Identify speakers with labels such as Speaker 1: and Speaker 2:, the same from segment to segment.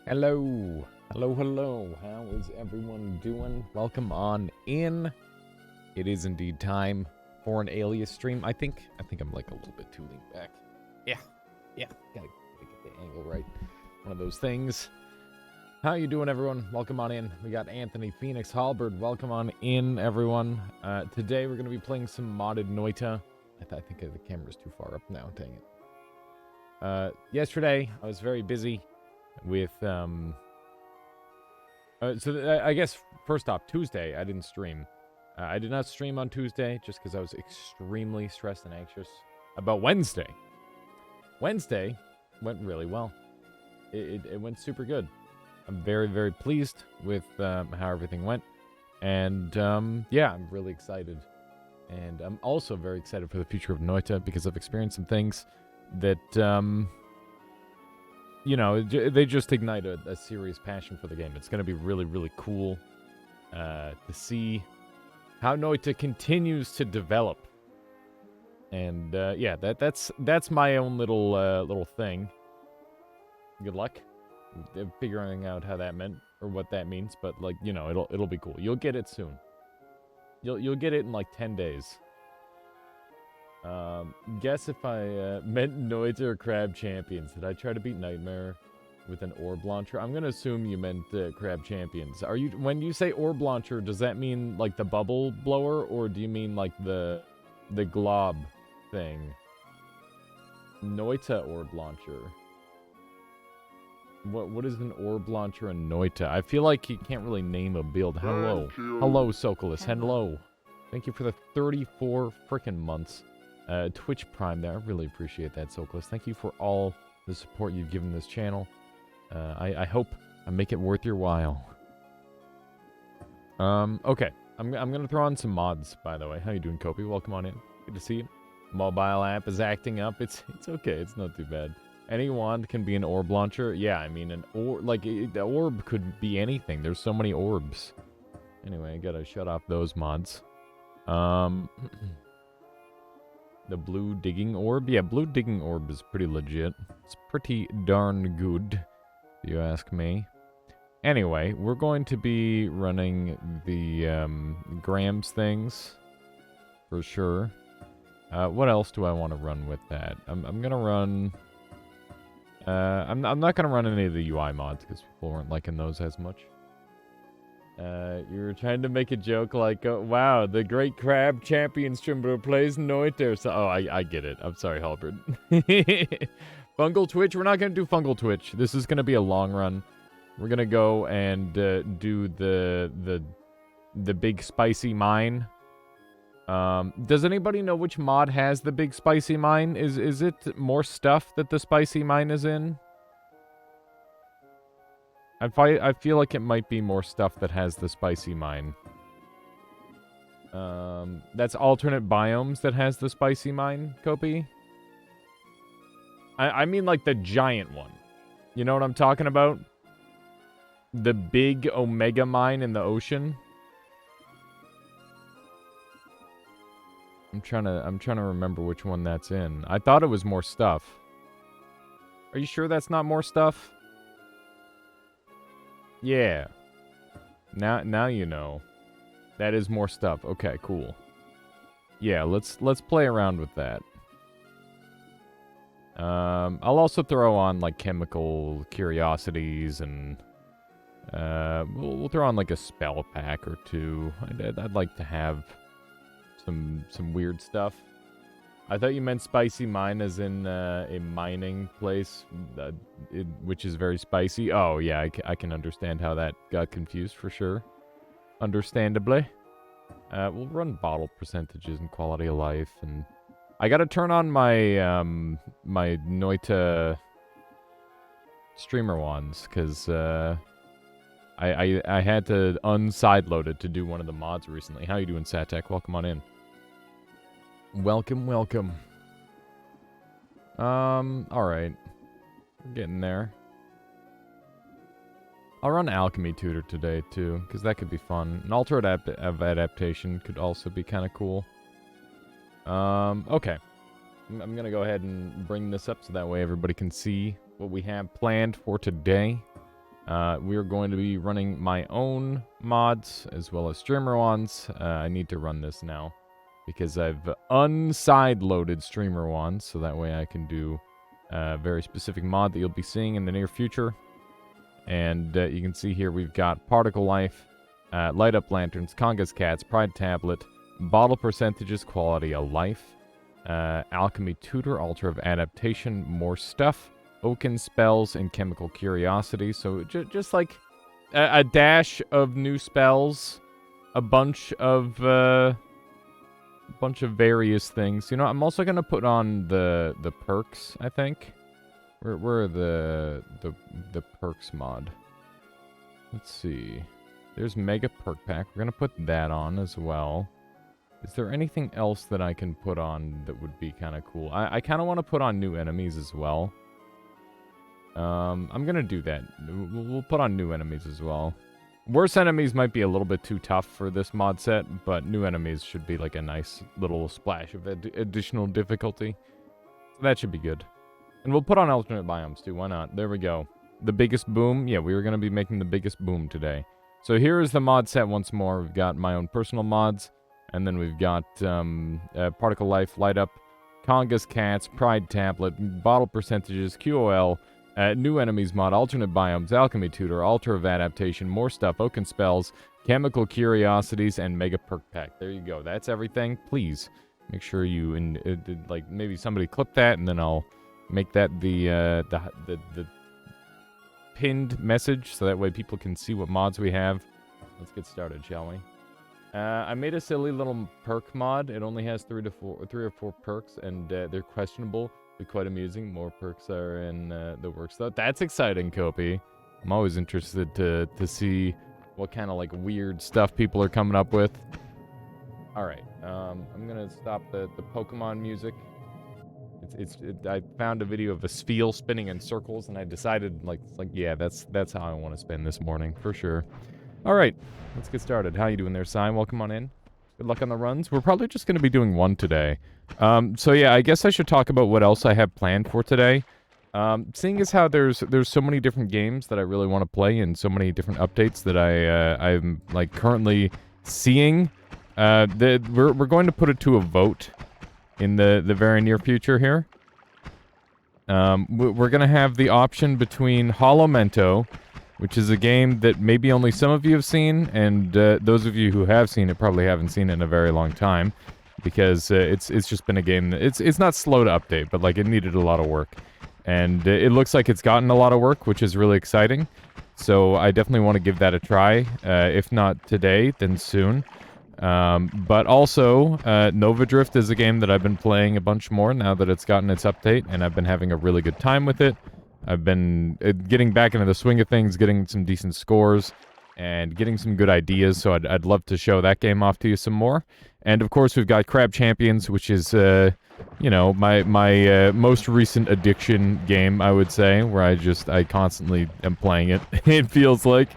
Speaker 1: Hello. Hello, hello. How is everyone doing? Welcome on in. It is indeed time for an Alias stream. I think I'm like a little bit too lean back. Yeah. Gotta get the angle right. One of those things. How you doing, everyone? Welcome on in. We got Anthony Phoenix Halberd. Welcome on in, everyone. Today we're going to be playing some modded Noita. I think the camera's too far up now. Dang it. Yesterday I was very busy with I guess first off, Tuesday I didn't stream. I did not stream on Tuesday just because I was extremely stressed and anxious about Wednesday. Wednesday went really well. It went super good. I'm very, very pleased with how everything went. And yeah, I'm really excited. And I'm also very excited for the future of Noita because I've experienced some things that you know, they just ignite a serious passion for the game. It's going to be really, really cool to see how Noita continues to develop. And yeah, that's my own little thing. Good luck figuring out how that meant or what that means, but like, you know, it'll be cool. You'll get it soon. You'll get it in like 10 days. Guess if I meant Noita or Crab Champions. Did I try to beat Nightmare with an orb launcher? I'm gonna assume you meant Crab Champions. Are you, when you say orb launcher, does that mean like the bubble blower, or do you mean like the glob thing? Noita orb launcher. What is an orb launcher in Noita? I feel like you can't really name a build. Hello. Hello, Sokolus. Hello. Thank you for the 34 frickin' months. Twitch Prime there. I really appreciate that, Sokolus. Thank you for all the support you've given this channel. I hope I make it worth your while. Okay. I'm gonna throw on some mods, by the way. How you doing, Kopi? Welcome on in. Good to see you. Mobile app is acting up. It's okay. It's not too bad. Any wand can be an orb launcher. Yeah, I mean, the orb could be anything. There's so many orbs. Anyway, I gotta shut off those mods. The blue digging orb? Yeah, blue digging orb is pretty legit. It's pretty darn good, if you ask me. Anyway, we're going to be running the grams things, for sure. What else do I want to run with that? I'm gonna run... I'm not gonna run any of the UI mods, because people weren't liking those as much. You were trying to make a joke like, wow, the Great Crab Champion streamer plays Noita. So, oh, I get it. I'm sorry, Halberd. Fungal Twitch? We're not going to do Fungal Twitch. This is going to be a long run. We're going to go and do the big spicy mine. Does anybody know which mod has the big spicy mine? Is it more stuff that the spicy mine is in? I feel like it might be more stuff that has the spicy mine. That's alternate biomes that has the spicy mine, Kopi? I mean like the giant one. You know what I'm talking about? The big Omega mine in the ocean. I'm trying to remember which one that's in. I thought it was more stuff. Are you sure that's not more stuff? Yeah. Now you know. That is more stuff. Okay, cool. Yeah, let's play around with that. I'll also throw on like chemical curiosities and we'll throw on like a spell pack or two. I'd like to have some weird stuff. I thought you meant spicy mine as in a mining place, which is very spicy. Oh, yeah, I can understand how that got confused for sure. Understandably. We'll run bottle percentages and quality of life, and I gotta turn on my my Noita streamer wands, because I had to unsideload it to do one of the mods recently. How you doing, Satek? Welcome on in. Welcome, welcome. Alright. We're getting there. I'll run Alchemy Tutor today, too, because that could be fun. An Alter of Adaptation could also be kind of cool. Okay. I'm gonna go ahead and bring this up so that way everybody can see what we have planned for today. We are going to be running my own mods as well as streamer ones. I need to run this now because I've unside-loaded streamer ones, so that way I can do a very specific mod that you'll be seeing in the near future. And you can see here we've got Particle Life, Light Up Lanterns, Congas Cats, Pride Tablet, Bottle Percentages, Quality of Life, Alchemy Tutor, Altar of Adaptation, more stuff, Oaken Spells, and Chemical Curiosity. So just like a dash of new spells, a bunch of various things. You know, I'm also gonna put on the perks, I think. Where are the perks mod? Let's see. There's Mega Perk Pack. We're gonna put that on as well. Is there anything else that I can put on that would be kind of cool? I kind of want to put on new enemies as well. I'm gonna do that. We'll put on new enemies as well. Worse enemies might be a little bit too tough for this mod set, but new enemies should be like a nice little splash of additional difficulty. So that should be good. And we'll put on alternate biomes too, why not? There we go. The biggest boom. Yeah, we were going to be making the biggest boom today. So here is the mod set once more. We've got my own personal mods. And then we've got Particle Life, Light Up, Congas Cats, Pride Tablet, Bottle Percentages, QOL, New Enemies mod, Alternate Biomes, Alchemy Tutor, Altar of Adaptation, more stuff, Oaken Spells, Chemical Curiosities, and Mega Perk Pack. There you go. That's everything. Please make sure you, like, maybe somebody clip that, and then I'll make that the pinned message, so that way people can see what mods we have. Let's get started, shall we? I made a silly little perk mod. It only has 3 or 4 perks, and they're questionable, but quite amusing. More perks are in the works, though. That's exciting, Kopi. I'm always interested to see what kind of, like, weird stuff people are coming up with. Alright, I'm gonna stop the Pokemon music. I found a video of a Spheal spinning in circles, and I decided, yeah, that's how I want to spend this morning, for sure. Alright, let's get started. How you doing there, Sign? Welcome on in. Good luck on the runs. We're probably just going to be doing one today. So yeah, I guess I should talk about what else I have planned for today. Seeing as how there's so many different games that I really want to play, and so many different updates that I'm, like, currently seeing, we're going to put it to a vote in the very near future here. We're going to have the option between Holomento, which is a game that maybe only some of you have seen, and those of you who have seen it probably haven't seen it in a very long time, because it's just been a game that it's not slow to update, but like it needed a lot of work, and it looks like it's gotten a lot of work, which is really exciting. So I definitely want to give that a try. If not today, then soon. But also, Nova Drift is a game that I've been playing a bunch more now that it's gotten its update, and I've been having a really good time with it. I've been getting back into the swing of things, getting some decent scores, and getting some good ideas, so I'd love to show that game off to you some more. And of course, we've got Crab Champions, which is, you know, my most recent addiction game, I would say, where I constantly am playing it, it feels like,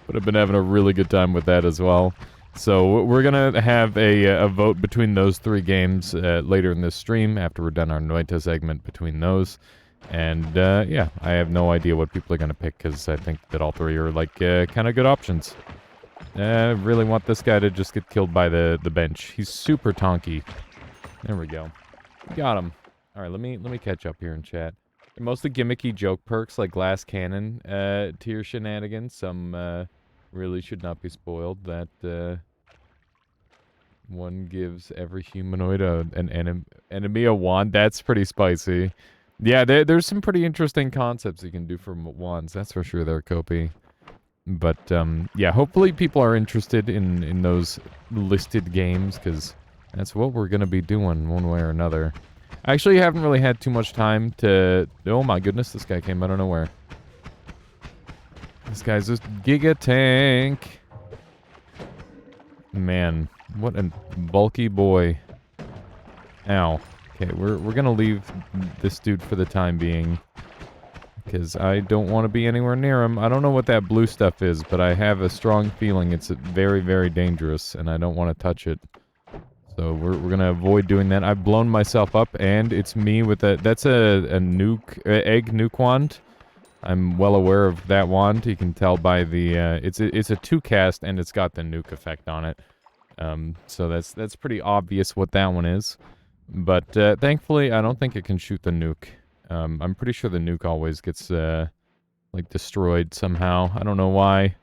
Speaker 1: but I've been having a really good time with that as well. So we're gonna have a vote between those 3 games later in this stream, after we're done our Noita segment between those. And, yeah, I have no idea what people are gonna pick, because I think that all 3 are, like, kind of good options. I really want this guy to just get killed by the bench. He's super tonky. There we go. Got him. Alright, let me catch up here in chat. Mostly gimmicky joke perks, like Glass Cannon, tier shenanigans. Some, really should not be spoiled. That, one gives every humanoid an enemy a wand. That's pretty spicy. Yeah, there's some pretty interesting concepts you can do for wands, that's for sure there, Kopi. But, yeah, hopefully people are interested in those listed games, because that's what we're going to be doing one way or another. I actually haven't really had too much time to... Oh my goodness, this guy came out of nowhere. This guy's a Giga Tank. Man, what a bulky boy. Ow. Okay, we're gonna leave this dude for the time being, because I don't want to be anywhere near him. I don't know what that blue stuff is, but I have a strong feeling it's very, very dangerous, and I don't want to touch it. So we're gonna avoid doing that. I've blown myself up, and it's me with a... That's a nuke... egg nuke wand. I'm well aware of that wand. You can tell by the, it's a 2-cast, and it's got the nuke effect on it. So that's pretty obvious what that one is. But, thankfully, I don't think it can shoot the nuke. I'm pretty sure the nuke always gets, like, destroyed somehow. I don't know why.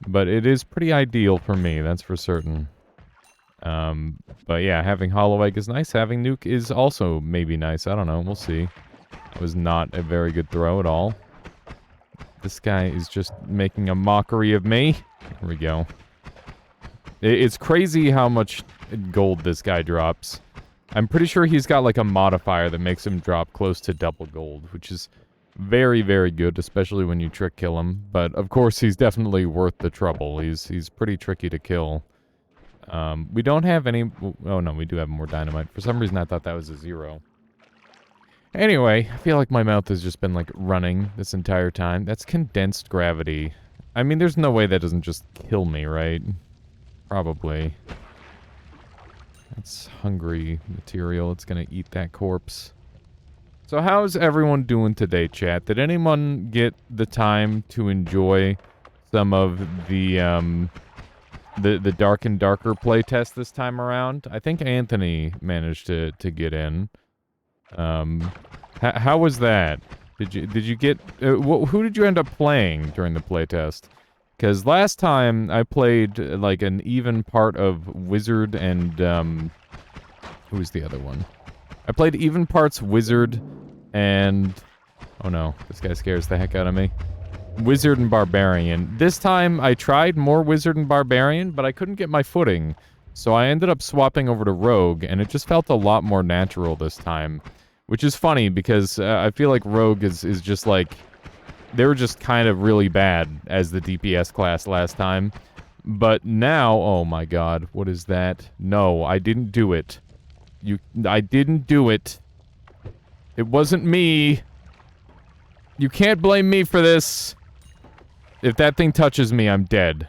Speaker 1: But it is pretty ideal for me, that's for certain. But yeah, having Hollow Egg is nice. Having nuke is also maybe nice. I don't know. We'll see. It was not a very good throw at all. This guy is just making a mockery of me. There we go. It's crazy how much gold this guy drops. I'm pretty sure he's got like a modifier that makes him drop close to double gold, which is very, very good, especially when you trick kill him. But of course, he's definitely worth the trouble. He's pretty tricky to kill. We don't have any... Oh no, we do have more dynamite. For some reason, I thought that was a 0. Anyway, I feel like my mouth has just been, like, running this entire time. That's condensed gravity. I mean, there's no way that doesn't just kill me, right? Probably. That's hungry material. It's gonna eat that corpse. So how's everyone doing today, chat? Did anyone get the time to enjoy some of the Dark and Darker playtest this time around? I think Anthony managed to get in. How was that? Did you get... who did you end up playing during the playtest? Because last time I played, like, an even part of Wizard and, who was the other one? I played even parts Wizard and... Oh no, this guy scares the heck out of me. Wizard and Barbarian. This time I tried more Wizard and Barbarian, but I couldn't get my footing. So I ended up swapping over to Rogue, and it just felt a lot more natural this time. Which is funny, because I feel like Rogue is just like... They were just kind of really bad as the DPS class last time. But now, oh my god, what is that? No, I didn't do it. I didn't do it. It wasn't me. You can't blame me for this. If that thing touches me, I'm dead.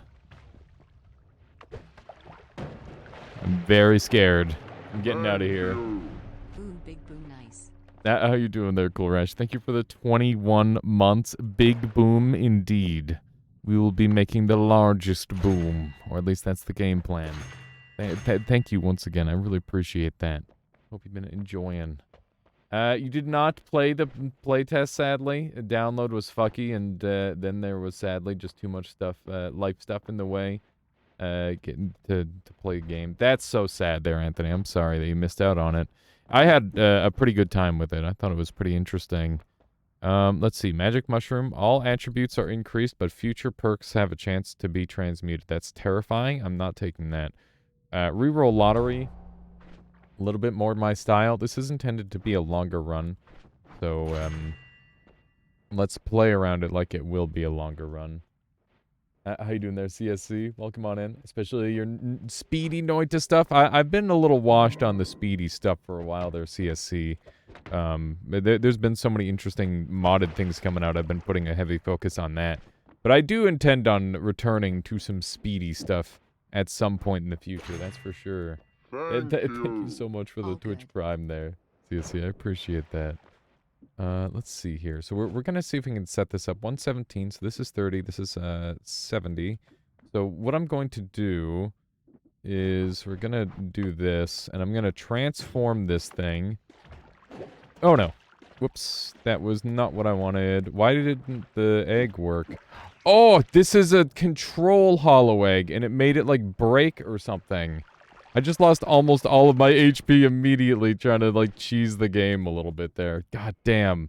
Speaker 1: I'm very scared. I'm getting out of here.
Speaker 2: Boom, big boom, nice.
Speaker 1: How you doing there, Cool Rash? Thank you for the 21 months. Big boom indeed. We will be making the largest boom. Or at least that's the game plan. Thank you once again. I really appreciate that. Hope you've been enjoying. You did not play the playtest, sadly. The download was fucky, and then there was, sadly, just too much stuff, life stuff in the way. Getting to play a game. That's so sad there, Anthony. I'm sorry that you missed out on it. I had a pretty good time with it. I thought it was pretty interesting. Let's see. Magic Mushroom. All attributes are increased, but future perks have a chance to be transmuted. That's terrifying. I'm not taking that. Reroll Lottery. A little bit more my style. This is intended to be a longer run. So, let's play around it like it will be a longer run. How you doing there, CSC? Welcome on in. Especially your speedy noita stuff. I've been a little washed on the speedy stuff for a while there, CSC. There's been so many interesting modded things coming out. I've been putting a heavy focus on that. But I do intend on returning to some speedy stuff at some point in the future. That's for sure. Thank you so much for the Twitch Prime there, CSC. I appreciate that. Let's see here. So we're gonna see if we can set this up. 117, so this is 30, this is 70. So what I'm going to do is we're gonna do this, and I'm gonna transform this thing. Oh no. Whoops. That was not what I wanted. Why didn't the egg work? Oh, this is a control hollow egg, and it made it like break or something. I just lost almost all of my HP immediately trying to, like, cheese the game a little bit there. God damn.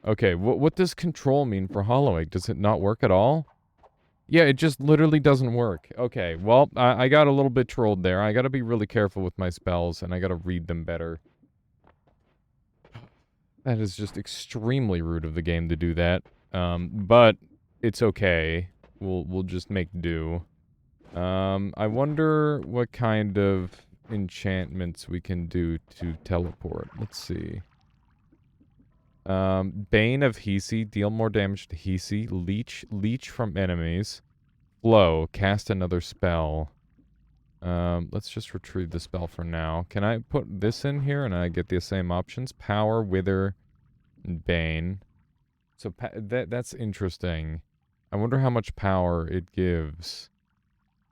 Speaker 1: Okay, what does control mean for Hollow Egg? Does it not work at all? Yeah, it just literally doesn't work. Okay, well, I got a little bit trolled there. I gotta be really careful with my spells, and I gotta read them better. That is just extremely rude of the game to do that. But it's okay. We'll just make do. I wonder what kind of enchantments we can do to teleport. Let's see. Bane of Hisi, deal more damage to Hisi. Leech from enemies. Flow, cast another spell. Let's just retrieve the spell for now. Can I put this in here and I get the same options? Power, Wither, and Bane. So that's interesting. I wonder how much power it gives.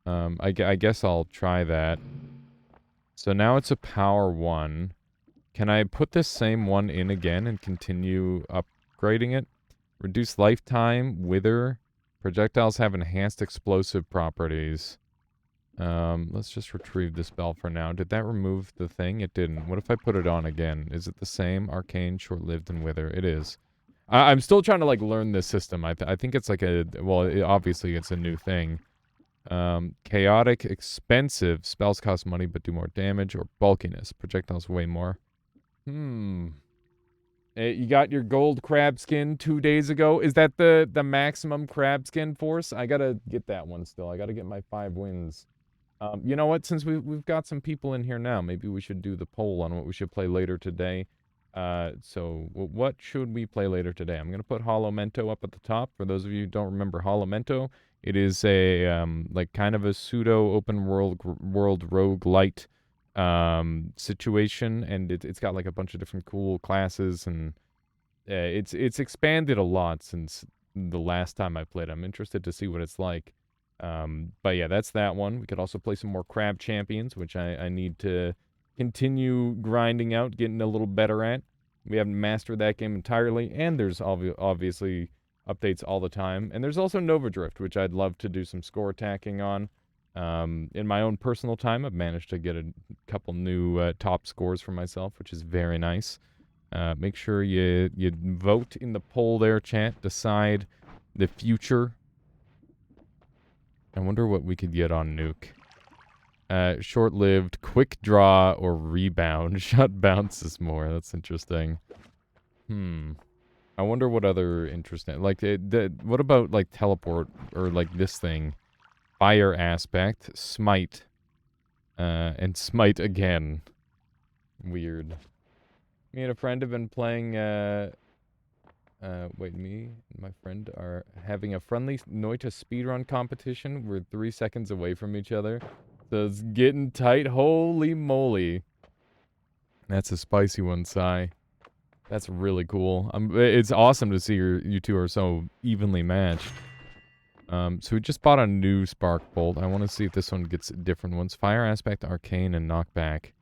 Speaker 1: I guess I'll try that. So now it's a power 1. Can I put this same one in again and continue upgrading it? Reduce lifetime, wither. Projectiles have enhanced explosive properties. Let's just retrieve the spell for now. Did that remove the thing? It didn't. What if I put it on again? Is it the same? Arcane, short-lived, and wither. It is. I'm still trying to, like, learn this system. I think it's like a... Well, obviously it's a new thing. Chaotic, expensive. Spells cost money but do more damage. Or bulkiness. Projectiles way more. You got your gold crab skin 2 days ago. Is that the maximum crab skin force? I gotta get that one still. I gotta get my 5 wins. You know what? Since we've got some people in here now, maybe we should do the poll on what we should play later today. So what should we play later today? I'm gonna put Hollow Mento up at the top. For those of you who don't remember Hollow Mento, it is a like kind of a pseudo open world roguelite situation, and it's got like a bunch of different cool classes, and it's expanded a lot since the last time I played. I'm interested to see what it's like. But yeah, that's that one. We could also play some more Crab Champions, which I need to continue grinding out, getting a little better at. We haven't mastered that game entirely, and there's obviously updates all the time. And there's also Nova Drift, which I'd love to do some score attacking on. In my own personal time, I've managed to get a couple new top scores for myself, which is very nice. Make sure you vote in the poll there, chat. Decide the future. I wonder what we could get on Nuke. Short-lived, quick draw, or rebound. Shot bounces more. That's interesting. I wonder what other interesting... Like, what about, like, teleport, or, like, this thing? Fire aspect, smite, and smite again. Weird. Me and a friend have been playing, me and my friend are having a friendly Noita speedrun competition. We're 3 seconds away from each other. So it's getting tight. Holy moly. That's a spicy one, Sai. That's really cool. It's awesome to see you two are so evenly matched. So we just bought a new Spark Bolt. I want to see if this one gets different ones. Fire Aspect, Arcane, and Knockback.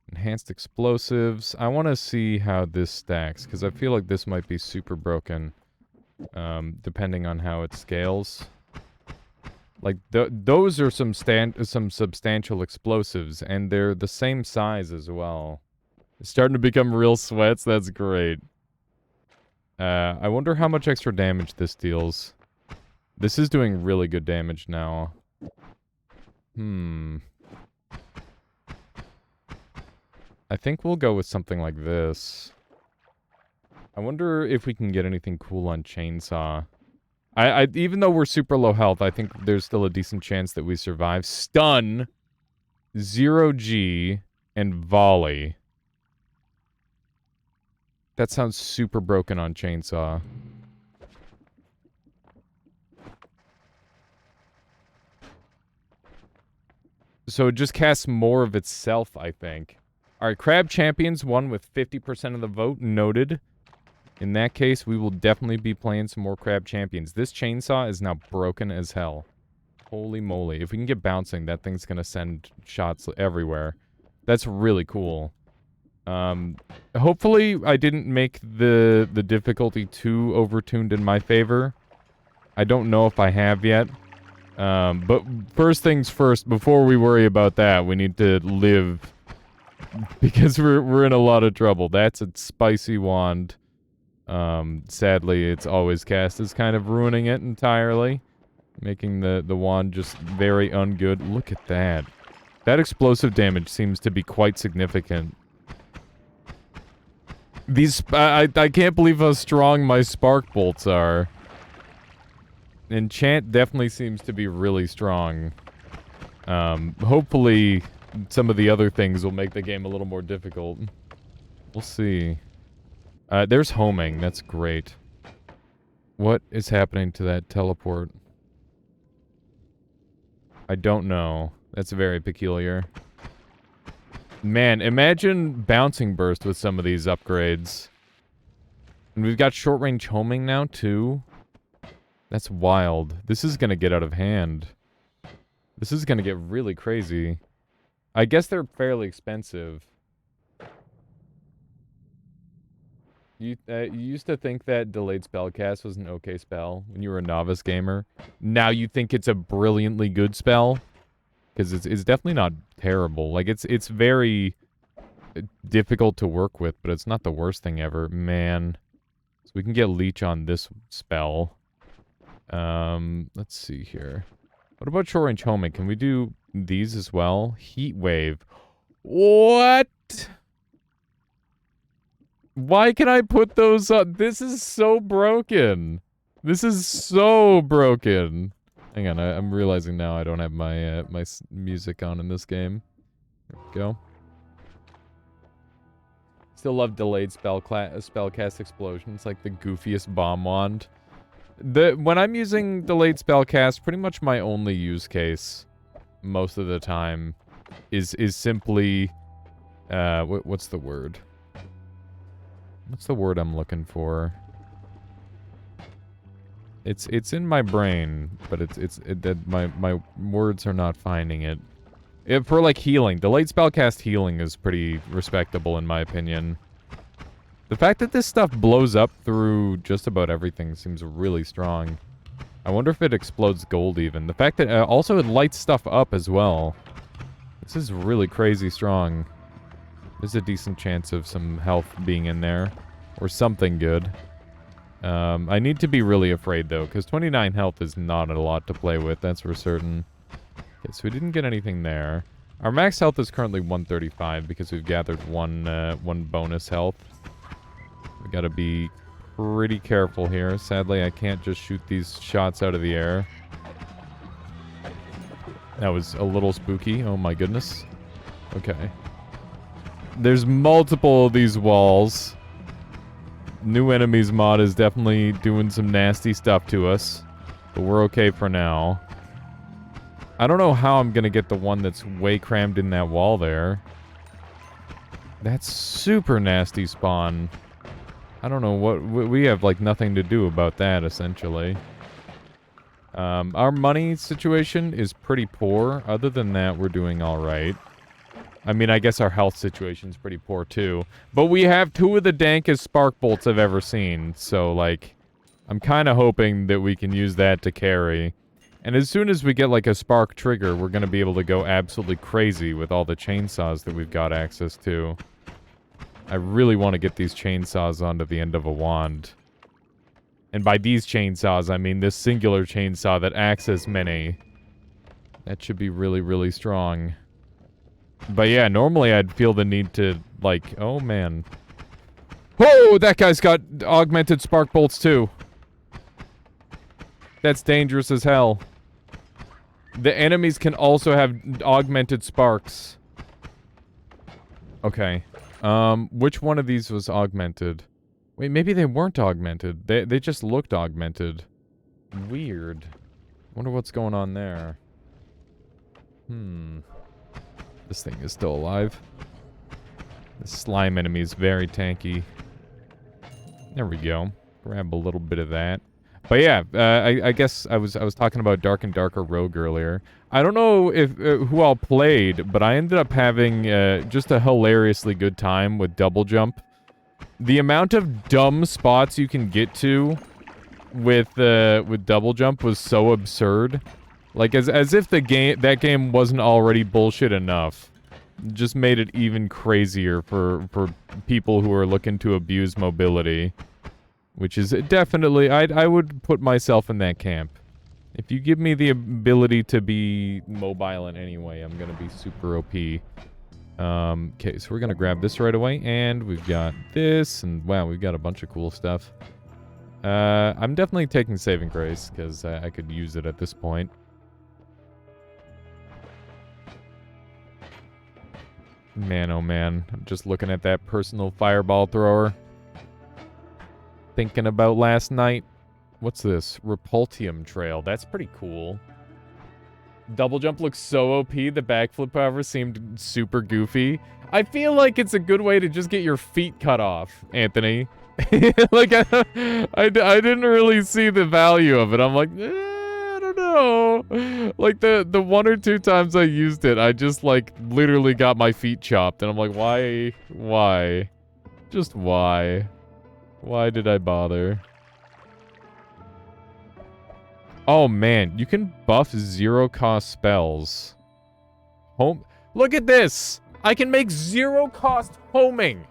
Speaker 1: Enhanced Explosives. I want to see how this stacks, because I feel like this might be super broken, depending on how it scales. Like, those are some substantial explosives, and they're the same size as well. It's starting to become real sweats. That's great. I wonder how much extra damage this deals. This is doing really good damage now. I think we'll go with something like this. I wonder if we can get anything cool on Chainsaw. Even though we're super low health, I think there's still a decent chance that we survive. Stun, 0G, and Volley. That sounds super broken on Chainsaw. So it just casts more of itself, I think. Alright, Crab Champions won with 50% of the vote. Noted. In that case, we will definitely be playing some more Crab Champions. This Chainsaw is now broken as hell. Holy moly. If we can get bouncing, that thing's gonna send shots everywhere. That's really cool. Hopefully I didn't make the difficulty too overtuned in my favor. I don't know if I have yet. But first things first, before we worry about that, we need to live, because we're in a lot of trouble. That's a spicy wand. Sadly, it's always cast as kind of ruining it entirely, making the wand just very ungood. Look at that. That explosive damage seems to be quite significant. These, I can't believe how strong my spark bolts are. Enchant definitely seems to be really strong. Hopefully some of the other things will make the game a little more difficult. We'll see. There's homing. That's great. What is happening to that teleport? I don't know. That's very peculiar. Man, imagine Bouncing Burst with some of these upgrades. And we've got short-range homing now, too. That's wild. This is gonna get out of hand. This is gonna get really crazy. I guess they're fairly expensive. You used to think that delayed spellcast was an okay spell when you were a novice gamer. Now you think it's a brilliantly good spell? Because it's definitely not terrible. Like, it's very difficult to work with, but it's not the worst thing ever. Man. So we can get Leech on this spell. Let's see here. What about short range homing? Can we do these as well? Heat wave. What? Why can I put those up? This is so broken. This is so broken. Hang on, I'm realizing now I don't have my my music on in this game. There we go. Still love delayed spellcast explosion. It's like the goofiest bomb wand. When I'm using delayed spellcast, pretty much my only use case, most of the time, is simply, what's the word? What's the word I'm looking for? It's in my brain, but my words are not finding it. For like healing, delayed spellcast healing is pretty respectable in my opinion. The fact that this stuff blows up through just about everything seems really strong. I wonder if it explodes gold even. The fact that also it lights stuff up as well. This is really crazy strong. There's a decent chance of some health being in there. Or something good. I need to be really afraid though, because 29 health is not a lot to play with, that's for certain. Okay, so we didn't get anything there. Our max health is currently 135 because we've gathered one bonus health. We gotta be pretty careful here. Sadly, I can't just shoot these shots out of the air. That was a little spooky. Oh my goodness. Okay. There's multiple of these walls. New enemies mod is definitely doing some nasty stuff to us. But we're okay for now. I don't know how I'm gonna get the one that's way crammed in that wall there. That's super nasty spawn. I don't know what... We have, like, nothing to do about that, essentially. Our money situation is pretty poor. Other than that, we're doing alright. I mean, I guess our health situation's pretty poor, too. But we have two of the dankest spark bolts I've ever seen. So, like, I'm kind of hoping that we can use that to carry. And as soon as we get, like, a spark trigger, we're going to be able to go absolutely crazy with all the chainsaws that we've got access to. I really want to get these chainsaws onto the end of a wand. And by these chainsaws, I mean this singular chainsaw that acts as many. That should be really, really strong. But yeah, normally I'd feel the need to, like, oh man. Whoa, that guy's got augmented spark bolts too. That's dangerous as hell. The enemies can also have augmented sparks. Okay. Which one of these was augmented? Wait, maybe they weren't augmented. They just looked augmented. Weird. Wonder what's going on there. This thing is still alive. The slime enemy is very tanky. There we go. Grab a little bit of that. But yeah, I guess I was talking about Dark and Darker Rogue earlier. I don't know if who all played, but I ended up having just a hilariously good time with Double Jump. The amount of dumb spots you can get to with Double Jump was so absurd. Like as if that game wasn't already bullshit enough. Just made it even crazier for people who are looking to abuse mobility. Which is definitely, I would put myself in that camp. If you give me the ability to be mobile in any way, I'm gonna be super OP. Okay, so we're gonna grab this right away, and we've got this, and wow, we've got a bunch of cool stuff. I'm definitely taking Saving Grace, because I could use it at this point. Man, oh man, I'm just looking at that personal fireball thrower. Thinking about last night. What's this? Repultium Trail. That's pretty cool. Double Jump looks so OP. The backflip, however, seemed super goofy. I feel like it's a good way to just get your feet cut off, Anthony. Like, I didn't really see the value of it. I'm like, I don't know. Like, the 1 or 2 times I used it, I just, like, literally got my feet chopped. And I'm like, why? Why? Just why? Why did I bother? Oh, man. You can buff 0-cost spells. Look at this! I can make 0-cost homing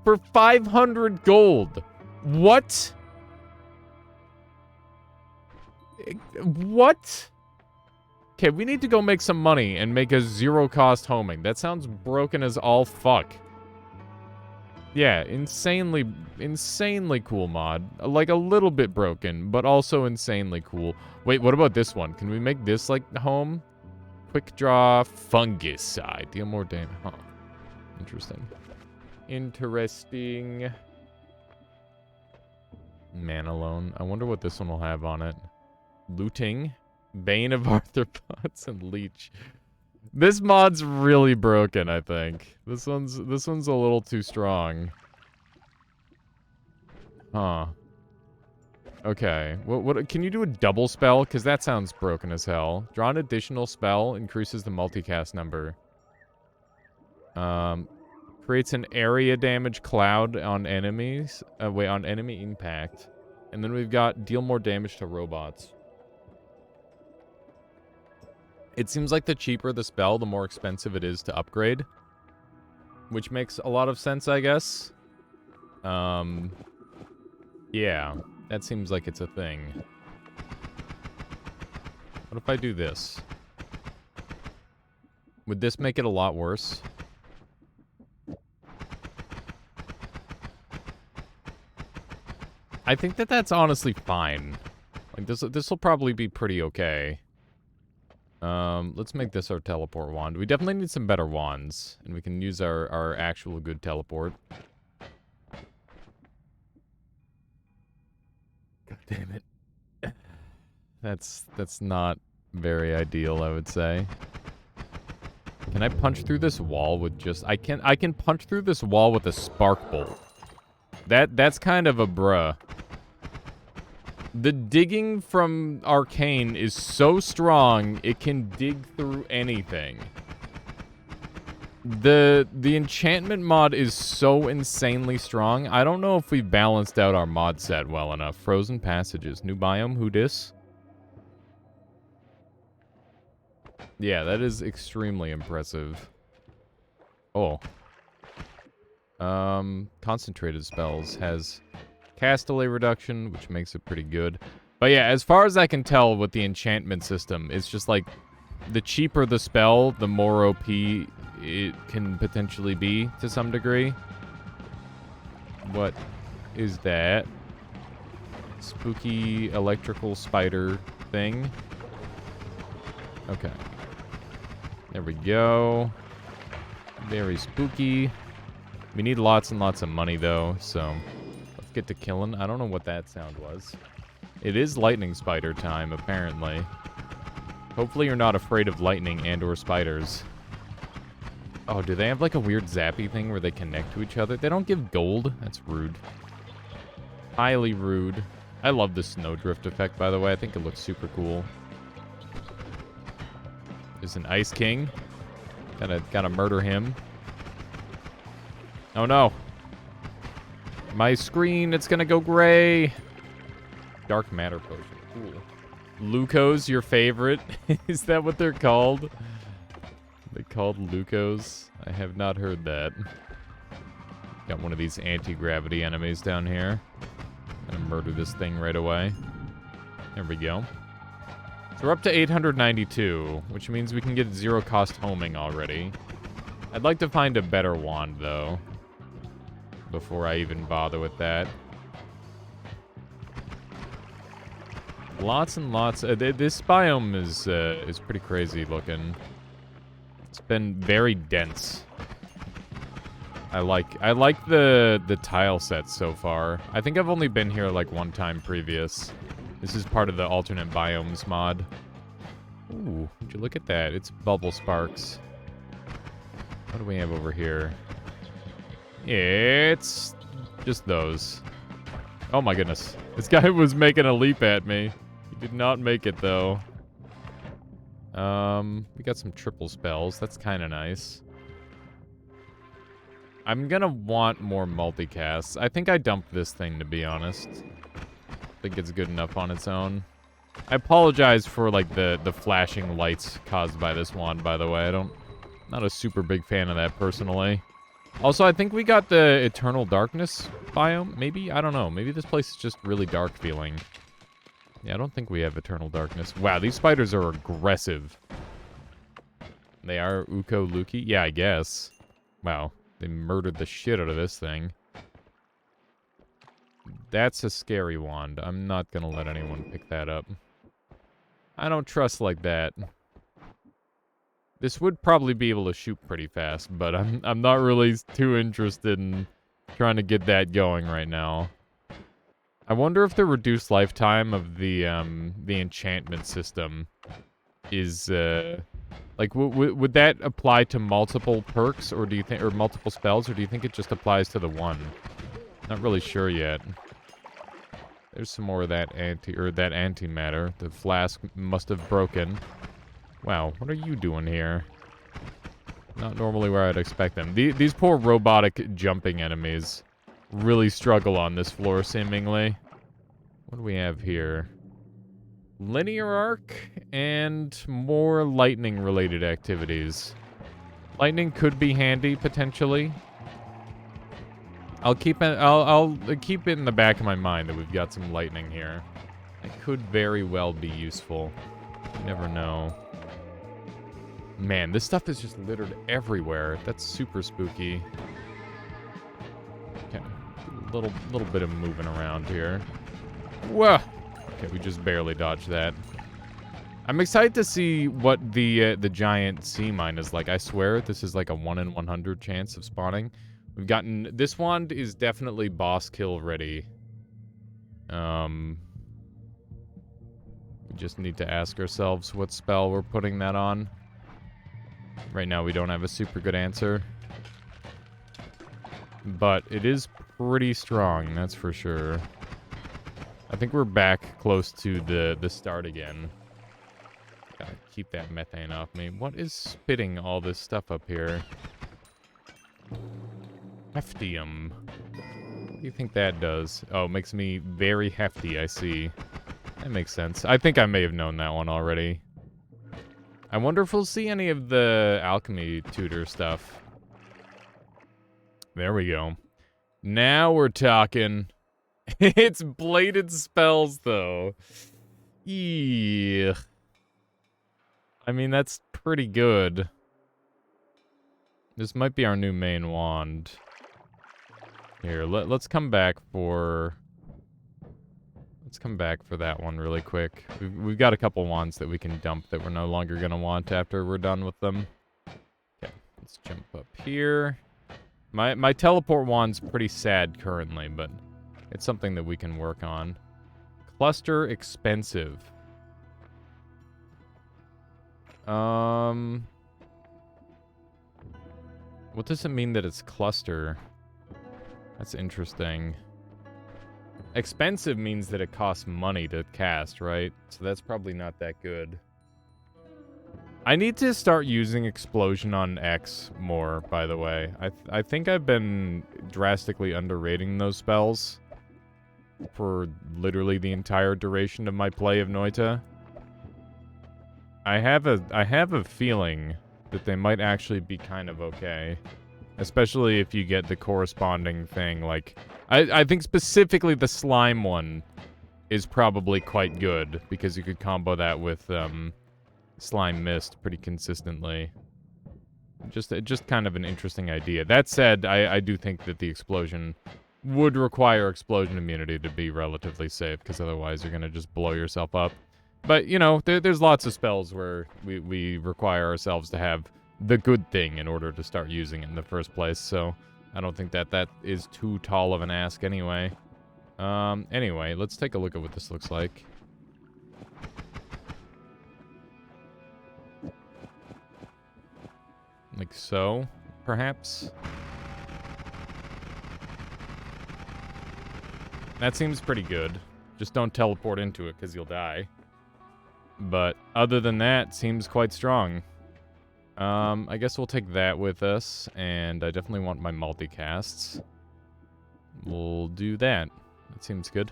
Speaker 1: for 500 gold. What? What? Okay, we need to go make some money and make a 0-cost homing. That sounds broken as all fuck. Yeah, insanely cool mod. Like, a little bit broken, but also insanely cool. Wait, what about this one? Can we make this, like, home? Quick draw, fungicide. Deal more damage. Huh. Interesting. Interesting. Man alone. I wonder what this one will have on it. Looting. Bane of Arthropods and Leech. This mod's really broken, I think. This one's a little too strong. Huh. Okay. What can you do a double spell? Because that sounds broken as hell. Draw an additional spell, increases the multicast number. Creates an area damage cloud on enemies. On enemy impact. And then we've got deal more damage to robots. It seems like the cheaper the spell, the more expensive it is to upgrade. Which makes a lot of sense, I guess. Yeah. That seems like it's a thing. What if I do this? Would this make it a lot worse? I think that that's honestly fine. Like, this will probably be pretty okay. Let's make this our teleport wand. We definitely need some better wands. And we can use our actual good teleport. God damn it. That's not very ideal, I would say. Can I punch through this wall with just... I can punch through this wall with a spark bolt. That's kind of a bruh. The digging from Arcane is so strong, it can dig through anything. The enchantment mod is so insanely strong. I don't know if we've balanced out our mod set well enough. Frozen passages. New biome, who dis? Yeah, that is extremely impressive. Oh. Concentrated spells has cast delay reduction, which makes it pretty good. But yeah, as far as I can tell with the enchantment system, it's just like the cheaper the spell, the more OP it can potentially be to some degree. What is that? Spooky electrical spider thing. Okay. There we go. Very spooky. We need lots and lots of money though, so let's get to killing. I don't know what that sound was. It is lightning spider time, apparently. Hopefully you're not afraid of lightning and or spiders. Oh, do they have like a weird zappy thing where they connect to each other? They don't give gold? That's rude. Highly rude. I love the snowdrift effect, by the way. I think it looks super cool. There's an Ice King. Gotta murder him. Oh no. My screen, it's gonna go gray. Dark matter potion. Cool. Lucos, your favorite? Is that what they're called? They called Lucos? I have not heard that. Got one of these anti-gravity enemies down here. Gonna murder this thing right away. There we go. So we're up to 892, which means we can get 0-cost homing already. I'd like to find a better wand, though, before I even bother with that. Lots and lots. This biome is pretty crazy looking. It's been very dense. I like the tile sets so far. I think I've only been here like one time previous. This is part of the alternate biomes mod. Ooh, would you look at that? It's bubble sparks. What do we have over here? It's just those. Oh my goodness. This guy was making a leap at me. He did not make it though. We got some triple spells. That's kind of nice. I'm gonna want more multicasts. I think I dumped this thing, to be honest. I think it's good enough on its own. I apologize for, like, the flashing lights caused by this wand, by the way. Not a super big fan of that, personally. Also, I think we got the Eternal Darkness biome, maybe? I don't know. Maybe this place is just really dark feeling. Yeah, I don't think we have Eternal Darkness. Wow, these spiders are aggressive. They are Uko Luki? Yeah, I guess. Wow, they murdered the shit out of this thing. That's a scary wand. I'm not gonna let anyone pick that up. I don't trust like that. This would probably be able to shoot pretty fast, but I'm not really too interested in trying to get that going right now. I wonder if the reduced lifetime of the enchantment system is like would that apply to multiple perks, or do you think, or multiple spells, or do you think it just applies to the one? Not really sure yet. There's some more of that antimatter. The flask must have broken. Wow, what are you doing here? Not normally where I'd expect them. These poor robotic jumping enemies really struggle on this floor, seemingly. What do we have here? Linear arc and more lightning-related activities. Lightning could be handy, potentially. I'll keep it in the back of my mind that we've got some lightning here. It could very well be useful. You never know. Man, this stuff is just littered everywhere. That's super spooky. Okay, a little bit of moving around here. Whoa! Okay, we just barely dodged that. I'm excited to see what the giant sea mine is like. I swear this is like a 1 in 100 chance of spawning. We've gotten... This wand is definitely boss kill ready. We just need to ask ourselves what spell we're putting that on. Right now we don't have a super good answer. But it is pretty strong, that's for sure. I think we're back close to the start again. Gotta keep that methane off me. What is spitting all this stuff up here? Heftium. What do you think that does? Oh, it makes me very hefty, I see. That makes sense. I think I may have known that one already. I wonder if we'll see any of the alchemy tutor stuff. There we go. Now we're talking. It's bladed spells, though. Eeeh. I mean, that's pretty good. This might be our new main wand. Here, let's come back for... Let's come back for that one really quick. We've got a couple wands that we can dump that we're no longer going to want after we're done with them. Okay, let's jump up here. My teleport wand's pretty sad currently, but it's something that we can work on. Cluster expensive. What does it mean that it's cluster? That's interesting. Expensive means that it costs money to cast, right? So that's probably not that good. I need to start using Explosion on X more, by the way. I think I've been drastically underrating those spells for literally the entire duration of my play of Noita. I have a feeling that they might actually be kind of okay. Especially if you get the corresponding thing, like... I think specifically the slime one is probably quite good, because you could combo that with, Slime Mist pretty consistently. Just kind of an interesting idea. That said, I do think that the explosion would require explosion immunity to be relatively safe, because otherwise you're gonna just blow yourself up. But, you know, there's lots of spells where we require ourselves to have the good thing in order to start using it in the first place, so I don't think that is too tall of an ask anyway. Anyway, let's take a look at what this looks like. Like so. perhaps? That seems pretty good. Just don't teleport into it, because you'll die. But other than that, seems quite strong. I guess we'll take that with us, and I definitely want my multicasts. We'll do that. That seems good.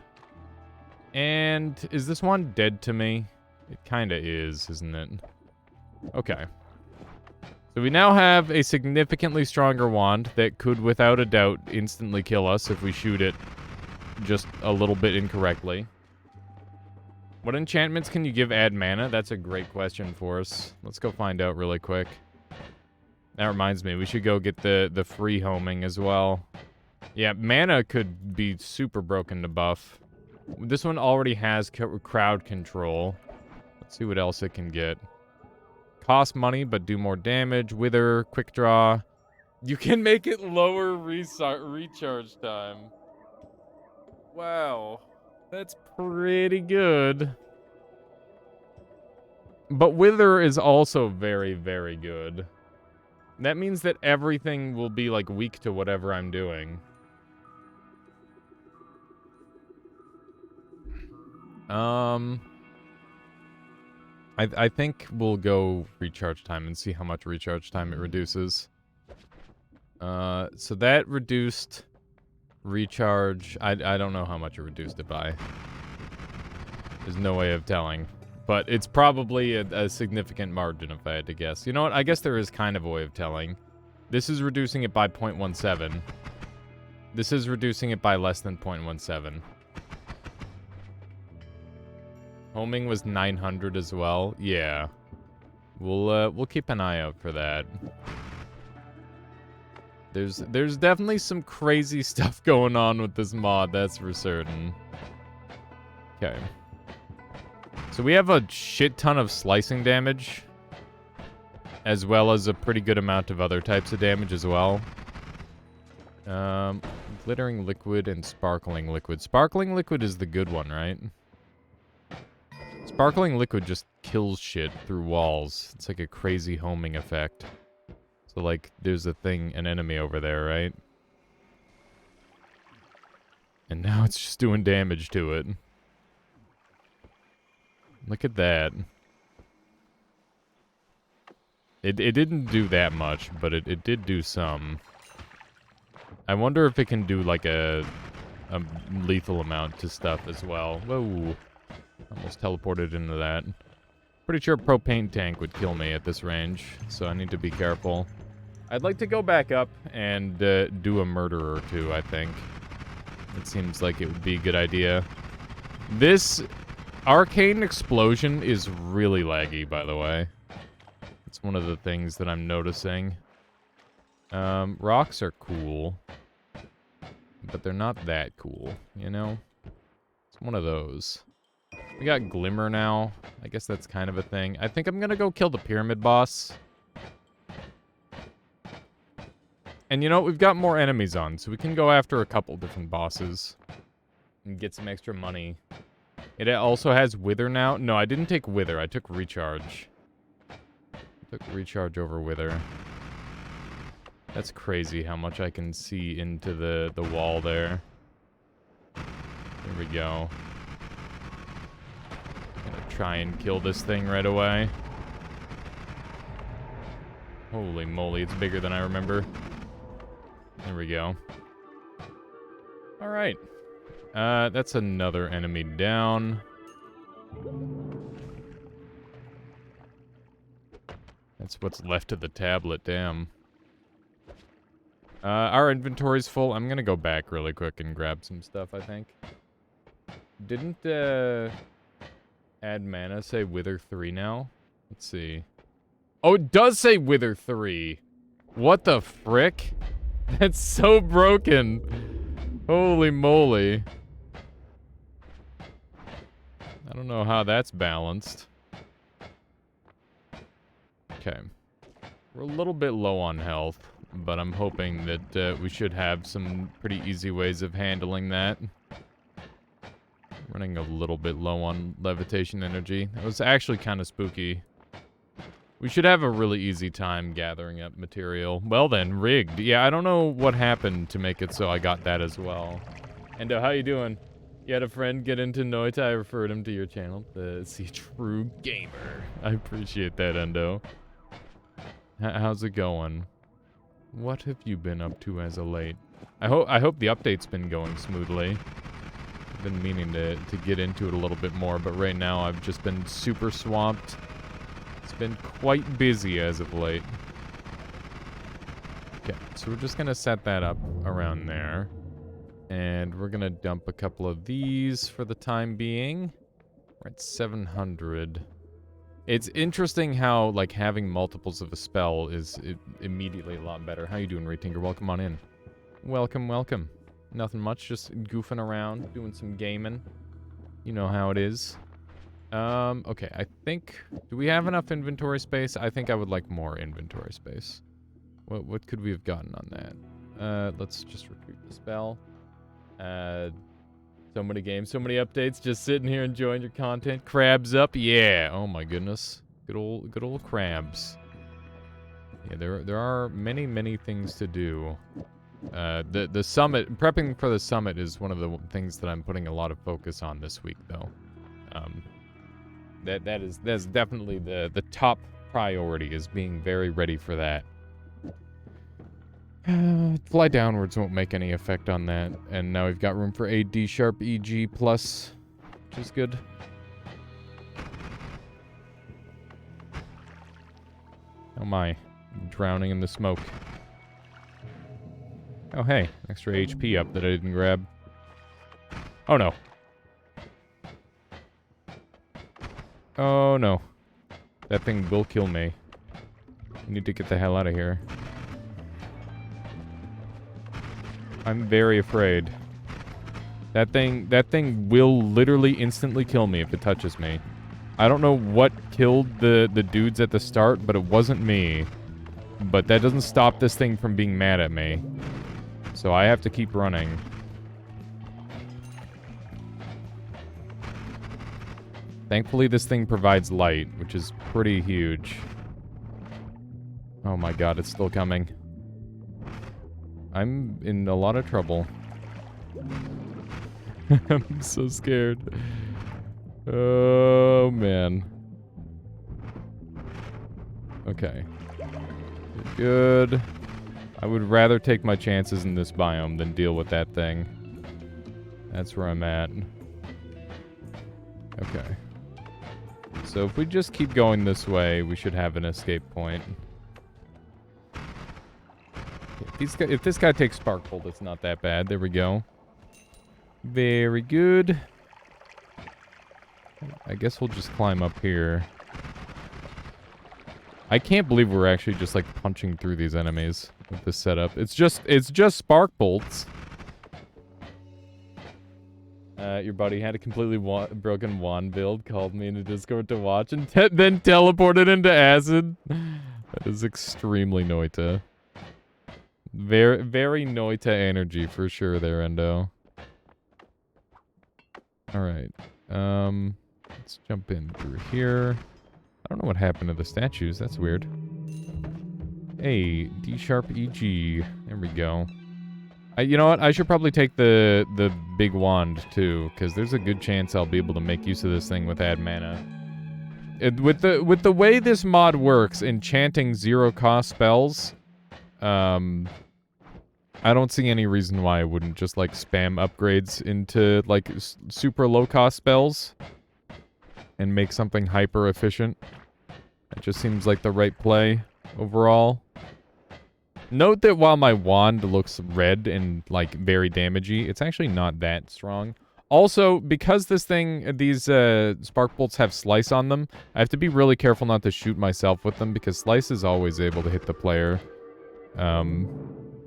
Speaker 1: And is this one dead to me? It kinda is, isn't it? Okay. So we now have a significantly stronger wand that could, without a doubt, instantly kill us if we shoot it just a little bit incorrectly. What enchantments can you give add mana? That's a great question for us. Let's go find out really quick. That reminds me, we should go get the free homing as well. Yeah, mana could be super broken to buff. This one already has crowd control. Let's see what else it can get. Cost money, but do more damage. Wither, quick draw. You can make it lower recharge time. Wow. That's pretty good. But Wither is also very, very good. That means that everything will be, like, weak to whatever I'm doing. I think we'll go recharge time and see how much recharge time it reduces. So that reduced recharge. I don't know how much it reduced it by. There's no way of telling. But it's probably a significant margin if I had to guess. You know what? I guess there is kind of a way of telling. This is reducing it by 0.17. This is reducing it by less than 0.17. Homing was 900 as well. Yeah. We'll keep an eye out for that. There's definitely some crazy stuff going on with this mod, that's for certain. Okay. So we have a shit ton of slicing damage, as well as a pretty good amount of other types of damage as well. Glittering liquid and sparkling liquid. Sparkling liquid is the good one, right? Sparkling liquid just kills shit through walls. It's like a crazy homing effect. So, like, there's an enemy over there, right? And now it's just doing damage to it. Look at that. It didn't do that much, but it did do some. I wonder if it can do, like, a lethal amount to stuff as well. Whoa. Almost teleported into that. Pretty sure a propane tank would kill me at this range, so I need to be careful. I'd like to go back up and do a murder or two, I think. It seems like it would be a good idea. This arcane explosion is really laggy, by the way. It's one of the things that I'm noticing. Rocks are cool. But they're not that cool, you know? It's one of those. We got Glimmer now. I guess that's kind of a thing. I think I'm gonna go kill the pyramid boss. And you know, we've got more enemies on, so we can go after a couple different bosses. And get some extra money. It also has Wither now. No, I didn't take Wither. I took Recharge. I took Recharge over Wither. That's crazy how much I can see into the wall there. There we go. Gonna try and kill this thing right away. Holy moly, it's bigger than I remember. There we go. Alright. That's another enemy down. That's what's left of the tablet, damn. Our inventory's full. I'm gonna go back really quick and grab some stuff, I think. Didn't, add mana say Wither 3 now? Let's see. Oh, it does say Wither 3! What the frick? That's so broken! Holy moly. I don't know how that's balanced. Okay. We're a little bit low on health, but I'm hoping that we should have some pretty easy ways of handling that. Running a little bit low on levitation energy. It was actually kind of spooky. We should have a really easy time gathering up material. Well then, rigged. Yeah, I don't know what happened to make it so I got that as well. Endo, how you doing? You had a friend get into Noita, I referred him to your channel to see true gamer. I appreciate that, Endo. How's it going? What have you been up to as of late? I hope the update's been going smoothly. I've been meaning to get into it a little bit more, but right now I've just been super swamped. It's been quite busy as of late. Okay, so we're just gonna set that up around there. And we're gonna dump a couple of these for the time being. We're at 700. It's interesting how, like, having multiples of a spell is immediately a lot better. How you doing, Ray Tinker? Welcome on in. Welcome, welcome. Nothing much, just goofing around, doing some gaming. You know how it is. Okay, I think... Do we have enough inventory space? I think I would like more inventory space. What could we have gotten on that? Let's just retrieve the spell. So many games, so many updates, just sitting here enjoying your content. Crabs up, yeah. Oh my goodness. Good old crabs. Yeah, there are many things to do. The summit, prepping for the summit is one of the things that I'm putting a lot of focus on this week, though. That's definitely the top priority, is being very ready for that. Fly downwards won't make any effect on that, and now we've got room for a D sharp EG plus, which is good. Oh my, I'm drowning in the smoke. Oh hey, extra HP up that I didn't grab. Oh no. Oh no. That thing will kill me. I need to get the hell out of here. I'm very afraid. That thing will literally instantly kill me if it touches me. I don't know what killed the dudes at the start, but it wasn't me. But that doesn't stop this thing from being mad at me. So I have to keep running. Thankfully, this thing provides light, which is pretty huge. Oh my god, it's still coming. I'm in a lot of trouble. I'm so scared. Oh, man. Okay. Good. I would rather take my chances in this biome than deal with that thing. That's where I'm at. Okay. So if we just keep going this way, we should have an escape point. If this guy takes Spark Bolt, it's not that bad. There we go. Very good. I guess we'll just climb up here. I can't believe we're actually just, like, punching through these enemies with this setup. It's just Spark Bolts. Your buddy had a completely broken wand build, called me into Discord to watch, and then teleported into acid. That is extremely Noita. Very Noita energy for sure there, Endo. Alright. Let's jump in through here. I don't know what happened to the statues. That's weird. Hey, D sharp EG. There we go. You know what? I should probably take the big wand too, because there's a good chance I'll be able to make use of this thing with add mana. With the way this mod works, enchanting zero-cost spells, I don't see any reason why I wouldn't just, like, spam upgrades into, like, super low-cost spells and make something hyper-efficient. It just seems like the right play overall. Note that while my wand looks red and, like, very damagey, it's actually not that strong. Also, because these Spark Bolts have Slice on them, I have to be really careful not to shoot myself with them, because Slice is always able to hit the player.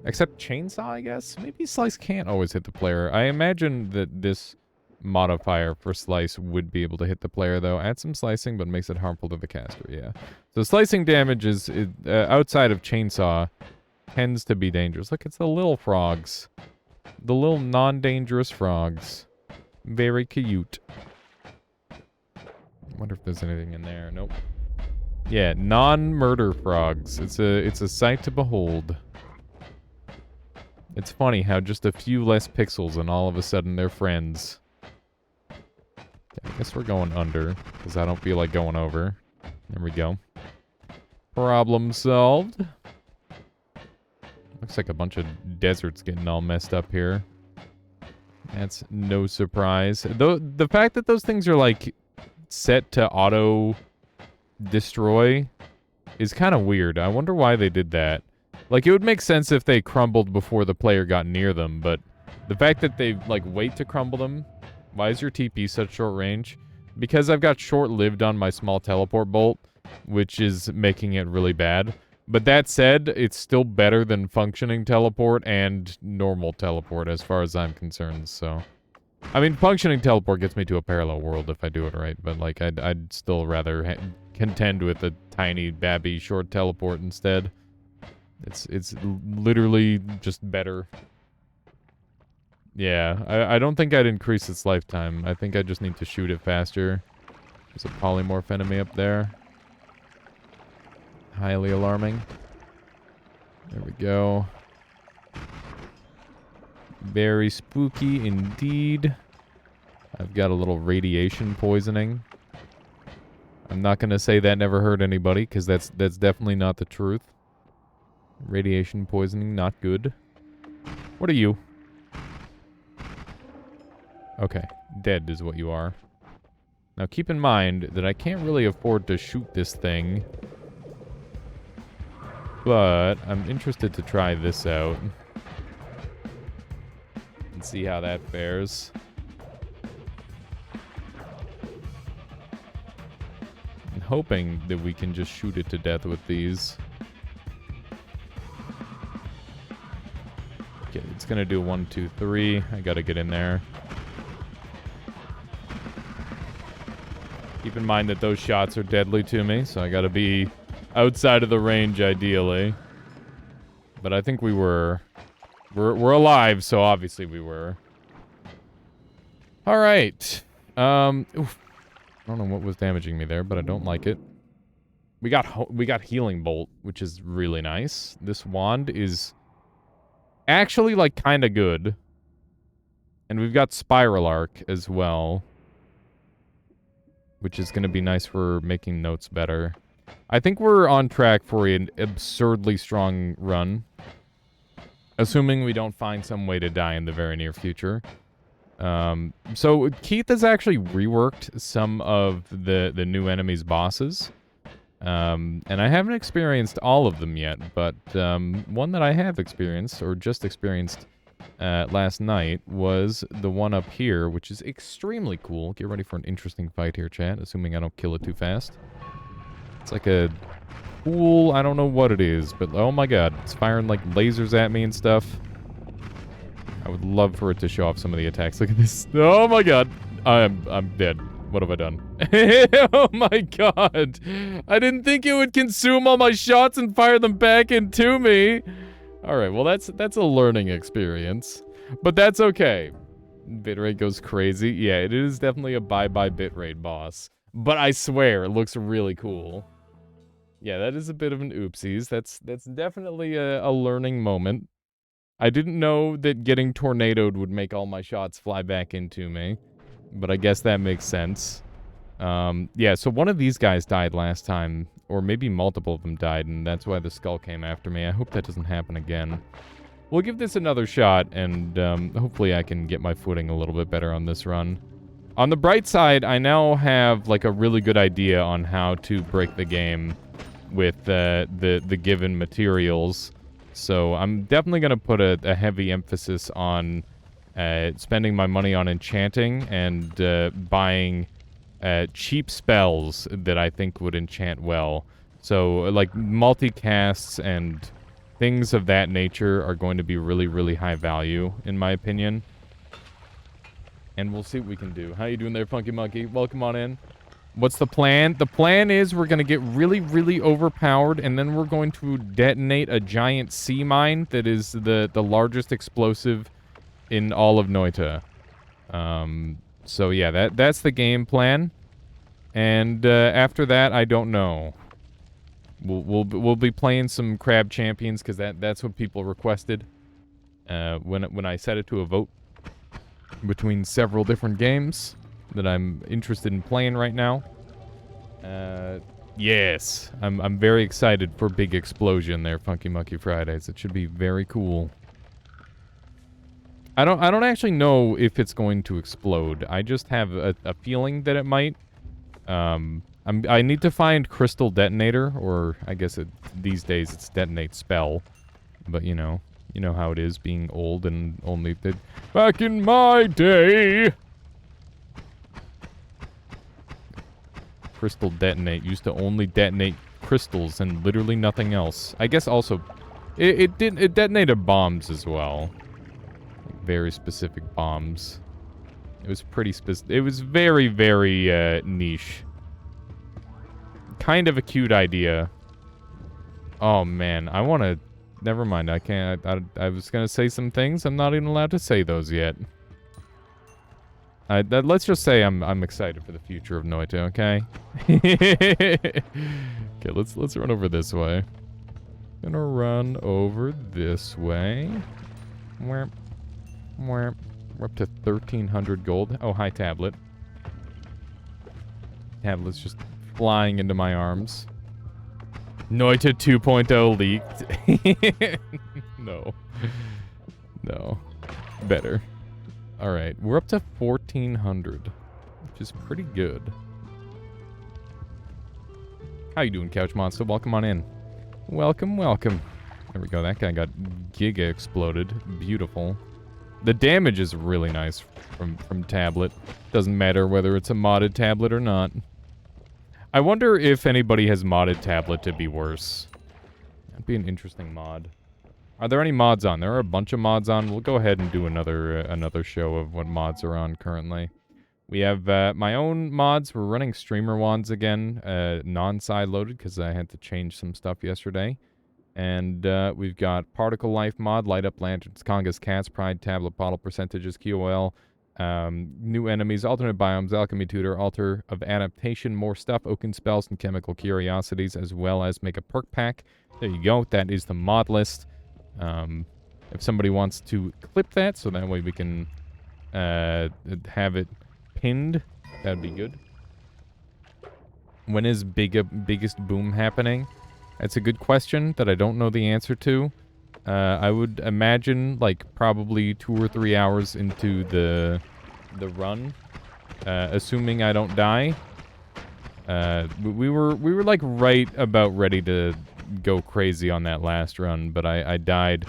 Speaker 1: Except Chainsaw, I guess? Maybe Slice can't always hit the player. I imagine that this modifier for Slice would be able to hit the player, though. Add some slicing, but makes it harmful to the caster, yeah. So slicing damage is, outside of Chainsaw, tends to be dangerous. Look, it's the little frogs. The little non-dangerous frogs. Very cute. I wonder if there's anything in there. Nope. Yeah, non-murder frogs. It's a sight to behold. It's funny how just a few less pixels and all of a sudden they're friends. I guess we're going under, because I don't feel like going over. There we go. Problem solved. Looks like a bunch of deserts getting all messed up here. That's no surprise. Though the fact that those things are like set to auto destroy is kind of weird. I wonder why they did that. Like, it would make sense if they crumbled before the player got near them, but the fact that they like wait to crumble them. Why is your TP such short range? Because I've got short-lived on my small teleport bolt, which is making it really bad. But that said, it's still better than functioning teleport and normal teleport as far as I'm concerned, so... I mean, functioning teleport gets me to a parallel world if I do it right, but, like, I'd still rather contend with a tiny, babby, short teleport instead. It's literally just better. Yeah, I don't think I'd increase its lifetime. I think I just need to shoot it faster. There's a polymorph enemy up there. Highly alarming. There we go. Very spooky indeed. I've got a little radiation poisoning. I'm not going to say that never hurt anybody, because that's definitely not the truth. Radiation poisoning, not good. What are you? Okay, dead is what you are. Now keep in mind that I can't really afford to shoot this thing. But I'm interested to try this out. And see how that fares. I'm hoping that we can just shoot it to death with these. Okay, it's gonna do 1, 2, 3. I gotta get in there. Keep in mind that those shots are deadly to me, so I gotta be outside of the range, ideally. But I think we were... We're alive, so obviously we were. Alright. Oof. I don't know what was damaging me there, but I don't like it. We got Healing Bolt, which is really nice. This wand is actually, like, kind of good. And we've got Spiral Arc as well, which is going to be nice for making notes better. I think we're on track for an absurdly strong run. Assuming we don't find some way to die in the very near future. So Keith has actually reworked some of the new enemies' bosses. And I haven't experienced all of them yet, but one that I have experienced, or just experienced last night, was the one up here, which is extremely cool. Get ready for an interesting fight here, chat, assuming I don't kill it too fast. It's like a cool, I don't know what it is, but oh my god, it's firing like lasers at me and stuff. I would love for it to show off some of the attacks. Look at this. Oh my god. I'm dead. What have I done? Oh my god. I didn't think it would consume all my shots and fire them back into me. Alright, well that's a learning experience. But that's okay. Bitrate goes crazy. Yeah, it is definitely a bye-bye bitrate boss. But I swear, it looks really cool. Yeah, that is a bit of an oopsies. That's definitely a learning moment. I didn't know that getting tornadoed would make all my shots fly back into me. But I guess that makes sense. Yeah, so one of these guys died last time. Or maybe multiple of them died, and that's why the skull came after me. I hope that doesn't happen again. We'll give this another shot, and hopefully I can get my footing a little bit better on this run. On the bright side, I now have like a really good idea on how to break the game with the given materials. So I'm definitely going to put a heavy emphasis on spending my money on enchanting and buying cheap spells that I think would enchant well. So like multicasts and things of that nature are going to be really, really high value, in my opinion. And we'll see what we can do. How you doing there, Funky Monkey? Welcome on in. What's the plan? The plan is we're going to get really, really overpowered, and then we're going to detonate a giant sea mine that is the largest explosive in all of Noita. So yeah, that's the game plan. And after that, I don't know. We'll be playing some Crab Champions because that's what people requested. When I set it to a vote between several different games that I'm interested in playing right now. Yes, I'm very excited for Big Explosion there, Funky Monkey Fridays. It should be very cool. I don't actually know if it's going to explode. I just have a feeling that it might. I need to find Crystal Detonator, or I guess these days it's Detonate Spell. But you know how it is being old and only back in my day. Crystal Detonate used to only detonate crystals and literally nothing else. I guess also it detonated bombs as well. Very specific bombs. It was pretty specific. It was very, very niche. Kind of a cute idea. Oh man, I want to. Never mind. I can't. I was gonna say some things. I'm not even allowed to say those yet. Let's just say I'm excited for the future of Noita. Okay. Okay. Let's run over this way. Gonna run over this way. We're up to 1,300 gold. Oh, hi, tablet. Tablet's just flying into my arms. Noita 2.0 leaked. No. No. Better. Alright, we're up to 1,400, which is pretty good. How you doing, Couch Monster? Welcome on in. Welcome, welcome. There we go, that guy got giga exploded. Beautiful. The damage is really nice from tablet. Doesn't matter whether it's a modded tablet or not. I wonder if anybody has modded tablet to be worse. That'd be an interesting mod. Are there any mods on? There are a bunch of mods on. We'll go ahead and do another show of what mods are on currently. We have my own mods. We're running streamer wands again, non-side loaded because I had to change some stuff yesterday. And we've got Particle Life mod, Light Up Lanterns, Congas, Cats, Pride, Tablet, Bottle Percentages, QOL, new enemies, alternate biomes, Alchemy Tutor, Altar of Adaptation, more stuff, Oaken Spells, and Chemical Curiosities, as well as make a perk pack. There you go. That is the mod list. If somebody wants to clip that, so that way we can have it pinned, that'd be good. When is biggest boom happening? That's a good question that I don't know the answer to. I would imagine like probably 2 or 3 hours into the run, assuming I don't die. We were like right about ready to go crazy on that last run, but I died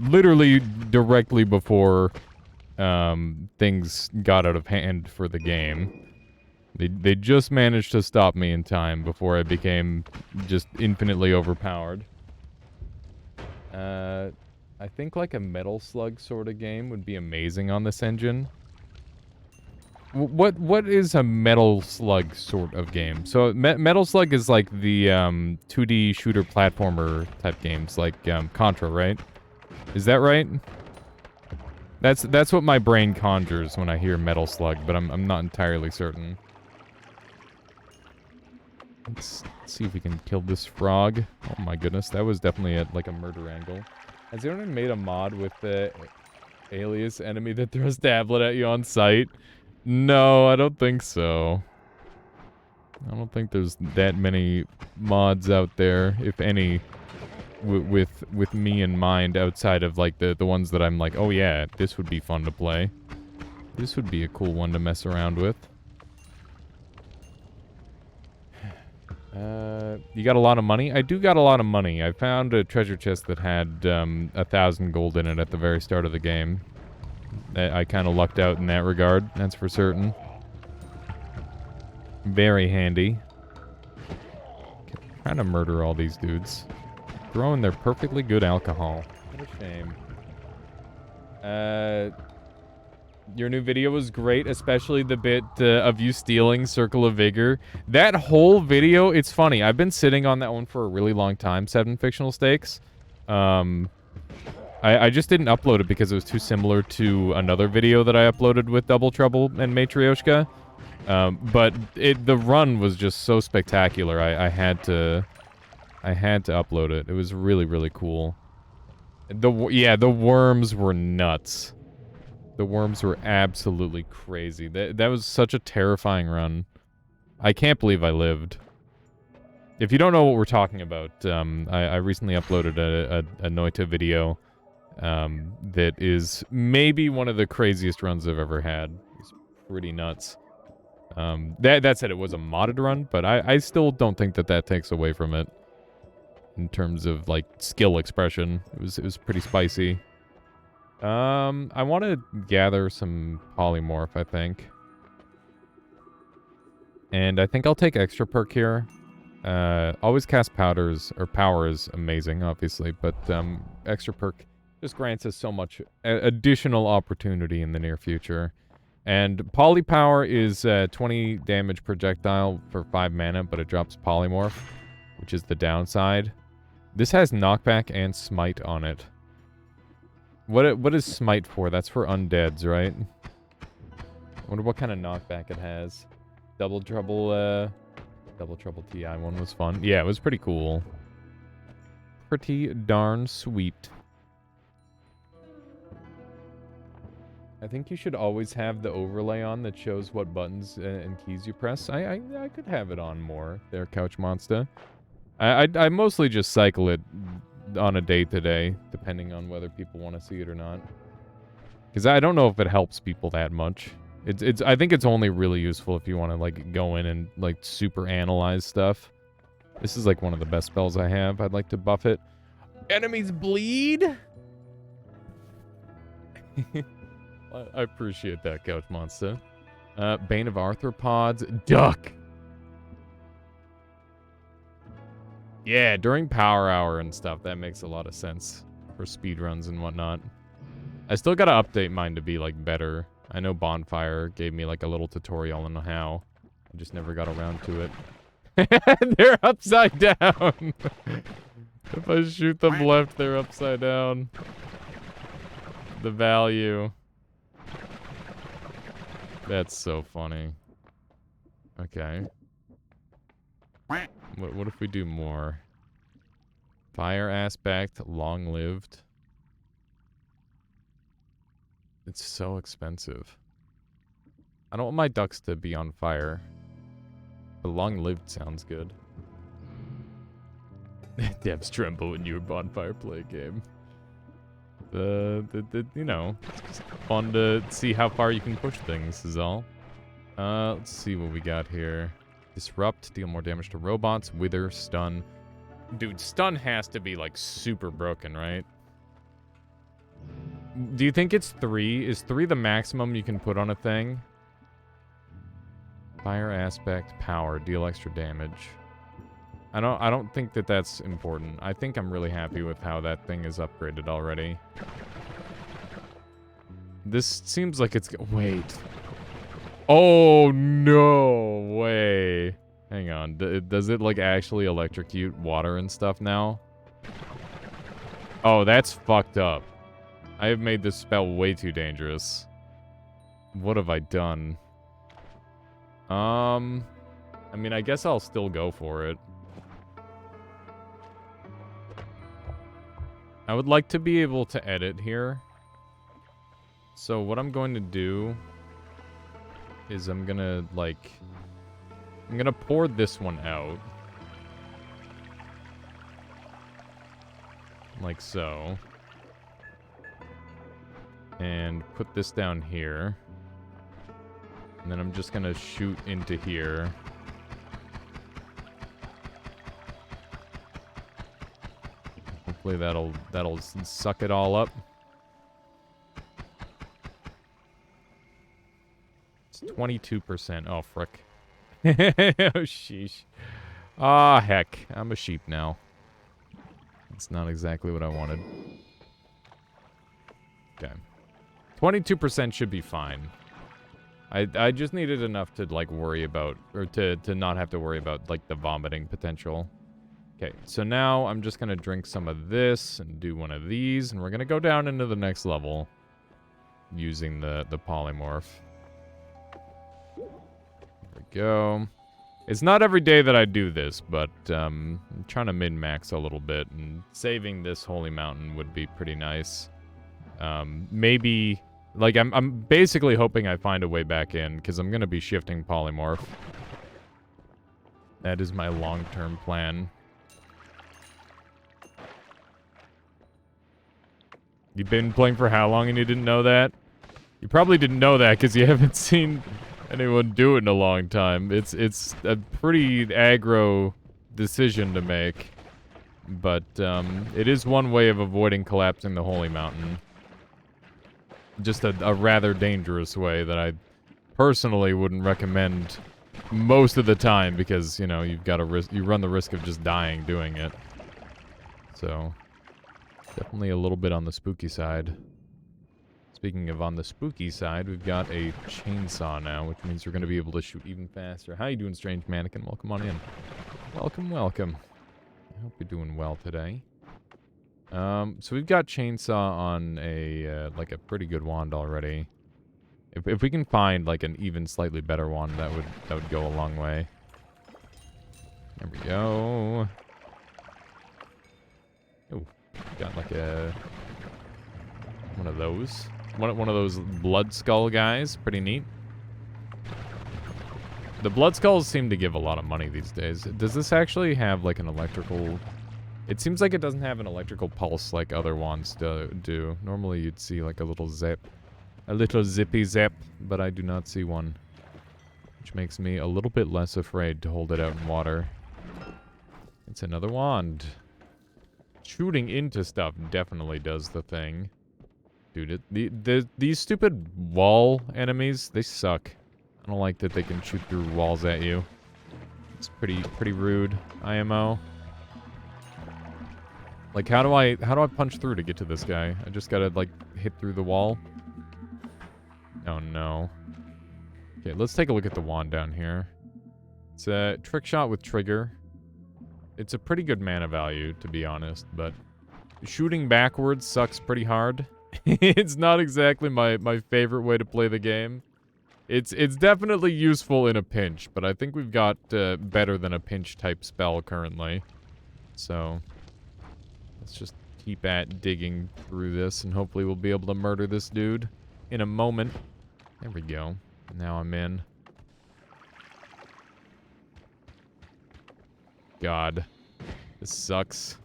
Speaker 1: literally directly before things got out of hand for the game. They just managed to stop me in time before I became just infinitely overpowered. I think like a Metal Slug sort of game would be amazing on this engine. What is a Metal Slug sort of game? So Metal Slug is like the 2D shooter platformer type games, like Contra, right? Is that right? That's what my brain conjures when I hear Metal Slug, but I'm not entirely certain. Let's see if we can kill this frog. Oh my goodness, that was definitely at like a murder angle. Has anyone made a mod with the alias enemy that throws tablet at you on sight? No, I don't think so. I don't think there's that many mods out there, if any, with me in mind, outside of like the ones that I'm like, oh yeah, this would be fun to play. This would be a cool one to mess around with. You got a lot of money? I do got a lot of money. I found a treasure chest that had 1,000 gold in it at the very start of the game. I kind of lucked out in that regard, that's for certain. Very handy. Trying to murder all these dudes. Throwing their perfectly good alcohol. What a shame. Your new video was great, especially the bit of you stealing Circle of Vigor. That whole video, it's funny. I've been sitting on that one for a really long time, 7 Fictional Stakes. I just didn't upload it because it was too similar to another video that I uploaded with Double Trouble and Matryoshka. But the run was just so spectacular. I had to I had to upload it. It was really, really cool. Yeah, the worms were nuts. The worms were absolutely crazy. That was such a terrifying run. I can't believe I lived. If you don't know what we're talking about, I recently uploaded a noita video that is maybe one of the craziest runs I've ever had. It's pretty nuts. That said, it was a modded run, but I still don't think that takes away from it in terms of like skill expression. It was pretty spicy. I want to gather some polymorph, I think. And I think I'll take extra perk here. Always cast powders, or power is amazing, obviously, but extra perk just grants us so much additional opportunity in the near future. And polypower is 20 damage projectile for 5 mana, but it drops polymorph, which is the downside. This has knockback and smite on it. What is smite for? That's for undeads, right? Wonder what kind of knockback it has. Double Trouble TI one was fun. Yeah, it was pretty cool. Pretty darn sweet. I think you should always have the overlay on that shows what buttons and keys you press. I could have it on more there, Couch Monster. I mostly just cycle it on a day-to-day, depending on whether people want to see it or not. Because I don't know if it helps people that much. I think it's only really useful if you want to, like, go in and, like, super analyze stuff. This is, like, one of the best spells I have. I'd like to buff it. Enemies bleed? I appreciate that, Couch Monster. Bane of Arthropods. Duck! Yeah, during Power Hour and stuff, that makes a lot of sense for speedruns and whatnot. I still gotta update mine to be, like, better. I know Bonfire gave me, like, a little tutorial on how. I just never got around to it. They're upside down! If I shoot them left, they're upside down. The value. That's so funny. Okay. What if we do more? Fire aspect, long-lived. It's so expensive. I don't want my ducks to be on fire. But long-lived sounds good. Devs tremble when you bonfire play a game. You know, it's just fun to see how far you can push things is all. Let's see what we got here. Disrupt, deal more damage to robots, wither, stun. Dude, stun has to be, like, super broken, right? Do you think it's 3? Is 3 the maximum you can put on a thing? Fire aspect, power, deal extra damage. I don't think that's important. I think I'm really happy with how that thing is upgraded already. This seems like it's... Wait. Oh, no way. Hang on. Does it, like, actually electrocute water and stuff now? Oh, that's fucked up. I have made this spell way too dangerous. What have I done? I mean, I guess I'll still go for it. I would like to be able to edit here. So what I'm going to do is I'm gonna pour this one out. Like so. And put this down here. And then I'm just gonna shoot into here. Hopefully that'll suck it all up. It's 22%. Oh, frick. Oh, sheesh. Ah, heck. I'm a sheep now. It's not exactly what I wanted. Okay. 22% should be fine. I just needed enough to, like, worry about, or to not have to worry about, like, the vomiting potential. Okay, so now I'm just gonna drink some of this and do one of these, and we're gonna go down into the next level using the polymorph. There we go. It's not every day that I do this, but I'm trying to min-max a little bit, and saving this holy mountain would be pretty nice. Maybe, like, I'm basically hoping I find a way back in, because I'm going to be shifting polymorph. That is my long-term plan. You've been playing for how long and you didn't know that? You probably didn't know that because you haven't seen anyone do it in a long time. It's a pretty aggro decision to make. But it is one way of avoiding collapsing the holy mountain. Just a rather dangerous way that I personally wouldn't recommend most of the time because, you know, you've got a risk, you run the risk of just dying doing it. So definitely a little bit on the spooky side. Speaking of on the spooky side, we've got a chainsaw now, which means we're going to be able to shoot even faster. How you doing, Strange Mannequin? Welcome on in. Welcome, welcome. I hope you're doing well today. So we've got chainsaw on a, like a pretty good wand already. If we can find, like, an even slightly better wand, that would go a long way. There we go. Oh, got like a... one of those. One of those blood skull guys. Pretty neat. The blood skulls seem to give a lot of money these days. Does this actually have like an electrical... It seems like it doesn't have an electrical pulse like other wands do. Normally you'd see like a little zip. A little zippy zap, but I do not see one. Which makes me a little bit less afraid to hold it out in water. It's another wand. Shooting into stuff definitely does the thing. Dude, these stupid wall enemies, they suck. I don't like that they can shoot through walls at you. It's pretty rude, IMO. Like, how do I punch through to get to this guy? I just gotta, like, hit through the wall? Oh, no. Okay, let's take a look at the wand down here. It's a trick shot with trigger. It's a pretty good mana value, to be honest, but shooting backwards sucks pretty hard. It's not exactly my favorite way to play the game. It's definitely useful in a pinch, but I think we've got better than a pinch type spell currently. So let's just keep at digging through this, and hopefully we'll be able to murder this dude in a moment. There we go. Now I'm in. God. This sucks.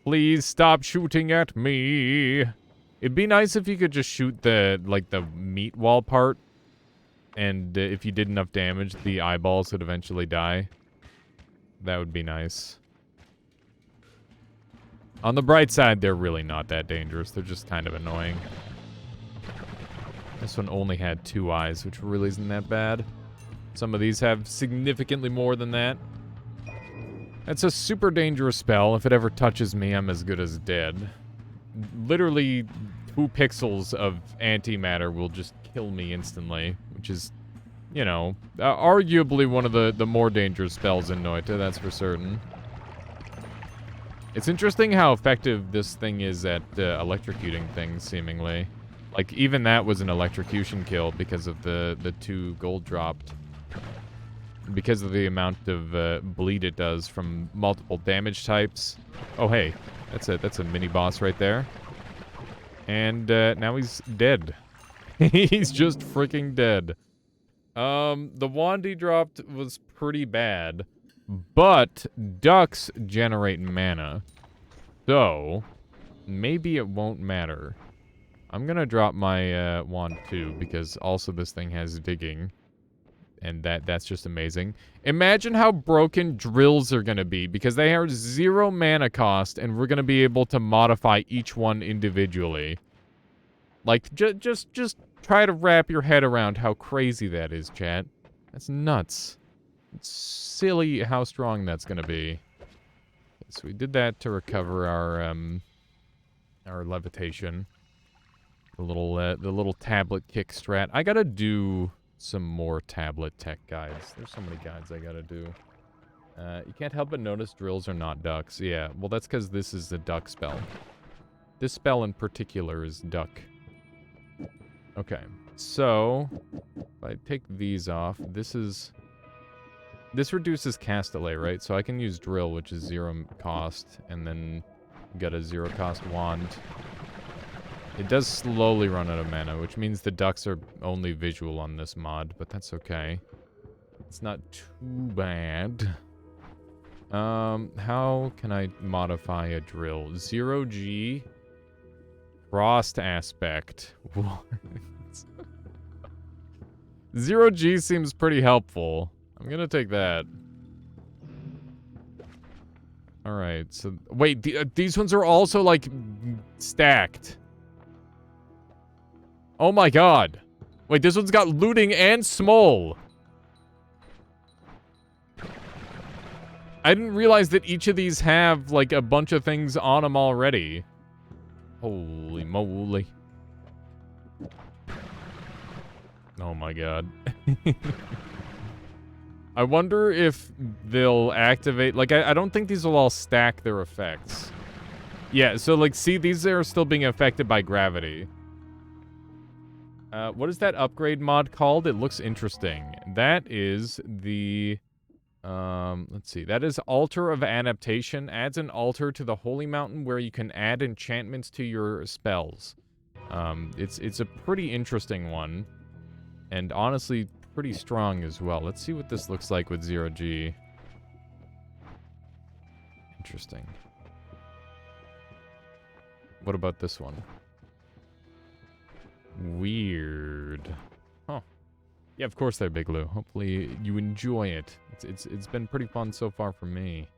Speaker 1: Please stop shooting at me. It'd be nice if you could just shoot the, like, the meat wall part. And if you did enough damage, the eyeballs would eventually die. That would be nice. On the bright side, they're really not that dangerous. They're just kind of annoying. This one only had 2 eyes, which really isn't that bad. Some of these have significantly more than that. That's a super dangerous spell. If it ever touches me, I'm as good as dead. Literally 2 pixels of antimatter will just kill me instantly, which is, you know, arguably one of the more dangerous spells in Noita, that's for certain. It's interesting how effective this thing is at electrocuting things, seemingly. Like, even that was an electrocution kill because of the 2 gold dropped. Because of the amount of bleed it does from multiple damage types. Oh, hey. That's a mini-boss right there. And now he's dead. He's just freaking dead. The wand he dropped was pretty bad. But ducks generate mana. So, maybe it won't matter. I'm gonna drop my wand too, because also this thing has digging. And that's just amazing. Imagine how broken drills are gonna be, because they are 0 mana cost, and we're gonna be able to modify each one individually. Like, just try to wrap your head around how crazy that is, chat. That's nuts. It's silly how strong that's gonna be. So we did that to recover our levitation. The little tablet kick strat. I gotta do some more tablet tech guides. There's so many guides I gotta do. You can't help but notice drills are not ducks. Yeah, well that's because this is the duck spell. This spell in particular is duck. Okay, so if I take these off, this is This reduces cast delay, right? So I can use drill, which is 0 cost, and then get a 0 cost wand. It does slowly run out of mana, which means the ducks are only visual on this mod, but that's okay. It's not too bad. How can I modify a drill? 0G frost aspect. What? 0G seems pretty helpful. I'm gonna take that. Alright, so... Wait, these ones are also, like, stacked. Oh my god. Wait, this one's got looting and small. I didn't realize that each of these have, like, a bunch of things on them already. Holy moly. Oh my god. I wonder if they'll activate... Like, I don't think these will all stack their effects. Yeah, so, like, see, these are still being affected by gravity. What is that upgrade mod called? It looks interesting. That is the... let's see. That is Altar of Adaptation. Adds an altar to the Holy Mountain where you can add enchantments to your spells. It's a pretty interesting one. And honestly, pretty strong as well. Let's see what this looks like with 0G. Interesting. What about this one? Weird. Huh. Yeah, of course they're Big Lou. Hopefully you enjoy it. It's been pretty fun so far for me.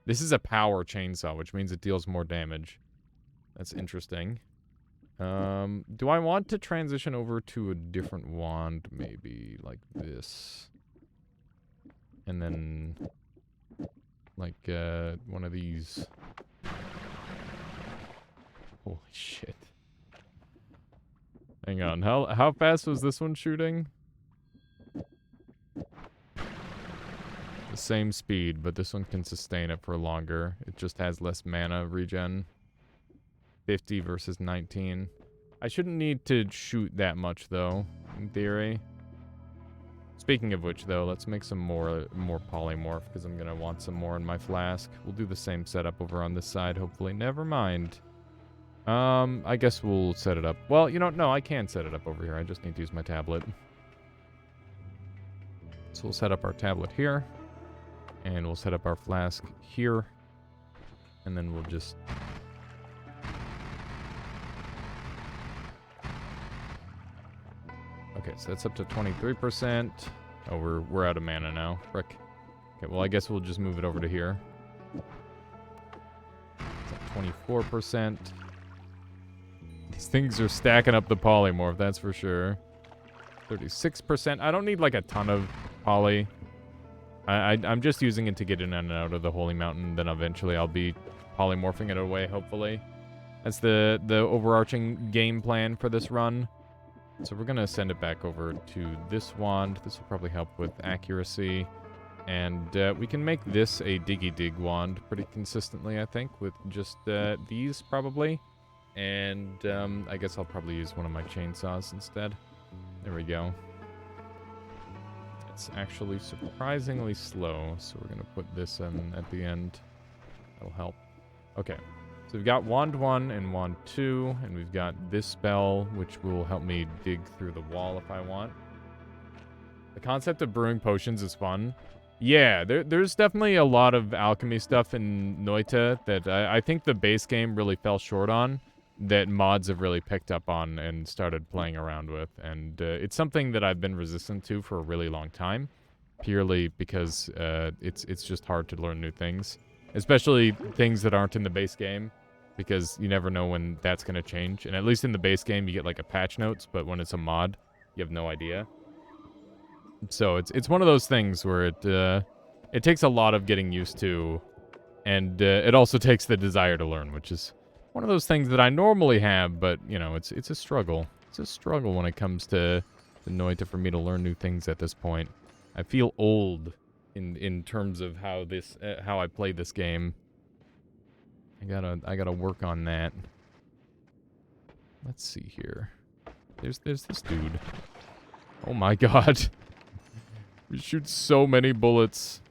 Speaker 1: This is a power chainsaw, which means it deals more damage. That's interesting. Do I want to transition over to a different wand, maybe like this? And then like one of these. Holy shit. Hang on. How fast was this one shooting? The same speed, but this one can sustain it for longer. It just has less mana regen. 50 versus 19. I shouldn't need to shoot that much, though, in theory. Speaking of which, though, let's make some more polymorph, because I'm going to want some more in my flask. We'll do the same setup over on this side, hopefully. Never mind. I guess we'll set it up. Well, you know, no, I can set it up over here. I just need to use my tablet. So we'll set up our tablet here. And we'll set up our flask here. And then we'll just... Okay, so that's up to 23%. Oh, we're out of mana now. Frick. Okay, well, I guess we'll just move it over to here. It's at 24%. These things are stacking up the polymorph, that's for sure. 36%. I don't need, like, a ton of poly. I'm just using it to get in and out of the Holy Mountain. Then eventually I'll be polymorphing it away, hopefully. That's the overarching game plan for this run. So we're going to send it back over to this wand. This will probably help with accuracy. And we can make this a diggy dig wand pretty consistently, I think, with just these probably. And I guess I'll probably use one of my chainsaws instead. There we go. It's actually surprisingly slow, so we're going to put this in at the end. That'll help. Okay. So we've got Wand 1 and Wand 2, and we've got this spell, which will help me dig through the wall if I want. The concept of brewing potions is fun. Yeah, there's definitely a lot of alchemy stuff in Noita that I think the base game really fell short on, that mods have really picked up on and started playing around with. And it's something that I've been resistant to for a really long time, purely because it's just hard to learn new things. Especially things that aren't in the base game, because you never know when that's going to change. And at least in the base game, you get like a patch notes, but when it's a mod, you have no idea. So it's one of those things where it takes a lot of getting used to, and it also takes the desire to learn, which is one of those things that I normally have, but, you know, it's a struggle. It's a struggle when it comes to Noita for me to learn new things at this point. I feel old in terms of how I play this game. I gotta work on that. Let's see here. There's this dude. Oh my god. We shoot so many bullets.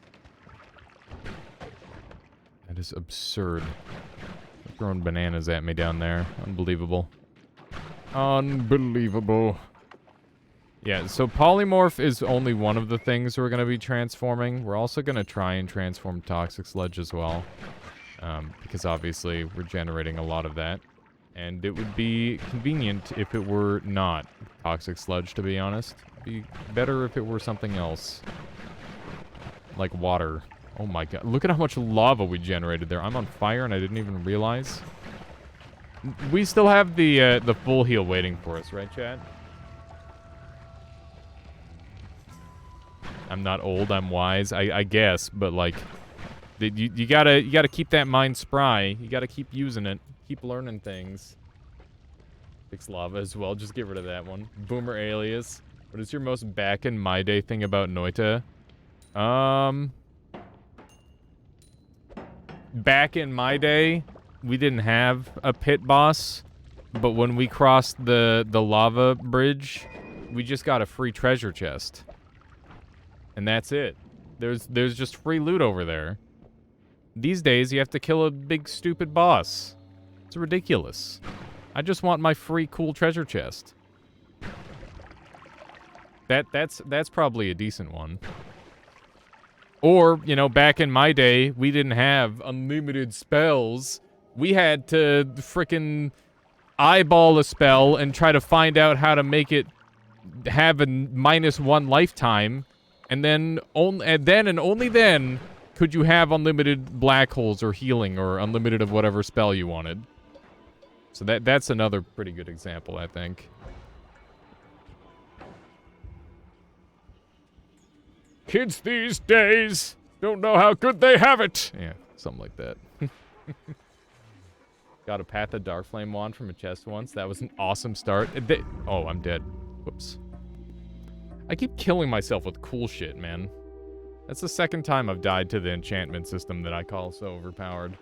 Speaker 1: is absurd. They're throwing bananas at me down there. Unbelievable. Unbelievable. Yeah, so polymorph is only one of the things we're going to be transforming. We're also going to try and transform toxic sludge as well. Because obviously we're generating a lot of that. And it would be convenient if it were not toxic sludge, to be honest. It'd be better if it were something else. Like water. Oh my god. Look at how much lava we generated there. I'm on fire and I didn't even realize. We still have the full heal waiting for us, right, chat? I'm not old, I'm wise, I guess, but like, you gotta keep that mind spry. You gotta keep using it, keep learning things. Fix lava as well. Just get rid of that one. Boomer alias. What is your most back in my day thing about Noita? Back in my day, we didn't have a pit boss, but when we crossed the lava bridge, we just got a free treasure chest. And that's it. There's just free loot over there. These days, you have to kill a big stupid boss. It's ridiculous. I just want my free cool treasure chest. That's probably a decent one. Or, you know, back in my day, we didn't have unlimited spells. We had to frickin' eyeball a spell and try to find out how to make it have a -1 lifetime. And then only then could you have unlimited black holes or healing or unlimited of whatever spell you wanted. So that's another pretty good example, I think. Kids these days don't know how good they have it. Yeah, something like that. Got a Path of Darkflame wand from a chest once. That was an awesome start. Oh, I'm dead. Whoops. I keep killing myself with cool shit, man. That's the second time I've died to the enchantment system that I call so overpowered.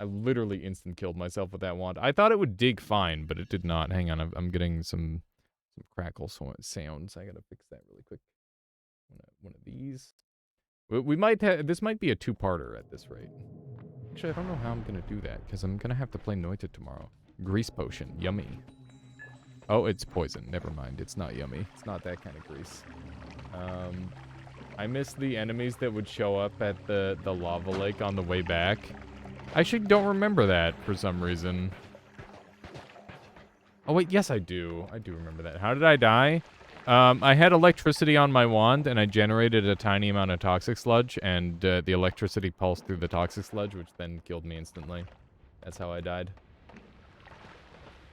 Speaker 1: I literally instant-killed myself with that wand. I thought it would dig fine, but it did not. Hang on, I'm getting some crackle sounds. I gotta fix that really quick. One of these. We might have... This might be a two-parter at this rate. Actually, I don't know how I'm gonna do that, because I'm gonna have to play Noita tomorrow. Grease potion. Yummy. Oh, it's poison. Never mind. It's not yummy. It's not that kind of grease. I miss the enemies that would show up at the lava lake on the way back. I actually don't remember that for some reason. Oh, wait. Yes, I do. I do remember that. How did I die? I had electricity on my wand, and I generated a tiny amount of toxic sludge, and the electricity pulsed through the toxic sludge, which then killed me instantly. That's how I died.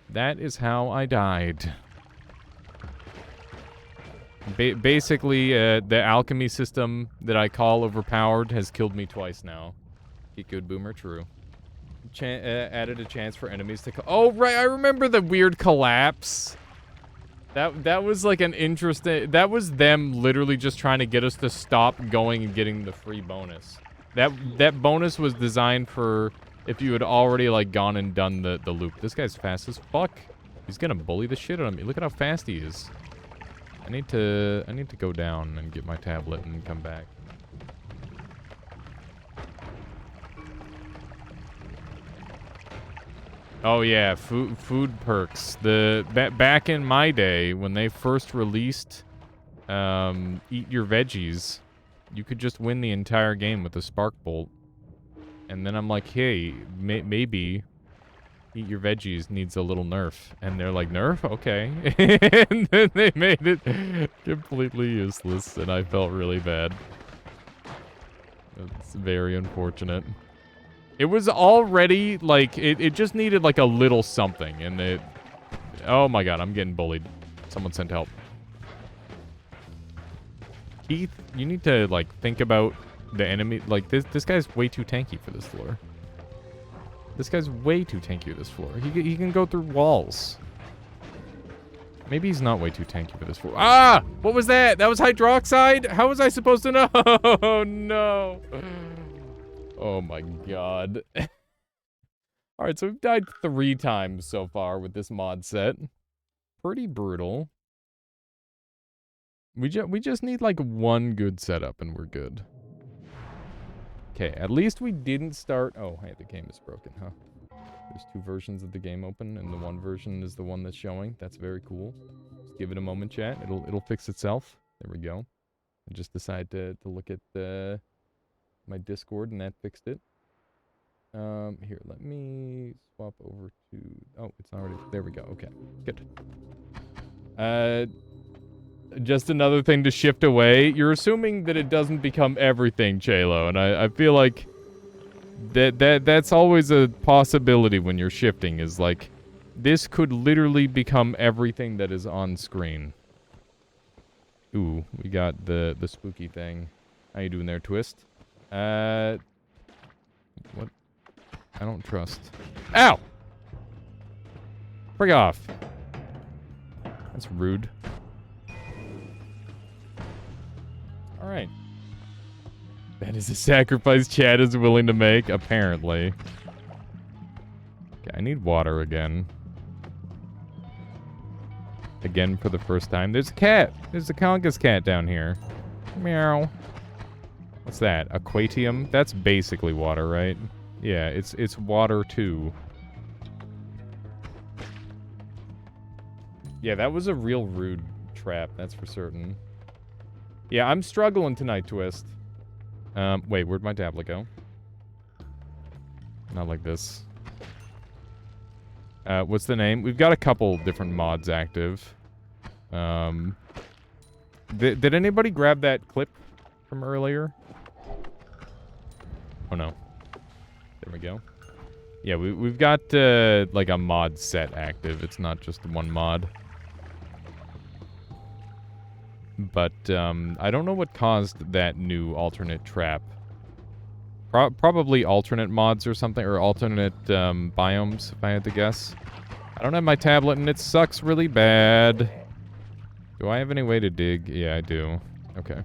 Speaker 1: That is how I died. Basically, the alchemy system that I call overpowered has killed me twice now. Get good, Boomer, true. Added a chance for enemies to... Oh, right, I remember the weird collapse. That was like an interesting... That was them literally just trying to get us to stop going and getting the free bonus. That bonus was designed for... If you had already, like, gone and done the loop. This guy's fast as fuck. He's gonna bully the shit out of me. Look at how fast he is. I need to go down and get my tablet and come back. Oh, yeah. Food perks. Back in my day, when they first released Eat Your Veggies, you could just win the entire game with a Spark Bolt. And then I'm like, hey, maybe Eat Your Veggies needs a little nerf. And they're like, nerf? Okay. And then they made it completely useless, and I felt really bad. It's very unfortunate. It was already, like, it just needed, like, a little something, and it... Oh my god, I'm getting bullied. Someone sent help. Keith, you need to, like, think about... the enemy, like, this guy's way too tanky for this floor. This guy's way too tanky for this floor. He can go through walls. Maybe he's not way too tanky for this floor. Ah! What was that? That was hydroxide? How was I supposed to know? Oh, no. Oh, my God. Alright, so we've died 3 times so far with this mod set. Pretty brutal. We just need, like, one good setup and we're good. Okay, at least we didn't start... Oh, hey, the game is broken, huh? There's 2 versions of the game open, and the one version is the one that's showing. That's very cool. Just give it a moment, chat. It'll fix itself. There we go. I just decided to look at my Discord, and that fixed it. Here, let me swap over to... Oh, it's already... There we go. Okay, good. Just another thing to shift away. You're assuming that it doesn't become everything, Chelo, and I feel like that's always a possibility when you're shifting, is like, this could literally become everything that is on screen. Ooh, we got the spooky thing. How you doing there, Twist? What? I don't trust. Ow! Frig off. That's rude. Alright. That is a sacrifice Chad is willing to make, apparently. Okay, I need water again. Again for the first time. There's a cat! There's a Congus cat down here. Meow. What's that? Aquatium? That's basically water, right? Yeah, it's water too. Yeah, that was a real rude trap, that's for certain. Yeah, I'm struggling tonight, Twist. Wait, where'd my tablet go? Not like this. What's the name? We've got a couple different mods active. Did anybody grab that clip from earlier? Oh no. There we go. Yeah, we've got, like a mod set active. It's not just one mod. But, I don't know what caused that new alternate trap. Probably alternate mods or something, or alternate, biomes, if I had to guess. I don't have my tablet, and it sucks really bad. Do I have any way to dig? Yeah, I do. Okay.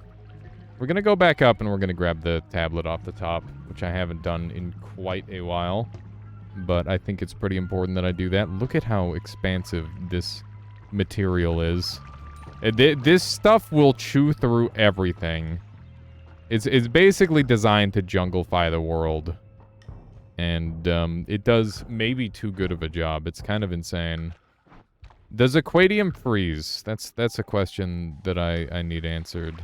Speaker 1: We're gonna go back up, and we're gonna grab the tablet off the top, which I haven't done in quite a while. But I think it's pretty important that I do that. Look at how expansive this material is. This stuff will chew through everything. It's basically designed to junglify the world. And, it does maybe too good of a job. It's kind of insane. Does Aquatium freeze? That's a question that I need answered.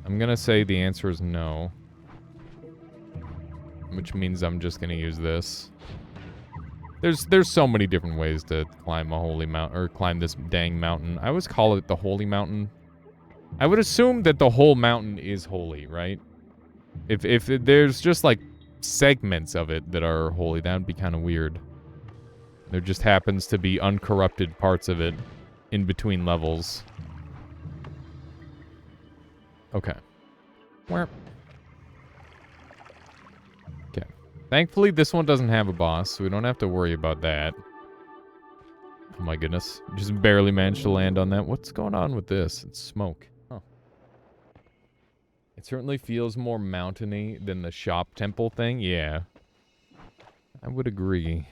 Speaker 1: I'm gonna say the answer is no. Which means I'm just gonna use this. There's so many different ways to climb a holy mountain, or climb this dang mountain. I always call it the holy mountain. I would assume that the whole mountain is holy, right? If there's just like segments of it that are holy, that would be kind of weird. There just happens to be uncorrupted parts of it in between levels. Okay. Okay. Thankfully, this one doesn't have a boss, so we don't have to worry about that. Oh my goodness. Just barely managed to land on that. What's going on with this? It's smoke. Huh. It certainly feels more mountainy than the shop temple thing. Yeah. I would agree.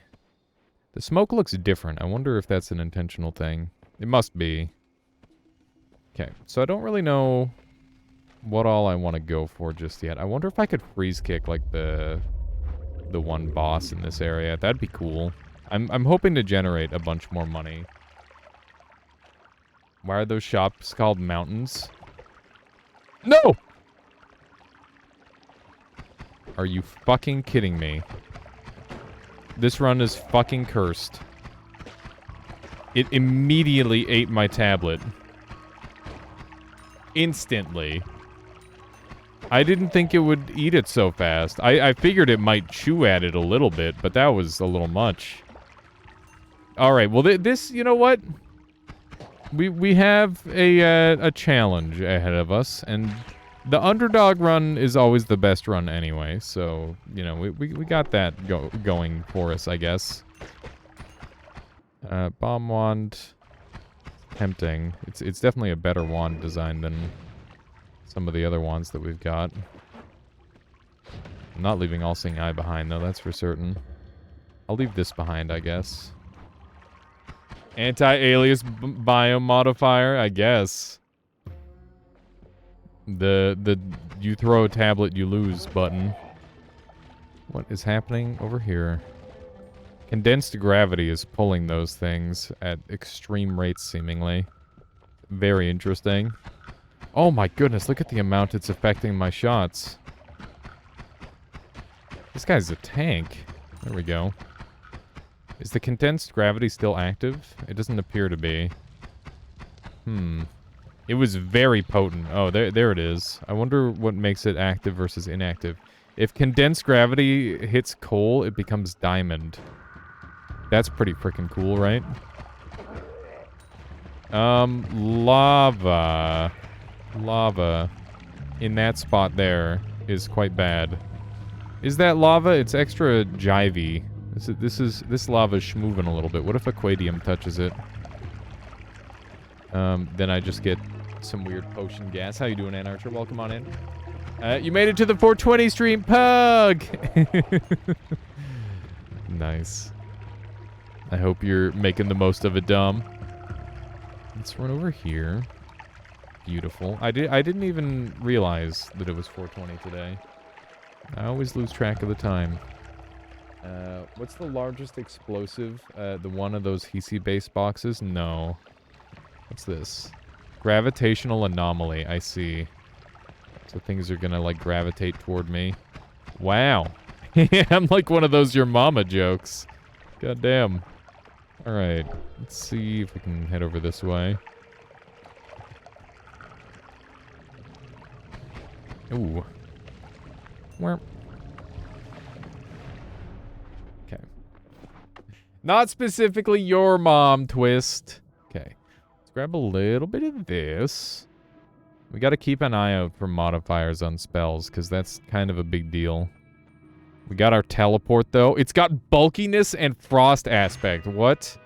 Speaker 1: The smoke looks different. I wonder if that's an intentional thing. It must be. Okay, so I don't really know what all I want to go for just yet. I wonder if I could freeze kick like the one boss in this area. That'd be cool. I'm hoping to generate a bunch more money. Why are those shops called mountains? No! Are you fucking kidding me? This run is fucking cursed. It immediately ate my tablet. Instantly. I didn't think it would eat it so fast. I figured it might chew at it a little bit, but that was a little much. Alright, well this, you know what? We have a challenge ahead of us, and the underdog run is always the best run anyway, so, you know, we got that going for us, I guess. Bomb wand. Tempting. It's definitely a better wand design than some of the other wands that we've got. I'm not leaving All-Seeing Eye behind, though, that's for certain. I'll leave this behind, I guess. Anti-alias biome modifier, I guess. The you throw a tablet, you lose button. What is happening over here? Condensed gravity is pulling those things at extreme rates, seemingly. Very interesting. Oh my goodness, look at the amount it's affecting my shots. This guy's a tank. There we go. Is the condensed gravity still active? It doesn't appear to be. It was very potent. Oh, there it is. I wonder what makes it active versus inactive. If condensed gravity hits coal, it becomes diamond. That's pretty freaking cool, right? Lava. Lava in that spot there is quite bad. Is that lava? It's extra jivey. This lava's schmoving a little bit. What if Aquadium touches it? Then I just get some weird potion gas. How you doing, Ann Archer? Welcome on in. You made it to the 420 stream, Pug! Nice. I hope you're making the most of it, Dom. Let's run over here. Beautiful. I didn't even realize that it was 420 today. I always lose track of the time. What's the largest explosive? The one of those Hisi-based boxes? No. What's this? Gravitational anomaly. I see. So things are gonna, like, gravitate toward me. Wow. I'm like one of those your mama jokes. God damn. Alright. Let's see if we can head over this way. Ooh. Where? Okay. Not specifically your mom, Twist. Okay. Let's grab a little bit of this. We gotta keep an eye out for modifiers on spells, because that's kind of a big deal. We got our teleport, though. It's got bulkiness and frost aspect. What?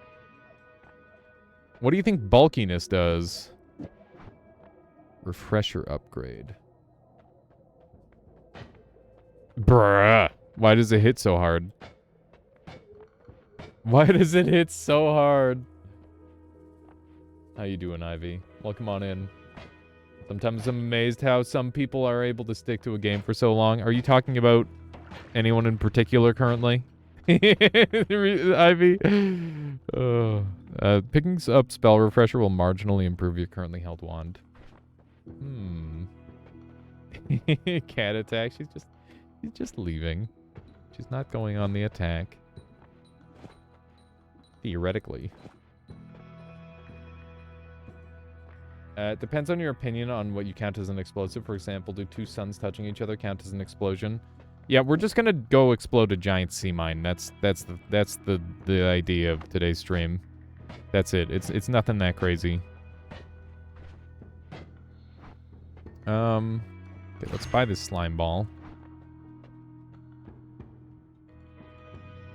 Speaker 1: What do you think bulkiness does? Refresher upgrade. Bruh. Why does it hit so hard? Why does it hit so hard? How you doing, Ivy? Welcome on in. Sometimes I'm amazed how some people are able to stick to a game for so long. Are you talking about anyone in particular currently? Ivy? Picking up spell refresher will marginally improve your currently held wand. Cat attack. She's just leaving. She's not going on the attack. Theoretically. It depends on your opinion on what you count as an explosive. For example, do two suns touching each other count as an explosion? Yeah, we're just gonna go explode a giant sea mine. That's the idea of today's stream. That's it. It's nothing that crazy. Okay, let's buy this slime ball.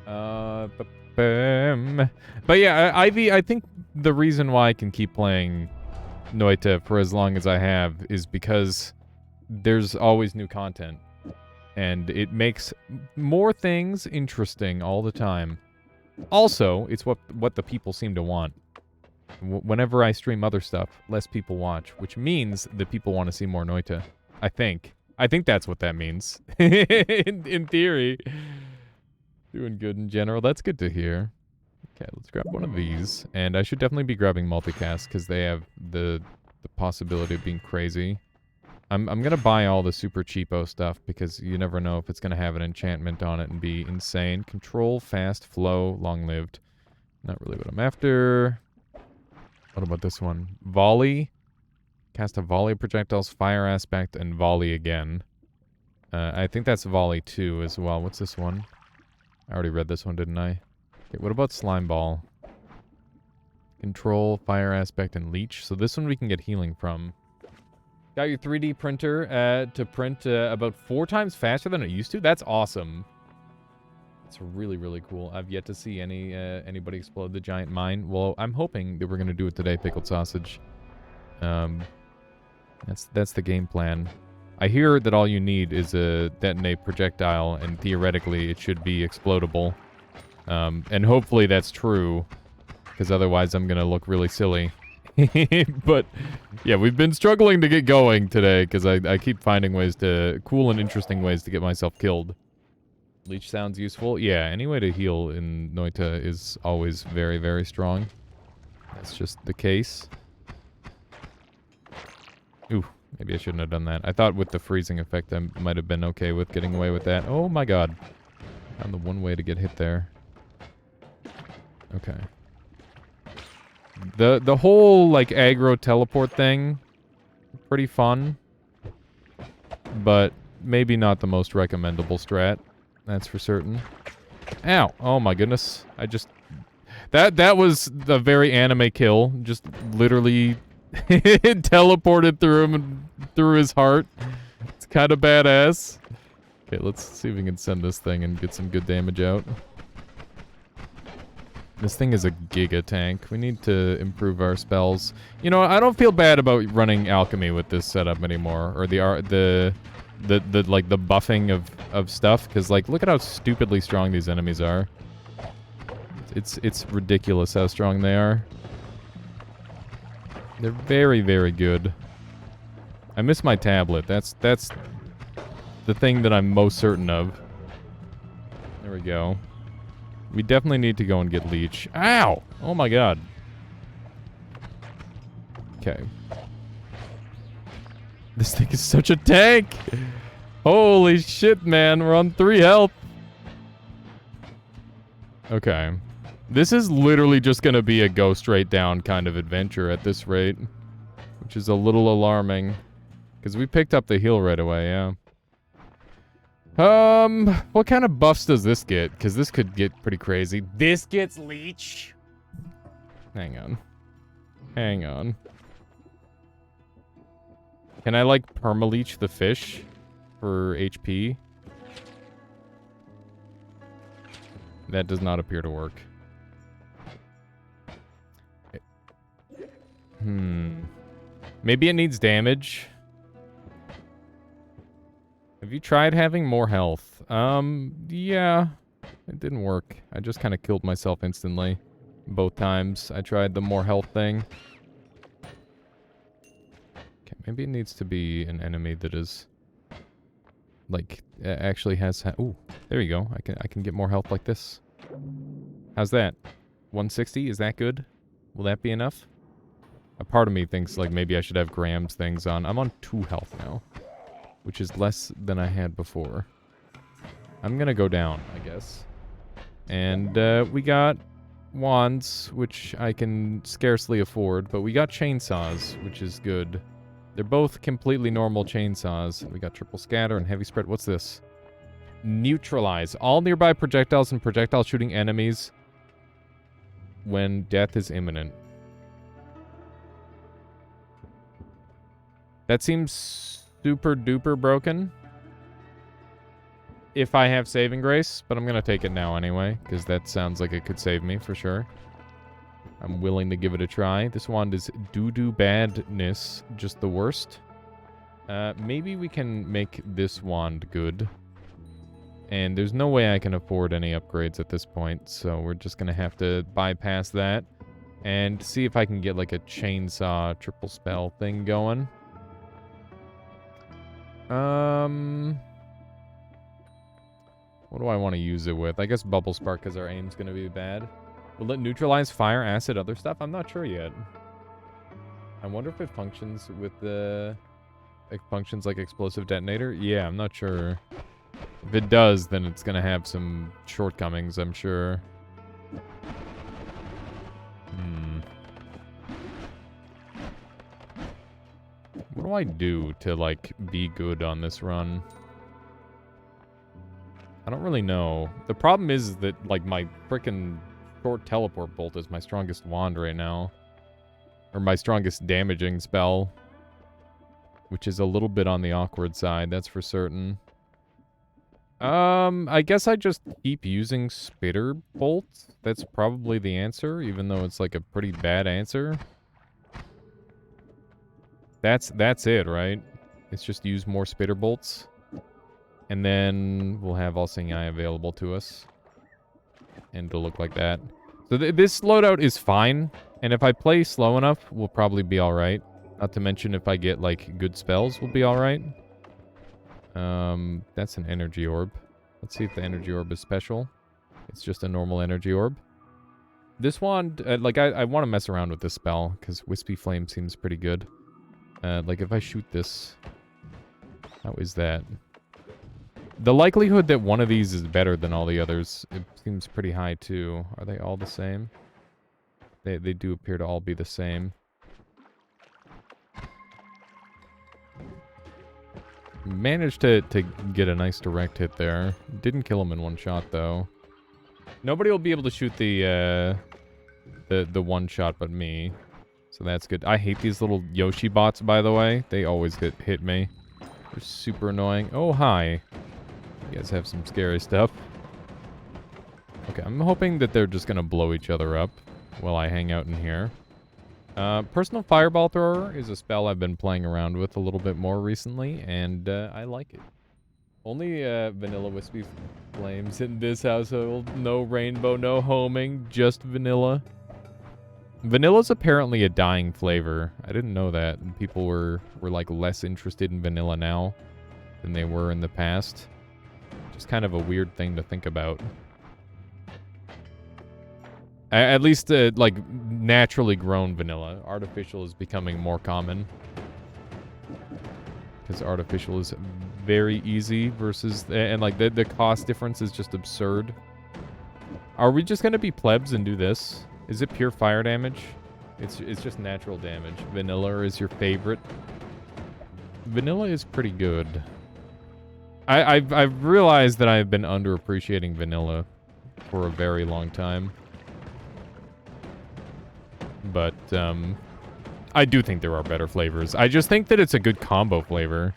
Speaker 1: But yeah, Ivy, I think the reason why I can keep playing Noita for as long as I have is because there's always new content. And it makes more things interesting all the time. Also, it's what the people seem to want. Whenever I stream other stuff, less people watch, which means that people want to see more Noita. I think that's what that means. in theory. Doing good in general. That's good to hear. Okay, let's grab one of these. And I should definitely be grabbing multicast because they have the possibility of being crazy. I'm gonna buy all the super cheapo stuff because you never know if it's gonna have an enchantment on it and be insane. Control, fast, flow, long-lived. Not really what I'm after. What about this one? Volley. Cast a volley of projectiles, fire aspect, and volley again. I think that's volley 2 as well. What's this one? I already read this one, didn't I? Okay, what about slime ball? Control, fire aspect, and leech. So this one we can get healing from. Got your 3D printer to print about 4 times faster than it used to? That's awesome. It's really, really cool. I've yet to see anybody explode the giant mine. Well, I'm hoping that we're going to do it today, Pickled Sausage. That's the game plan. I hear that all you need is a detonate projectile, and theoretically it should be explodable. And hopefully that's true, because otherwise I'm going to look really silly. But, yeah, we've been struggling to get going today, because I keep finding ways to... cool and interesting ways to get myself killed. Leech sounds useful. Yeah, any way to heal in Noita is always very, very strong. That's just the case. Ooh, maybe I shouldn't have done that. I thought with the freezing effect I might have been okay with getting away with that. Oh my god. Found the one way to get hit there. Okay. The whole, like, aggro teleport thing, pretty fun. But maybe not the most recommendable strat. That's for certain. Ow! Oh my goodness. I just... That was the very anime kill. Just literally teleported through him and through his heart. It's kind of badass. Okay, let's see if we can send this thing and get some good damage out. This thing is a giga tank. We need to improve our spells. You know, I don't feel bad about running alchemy with this setup anymore, or the like the buffing of stuff, because like look at how stupidly strong these enemies are. It's ridiculous how strong they are. They're very, very good. I miss my tablet. That's the thing that I'm most certain of. There we go. We definitely need to go and get Leech. Ow! Oh my god. Okay. This thing is such a tank! Holy shit, man. We're on 3 health. Okay. This is literally just gonna be a go straight down kind of adventure at this rate. Which is a little alarming. Because we picked up the heal right away, yeah. What kind of buffs does this get? Because this could get pretty crazy. This gets Leech. Hang on. Hang on. Can I, like, perma-leech the fish for HP? That does not appear to work. Maybe it needs damage. Have you tried having more health? Yeah. It didn't work. I just kind of killed myself instantly. Both times I tried the more health thing. Okay, maybe it needs to be an enemy that is... like, actually has... ooh, there you go. I can get more health like this. How's that? 160? Is that good? Will that be enough? A part of me thinks, like, maybe I should have Graham's things on. I'm on 2 health now. Which is less than I had before. I'm gonna go down, I guess. And we got wands, which I can scarcely afford, but we got chainsaws, which is good. They're both completely normal chainsaws. We got triple scatter and heavy spread. What's this? Neutralize all nearby projectiles and projectile shooting enemies when death is imminent. That seems super duper broken if I have saving grace, but I'm gonna take it now anyway, because that sounds like it could save me for sure. I'm willing to give it a try. This wand is doo-doo badness, just the worst. Maybe we can make this wand good. And there's no way I can afford any upgrades at this point, so we're just gonna have to bypass that and see if I can get like a chainsaw triple spell thing going. What do I want to use it with? I guess Bubble Spark, because our aim's going to be bad. Will it neutralize fire, acid, other stuff? I'm not sure yet. I wonder if it functions with the... it functions like explosive detonator? Yeah, I'm not sure. If it does, then it's going to have some shortcomings, I'm sure. What do I do to, like, be good on this run? I don't really know. The problem is that, like, my frickin' short teleport bolt is my strongest wand right now. Or my strongest damaging spell. Which is a little bit on the awkward side, that's for certain. I guess I just keep using Spitter Bolt. That's probably the answer, even though it's, like, a pretty bad answer. That's it, right? It's just use more Spitter Bolts. And then we'll have All-Seeing Eye available to us. And it'll look like that. So this loadout is fine. And if I play slow enough, we'll probably be alright. Not to mention if I get, like, good spells, we'll be alright. That's an energy orb. Let's see if the energy orb is special. It's just a normal energy orb. This wand, like, I want to mess around with this spell, because Wispy Flame seems pretty good. Like, if I shoot this... How is that? The likelihood that one of these is better than all the others, it seems pretty high, too. Are they all the same? They do appear to all be the same. Managed to get a nice direct hit there. Didn't kill him in one shot, though. Nobody will be able to shoot the one shot but me. So that's good. I hate these little Yoshi bots, by the way. They always hit me. They're super annoying. Oh, hi. You guys have some scary stuff. Okay, I'm hoping that they're just gonna blow each other up while I hang out in here. Personal Fireball Thrower is a spell I've been playing around with a little bit more recently, and I like it. Only vanilla Wispy Flames in this household. No rainbow, no homing, just vanilla. Vanilla's apparently a dying flavor. I didn't know that. And people were like less interested in vanilla now than they were in the past. Just kind of a weird thing to think about. At least, like, naturally grown vanilla. Artificial is becoming more common. Because artificial is very easy versus... And, like, the cost difference is just absurd. Are we just going to be plebs and do this? Is it pure fire damage? It's just natural damage. Vanilla is your favorite. Vanilla is pretty good. I've realized that I've been underappreciating vanilla for a very long time. But, I do think there are better flavors. I just think that it's a good combo flavor.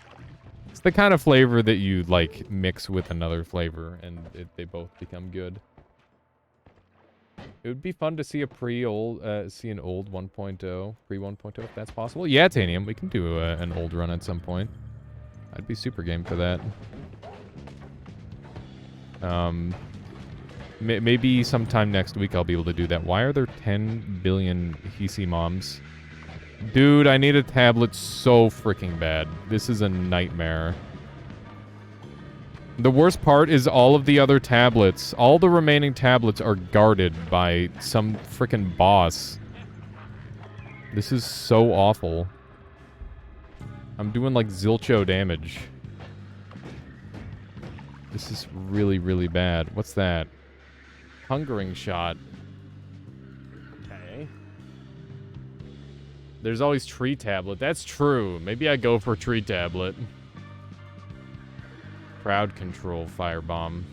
Speaker 1: It's the kind of flavor that you, like, mix with another flavor, and they both become good. It would be fun to see a see an old 1.0, pre-1.0, if that's possible. Yeah, Tanium, we can do an old run at some point. I'd be super game for that. Maybe sometime next week I'll be able to do that. Why are there 10 billion Hisi moms? Dude, I need a tablet so freaking bad. This is a nightmare. The worst part is all of the other tablets, all the remaining tablets are guarded by some freaking boss. This is so awful. I'm doing like zilcho damage. This is really, really bad. What's that? Hungering shot. Okay. There's always tree tablet. That's true. Maybe I go for tree tablet. Crowd control firebomb.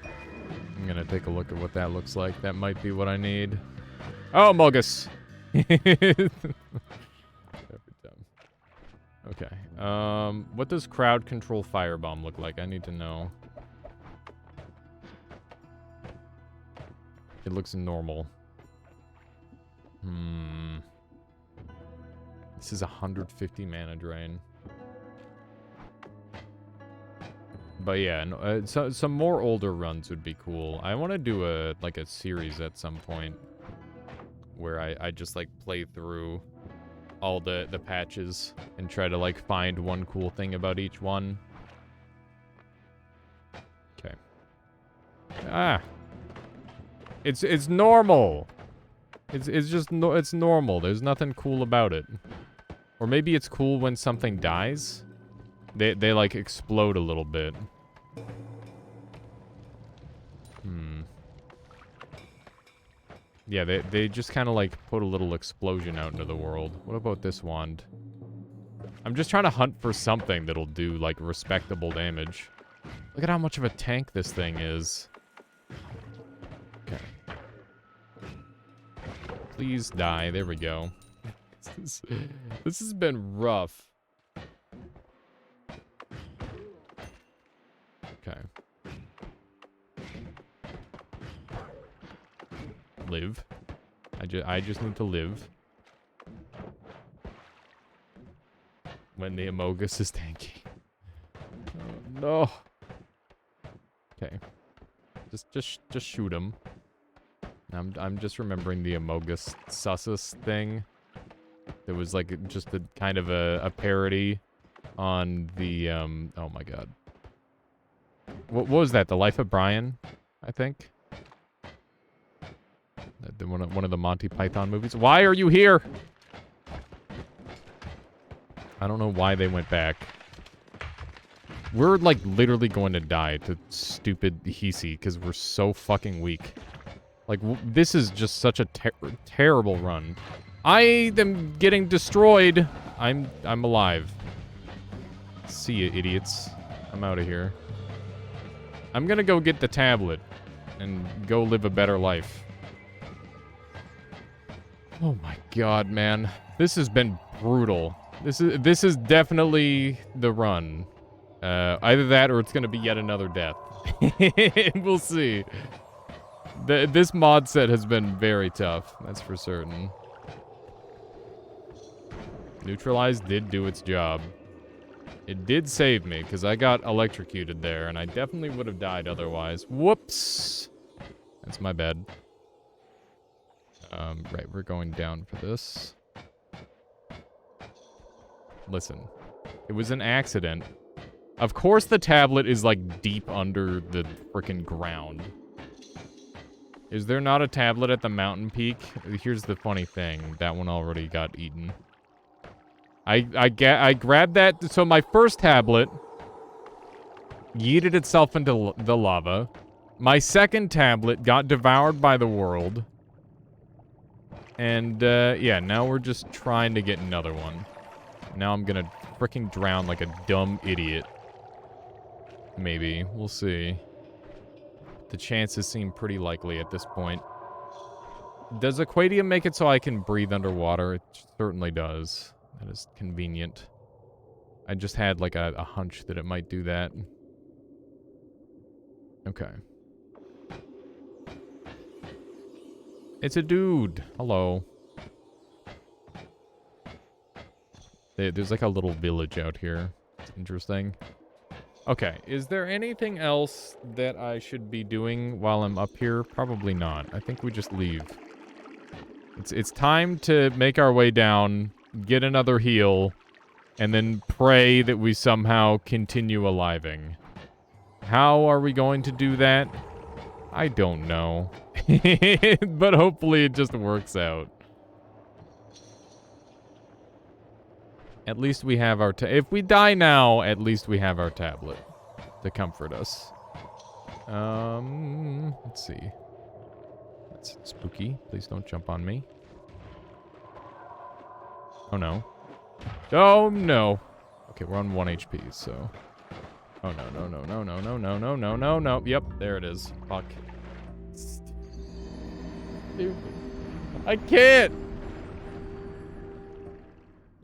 Speaker 1: I'm gonna take a look at what that looks like. That might be what I need. Oh, Mogus! Okay. What does crowd control firebomb look like? I need to know. It looks normal. This is 150 mana drain. But yeah, no, some more older runs would be cool. I want to do a series at some point where I just like play through all the patches and try to like find one cool thing about each one. Okay. Ah. It's normal. It's just it's normal. There's nothing cool about it. Or maybe it's cool when something dies. They like explode a little bit. Yeah, they just kind of like put a little explosion out into the world. What about this wand? I'm just trying to hunt for something that'll do like respectable damage. Look at how much of a tank this thing is. Okay. Please die. There we go. This has been rough. Okay. Live. I just need to live. When the Amogus is tanky. Oh, no. Okay. Just shoot him. I'm just remembering the Amogus Sussus thing. There was like just a kind of a parody on the oh my god. What was that? The Life of Brian, I think. One of the Monty Python movies. Why are you here? I don't know why they went back. We're like literally going to die to stupid Hisi because we're so fucking weak. Like this is just such a terrible run. I am getting destroyed. I'm alive. See ya, idiots. I'm out of here. I'm gonna go get the tablet and go live a better life. Oh my god, man. This has been brutal. This is definitely the run. Either that or it's gonna be yet another death. We'll see. This mod set has been very tough, that's for certain. Neutralize did do its job. It did save me, because I got electrocuted there, and I definitely would have died otherwise. Whoops! That's my bad. Right, we're going down for this. Listen. It was an accident. Of course the tablet is, like, deep under the frickin' ground. Is there not a tablet at the mountain peak? Here's the funny thing. That one already got eaten. I grabbed that. So my first tablet yeeted itself into the lava. My second tablet got devoured by the world. And, yeah, now we're just trying to get another one. Now I'm gonna freaking drown like a dumb idiot. Maybe. We'll see. The chances seem pretty likely at this point. Does Aquadium make it so I can breathe underwater? It certainly does. That is convenient. I just had like a hunch that it might do that. Okay. It's a dude. Hello. There's like a little village out here. It's interesting. Okay, is there anything else that I should be doing while I'm up here? Probably not. I think we just leave. It's time to make our way down, get another heal, and then pray that we somehow continue aliving. How are we going to do that? I don't know. But hopefully it just works out. At least we have our if we die now, at least we have our tablet to comfort us. Let's see. That's spooky. Please don't jump on me. Oh no. Oh no. Okay, we're on 1 HP, so. Oh no, no, no, no, no, no, no, no, no, no, no. Yep, there it is. Fuck. Stupid. I can't!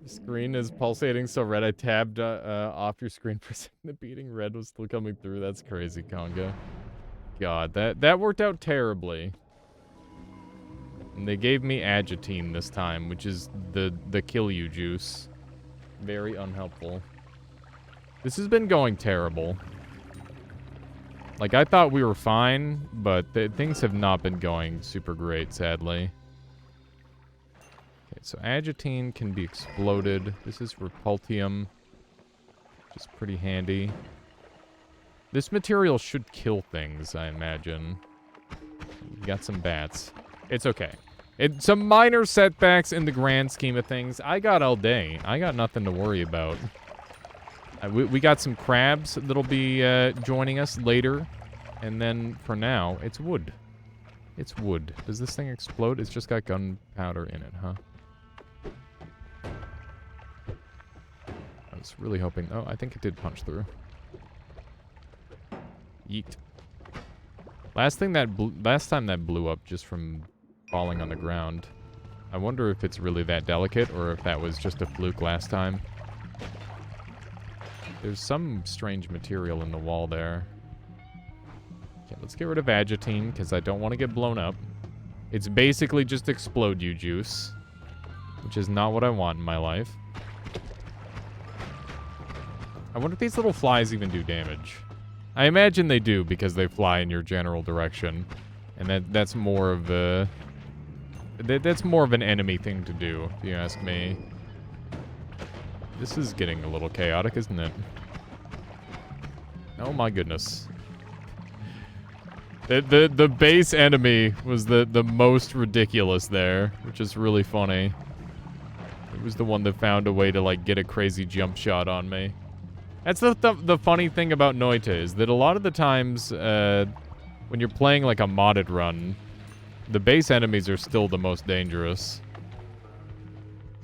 Speaker 1: The screen is pulsating so red. I tabbed off your screen for a second. The beating red was still coming through. That's crazy, Conga. God, that worked out terribly. And they gave me Agitine this time, which is the kill you juice. Very unhelpful. This has been going terrible. Like, I thought we were fine, but things have not been going super great, sadly. Okay, so Agitine can be exploded. This is Repultium, which is pretty handy. This material should kill things, I imagine. We got some bats. It's okay. It's some minor setbacks in the grand scheme of things. I got all day. I got nothing to worry about. We got some crabs that'll be joining us later. And then, for now, it's wood. It's wood. Does this thing explode? It's just got gunpowder in it, huh? I was really hoping... Oh, I think it did punch through. Yeet. Last time that blew up just from falling on the ground. I wonder if it's really that delicate or if that was just a fluke last time. There's some strange material in the wall there. Okay, let's get rid of Agitine because I don't want to get blown up. It's basically just explode you juice, which is not what I want in my life. I wonder if these little flies even do damage. I imagine they do because they fly in your general direction. And that's more of a... That's more of an enemy thing to do, if you ask me. This is getting a little chaotic, isn't it? Oh my goodness. The base enemy was the most ridiculous there, which is really funny. It was the one that found a way to, like, get a crazy jump shot on me. That's the funny thing about Noita, is that a lot of the times, when you're playing, like, a modded run, the base enemies are still the most dangerous.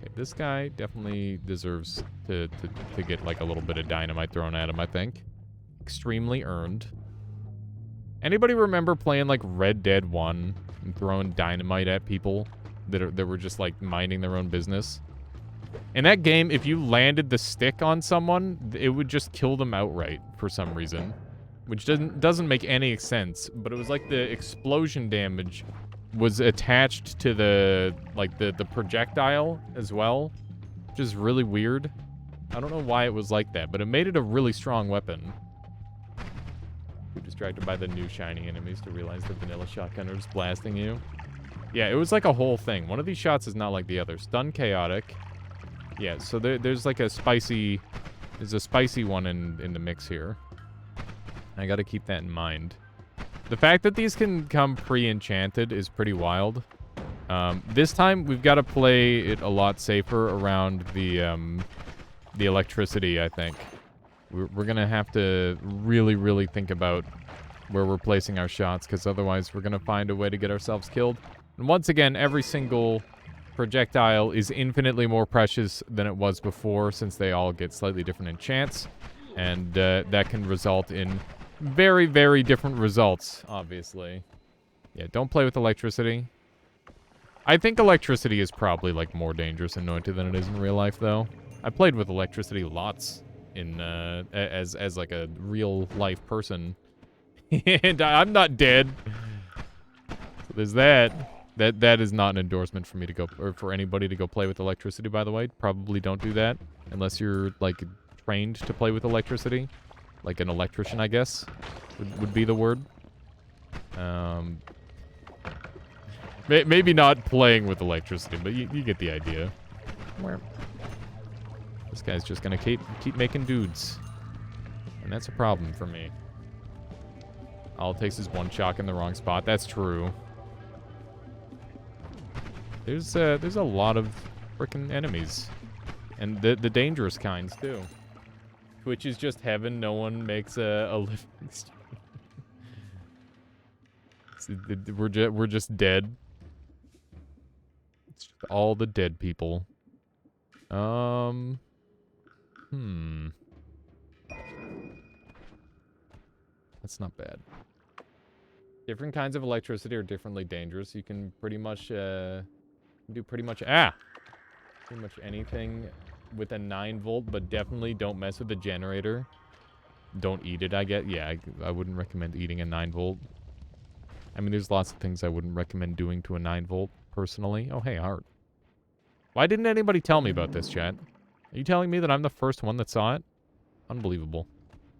Speaker 1: Okay, this guy definitely deserves to get, like, a little bit of dynamite thrown at him, I think. Extremely earned. Anybody remember playing, like, Red Dead 1 and throwing dynamite at people that were just, like, minding their own business? In that game, if you landed the stick on someone, it would just kill them outright for some reason. Which doesn't make any sense, but it was like the explosion damage was attached to the projectile as well, which is really weird. I don't know why it was like that, but it made it a really strong weapon. You're distracted by the new shiny enemies to realize the vanilla shotgunner is blasting you. Yeah, it was like a whole thing. One of these shots is not like the other. Stun chaotic. Yeah, so there's like a spicy... There's a spicy one in the mix here. I gotta keep that in mind. The fact that these can come pre-enchanted is pretty wild. This time, we've got to play it a lot safer around the electricity, I think. We're gonna have to really, really think about where we're placing our shots, because otherwise we're gonna find a way to get ourselves killed. And once again, every single projectile is infinitely more precious than it was before, since they all get slightly different enchants. And that can result in very, very different results, obviously. Yeah, don't play with electricity. I think electricity is probably, like, more dangerous in Noita than it is in real life, though. I played with electricity lots in, as like, a real-life person. And I'm not dead. So there's that. That is not an endorsement for me to go, or for anybody to go play with electricity, by the way. Probably don't do that, unless you're, like, trained to play with electricity. Like an electrician, I guess, would be the word. Maybe not playing with electricity, but you get the idea. This guy's just gonna keep making dudes. And that's a problem for me. All it takes is one shock in the wrong spot. That's true. There's a lot of frickin' enemies. And the dangerous kinds, too. Twitch is just heaven. No one makes a living stream. We're just dead. It's just all the dead people. That's not bad. Different kinds of electricity are differently dangerous. You can pretty much do pretty much anything with a 9-volt, but definitely don't mess with the generator. Don't eat it, I get. Yeah, I wouldn't recommend eating a 9-volt. I mean, there's lots of things I wouldn't recommend doing to a 9-volt, personally. Oh, hey, heart. Why didn't anybody tell me about this, chat? Are you telling me that I'm the first one that saw it? Unbelievable.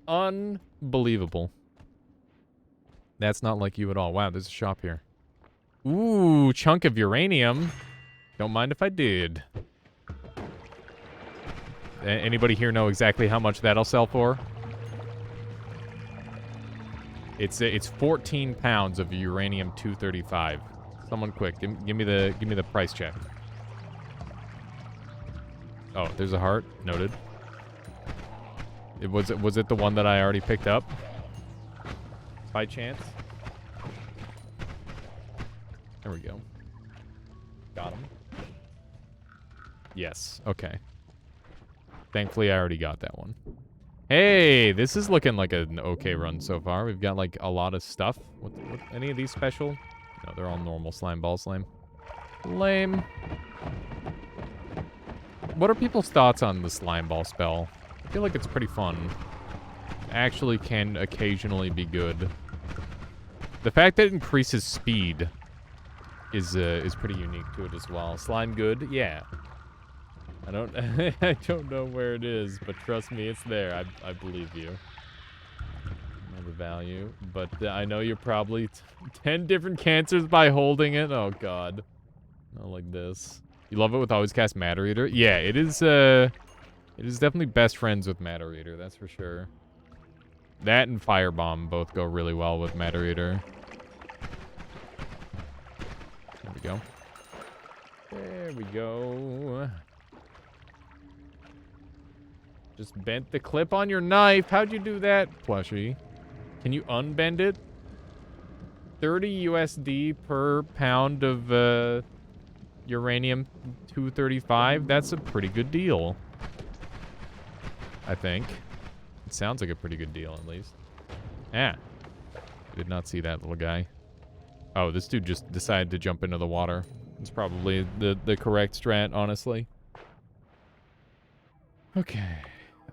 Speaker 1: Unbelievable. That's not like you at all. Wow, there's a shop here. Ooh, chunk of uranium. Don't mind if I did. Anybody here know exactly how much that'll sell for? It's 14 pounds of uranium-235. Someone quick, give me the price check. Oh, there's a heart. Noted. Was it the one that I already picked up? By chance? There we go. Got him. Yes. Okay. Thankfully, I already got that one. Hey, this is looking like an okay run so far. We've got, like, a lot of stuff. What any of these special? No, they're all normal slime balls. Lame. Lame. What are people's thoughts on the slime ball spell? I feel like it's pretty fun. Actually can occasionally be good. The fact that it increases speed is pretty unique to it as well. Slime good? Yeah. I don't know where it is, but trust me, it's there. I believe you. Remember value, but I know you're probably 10 different cancers by holding it. Oh god. Not like this. You love it with Always Cast Matter Eater? Yeah, it is definitely best friends with Matter Eater, that's for sure. That and Firebomb both go really well with Matter Eater. There we go. There we go. Just bent the clip on your knife. How'd you do that, plushie? Can you unbend it? 30 USD per pound of uranium-235? That's a pretty good deal. I think. It sounds like a pretty good deal, at least. Ah. I did not see that little guy. Oh, this dude just decided to jump into the water. It's probably the correct strat, honestly. Okay.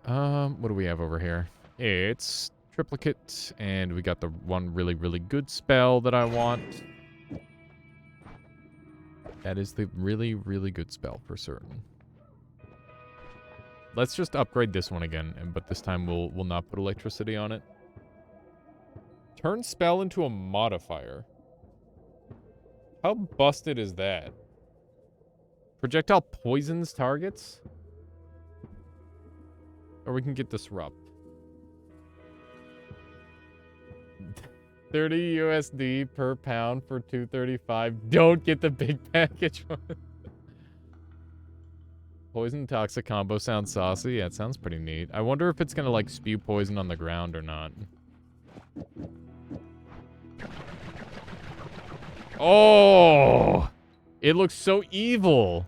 Speaker 1: What do we have over here? It's triplicate, and we got the one really, really good spell that I want. That is the really, really good spell for certain. Let's just upgrade this one again, but this time we'll not put electricity on it. Turn spell into a modifier. How busted is that? Projectile poisons targets? Or we can get disrupt. 30 USD per pound for 235. Don't get the big package one. Poison toxic combo sounds saucy. Yeah, it sounds pretty neat. I wonder if it's gonna like spew poison on the ground or not. Oh! It looks so evil.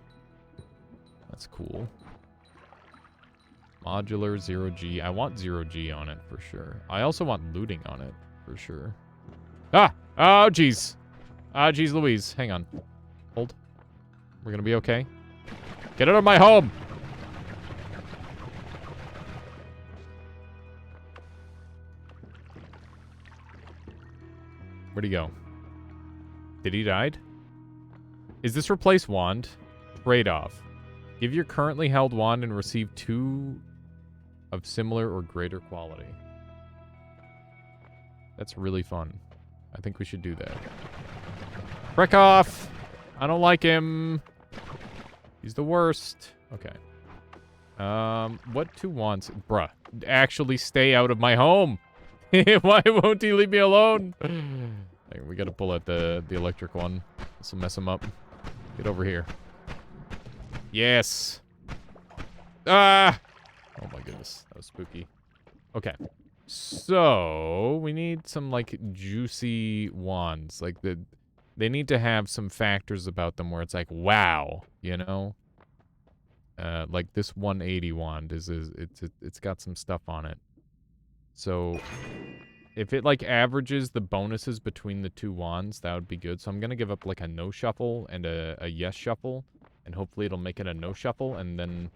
Speaker 1: That's cool. Modular 0G. I want 0G on it for sure. I also want looting on it for sure. Ah! Oh, jeez. Ah, jeez Louise. Hang on. Hold. We're gonna be okay. Get out of my home! Where'd he go? Did he die? Is this replace wand? Trade-off. Give your currently held wand and receive 2 of similar or greater quality. That's really fun. I think we should do that. Break off! I don't like him. He's the worst. Okay. What 2 wands? Bruh. Actually stay out of my home! Why won't he leave me alone? Hey, we gotta pull out the electric one. This will mess him up. Get over here. Yes! Ah! Oh my goodness. That was spooky. Okay. So, we need some, like, juicy wands. Like, they need to have some factors about them where it's like, wow, you know? Like, this 180 wand it's got some stuff on it. So, if it, like, averages the bonuses between the 2 wands, that would be good. So I'm gonna give up, like, a no shuffle and a yes shuffle. And hopefully it'll make it a no shuffle, and then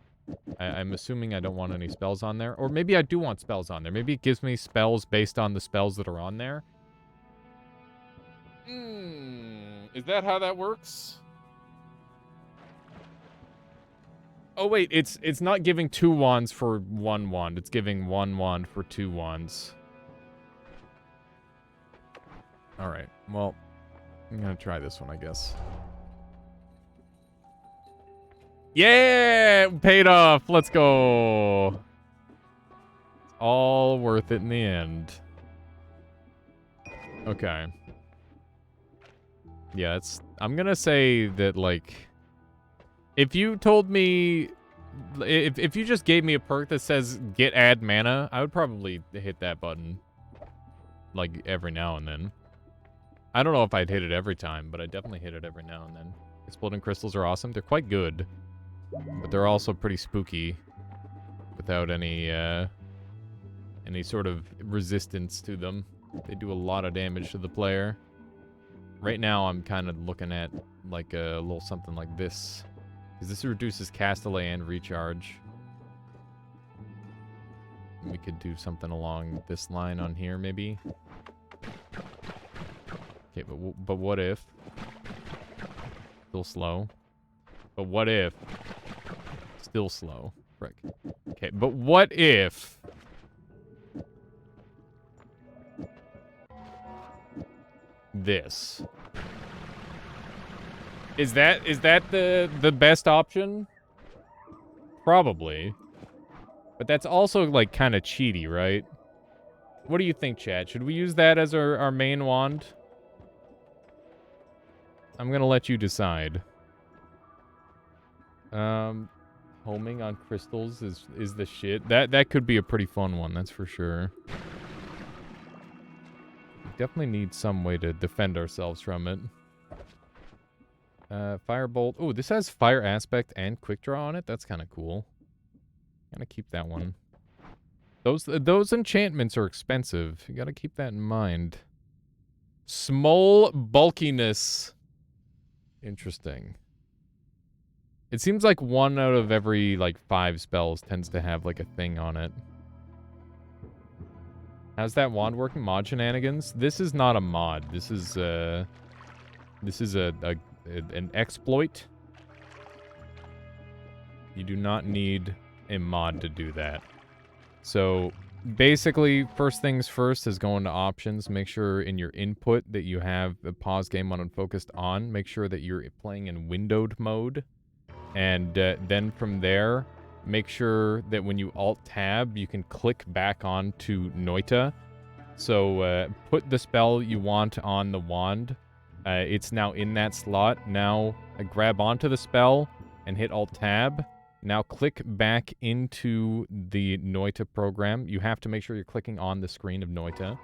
Speaker 1: I'm assuming I don't want any spells on there. Or maybe I do want spells on there. Maybe it gives me spells based on the spells that are on there. Is that how that works? Oh, wait, it's not giving 2 wands for 1 wand. It's giving 1 wand for 2 wands. Alright, well, I'm gonna try this one, I guess. Yeah! Paid off! Let's go! It's all worth it in the end. Okay. Yeah, it's... I'm gonna say that, like... If you told me... If you just gave me a perk that says, get add mana, I would probably hit that button. Like, every now and then. I don't know if I'd hit it every time, but I definitely hit it every now and then. Exploding crystals are awesome. They're quite good. But they're also pretty spooky. Without any sort of resistance to them. They do a lot of damage to the player. Right now, I'm kind of looking at, like, a little something like this. Because this reduces cast delay and recharge. We could do something along this line on here, maybe. Okay, but what if... Still slow. But what if... Still slow. Frick. Okay, but what if... this. Is that the best option? Probably. But that's also, like, kind of cheaty, right? What do you think, chat? Should we use that as our main wand? I'm gonna let you decide. Homing on crystals is the shit. That could be a pretty fun one, that's for sure. We definitely need some way to defend ourselves from it. Firebolt. Oh, this has fire aspect and quick draw on it. That's kind of cool. Gotta keep that one. Those enchantments are expensive. You gotta keep that in mind. Small bulkiness. Interesting. It seems like 1 out of every, like, 5 spells tends to have, like, a thing on it. How's that wand working? Mod shenanigans? This is not a mod. This is an exploit. You do not need a mod to do that. So, basically, first things first is go into options. Make sure in your input that you have the pause game on unfocused on. Make sure that you're playing in windowed mode. And then from there, make sure that when you Alt-Tab, you can click back on to Noita. So put the spell you want on the wand. It's now in that slot. Now grab onto the spell and hit Alt-Tab. Now click back into the Noita program. You have to make sure you're clicking on the screen of Noita.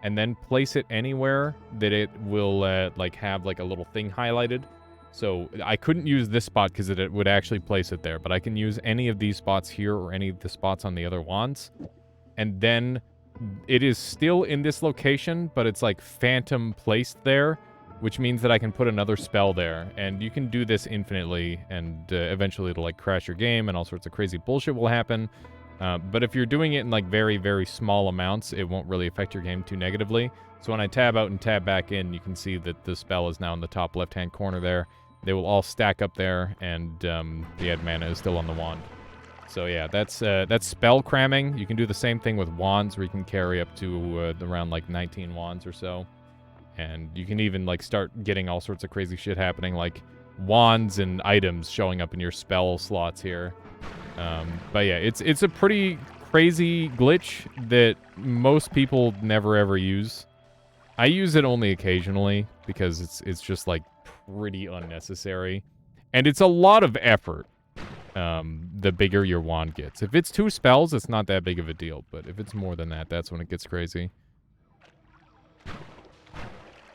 Speaker 1: And then place it anywhere that it will like have like a little thing highlighted. So I couldn't use this spot because it would actually place it there, but I can use any of these spots here or any of the spots on the other wands. And then it is still in this location, but it's like phantom placed there, which means that I can put another spell there. And you can do this infinitely, and eventually it'll like crash your game and all sorts of crazy bullshit will happen. But if you're doing it in like very, very small amounts, it won't really affect your game too negatively. So when I tab out and tab back in, you can see that the spell is now in the top left-hand corner there. They will all stack up there, and the add mana is still on the wand. So yeah, that's spell cramming. You can do the same thing with wands, where you can carry up to around like 19 wands or so. And you can even like start getting all sorts of crazy shit happening, like wands and items showing up in your spell slots here. But yeah, it's a pretty crazy glitch that most people never ever use. I use it only occasionally because it's just like pretty unnecessary, and it's a lot of effort. The bigger your wand gets. If it's 2 spells, it's not that big of a deal, but if it's more than that, that's when it gets crazy.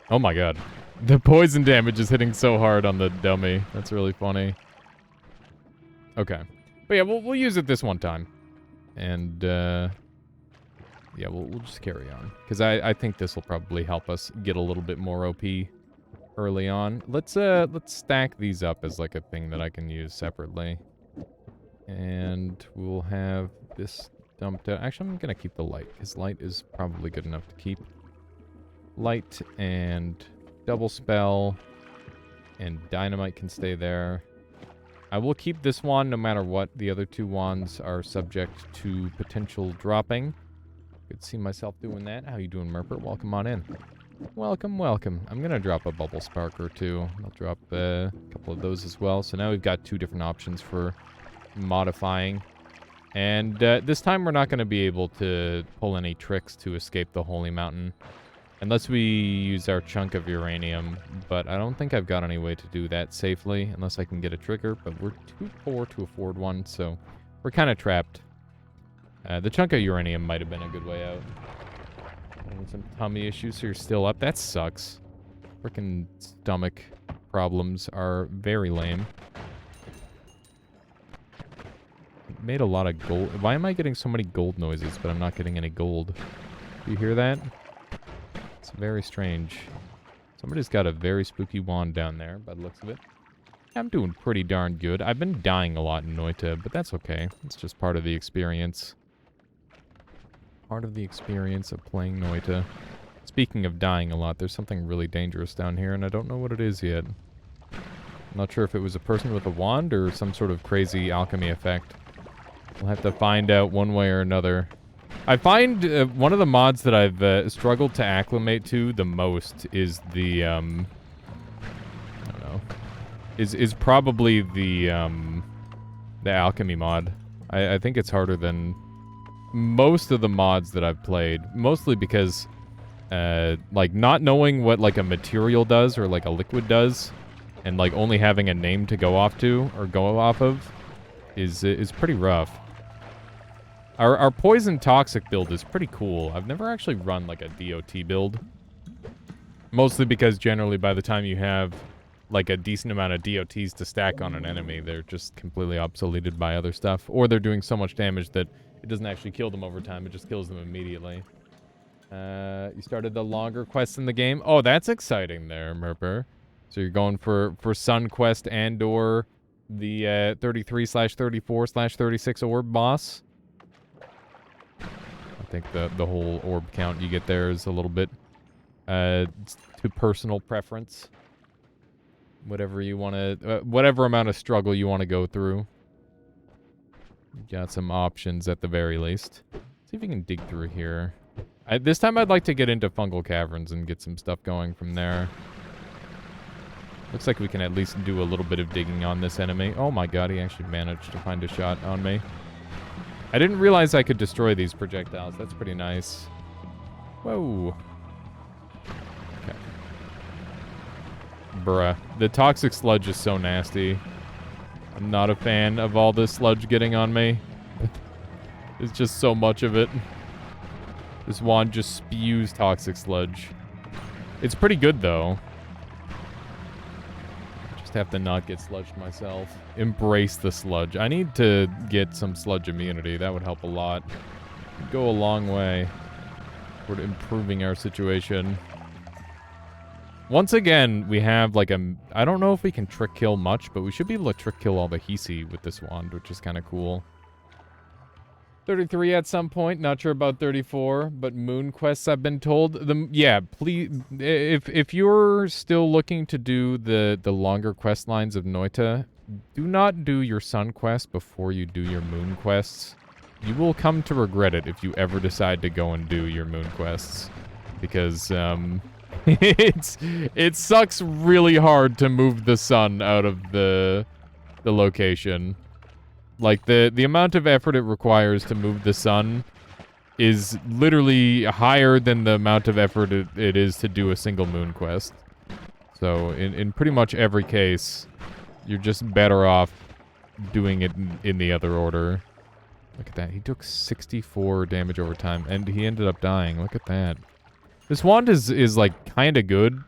Speaker 1: Oh my god. The poison damage is hitting so hard on the dummy. That's really funny. Okay. But yeah, we'll use it this one time. And, yeah, we'll just carry on. Because I think this will probably help us get a little bit more OP early on. Let's stack these up as like a thing that I can use separately. And we'll have this dumped out. Actually, I'm going to keep the light, because light is probably good enough to keep. Light and double spell and dynamite can stay there. I will keep this wand no matter what. The other 2 wands are subject to potential dropping. Could see myself doing that. How you doing, Merpert? Welcome on in. Welcome, welcome. I'm going to drop a bubble spark or 2. I'll drop a couple of those as well. So now we've got 2 different options for modifying. And this time we're not going to be able to pull any tricks to escape the Holy Mountain. Unless we use our chunk of uranium, but I don't think I've got any way to do that safely, unless I can get a trigger, but we're too poor to afford one, so we're kind of trapped. The chunk of uranium might have been a good way out. And some tummy issues, so you're still up. That sucks. Frickin' stomach problems are very lame. Made a lot of gold. Why am I getting so many gold noises, but I'm not getting any gold? Do you hear that? It's very strange. Somebody's got a very spooky wand down there, by the looks of it. I'm doing pretty darn good. I've been dying a lot in Noita, but that's okay. It's just part of the experience. Part of the experience of playing Noita. Speaking of dying a lot, there's something really dangerous down here, and I don't know what it is yet. I'm not sure if it was a person with a wand or some sort of crazy alchemy effect. We'll have to find out one way or another. I find one of the mods that I've struggled to acclimate to the most is the, I don't know, is probably the alchemy mod. I think it's harder than most of the mods that I've played, mostly because, like, not knowing what, like, a material does or, like, a liquid does, and, like, only having a name to go off to, or go off of, is pretty rough. Our poison toxic build is pretty cool. I've never actually run, like, a DOT build. Mostly because generally by the time you have, like, a decent amount of DOTs to stack on an enemy, they're just completely obsoleted by other stuff. Or they're doing so much damage that it doesn't actually kill them over time, it just kills them immediately. You started the longer quests in the game? Oh, that's exciting there, Merper. So you're going for Sun Quest and or the 33/34/36 orb boss? I think the whole orb count you get there is a little bit to personal preference. Whatever you want to, whatever amount of struggle you want to go through. Got some options at the very least. See if you can dig through here. This time I'd like to get into fungal caverns and get some stuff going from there. Looks like we can at least do a little bit of digging on this enemy. Oh my god, he actually managed to find a shot on me. I didn't realize I could destroy these projectiles. That's pretty nice. Whoa. Okay. Bruh. The toxic sludge is so nasty. I'm not a fan of all this sludge getting on me. There's just so much of it. This wand just spews toxic sludge. It's pretty good, though. Just have to not get sludged myself. Embrace the sludge. I need to get some sludge immunity. That would help a lot. It'd go a long way toward improving our situation. Once again, we have like a... I don't know if we can trick kill much, but we should be able to trick kill all the Hisi with this wand, which is kind of cool. 33 at some point. Not sure about 34, but moon quests I've been told. Yeah, please, if you're still looking to do the longer quest lines of Noita, do not do your sun quest before you do your moon quests. You will come to regret it if you ever decide to go and do your moon quests, because it sucks really hard to move the sun out of the location. Like, the amount of effort it requires to move the sun is literally higher than the amount of effort it is to do a single moon quest. So, in pretty much every case, you're just better off doing it in the other order. Look at that. He took 64 damage over time, and he ended up dying. Look at that. This wand is like, kind of good.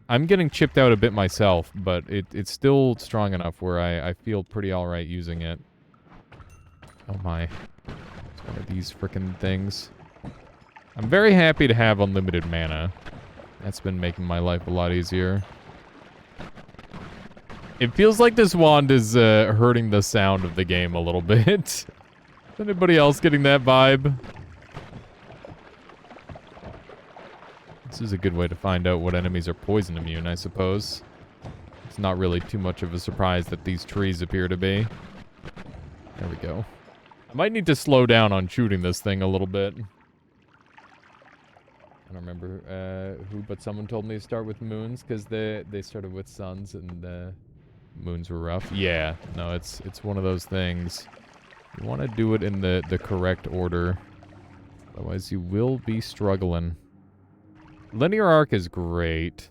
Speaker 1: I'm getting chipped out a bit myself, but it's still strong enough where I feel pretty alright using it. Oh my. It's one of these frickin' things. I'm very happy to have unlimited mana. That's been making my life a lot easier. It feels like this wand is hurting the sound of the game a little bit. Is anybody else getting that vibe? This is a good way to find out what enemies are poison immune, I suppose. It's not really too much of a surprise that these trees appear to be. There we go. I might need to slow down on shooting this thing a little bit. I don't remember who, but someone told me to start with moons because they started with suns and moons were rough. Yeah, no, it's one of those things. You want to do it in the correct order. Otherwise, you will be struggling. Linear arc is great.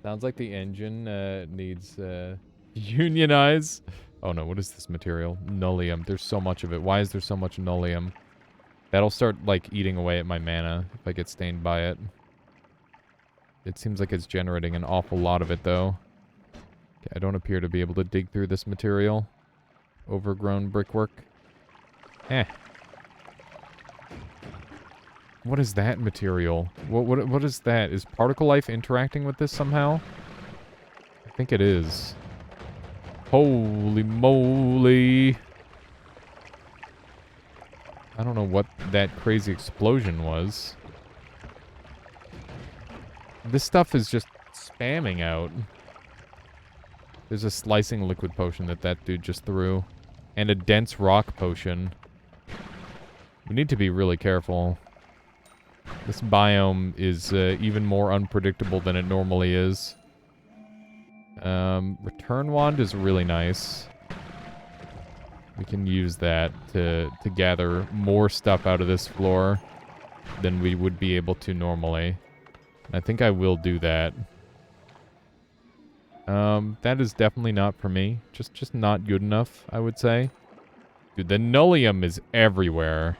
Speaker 1: Sounds like the engine needs... unionize. Oh no, what is this material? Nullium. There's so much of it. Why is there so much nullium? That'll start, like, eating away at my mana if I get stained by it. It seems like it's generating an awful lot of it, though. Okay, I don't appear to be able to dig through this material. Overgrown brickwork. Eh. What is that material? What is that? Is particle life interacting with this somehow? I think it is. Holy moly. I don't know what that crazy explosion was. This stuff is just spamming out. There's a slicing liquid potion that dude just threw. And a dense rock potion. We need to be really careful. This biome is even more unpredictable than it normally is. Return wand is really nice. We can use that to gather more stuff out of this floor than we would be able to normally. I think I will do that. That is definitely not for me. Just not good enough, I would say. Dude, the nullium is everywhere.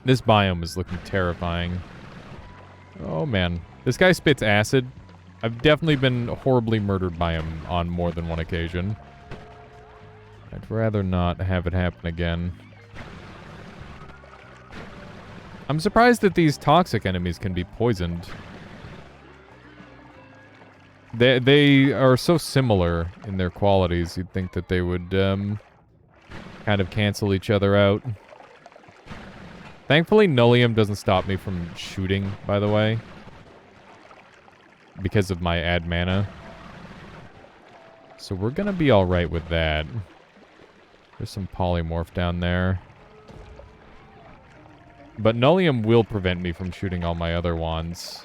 Speaker 1: This biome is looking terrifying. Oh, man. This guy spits acid. I've definitely been horribly murdered by him on more than one occasion. I'd rather not have it happen again. I'm surprised that these toxic enemies can be poisoned. They are so similar in their qualities, you'd think that they would kind of cancel each other out. Thankfully, nullium doesn't stop me from shooting, by the way. Because of my add mana. So we're gonna be alright with that. There's some polymorph down there. But nullium will prevent me from shooting all my other wands.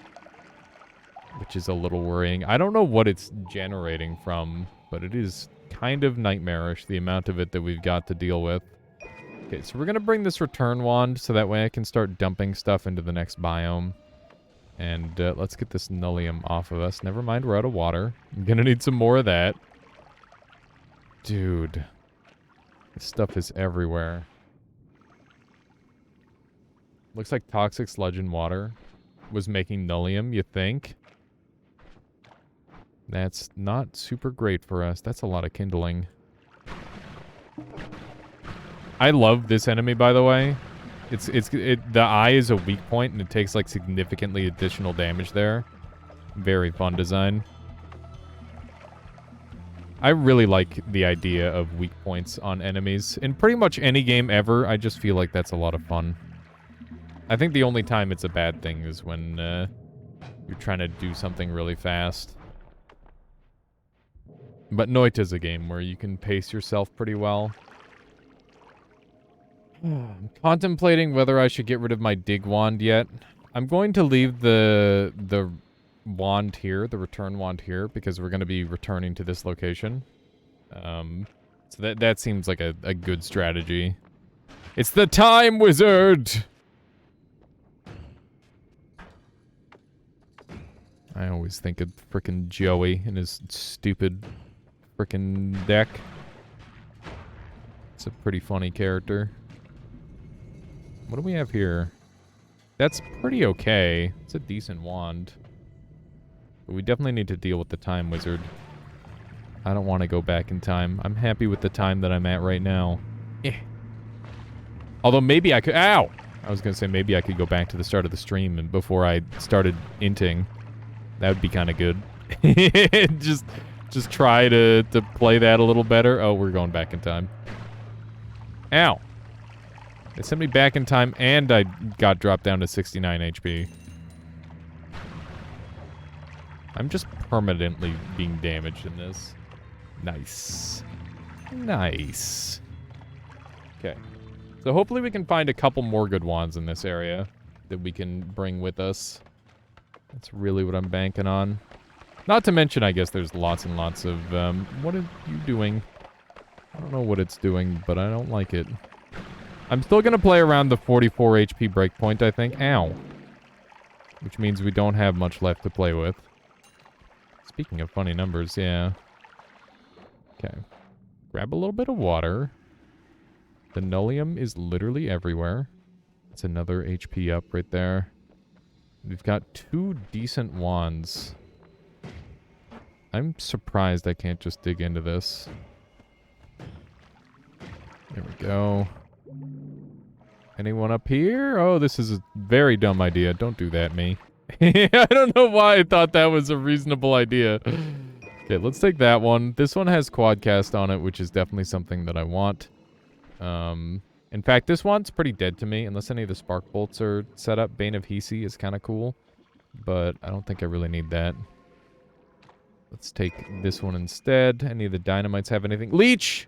Speaker 1: Which is a little worrying. I don't know what it's generating from, but it is kind of nightmarish, the amount of it that we've got to deal with. Okay, so we're going to bring this return wand so that way I can start dumping stuff into the next biome. And let's get this nullium off of us. Never mind, we're out of water. I'm going to need some more of that. Dude. This stuff is everywhere. Looks like toxic sludge and water was making nullium, you think? That's not super great for us. That's a lot of kindling. I love this enemy, by the way. The eye is a weak point, and it takes, like, significantly additional damage there. Very fun design. I really like the idea of weak points on enemies. In pretty much any game ever, I just feel like that's a lot of fun. I think the only time it's a bad thing is when you're trying to do something really fast. But Noita's a game where you can pace yourself pretty well. I'm contemplating whether I should get rid of my dig wand yet. I'm going to leave the wand here, the return wand here, because we're going to be returning to this location. So that seems like a good strategy. It's the time wizard! I always think of frickin' Joey and his stupid frickin' deck. It's a pretty funny character. What do we have here? That's pretty okay. It's a decent wand. But we definitely need to deal with the time wizard. I don't want to go back in time. I'm happy with the time that I'm at right now. Eh. Although maybe I could... Ow! I was going to say maybe I could go back to the start of the stream and before I started inting. That would be kind of good. just try to play that a little better. Oh, we're going back in time. Ow. They sent me back in time, and I got dropped down to 69 HP. I'm just permanently being damaged in this. Nice. Nice. Okay. So hopefully we can find a couple more good wands in this area that we can bring with us. That's really what I'm banking on. Not to mention, I guess there's lots and lots of, what are you doing? I don't know what it's doing, but I don't like it. I'm still going to play around the 44 HP breakpoint, I think. Ow. Which means we don't have much left to play with. Speaking of funny numbers, yeah. Okay. Grab a little bit of water. The nullium is literally everywhere. That's another HP up right there. We've got 2 decent wands. I'm surprised I can't just dig into this. There we go. Anyone up here? Oh, this is a very dumb idea. Don't do that, me. I don't know why I thought that was a reasonable idea. Okay, let's take that one. This one has quadcast on it, which is definitely something that I want. In fact, this one's pretty dead to me, unless any of the spark bolts are set up. Bane of Hisi is kind of cool, but I don't think I really need that. Let's take this one instead. Any of the dynamites have anything? Leech!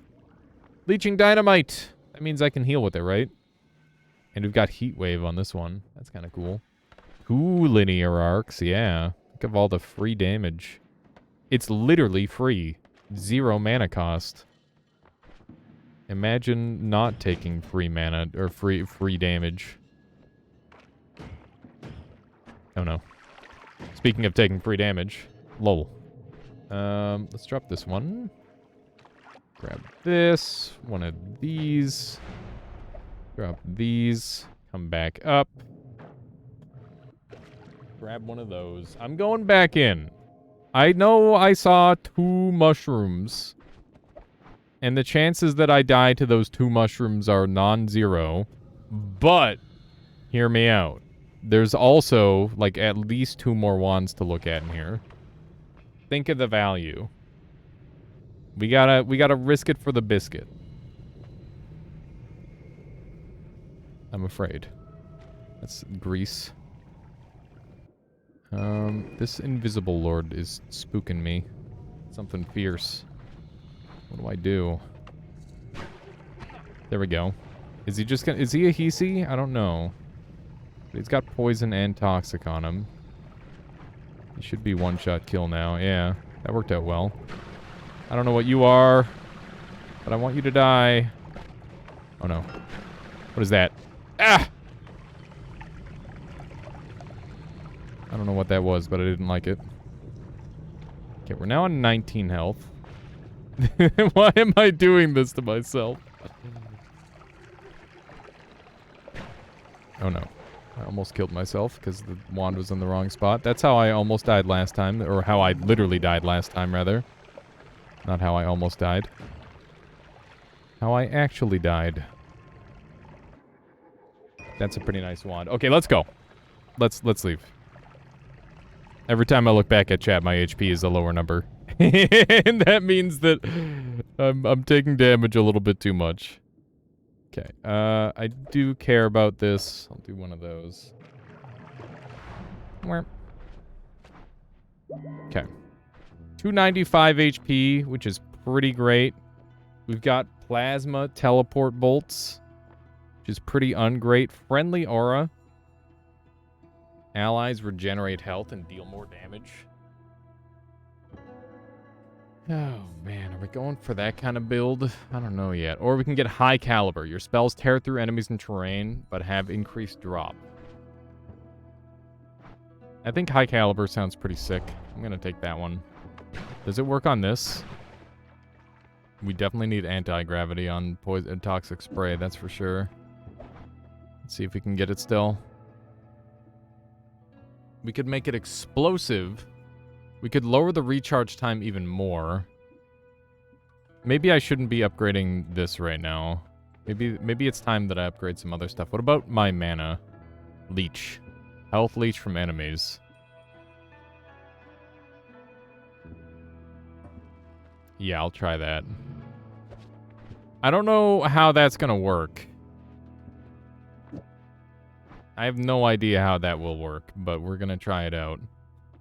Speaker 1: Leeching dynamite. That means I can heal with it, right? And we've got heat wave on this one. That's kind of cool. 2 linear arcs, yeah. Think of all the free damage. It's literally free. 0 mana cost. Imagine not taking free mana or free damage. Oh no. Speaking of taking free damage, lol. Let's drop this one. Grab this, one of these. Drop these, come back up. Grab one of those. I'm going back in. I know I saw 2 mushrooms. And the chances that I die to those 2 mushrooms are non-zero. But, hear me out. There's also, like, at least 2 more wands to look at in here. Think of the value. We gotta risk it for the biscuit. I'm afraid. That's grease. This invisible lord is spooking me. Something fierce. What do I do? There we go. Is he just gonna... Is he a Hisi? I don't know. But he's got poison and toxic on him. He should be one-shot kill now. Yeah, that worked out well. I don't know what you are, but I want you to die. Oh no. What is that? Ah! I don't know what that was, but I didn't like it. Okay, we're now on 19 health. Why am I doing this to myself? Oh no. I almost killed myself because the wand was in the wrong spot. That's how I almost died last time, or how I literally died last time, rather. Not how I almost died. How I actually died. That's a pretty nice wand. Okay, let's go. Let's leave. Every time I look back at chat, my HP is a lower number. And that means that I'm taking damage a little bit too much. Okay, I do care about this. I'll do one of those. Okay. 295 HP, which is pretty great. We've got plasma teleport bolts, which is pretty ungreat. Friendly aura. Allies regenerate health and deal more damage. Oh, man. Are we going for that kind of build? I don't know yet. Or we can get high caliber. Your spells tear through enemies and terrain, but have increased drop. I think high caliber sounds pretty sick. I'm going to take that one. Does it work on this? We definitely need anti-gravity on poison toxic spray, that's for sure. Let's see if we can get it still. We could make it explosive. We could lower the recharge time even more. Maybe I shouldn't be upgrading this right now. Maybe it's time that I upgrade some other stuff. What about my mana? Leech. Health leech from enemies. Yeah, I'll try that. I don't know how that's gonna work. I have no idea how that will work, but we're gonna try it out.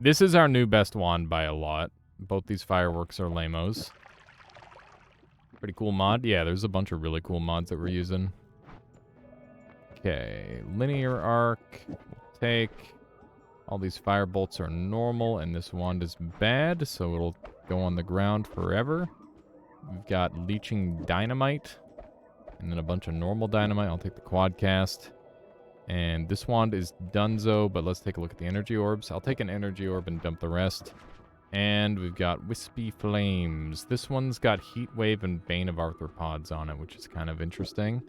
Speaker 1: This is our new best wand by a lot. Both these fireworks are lamos. Pretty cool mod. Yeah, there's a bunch of really cool mods that we're using. Okay, linear arc. We'll take. All these fire bolts are normal, and this wand is bad, so it'll go on the ground forever. We've got leeching dynamite, and then a bunch of normal dynamite. I'll take the quad cast. And this wand is donezo, but let's take a look at the energy orbs. I'll take an energy orb and dump the rest. And we've got wispy flames. This one's got heat wave and bane of arthropods on it, which is kind of interesting.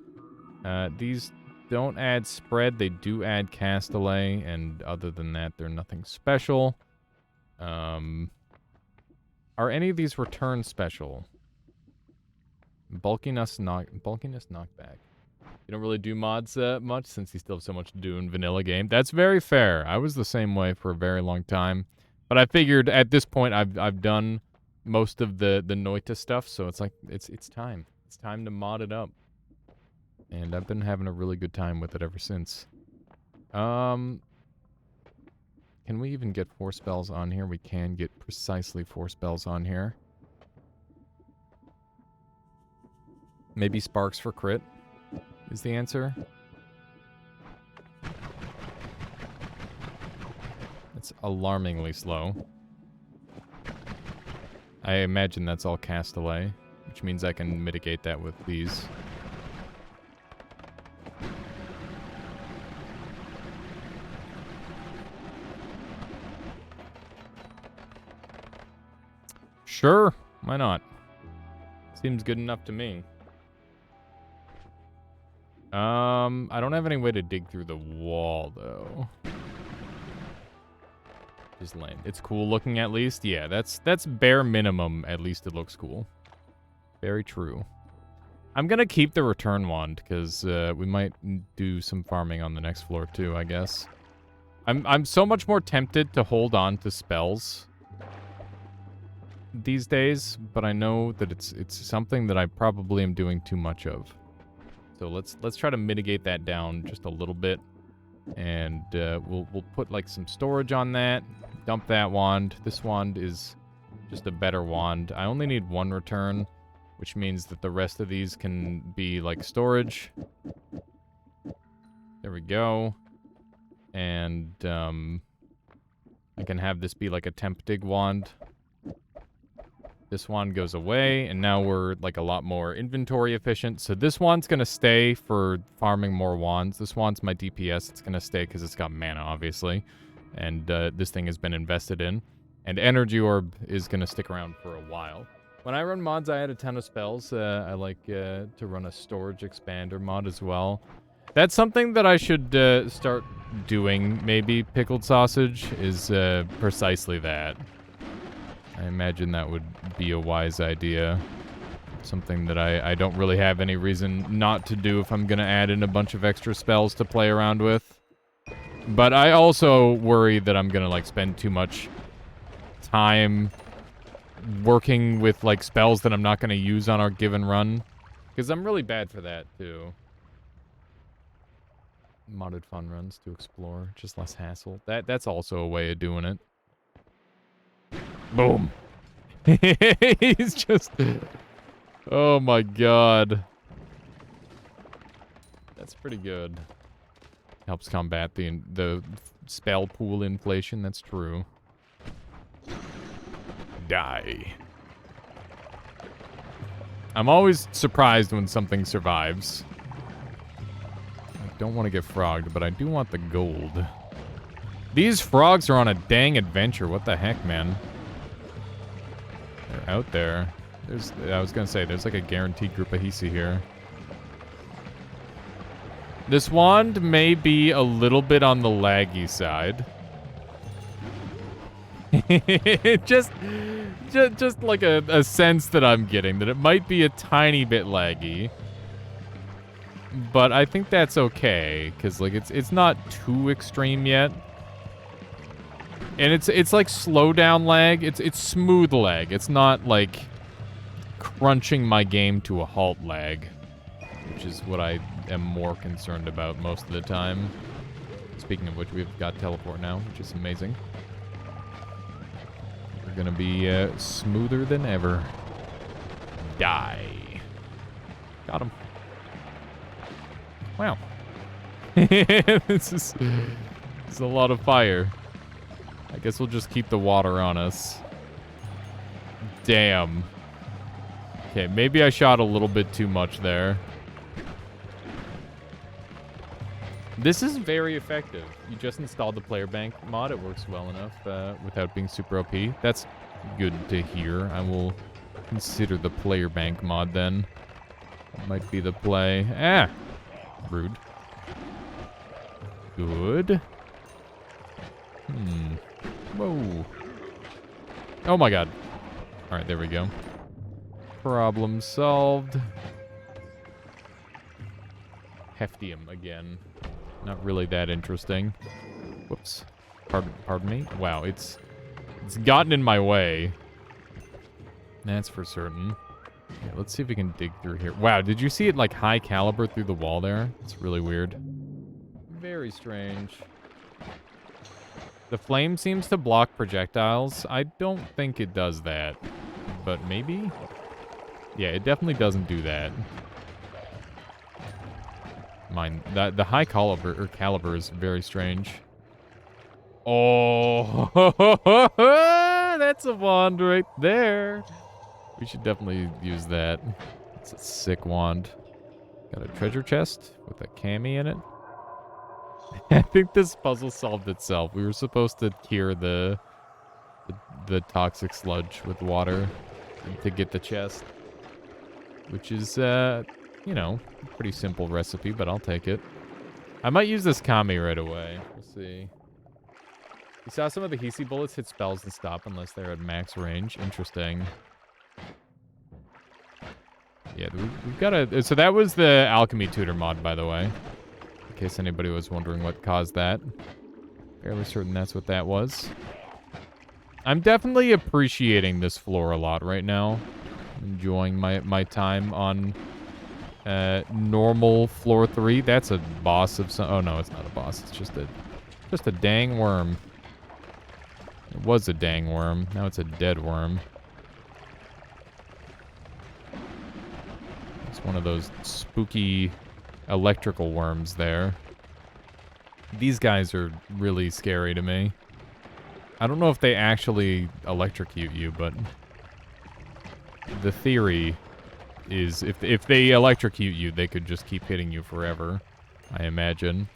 Speaker 1: These don't add spread. They do add cast delay, and other than that, they're nothing special. Are any of these return special? Bulkiness knockback. You don't really do mods much since you still have so much to do in vanilla game. That's very fair. I was the same way for a very long time. But I figured at this point I've done most of the noita stuff, so it's like it's time. It's time to mod it up. And I've been having a really good time with it ever since. Can we even get 4 spells on here? We can get precisely 4 spells on here. Maybe sparks for crit is the answer. It's alarmingly slow. I imagine that's all cast delay, which means I can mitigate that with these. Sure, why not? Seems good enough to me. I don't have any way to dig through the wall, though. Just lame. It's cool looking, at least. Yeah, that's bare minimum. At least it looks cool. Very true. I'm gonna keep the return wand, because we might do some farming on the next floor, too, I guess. I'm so much more tempted to hold on to spells these days, but I know that it's something that I probably am doing too much of. So let's try to mitigate that down just a little bit, and we'll put like some storage on that. Dump that wand. This wand is just a better wand. I only need one return, which means that the rest of these can be like storage. There we go. And I can have this be like a temp dig wand. This wand goes away, and now we're like a lot more inventory efficient. So this wand's gonna stay for farming more wands. This wand's my DPS. It's gonna stay because it's got mana, obviously. And this thing has been invested in. And Energy Orb is gonna stick around for a while. When I run mods, I add a ton of spells. I like to run a storage expander mod as well. That's something that I should start doing, maybe, Pickled Sausage, is precisely that. I imagine that would be a wise idea. Something that I don't really have any reason not to do if I'm going to add in a bunch of extra spells to play around with. But I also worry that I'm going to, like, spend too much time working with, like, spells that I'm not going to use on our given run. Because I'm really bad for that, too. Modded fun runs to explore. Just less hassle. That's also a way of doing it. Boom. He's just... Oh my god. That's pretty good. Helps combat the spell pool inflation, that's true. Die. I'm always surprised when something survives. I don't want to get frogged, but I do want the gold. These frogs are on a dang adventure. What the heck, man? They're out there. I was gonna say, there's like a guaranteed group of Hisi here. This wand may be a little bit on the laggy side. just like a sense that I'm getting, that it might be a tiny bit laggy. But I think that's okay, because like it's not too extreme yet. And it's like slow down lag. It's smooth lag. It's not like crunching my game to a halt lag, which is what I am more concerned about most of the time. Speaking of which, we've got teleport now, which is amazing. We're gonna be smoother than ever. Die. Got him. Wow. This is a lot of fire. I guess we'll just keep the water on us. Damn. Okay, maybe I shot a little bit too much there. This is very effective. You just installed the player bank mod. It works well enough without being super OP. That's good to hear. I will consider the player bank mod then. Might be the play. Ah! Rude. Good. Whoa. Oh my god. Alright, there we go. Problem solved. Heftium again. Not really that interesting. Whoops. Pardon me? Wow, it's gotten in my way. That's for certain. Yeah, let's see if we can dig through here. Wow, did you see it like high caliber through the wall there? It's really weird. Very strange. The flame seems to block projectiles. I don't think it does that, but maybe? Yeah, it definitely doesn't do that. Mine, the high caliber is very strange. Oh, that's a wand right there. We should definitely use that. It's a sick wand. Got a treasure chest with a cami in it. I think this puzzle solved itself. We were supposed to cure the toxic sludge with water to get the chest, which is, you know, a pretty simple recipe, but I'll take it. I might use this kami right away. We'll see. You saw some of the Hisi bullets hit spells and stop unless they're at max range. Interesting. Yeah, we've got a... So that was the alchemy tutor mod, by the way. In case anybody was wondering what caused that. Fairly certain that's what that was. I'm definitely appreciating this floor a lot right now. Enjoying my time on normal floor 3. That's a boss of some... Oh, no, it's not a boss. It's just a dang worm. It was a dang worm. Now it's a dead worm. It's one of those spooky electrical worms there. These guys are really scary to me. I don't know if they actually electrocute you, but the theory is if they electrocute you, they could just keep hitting you forever, I imagine.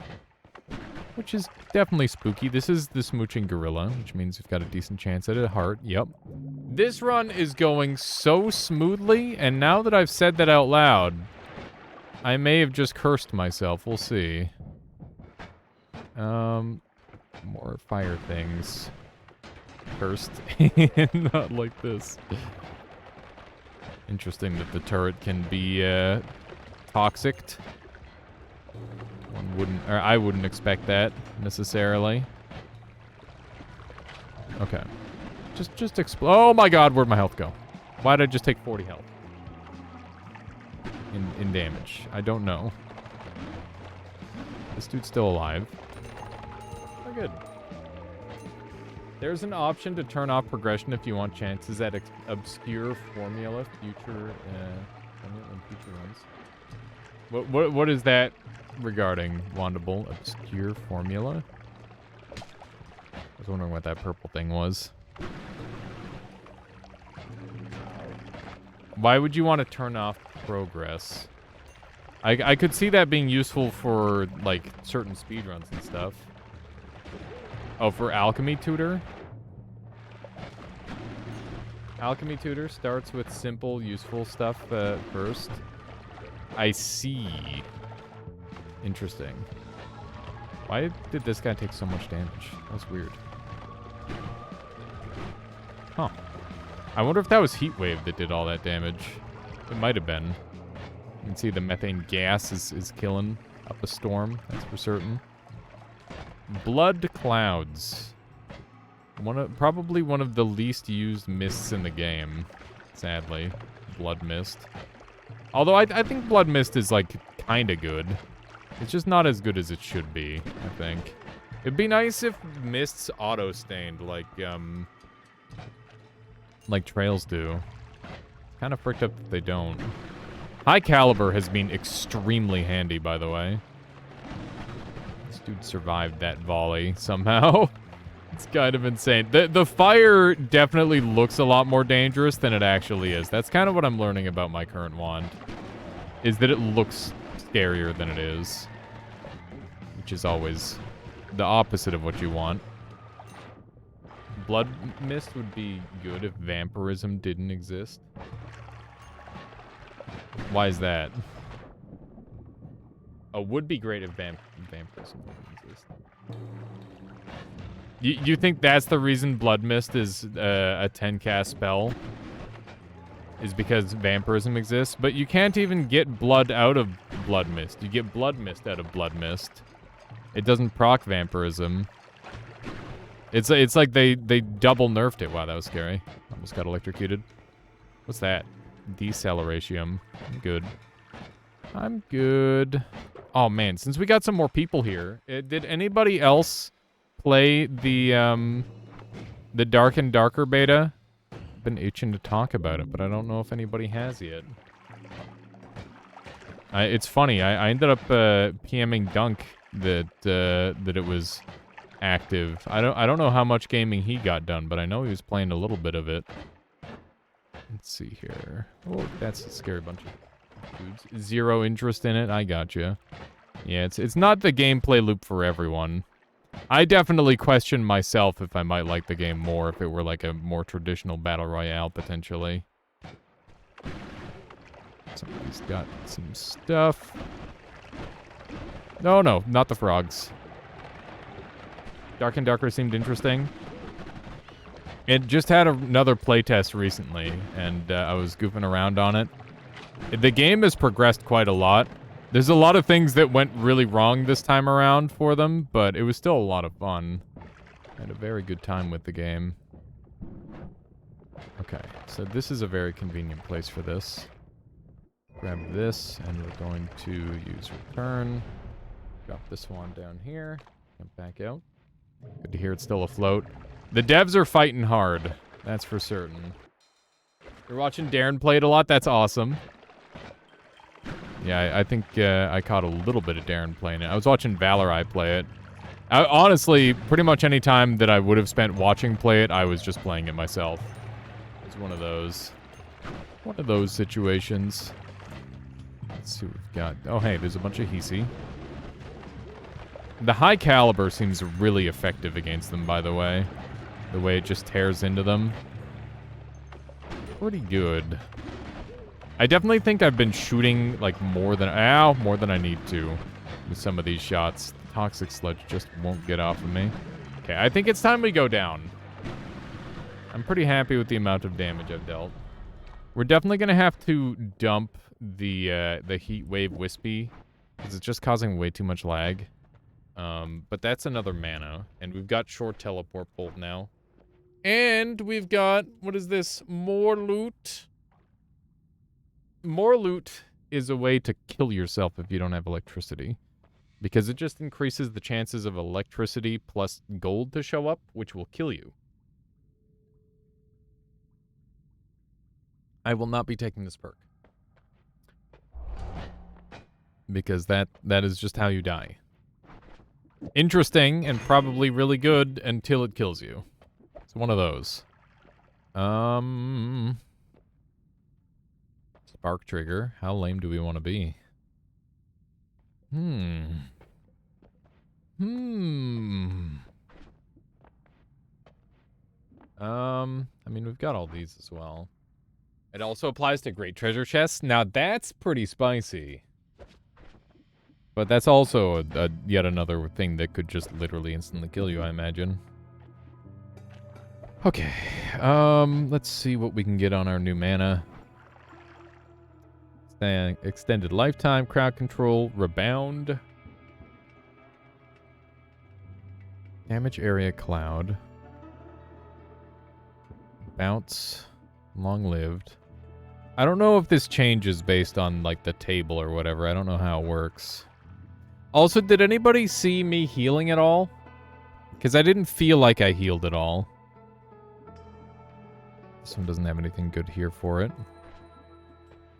Speaker 1: Which is definitely spooky. This is the smooching gorilla, which means you've got a decent chance at a heart. Yep. This run is going so smoothly, and now that I've said that out loud, I may have just cursed myself. We'll see. More fire things. Cursed. Not like this. Interesting that the turret can be, toxic. One wouldn't, or I wouldn't expect that, necessarily. Okay. Just explode. Oh my god, where'd my health go? Why'd I just take 40 health? In damage. I don't know. This dude's still alive. Oh, good. There's an option to turn off progression if you want chances at obscure formula future runs. What is that regarding, Wandable? Obscure formula? I was wondering what that purple thing was. Why would you want to turn off progress? I could see that being useful for, like, certain speedruns and stuff. Oh, for Alchemy Tutor? Alchemy Tutor starts with simple, useful stuff first. I see. Interesting. Why did this guy take so much damage? That's weird. Huh. I wonder if that was Heat Wave that did all that damage. It might have been. You can see the methane gas is killing up a storm. That's for certain. Blood Clouds. Probably one of the least used mists in the game. Sadly. Blood Mist. Although I think Blood Mist is, like, kinda good. It's just not as good as it should be, I think. It'd be nice if mists auto-stained, like Trails do. Kind of fricked up that they don't. High Caliber has been extremely handy, by the way. This dude survived that volley somehow. It's kind of insane. The fire definitely looks a lot more dangerous than it actually is. That's kind of what I'm learning about my current wand. Is that it looks scarier than it is. Which is always the opposite of what you want. Blood Mist would be good if vampirism didn't exist. Why is that? Oh, would be great if vampirism didn't exist. You think that's the reason Blood Mist is a 10 cast spell? Is because vampirism exists? But you can't even get blood out of Blood Mist. You get Blood Mist out of Blood Mist. It doesn't proc vampirism. It's like they double nerfed it. Wow, that was scary. Almost got electrocuted. What's that? Deceleration. I'm good. I'm good. Oh man, since we got some more people here, did anybody else play the Dark and Darker beta I've been itching to talk about it, but I don't know if anybody has yet. It's funny. I ended up PMing Dunk that it was active. I don't know how much gaming he got done, but I know he was playing a little bit of it. Let's see here. Oh, that's a scary bunch of dudes. Zero interest in it. I gotcha. Yeah, it's not the gameplay loop for everyone. I definitely question myself if I might like the game more if it were like a more traditional battle royale potentially. Somebody's got some stuff. No, not the frogs. Dark and Darker seemed interesting. It just had another playtest recently, and I was goofing around on it. The game has progressed quite a lot. There's a lot of things that went really wrong this time around for them, but it was still a lot of fun. I had a very good time with the game. Okay, so this is a very convenient place for this. Grab this, and we're going to use return. Drop this one down here. Jump back out. Good to hear it's still afloat. The devs are fighting hard. That's for certain. You're watching Darren play it a lot? That's awesome. Yeah, I think I caught a little bit of Darren playing it. I was watching Valorai play it. Honestly, pretty much any time that I would have spent watching play it, I was just playing it myself. It was one of those situations. Let's see what we've got. Oh, hey, there's a bunch of Hisi. The high caliber seems really effective against them, by the way. The way it just tears into them. Pretty good. I definitely think I've been shooting, like, more than I need to with some of these shots. Toxic Sludge just won't get off of me. Okay, I think it's time we go down. I'm pretty happy with the amount of damage I've dealt. We're definitely going to have to dump the Heat Wave Wispy, because it's just causing way too much lag. But that's another mana, and we've got short teleport bolt now. And we've got, what is this? More loot. More loot is a way to kill yourself if you don't have electricity. Because it just increases the chances of electricity plus gold to show up, which will kill you. I will not be taking this perk. Because that is just how you die. Interesting and probably really good until it kills you. It's one of those. Spark trigger. How lame do we want to be? I mean, we've got all these as well. It also applies to great treasure chests. Now that's pretty spicy. But that's also yet another thing that could just literally instantly kill you, I imagine. Okay. Let's see what we can get on our new mana. Extended lifetime, crowd control, rebound. Damage area cloud. Bounce. Long-lived. I don't know if this changes based on, like, the table or whatever. I don't know how it works. Also, did anybody see me healing at all? Because I didn't feel like I healed at all. This one doesn't have anything good here for it.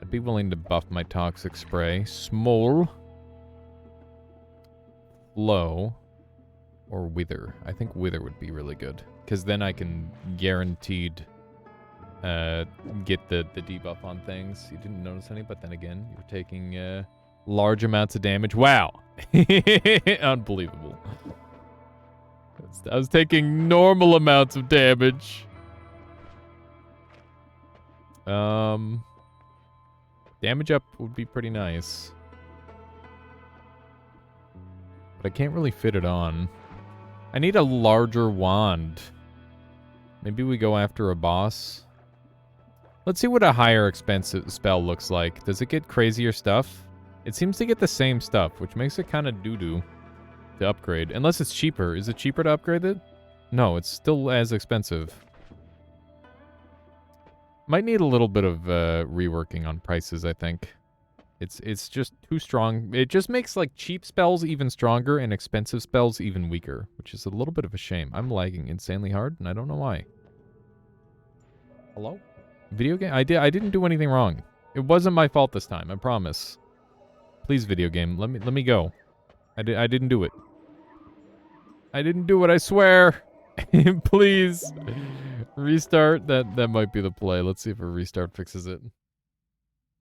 Speaker 1: I'd be willing to buff my toxic spray. Small. Flow. Or wither. I think wither would be really good. Because then I can guaranteed get the debuff on things. You didn't notice any, but then again, you're taking large amounts of damage. Wow. Unbelievable. I was taking normal amounts of damage. Damage up would be pretty nice. But I can't really fit it on. I need a larger wand. Maybe we go after a boss. Let's see what a higher expensive spell looks like. Does it get crazier stuff? It seems to get the same stuff, which makes it kind of doo-doo to upgrade. Unless it's cheaper. Is it cheaper to upgrade it? No, it's still as expensive. Might need a little bit of reworking on prices, I think. It's just too strong. It just makes, like, cheap spells even stronger and expensive spells even weaker, which is a little bit of a shame. I'm lagging insanely hard, and I don't know why. A Hello? Video game? I didn't do anything wrong. It wasn't my fault this time, I promise. Please, video game, let me go. I didn't do it. I didn't do it, I swear. Please. Restart. That might be the play. Let's see if a restart fixes it.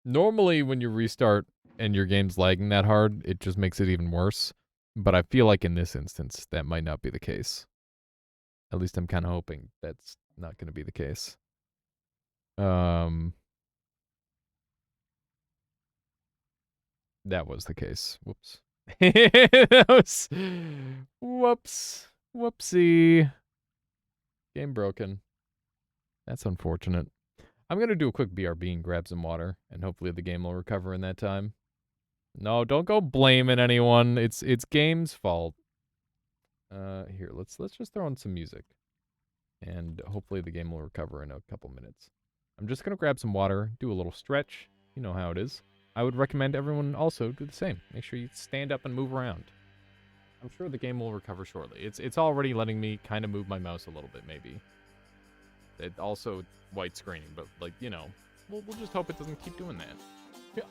Speaker 1: Normally, when you restart and your game's lagging that hard, it just makes it even worse. But I feel like in this instance, that might not be the case. At least I'm kind of hoping that's not going to be the case. That was the case. Whoops. That was... Whoops. Whoopsie. Game broken. That's unfortunate. I'm going to do a quick BRB and grab some water, and hopefully the game will recover in that time. No, don't go blaming anyone. It's game's fault. Here, let's just throw in some music. And hopefully the game will recover in a couple minutes. I'm just going to grab some water, do a little stretch. You know how it is. I would recommend everyone also do the same. Make sure you stand up and move around. I'm sure the game will recover shortly. It's already letting me kind of move my mouse a little bit, maybe. It also white screening, but like, you know, we'll just hope it doesn't keep doing that. Yeah.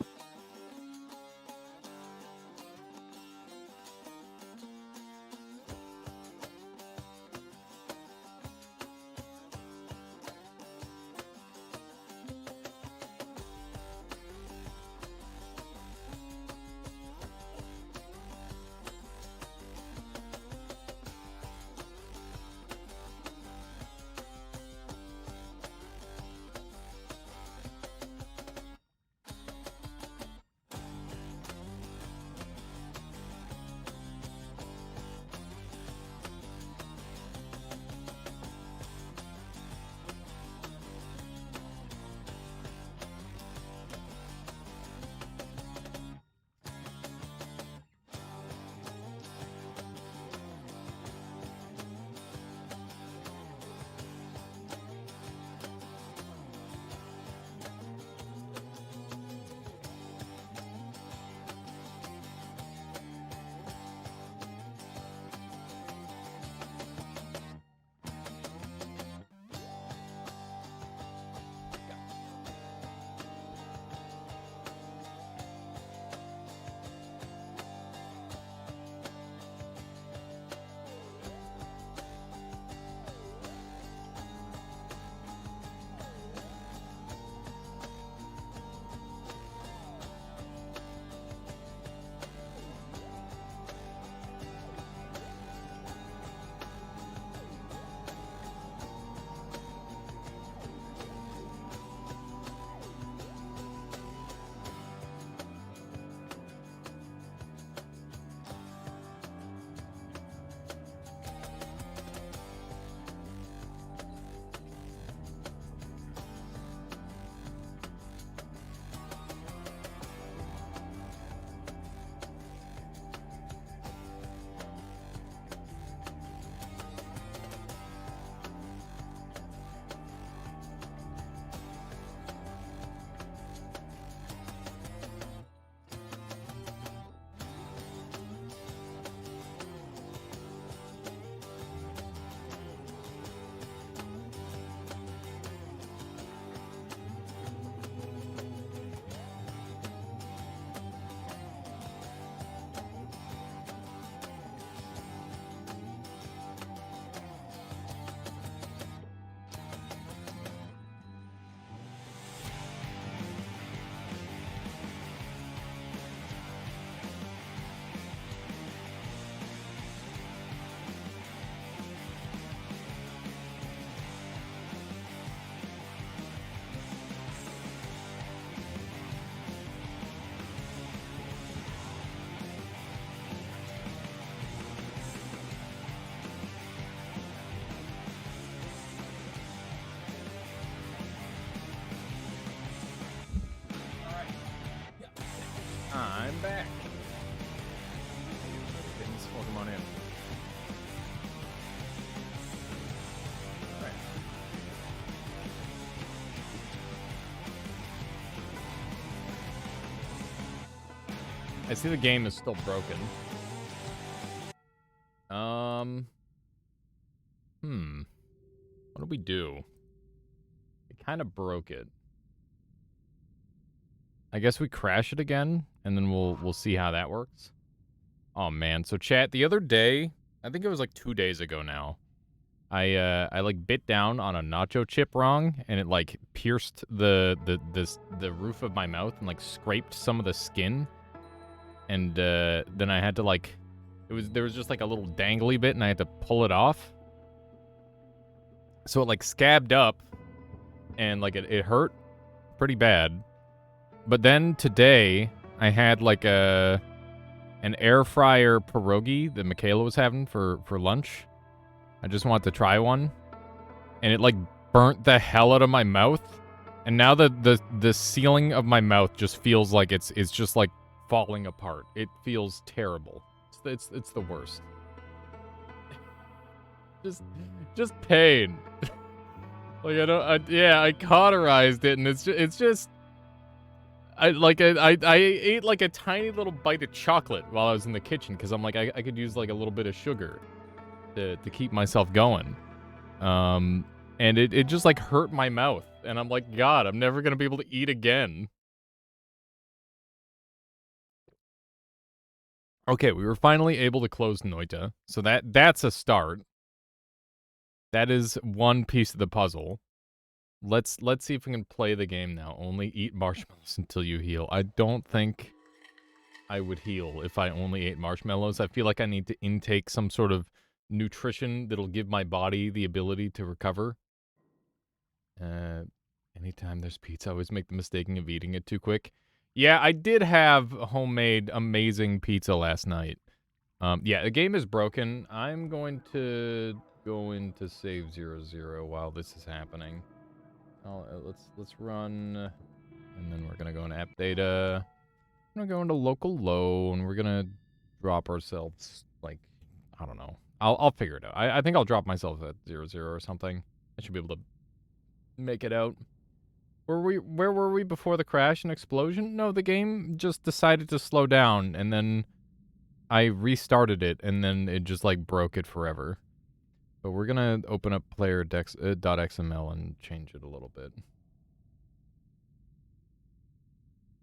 Speaker 1: I'm back. Kittens, welcome on in. All right. I see the game is still broken. What do we do? kind of broke it. I guess we crash it again, and then we'll see how that works. Oh, man. So, chat, the other day, I think it was like 2 days ago now, I like bit down on a nacho chip wrong, and it like pierced the roof of my mouth and like scraped some of the skin. And then I had to like, there was just like a little dangly bit, and I had to pull it off. So it like scabbed up, and like it hurt pretty bad. But then today I had like an air fryer pierogi that Michaela was having for lunch. I just wanted to try one, and it like burnt the hell out of my mouth, and now the ceiling of my mouth just feels like it's just like falling apart. It feels terrible. It's the worst. just pain. Like I cauterized it, and it's just I ate like a tiny little bite of chocolate while I was in the kitchen because I'm like I could use like a little bit of sugar to keep myself going. And it just like hurt my mouth, and I'm like, God, I'm never gonna be able to eat again. Okay, we were finally able to close Noita, so that's a start. That is one piece of the puzzle. Let's see if we can play the game now. Only eat marshmallows until you heal. I don't think I would heal if I only ate marshmallows. I feel like I need to intake some sort of nutrition that'll give my body the ability to recover. Anytime there's pizza, I always make the mistake of eating it too quick. Yeah, I did have homemade amazing pizza last night. Yeah, the game is broken. I'm going to go into save 00 while this is happening. Let's run, and then we're gonna go into app data. We're gonna go into local low, and we're gonna drop ourselves like, I don't know. I'll figure it out. I think I'll drop myself at 00 or something. I should be able to make it out. Where were we before the crash and explosion? No, the game just decided to slow down, and then I restarted it, and then it just like broke it forever. But we're gonna open up player.xml and change it a little bit.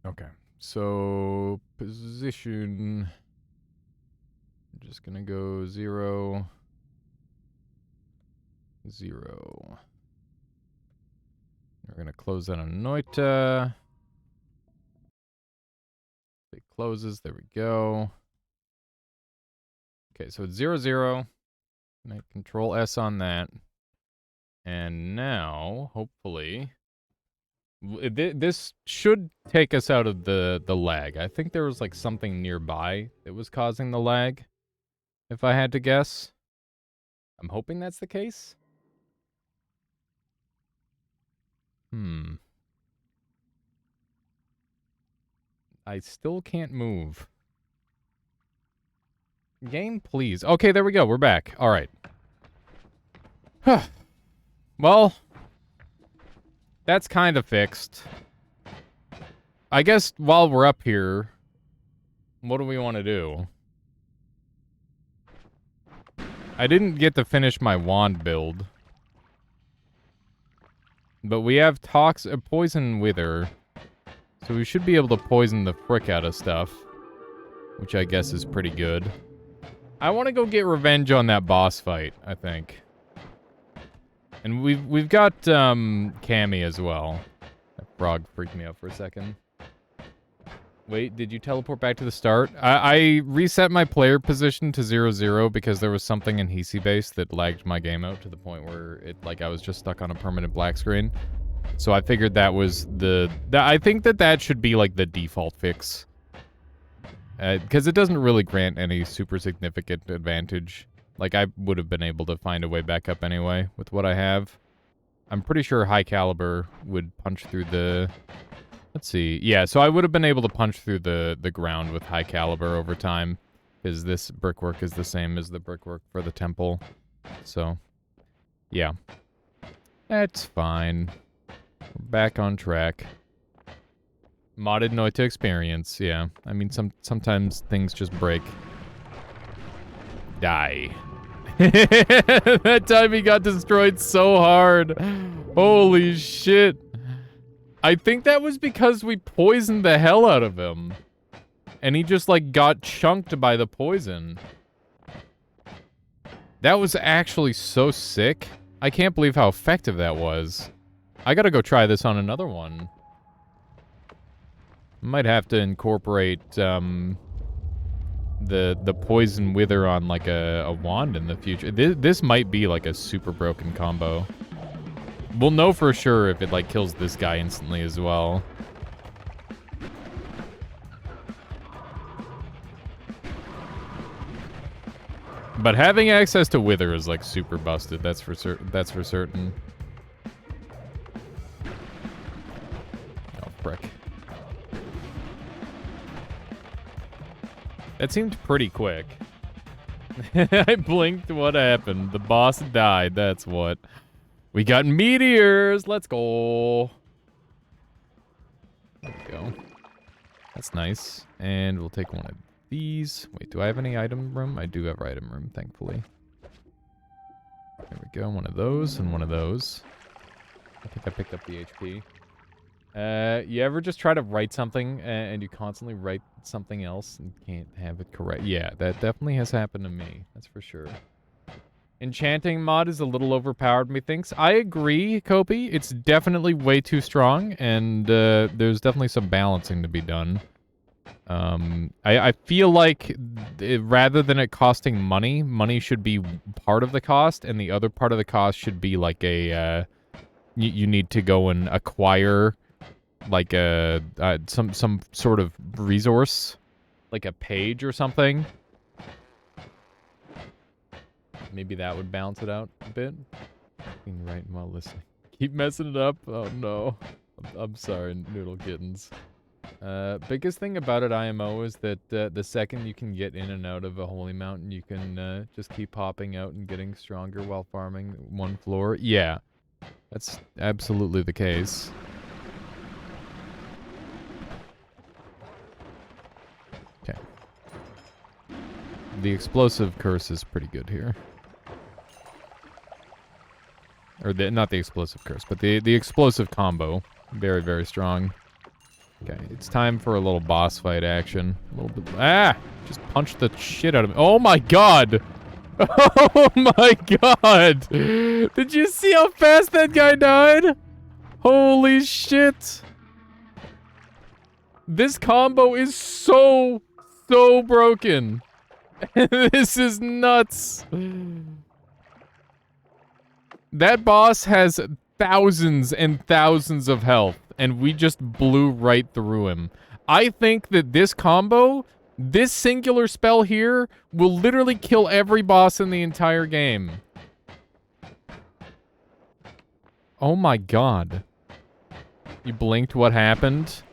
Speaker 1: Okay, so position. I'm just gonna go 0, 0. We're gonna close that on Noita. It closes. There we go. Okay, so it's 0, 0. And I control S on that. And now, hopefully, this should take us out of the lag. I think there was like something nearby that was causing the lag, if I had to guess. I'm hoping that's the case. I still can't move. Game, please. Okay, there we go. We're back. All right. Well, that's kind of fixed. I guess while we're up here, what do we want to do? I didn't get to finish my wand build. But we have poison wither. So we should be able to poison the frick out of stuff. Which I guess is pretty good. I want to go get revenge on that boss fight, I think. And we've got Cammy as well. That frog freaked me out for a second. Wait, did you teleport back to the start? I reset my player position to 0, 0 because there was something in Hisi base that lagged my game out to the point where I was just stuck on a permanent black screen. So I figured that was I think that should be like the default fix. Because it doesn't really grant any super significant advantage. Like, I would have been able to find a way back up anyway with what I have. I'm pretty sure high caliber would punch through the... Let's see. Yeah, so I would have been able to punch through the ground with high caliber over time. Because this brickwork is the same as the brickwork for the temple. So, yeah. That's fine. We're back on track. Modded Noita experience, yeah. I mean, sometimes things just break. Die. That time he got destroyed so hard. Holy shit. I think that was because we poisoned the hell out of him. And he just, like, got chunked by the poison. That was actually so sick. I can't believe how effective that was. I gotta go try this on another one. Might have to incorporate, the poison wither on, like, a wand in the future. This might be, like, a super broken combo. We'll know for sure if it, like, kills this guy instantly as well. But having access to wither is, like, super busted. That's for certain. Oh, frick. That seemed pretty quick. I blinked, what happened? The boss died, that's what. We got meteors! Let's go! There we go. That's nice. And we'll take one of these. Wait, do I have any item room? I do have item room, thankfully. There we go, one of those and one of those. I think I picked up the HP. You ever just try to write something and you constantly write something else and can't have it correct? Yeah, that definitely has happened to me. That's for sure. Enchanting mod is a little overpowered, methinks. I agree, Kopi. It's definitely way too strong, and there's definitely some balancing to be done. I feel like rather than it costing money, money should be part of the cost, and the other part of the cost should be like a you need to go and acquire like some sort of resource, like a page or something. Maybe that would balance it out a bit. Being right while listening. Keep messing it up? Oh no. I'm sorry, Noodle Kittens. Biggest thing about it, IMO, is that the second you can get in and out of a holy mountain, you can just keep popping out and getting stronger while farming one floor. Yeah, that's absolutely the case. Okay. The explosive curse is pretty good here. Or not the explosive curse, but the explosive combo. Very, very strong. Okay, it's time for a little boss fight action. A little bit. Ah! Just punch the shit out of me. Oh my god! Oh my god! Did you see how fast that guy died? Holy shit! This combo is so broken. This is nuts. That boss has thousands and thousands of health, and we just blew right through him. I think that this combo, this singular spell here, will literally kill every boss in the entire game. Oh my god. You blinked, what happened?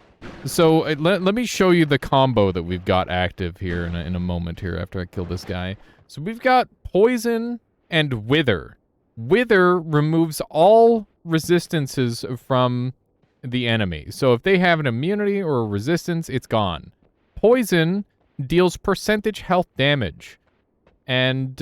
Speaker 1: So, let me show you the combo that we've got active here in a moment here after I kill this guy. So we've got Poison and Wither. Wither removes all resistances from the enemy. So if they have an immunity or a resistance, it's gone. Poison deals percentage health damage. And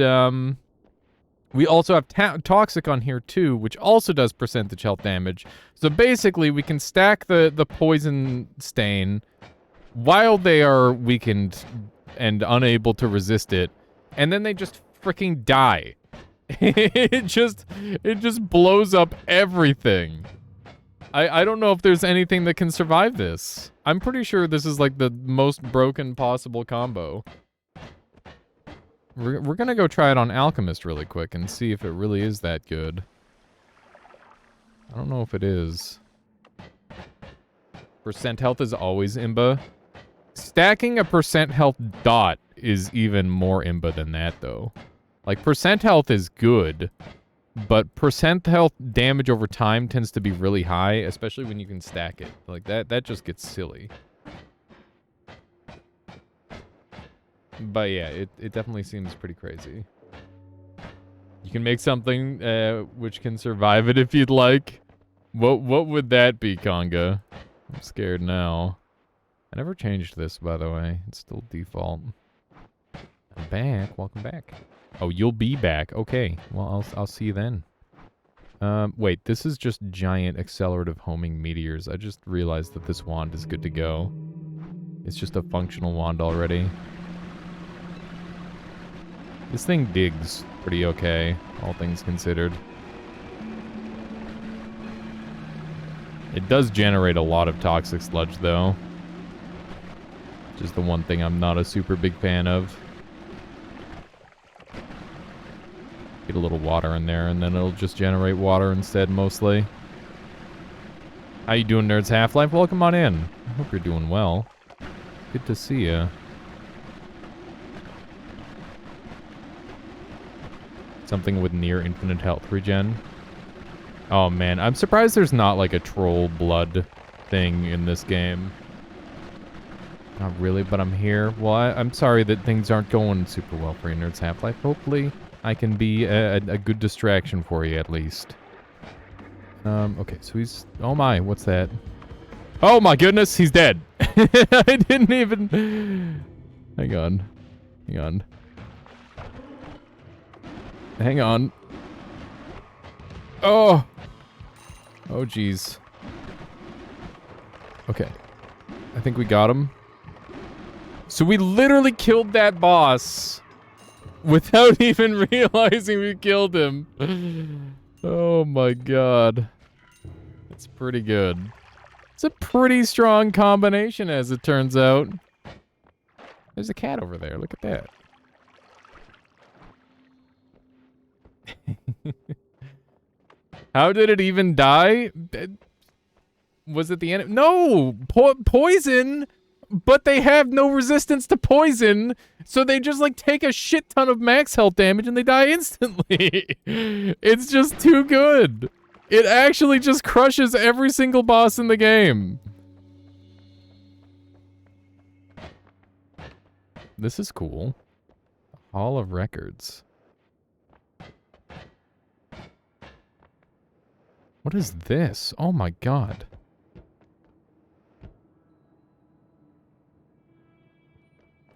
Speaker 1: we also have Toxic on here too, which also does percentage health damage. So basically, we can stack the poison stain while they are weakened and unable to resist it. And then they just freaking die. it just blows up everything. I don't know if there's anything that can survive this. I'm pretty sure this is like the most broken possible combo. We're gonna go try it on Alchemist really quick and see if it really is that good. I don't know if it is. Percent health is always imba. Stacking a percent health dot is even more imba than that, though. Like, percent health is good, but percent health damage over time tends to be really high, especially when you can stack it. Like, that just gets silly. But yeah, it definitely seems pretty crazy. You can make something which can survive it if you'd like. What would that be, Conga? I'm scared now. I never changed this, by the way. It's still default. I'm back. Welcome back. Oh, you'll be back. Okay. Well, I'll see you then. Wait, this is just giant accelerative homing meteors. I just realized that this wand is good to go. It's just a functional wand already. This thing digs pretty okay, all things considered. It does generate a lot of toxic sludge, though. Just the one thing I'm not a super big fan of. Get a little water in there, and then it'll just generate water instead, mostly. How you doing, Nerds Half-Life? Welcome on in. I hope you're doing well. Good to see ya. Something with near infinite health regen. Oh man, I'm surprised there's not like a troll blood thing in this game. Not really, but I'm here. Well, I'm sorry that things aren't going super well for you, Nerds Half-Life. Hopefully, I can be a good distraction for you, at least. Okay, so he's... Oh my, what's that? Oh my goodness, he's dead! I didn't even... Hang on. Hang on. Hang on. Oh! Oh, jeez. Okay. I think we got him. So we literally killed that boss without even realizing we killed him. Oh my god. That's pretty good. It's a pretty strong combination, as it turns out. There's a cat over there. Look at that. How did it even die? Was it the end? No! Poison! But they have no resistance to poison, so they just, like, take a shit ton of max health damage and they die instantly. It's just too good. It actually just crushes every single boss in the game. This is cool. Hall of Records. What is this? Oh my god.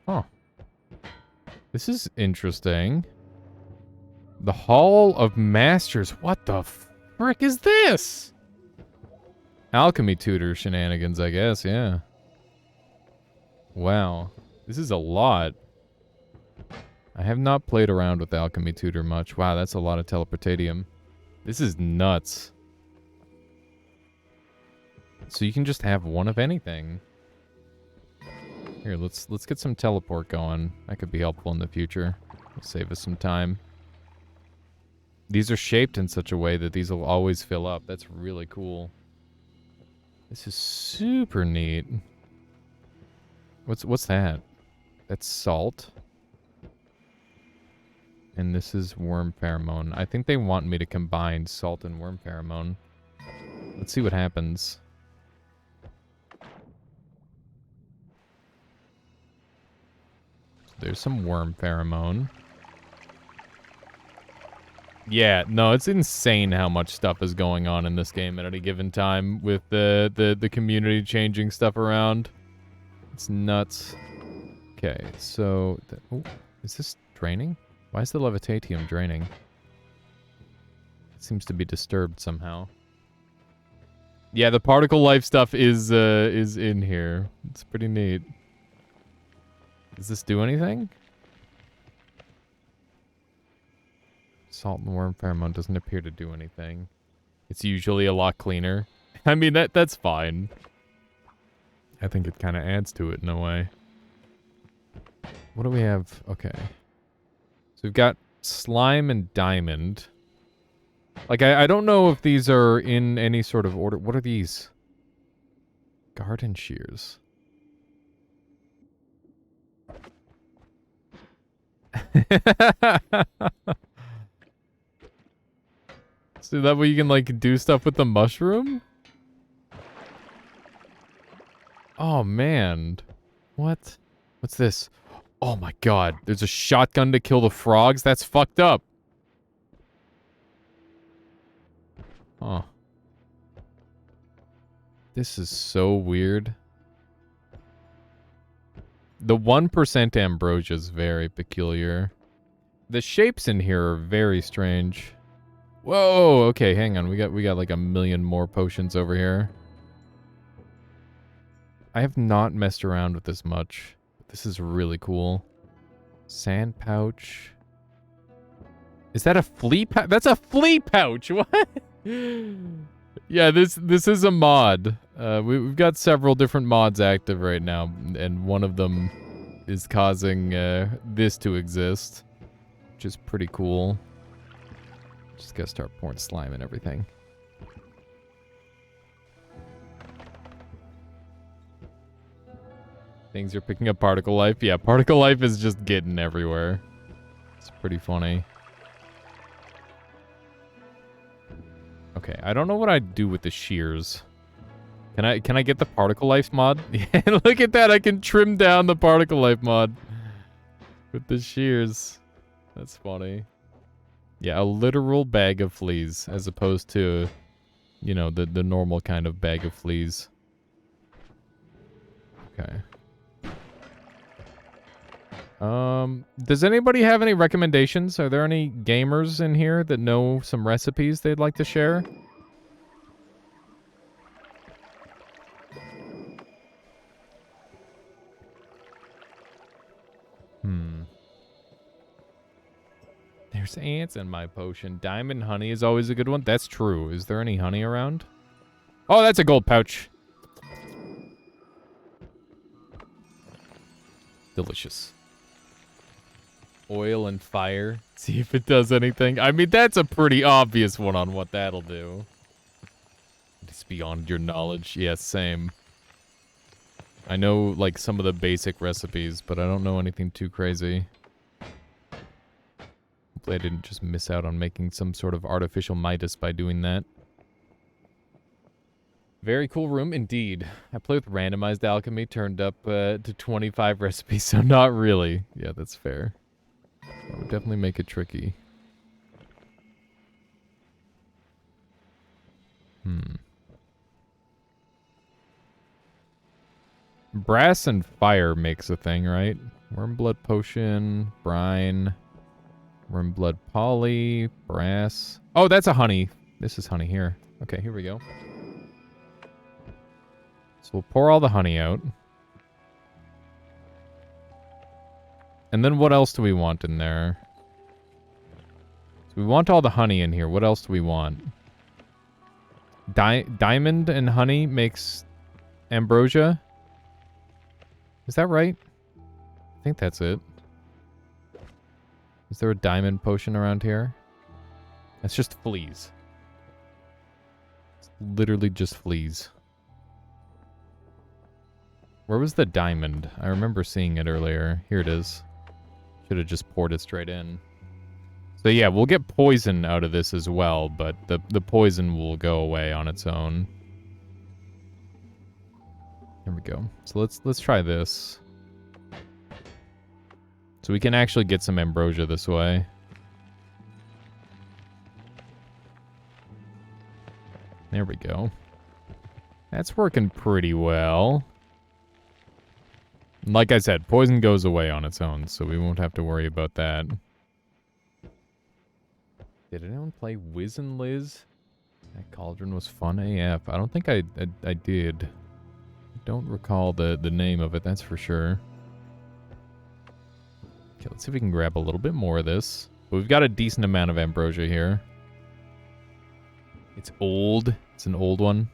Speaker 1: Huh. This is interesting. The Hall of Masters. What the frick is this? Alchemy tutor shenanigans, I guess, yeah. Wow. This is a lot. I have not played around with Alchemy tutor much. Wow, that's a lot of teleportatium. This is nuts. So you can just have one of anything. Here, let's get some teleport going. That could be helpful in the future. It'll save us some time. These are shaped in such a way that these will always fill up. That's really cool. This is super neat. What's that? That's salt. And this is worm pheromone. I think they want me to combine salt and worm pheromone. Let's see what happens. There's some worm pheromone. Yeah, no, it's insane how much stuff is going on in this game at any given time with the community changing stuff around. It's nuts. Okay, so... oh, is this draining? Why is the levitatium draining? It seems to be disturbed somehow. Yeah, the particle life stuff is in here. It's pretty neat. Does this do anything? Salt and worm pheromone doesn't appear to do anything. It's usually a lot cleaner. I mean, that's fine. I think it kind of adds to it in a way. What do we have? Okay. So we've got slime and diamond. Like, I don't know if these are in any sort of order. What are these? Garden shears. So that way you can, like, do stuff with the mushroom? Oh, man. What? What's this? Oh, my God. There's a shotgun to kill the frogs? That's fucked up. Huh. This is so weird. The 1% ambrosia is very peculiar. The shapes in here are very strange. Whoa, okay, hang on. We got like a million more potions over here. I have not messed around with this much. This is really cool. Sand pouch. Is that a flea pouch? That's a flea pouch. What? Yeah, this is a mod. We've got several different mods active right now, and one of them is causing this to exist, which is pretty cool. Just gotta start pouring slime and everything. Things are picking up particle life. Yeah, particle life is just getting everywhere. It's pretty funny. Okay, I don't know what I'd do with the shears. Can I get the particle life mod? Yeah, look at that. I can trim down the particle life mod with the shears. That's funny. Yeah, a literal bag of fleas as opposed to, you know, the normal kind of bag of fleas. Okay. Does anybody have any recommendations? Are there any gamers in here that know some recipes they'd like to share? There's ants in my potion. Diamond honey is always a good one. That's true. Is there any honey around? Oh, that's a gold pouch. Delicious. Oil and fire. See if it does anything. I mean, that's a pretty obvious one on what that'll do. It's beyond your knowledge. Yeah, same. I know, like, some of the basic recipes, but I don't know anything too crazy. Hopefully I didn't just miss out on making some sort of artificial Midas by doing that. Very cool room indeed. I play with randomized alchemy, turned up to 25 recipes, so not really. Yeah, that's fair. That would definitely make it tricky. Brass and fire makes a thing, right? Wormblood potion, brine, wormblood poly, brass. Oh, that's a honey. This is honey here. Okay, here we go. So we'll pour all the honey out. And then what else do we want in there? So we want all the honey in here. What else do we want? Diamond and honey makes ambrosia? Is that right? I think that's it. Is there a diamond potion around here? That's just fleas. It's literally just fleas. Where was the diamond? I remember seeing it earlier. Here it is. Should have just poured it straight in. So yeah, we'll get poison out of this as well, but the poison will go away on its own. There we go. So let's try this. So we can actually get some ambrosia this way. There we go. That's working pretty well. Like I said, poison goes away on its own, so we won't have to worry about that. Did anyone play Wiz and Liz? That cauldron was fun AF. I don't think I did. I don't recall the name of it, that's for sure. Okay, let's see if we can grab a little bit more of this. We've got a decent amount of ambrosia here. It's old. It's an old one.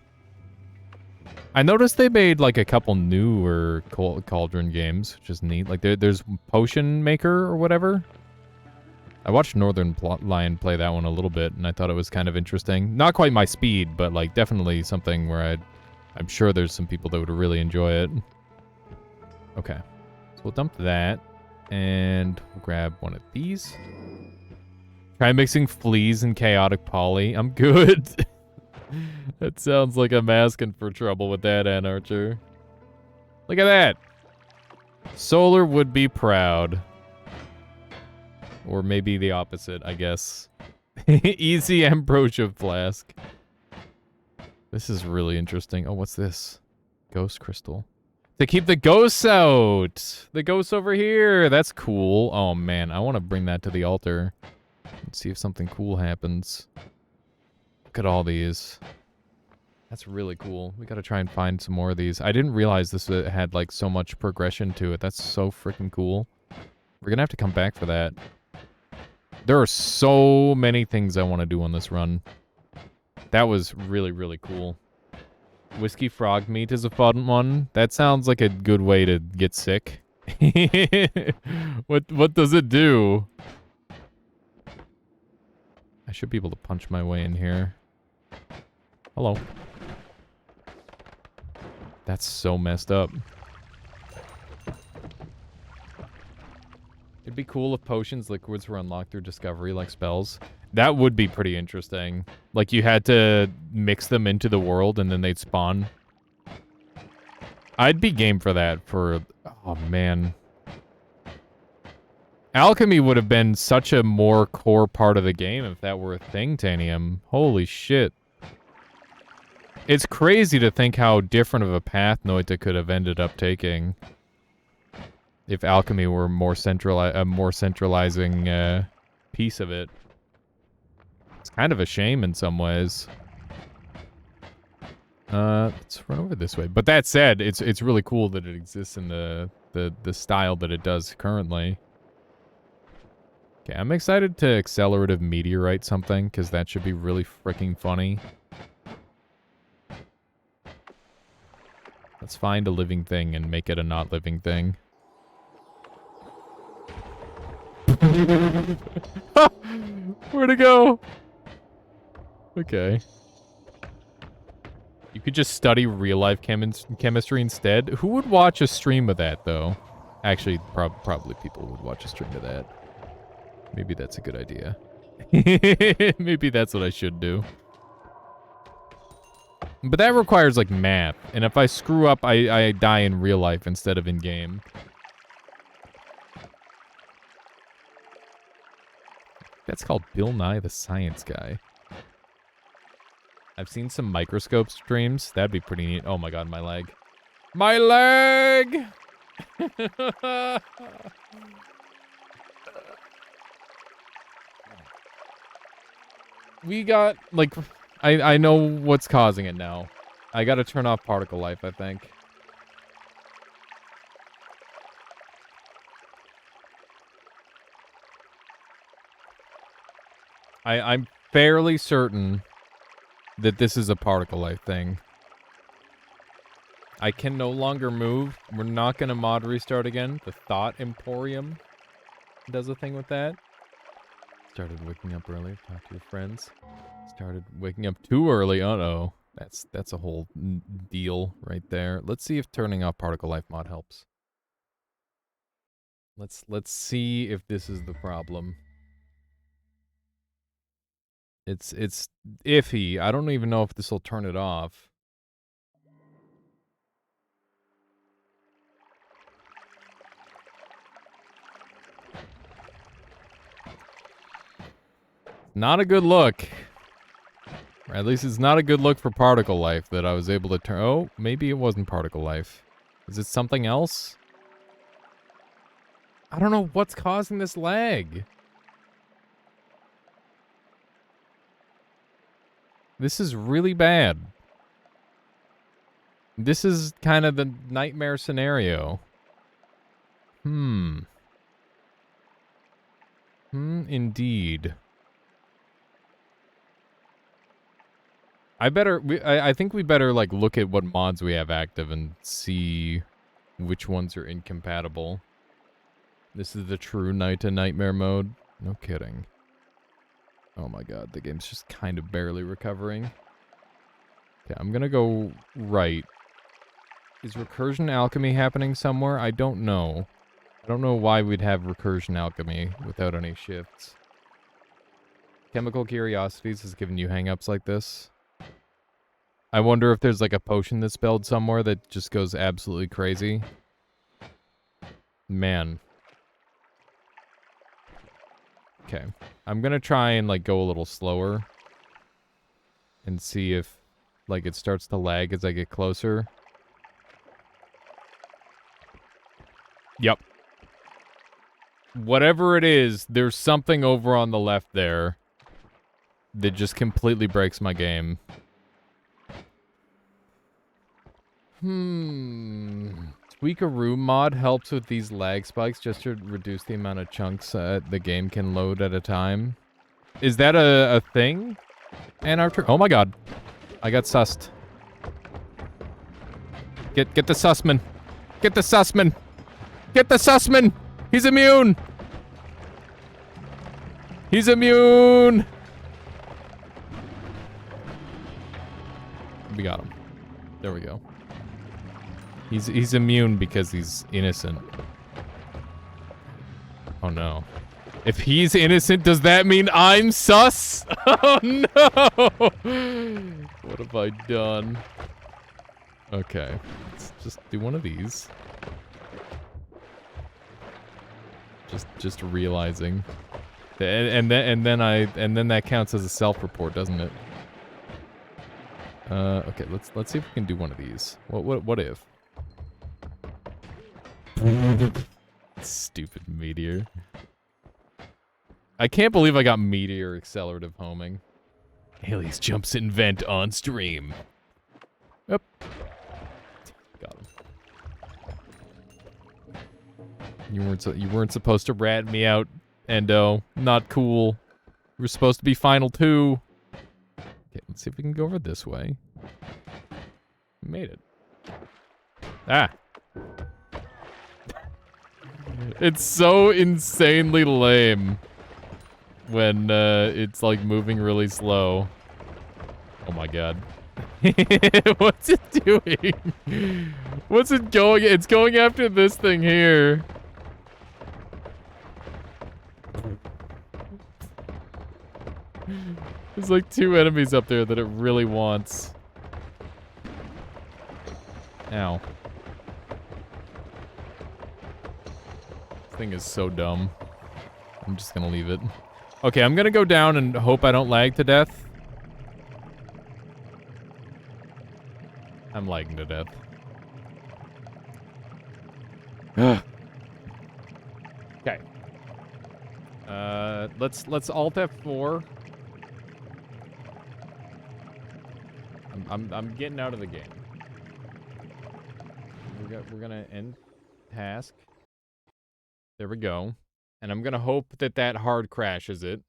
Speaker 1: I noticed they made like a couple newer cauldron games, which is neat. Like there's Potion Maker or whatever. I watched Northern Lion play that one a little bit, and I thought it was kind of interesting. Not quite my speed, but like definitely something where I'm sure there's some people that would really enjoy it. Okay, so we'll dump that, and we'll grab one of these. Try mixing fleas and chaotic poly. I'm good. That sounds like I'm asking for trouble with that, Ann Archer. Look at that. Solar would be proud. Or maybe the opposite, I guess. Easy ambrosia flask. This is really interesting. Oh, what's this? Ghost crystal. To keep the ghosts out. The ghosts over here. That's cool. Oh, man. I want to bring that to the altar. Let's see if something cool happens. Look at all these. That's really cool. We gotta try and find some more of these. I didn't realize this had, like, so much progression to it. That's so freaking cool. We're gonna have to come back for that. There are so many things I want to do on this run. That was really, really cool. Whiskey frog meat is a fun one. That sounds like a good way to get sick. What does it do? I should be able to punch my way in here. Hello. That's so messed up. It'd be cool if potions, liquids were unlocked through discovery like spells. That would be pretty interesting. Like you had to mix them into the world and then they'd spawn. I'd be game for that for... Oh, man. Alchemy would have been such a more core part of the game if that were a thing, Tanium. Holy shit. It's crazy to think how different of a path Noita could have ended up taking if alchemy were a more centralizing piece of it. It's kind of a shame in some ways. Let's run over this way. But that said, it's really cool that it exists in the style that it does currently. Okay, I'm excited to accelerative meteorite something, because that should be really freaking funny. Let's find a living thing and make it a not living thing. Where'd it go? Okay. You could just study real-life chemistry instead. Who would watch a stream of that, though? Actually, probably people would watch a stream of that. Maybe that's a good idea. Maybe that's what I should do. But that requires, like, math. And if I screw up, I die in real life instead of in-game. That's called Bill Nye the Science Guy. I've seen some microscope streams. That'd be pretty neat. Oh my god, my leg. My leg! We got, like... I know what's causing it now. I gotta turn off particle life, I think. I'm fairly certain that this is a particle life thing. I can no longer move. We're not gonna mod restart again. The Thought Emporium does a thing with that. Started waking up early. Talk to your friends. Started waking up too early. Uh-oh. That's a whole deal right there. Let's see if turning off particle life mod helps. Let's see if this is the problem. It's iffy. I don't even know if this will turn it off. Not a good look. Or at least it's not a good look for particle life that I was able to turn. Oh, maybe it wasn't particle life. Is it something else? I don't know what's causing this lag. This is really bad. This is kind of the nightmare scenario. Indeed. I think we better, like, look at what mods we have active and see which ones are incompatible. This is the true Noita nightmare mode. No kidding. Oh my god, the game's just kind of barely recovering. Okay, I'm gonna go right. Is recursion alchemy happening somewhere? I don't know. I don't know why we'd have recursion alchemy without any shifts. Chemical Curiosities has given you hang-ups like this. I wonder if there's like a potion that's spelled somewhere that just goes absolutely crazy. Man. Okay. I'm gonna try and like go a little slower. And see if like it starts to lag as I get closer. Yep. Whatever it is, there's something over on the left there. that just completely breaks my game. Tweakaroo mod helps with these lag spikes just to reduce the amount of chunks the game can load at a time. Is that a thing? And after, oh my god, I got sussed. Get the sussman. Get the sussman. Get the sussman. He's immune. He's immune. We got him. There we go. He's immune because he's innocent. Oh no. If he's innocent, does that mean I'm sus? Oh no! What have I done? Okay. Let's just do one of these. Just realizing. And then that counts as a self-report, doesn't it? Okay, let's see if we can do one of these. What if? Stupid meteor. I can't believe I got meteor accelerative homing. Haley's jumps in vent on stream. Yep. Got him. You weren't supposed to rat me out, Endo. Not cool. You were supposed to be final 2. Okay, let's see if we can go over this way. We made it. Ah. It's so insanely lame when it's like moving really slow. Oh my god. What's it doing? What's it going? It's going after this thing here. There's like 2 enemies up there that it really wants. Ow. This thing is so dumb. I'm just gonna leave it. Okay, I'm gonna go down and hope I don't lag to death. I'm lagging to death. Okay. Let's Alt F4. I'm getting out of the game. We're gonna end task. There we go. And I'm gonna hope that hard crashes it.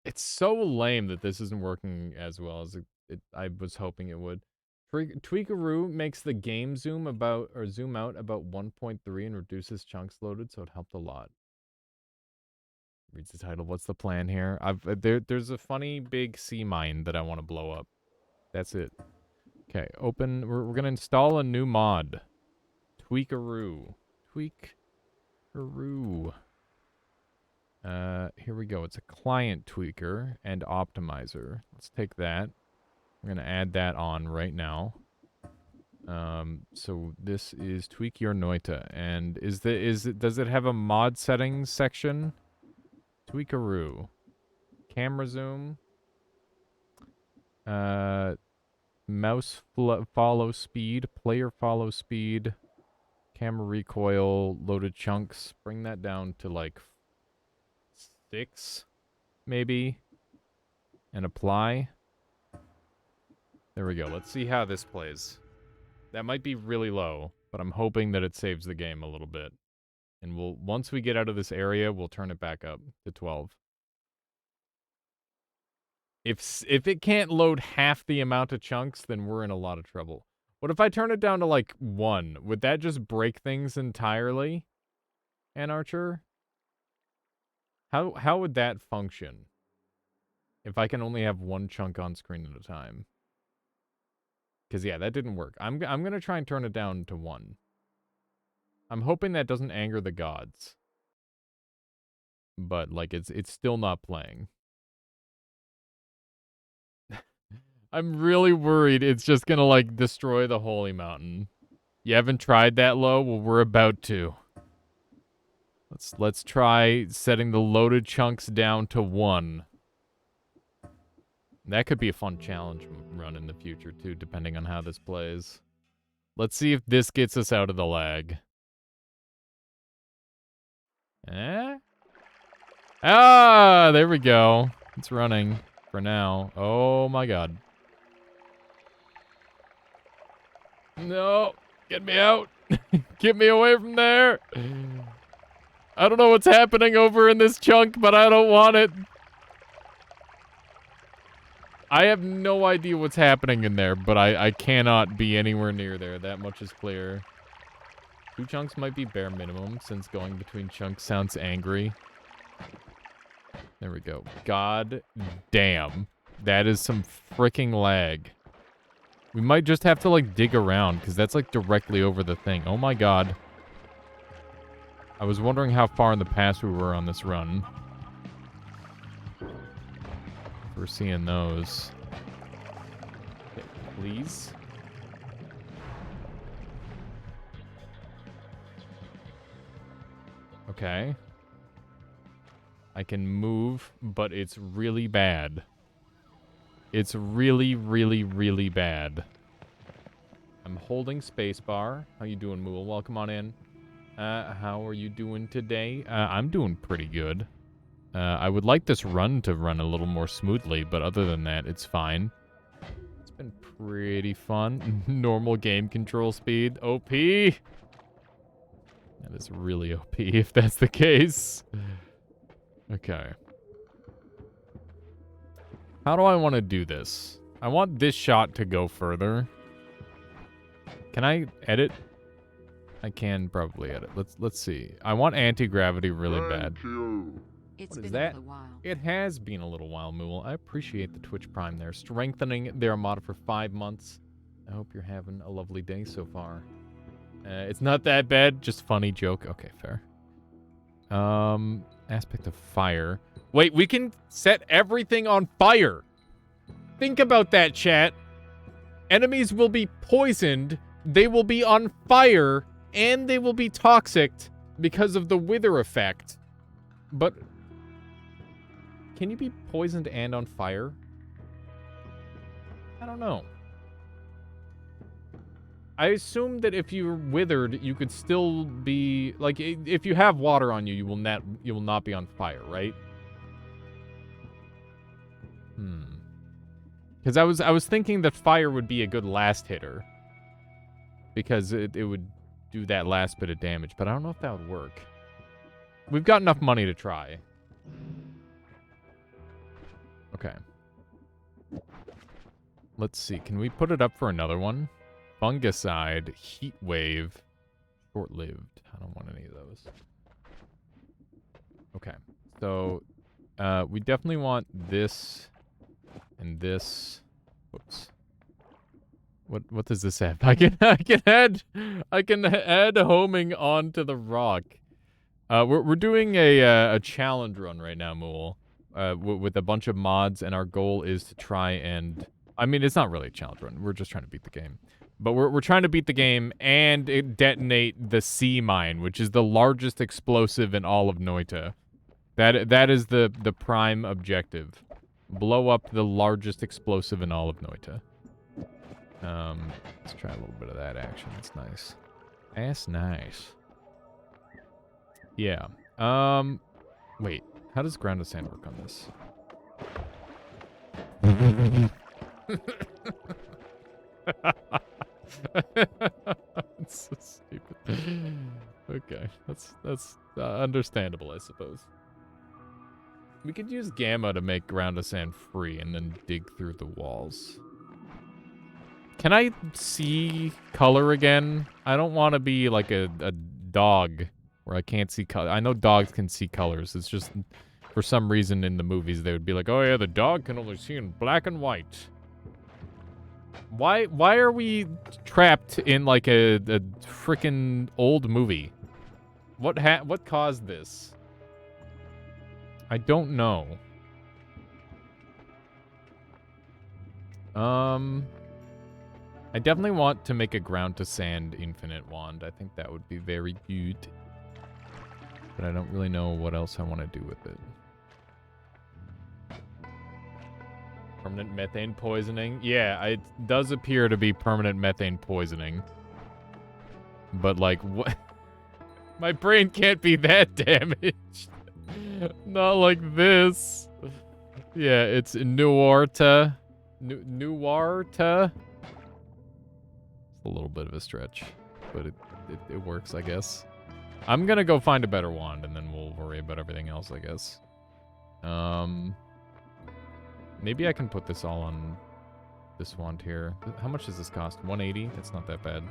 Speaker 1: It's so lame that this isn't working as well as I was hoping it would. Tweakaroo makes the game zoom out about 1.3 and reduces chunks loaded, so it helped a lot. Reads the title. What's the plan here? There's a funny big sea mine that I want to blow up. That's it. Okay, open. We're gonna install a new mod. Tweakaroo. Tweakaroo. Here we go. It's a client tweaker and optimizer. Let's take that. We're gonna add that on right now. So this is tweak your noita, and does it have a mod settings section? Tweakaroo. Camera zoom. Mouse follow speed, player follow speed, camera recoil, loaded chunks. Bring that down to like 6, maybe, and apply. There we go. Let's see how this plays. That might be really low, but I'm hoping that it saves the game a little bit. And once we get out of this area, we'll turn it back up to 12. If it can't load half the amount of chunks, then we're in a lot of trouble. What if I turn it down to like 1? Would that just break things entirely? Archer? How would that function? If I can only have 1 chunk on screen at a time. Because yeah, that didn't work. I'm gonna try and turn it down to 1. I'm hoping that doesn't anger the gods. But like it's still not playing. I'm really worried it's just gonna, like, destroy the holy mountain. You haven't tried that low? Well, we're about to. Let's try setting the loaded chunks down to 1. That could be a fun challenge run in the future, too, depending on how this plays. Let's see if this gets us out of the lag. Eh? Ah, there we go. It's running for now. Oh my god. No. Get me out. Get me away from there. I don't know what's happening over in this chunk, but I don't want it. I have no idea what's happening in there, but I cannot be anywhere near there. That much is clear. 2 chunks might be bare minimum, since going between chunks sounds angry. There we go. God damn. That is some freaking lag. We might just have to, like, dig around, because that's, like, directly over the thing. Oh my god. I was wondering how far in the past we were on this run. We're seeing those. Okay, please. Okay. I can move, but it's really bad. It's really, really, really bad. I'm holding spacebar. How you doing, Mool? Welcome on in. How are you doing today? I'm doing pretty good. I would like this run to run a little more smoothly, but other than that, it's fine. It's been pretty fun. Normal game control speed. OP! That is really OP if that's the case. Okay. How do I want to do this? I want this shot to go further. Can I edit? I can probably edit. Let's see. I want anti-gravity really bad.
Speaker 2: It's
Speaker 1: What is
Speaker 2: been
Speaker 1: that?
Speaker 2: a little while.
Speaker 1: It has been a little while, Mool. I appreciate the Twitch Prime there. Strengthening their mod for 5 months. I hope you're having a lovely day so far. It's not that bad. Just funny joke. Okay, fair. Aspect of fire. Wait, we can set everything on fire. Think about that, chat. Enemies will be poisoned. They will be on fire. And they will be toxic because of the wither effect. But can you be poisoned and on fire? I don't know. I assume that if you're withered, you could still be like if you have water on you, you will not be on fire, right? Because I was thinking that fire would be a good last hitter. Because it would do that last bit of damage, but I don't know if that would work. We've got enough money to try. Okay. Let's see. Can we put it up for another one? Fungicide, heat wave, short-lived. I don't want any of those. Okay. So, we definitely want this and this. Whoops. What does this have? I can add homing onto the rock. We're doing a challenge run right now, Mool, with a bunch of mods, and our goal is to try and, I mean, it's not really a challenge run. We're just trying to beat the game, but we're trying to beat the game and detonate the sea mine, which is the largest explosive in all of Noita. That is the prime objective. Blow up the largest explosive in all of Noita. Let's try a little bit of that action. That's nice. That's nice. Yeah. Wait. How does ground to sand work on this? It's so stupid. Okay. That's understandable, I suppose. We could use gamma to make ground to sand free and then dig through the walls. Can I see color again? I don't want to be like a dog where I can't see color. I know dogs can see colors. It's just, for some reason in the movies, they would be like, oh yeah, the dog can only see in black and white. Why are we trapped in like a freaking old movie? What caused this? I don't know. I definitely want to make a ground to sand infinite wand. I think that would be very good. But I don't really know what else I want to do with it. Permanent methane poisoning? Yeah, it does appear to be permanent methane poisoning. But like, what? My brain can't be that damaged. Not like this. Yeah, it's noita. Noita. It's a little bit of a stretch, but it works, I guess. I'm gonna go find a better wand, and then we'll worry about everything else, I guess. Maybe I can put this all on this wand here. How much does this cost? 180? That's not that bad.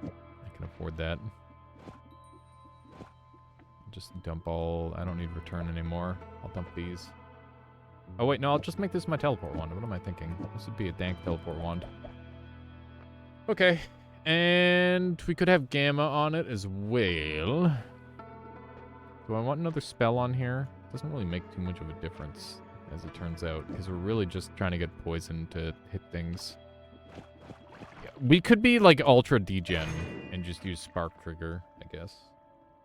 Speaker 1: I can afford that. Just dump all... I don't need return anymore. I'll dump these. Oh, wait, no, I'll just make this my teleport wand. What am I thinking? This would be a dank teleport wand. Okay. And we could have Gamma on it as well. Do I want another spell on here? Doesn't really make too much of a difference, as it turns out, because we're really just trying to get poison to hit things. Yeah, we could be, like, ultra degen and just use Spark Trigger, I guess,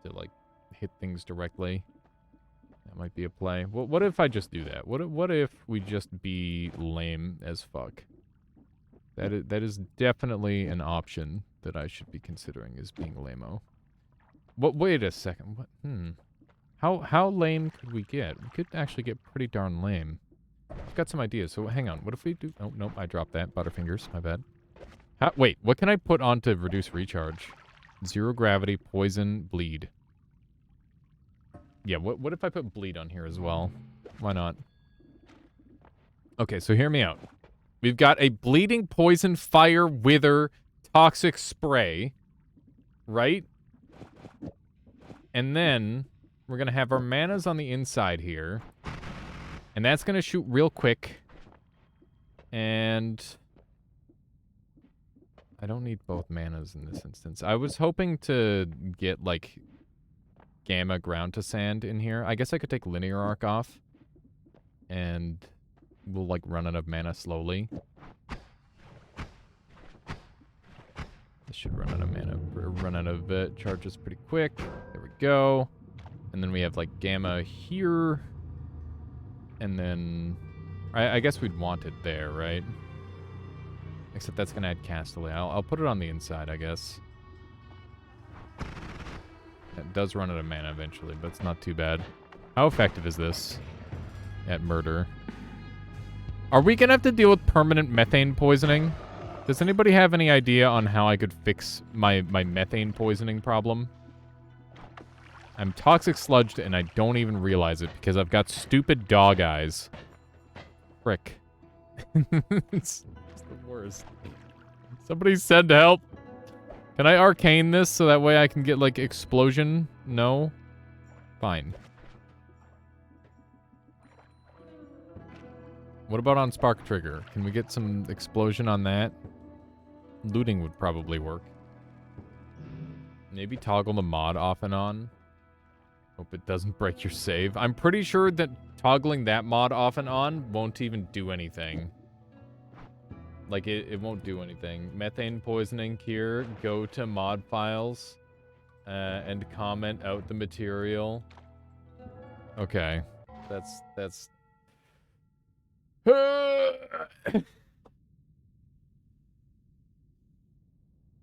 Speaker 1: to, like, hit things directly. That might be a play. What if I just do that? What if we just be lame as fuck? That is definitely an option that I should be considering, is being lame-o. Wait a second. How lame could we get? We could actually get pretty darn lame. I've got some ideas. So hang on. What if we do... Oh, nope. I dropped that. Butterfingers. My bad. Wait. What can I put on to reduce recharge? 0 gravity, poison, bleed. Yeah, what if I put bleed on here as well? Why not? Okay, so hear me out. We've got a bleeding, poison, fire, wither, toxic spray. Right? And then we're going to have our manas on the inside here. And that's going to shoot real quick. And I don't need both manas in this instance. I was hoping to get, like, Gamma ground to sand in here. I guess I could take linear arc off. And we'll, like, run out of mana slowly. This should run out of mana, run out of charges pretty quick. There we go. And then we have, like, Gamma here. And then... I guess we'd want it there, right? Except that's going to add Castellay. I'll put it on the inside, I guess. It does run out of mana eventually, but it's not too bad. How effective is this at murder? Are we going to have to deal with permanent methane poisoning? Does anybody have any idea on how I could fix my methane poisoning problem? I'm toxic sludged and I don't even realize it because I've got stupid dog eyes. Frick. It's the worst. Somebody send help. Can I arcane this so that way I can get, like, explosion? No? Fine. What about on Spark Trigger? Can we get some explosion on that? Looting would probably work. Maybe toggle the mod off and on. Hope it doesn't break your save. I'm pretty sure that toggling that mod off and on won't even do anything. Like, it won't do anything. Methane poisoning here. Go to mod files. And comment out the material. Okay. That's...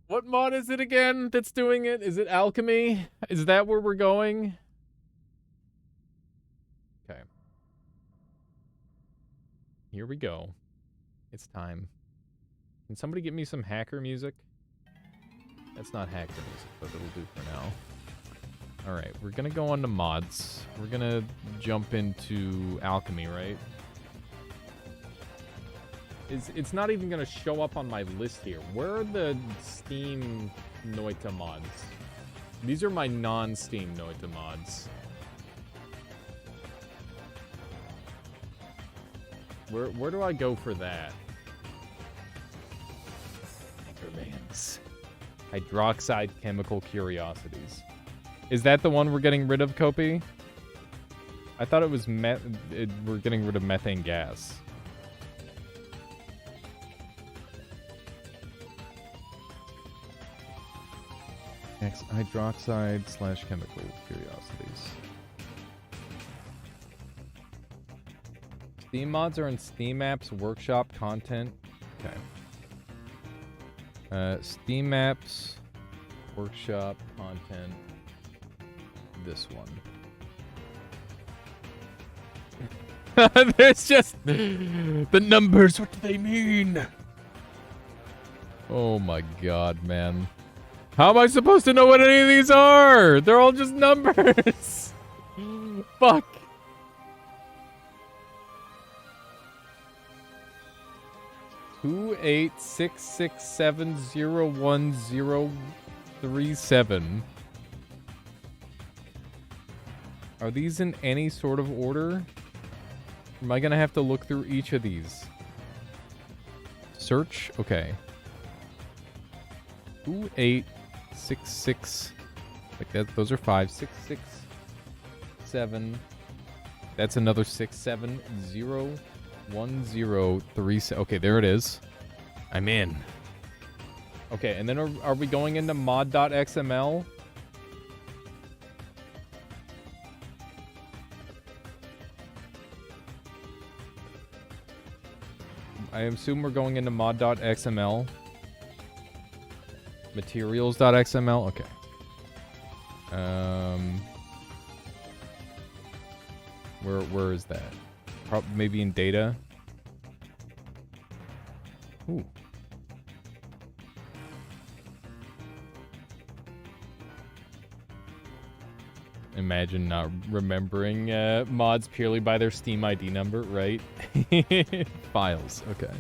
Speaker 1: What mod is it again that's doing it? Is it alchemy? Is that where we're going? Okay. Here we go. It's time. Can somebody get me some hacker music? That's not hacker music, but it'll do for now. Alright, we're gonna go on to mods. We're gonna jump into alchemy, right? It's not even gonna show up on my list here. Where are the Steam Noita mods? These are my non-Steam Noita mods. Where do I go for that? Remains. Hydroxide chemical curiosities. Is that the one we're getting rid of, Kopi? I thought it was we're getting rid of methane gas. Hydroxide / chemical curiosities. Steam mods are in Steam apps, workshop, content. Okay. Steam apps, workshop, content. This one. There's just the numbers. What do they mean? Oh my god, man. How am I supposed to know what any of these are? They're all just numbers. Fuck. Two 866701037. Are these in any sort of order? Am I gonna have to look through each of these? Search? Okay. 2866. Like that, those are 5. 667. That's another 671037. Okay, there it is. I'm in. Okay, and then are we going into mod.xml? I assume we're going into mod.xml. Materials.xml. Okay. Where is that? Maybe in data. Ooh. Imagine not remembering mods purely by their Steam ID number, right? Files. Okay.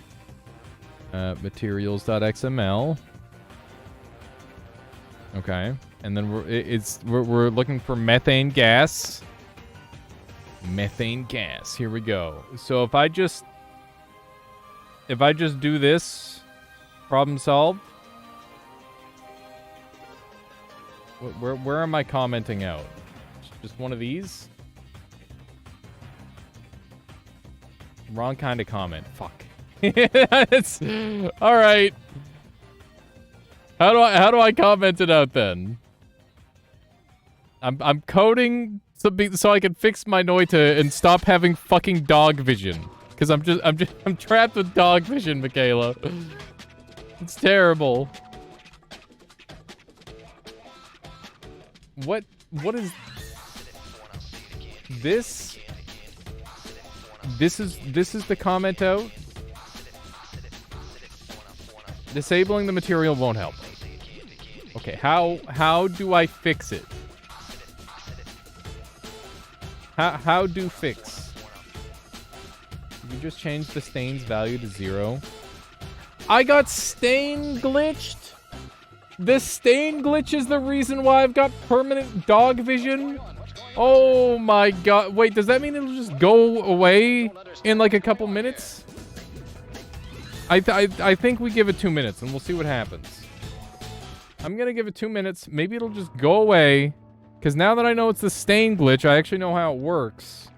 Speaker 1: Materials.xml. Okay, and then we're looking for methane gas. Methane gas. Here we go. So if I just do this, problem solved. Where am I commenting out? Just one of these? Wrong kind of comment. Fuck. It's all right. How do I comment it out then? I'm coding so I can fix my noita and stop having fucking dog vision. Cause I'm trapped with dog vision, Michaela. It's terrible. What is this? This is the comment out. Disabling the material won't help. Okay, how do I fix it? How do fix? You just change the stain's value to 0. I got stain glitched. The stain glitch is the reason why I've got permanent dog vision. Oh my god. Wait, does that mean it'll just go away in like a couple minutes? I think we give it 2 minutes and we'll see what happens. I'm gonna give it 2 minutes. Maybe it'll just go away. Because now that I know it's the stain glitch, I actually know how it works.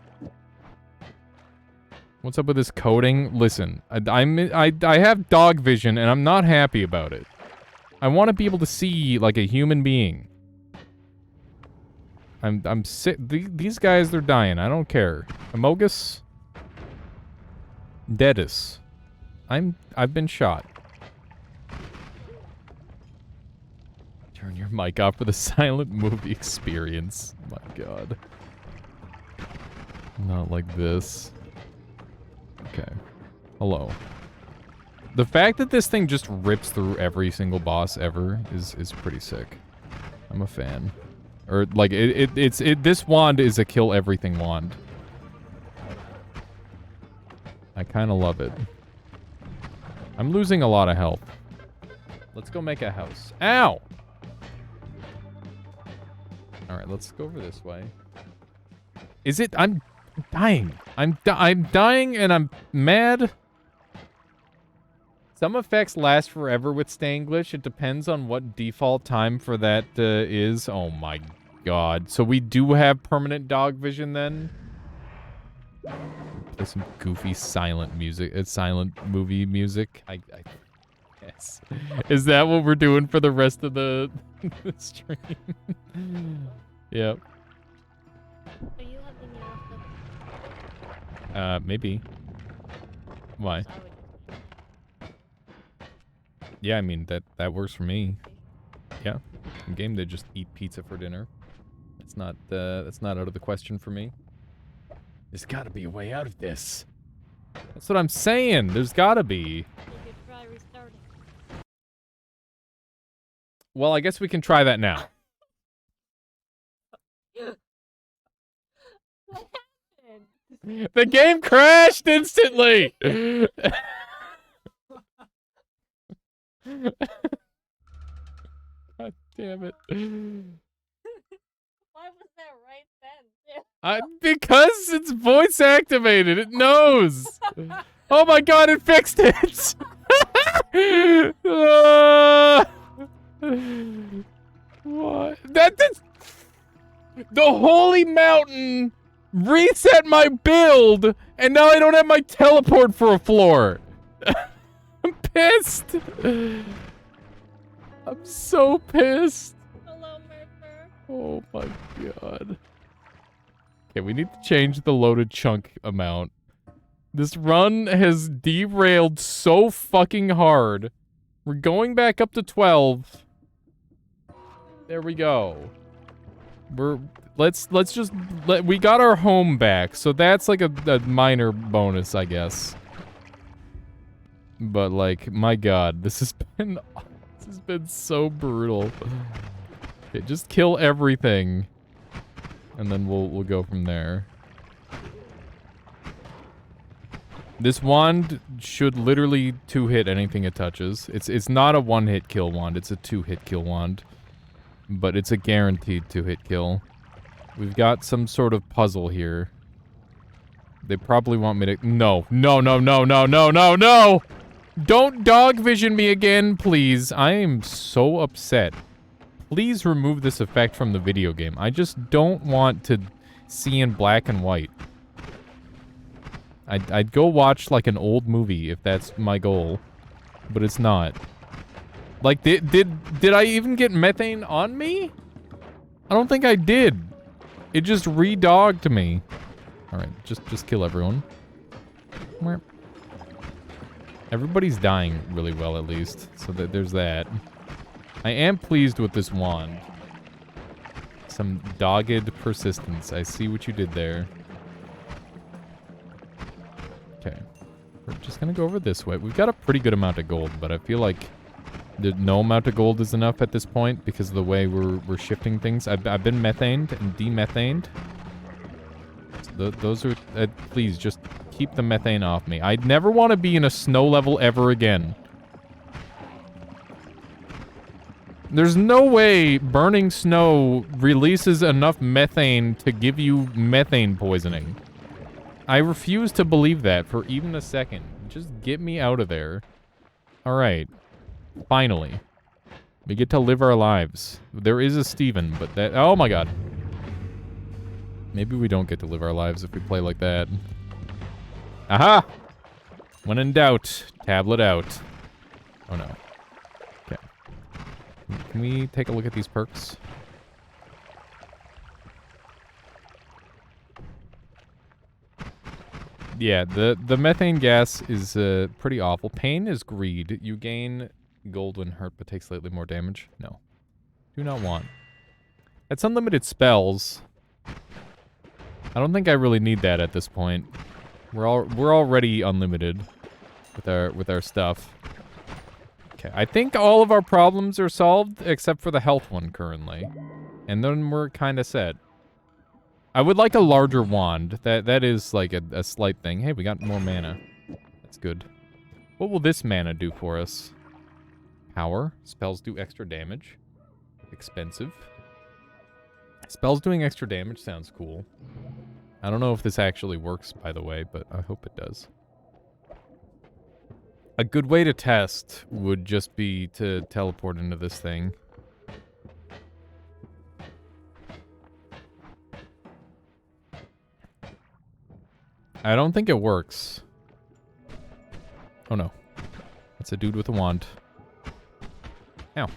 Speaker 1: What's up with this coding? Listen, I have dog vision and I'm not happy about it. I want to be able to see like a human being. I'm sick. These guys, they're dying. I don't care. Amogus. Deadus. I've been shot. Turn your mic off for the silent movie experience. My god. Not like this. Okay. Hello. The fact that this thing just rips through every single boss ever is pretty sick. I'm a fan. Or like this wand is a kill everything wand. I kind of love it. I'm losing a lot of health. Let's go make a house. Ow! Alright, let's go over this way. Is it? I'm dying. I'm dying and I'm mad. Some effects last forever with stain glitch. It depends on what default time for that is. Oh my god. So we do have permanent dog vision then? Play some goofy silent music. Silent movie music. I guess. Is that what we're doing for the rest of the stream? Yep.
Speaker 3: Are you having enough of
Speaker 1: Maybe. Why? Yeah, I mean that works for me. Yeah. In game they just eat pizza for dinner. That's not out of the question for me. There's gotta be a way out of this. That's what I'm saying. There's gotta be.
Speaker 3: You could try restarting.
Speaker 1: Well, I guess we can try that now.
Speaker 3: What happened?
Speaker 1: The game crashed instantly! God damn it.
Speaker 3: Why was that right then?
Speaker 1: Because it's voice activated. It knows. Oh my god, it fixed it! What? That's the holy mountain reset my build, and now I don't have my teleport for a floor. I'm pissed. I'm so pissed.
Speaker 3: Hello, Murpher.
Speaker 1: Oh my god. Okay, we need to change the loaded chunk amount. This run has derailed so fucking hard. We're going back up to 12. There we go. Let's just we got our home back, so that's like a minor bonus, I guess. But like, my god, this has been so brutal. Okay, just kill everything, and then we'll go from there. This wand should literally 2-hit anything it touches. It's not a 1-hit kill wand, it's a 2-hit kill wand. But it's a guaranteed 2-hit kill. We've got some sort of puzzle here. They probably want me to... No. No, no, no, no, no, no, no! Don't dog vision me again, please. I am so upset. Please remove this effect from the video game. I just don't want to see in black and white. I'd go watch like an old movie if that's my goal. But it's not. Like, did I even get methane on me? I don't think I did. It just re-dogged me. Alright, just kill everyone. Everybody's dying really well, at least. So there's that. I am pleased with this wand. Some dogged persistence. I see what you did there. Okay. We're just gonna go over this way. We've got a pretty good amount of gold, but I feel like no amount of gold is enough at this point because of the way we're shifting things. I've been methaned and demethaned. So those are... please, just keep the methane off me. I'd never want to be in a snow level ever again. There's no way burning snow releases enough methane to give you methane poisoning. I refuse to believe that for even a second. Just get me out of there. Alright. Finally. We get to live our lives. There is a Steven, but that... Oh my god. Maybe we don't get to live our lives if we play like that. Aha! When in doubt, tablet out. Oh no. Okay. Can we take a look at these perks? Yeah, the methane gas is pretty awful. Pain is greed. You gain gold when hurt, but take slightly more damage. No. Do not want. That's unlimited spells. I don't think I really need that at this point. We're already unlimited with our stuff. Okay, I think all of our problems are solved except for the health one currently. And then we're kind of set. I would like a larger wand. That is like a slight thing. Hey, we got more mana. That's good. What will this mana do for us? Power. Spells do extra damage. Expensive. Spells doing extra damage sounds cool. I don't know if this actually works, by the way, but I hope it does. A good way to test would just be to teleport into this thing. I don't think it works. Oh no. It's a dude with a wand. Ow.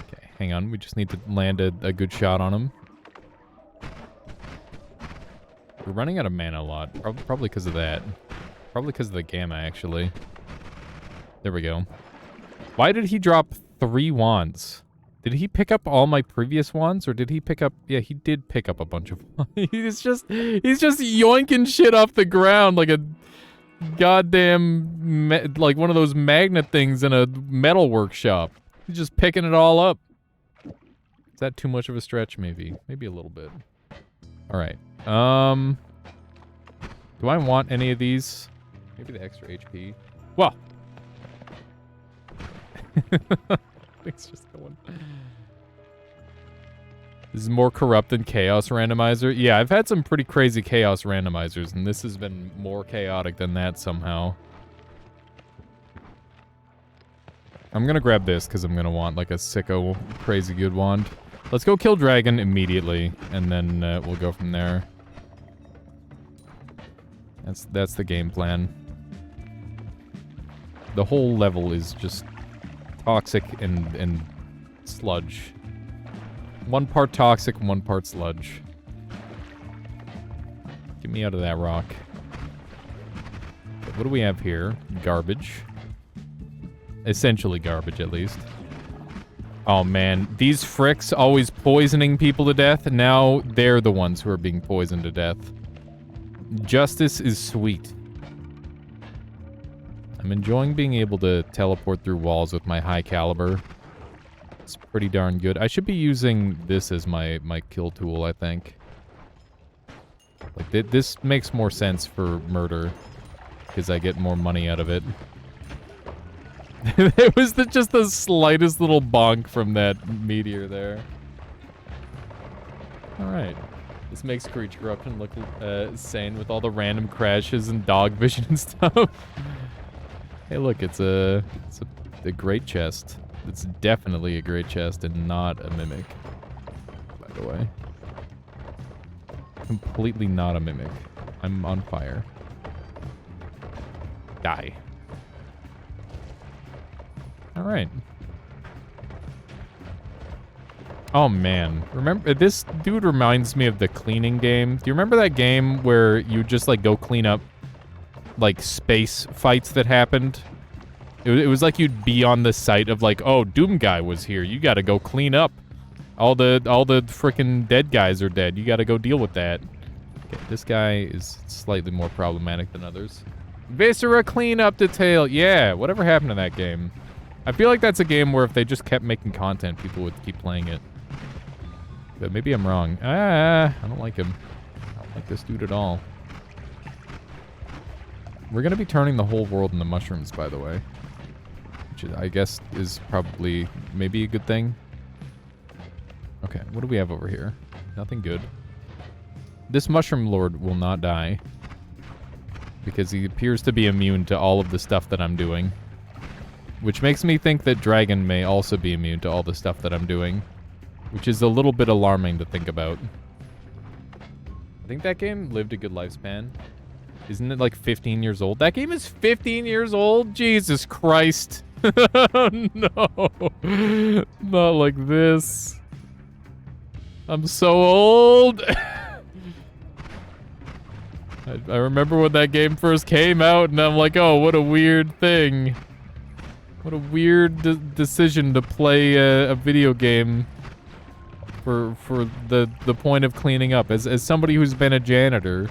Speaker 1: Okay, hang on. We just need to land a good shot on him. We're running out of mana a lot. Probably because of that. Probably because of the gamma, actually. There we go. Why did he drop 3 wands? Did he pick up all my previous ones, or did he pick up... Yeah, he did pick up a bunch of... he's just yoinking shit off the ground like a goddamn... like one of those magnet things in a metal workshop. He's just picking it all up. Is that too much of a stretch? Maybe. Maybe a little bit. Alright. Do I want any of these? Maybe the extra HP. Whoa! Things just going... This is more corrupt than Chaos Randomizer. Yeah, I've had some pretty crazy Chaos Randomizers, and this has been more chaotic than that somehow. I'm gonna grab this, because I'm gonna want, like, a sicko crazy good wand. Let's go kill Dragon immediately, and then we'll go from there. That's the game plan. The whole level is just toxic and sludge. 1 part toxic, 1 part sludge. Get me out of that rock. Okay, what do we have here? Garbage. Essentially garbage, at least. Oh, man. These fricks always poisoning people to death. Now they're the ones who are being poisoned to death. Justice is sweet. I'm enjoying being able to teleport through walls with my high caliber. It's pretty darn good. I should be using this as my kill tool, I think. Like, this makes more sense for murder, because I get more money out of it. It was just the slightest little bonk from that meteor there. Alright. This makes Creature Corruption look sane with all the random crashes and dog vision and stuff. Hey, look, it's a great chest. It's definitely a great chest and not a mimic, by the way. Completely not a mimic. I'm on fire. Die. Alright. Oh, man. Remember, this dude reminds me of the cleaning game. Do you remember that game where you just, like, go clean up, like, space fights that happened? It was like you'd be on the site of, like, oh, Doom Guy was here. You gotta go clean up. All the frickin' dead guys are dead. You gotta go deal with that. Okay, this guy is slightly more problematic than others. Viscera cleanup detail. Yeah, whatever happened to that game? I feel like that's a game where if they just kept making content, people would keep playing it. But maybe I'm wrong. I don't like him. I don't like this dude at all. We're gonna be turning the whole world into mushrooms, by the way. Which I guess is probably maybe a good thing. Okay, what do we have over here? Nothing good. This mushroom lord will not die. Because he appears to be immune to all of the stuff that I'm doing. Which makes me think that Dragon may also be immune to all the stuff that I'm doing. Which is a little bit alarming to think about. I think that game lived a good lifespan. Isn't it like 15 years old? That game is 15 years old? Jesus Christ. No. Not like this. I'm so old. I remember when that game first came out, and I'm like, oh, what a weird thing. What a weird decision to play a video game for the point of cleaning up. As somebody who's been a janitor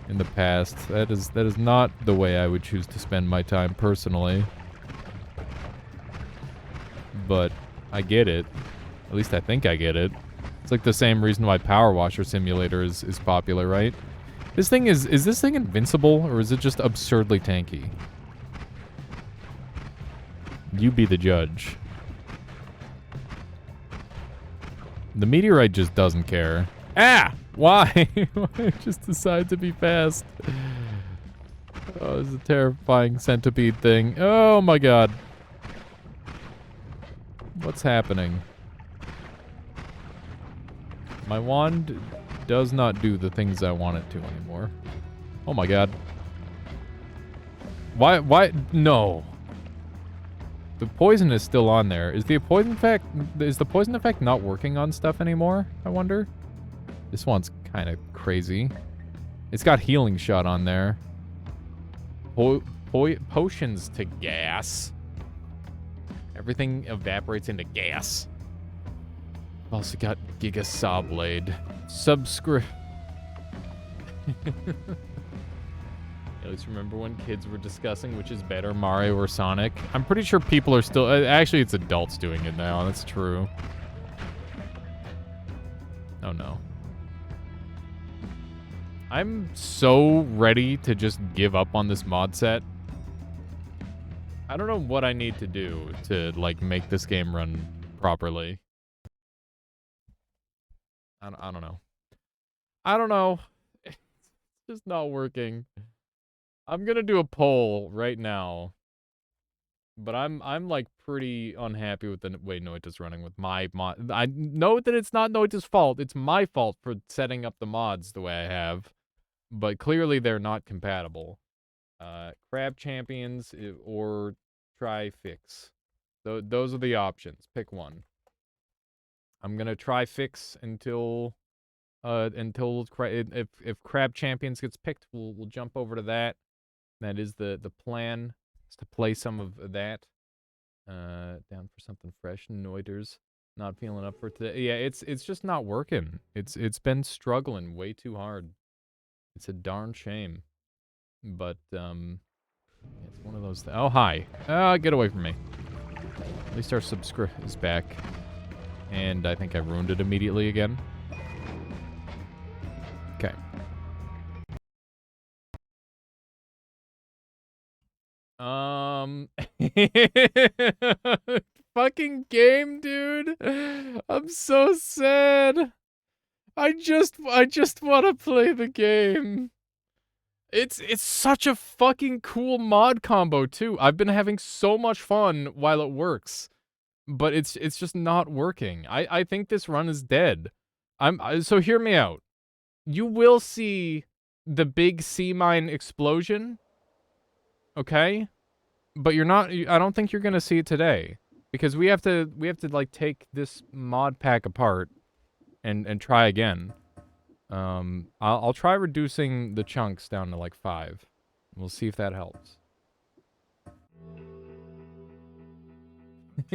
Speaker 1: in the past, that is not the way I would choose to spend my time personally. But I get it. At least I think I get it. It's like the same reason why Power Washer Simulator is popular, right? This thing is this thing invincible, or is it just absurdly tanky? You be the judge. The meteorite just doesn't care. Ah! Why? Why just decide to be fast? Oh, this is a terrifying centipede thing. Oh my god. What's happening? My wand does not do the things I want it to anymore. Oh my god. Why? No. The poison is still on there. Is the poison effect not working on stuff anymore? I wonder. This one's kind of crazy. It's got healing shot on there. Potions to gas. Everything evaporates into gas. Also got Giga Sawblade. Subscribe. At least remember when kids were discussing which is better, Mario or Sonic. I'm pretty sure people are still... actually, it's adults doing it now. That's true. Oh, no. I'm so ready to just give up on this mod set. I don't know what I need to do to, like, make this game run properly. I don't know. I don't know. It's just not working. I'm gonna do a poll right now. But I'm like pretty unhappy with the way Noita's running with my mod. I know that it's not Noita's fault. It's my fault for setting up the mods the way I have. But clearly they're not compatible. Crab Champions or try Fix. Those are the options. Pick one. I'm gonna try Fix until if Crab Champions gets picked, we'll jump over to that. That is the plan, is to play some of that. Down for something fresh. Noiters not feeling up for today. Yeah, it's just not working. It's been struggling way too hard. It's a darn shame. But it's one of those. Oh, hi. Get away from me. At least our subscribe is back. And I think I ruined it immediately again. Okay. Fucking game, dude. I'm so sad. I just want to play the game. It's such a fucking cool mod combo too. I've been having so much fun while it works. But it's just not working. I think this run is dead. So hear me out. You will see the big sea mine explosion. Okay? But you're not I don't think you're going to see it today because we have to like take this mod pack apart and try again. I'll try reducing the chunks down to like 5. We'll see if that helps.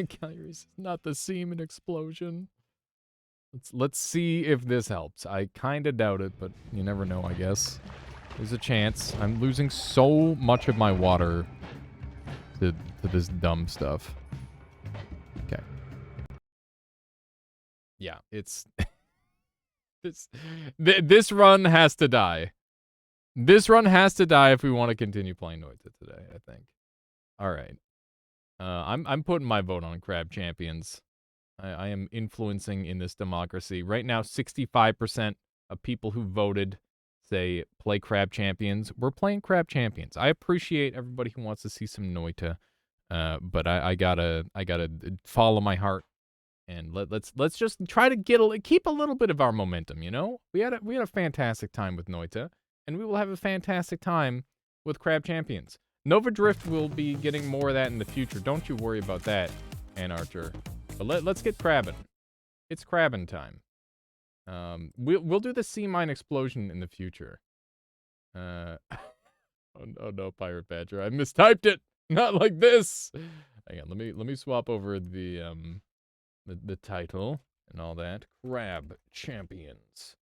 Speaker 1: Calories, not the semen explosion. Let's see if this helps. I kind of doubt it, but you never know, I guess. There's a chance. I'm losing so much of my water to this dumb stuff. Okay. Yeah, it's... this run has to die. This run has to die if we want to continue playing Noita today, I think. Alright. I'm putting my vote on Crab Champions. I am influencing in this democracy. Right now, 65% of people who voted say play Crab Champions. We're playing Crab Champions. I appreciate everybody who wants to see some Noita, but I gotta follow my heart, and let's just try to keep a little bit of our momentum. You know, we had a fantastic time with Noita, and we will have a fantastic time with Crab Champions. Nova Drift will be getting more of that in the future. Don't you worry about that, Ann Archer. But let's get crabbing. It's crabbing time. We'll do the sea mine explosion in the future. Oh no, Pirate Badger. I mistyped it. Not like this. Hang on, let me swap over the title and all that. Crab Champions.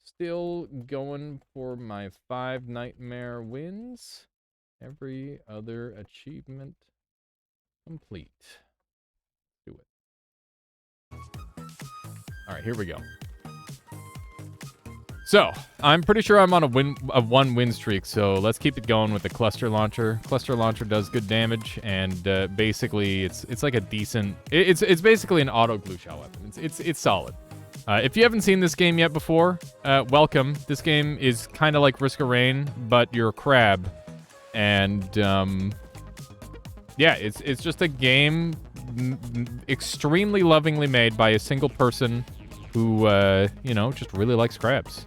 Speaker 1: Still going for my 5 nightmare wins. Every other achievement complete. Do it. All right, here we go. So, I'm pretty sure I'm on a 1 win streak, so let's keep it going with the cluster launcher. Cluster launcher does good damage, and basically it's like a decent... It's basically an auto glue shell weapon. It's solid. If you haven't seen this game yet before, welcome. This game is kind of like Risk of Rain, but you're a crab. And, yeah, it's just a game extremely lovingly made by a single person who, you know, just really likes crabs.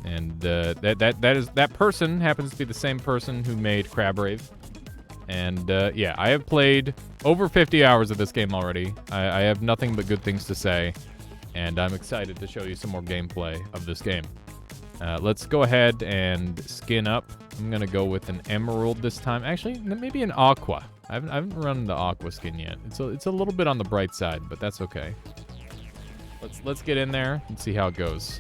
Speaker 1: And that person happens to be the same person who made Crab Rave. And, yeah, I have played over 50 hours of this game already. I have nothing but good things to say. And I'm excited to show you some more gameplay of this game. Let's go ahead and skin up. I'm going to go with an emerald this time. Actually, maybe an aqua. I haven't run the aqua skin yet. It's a little bit on the bright side, but that's okay. Let's get in there and see how it goes.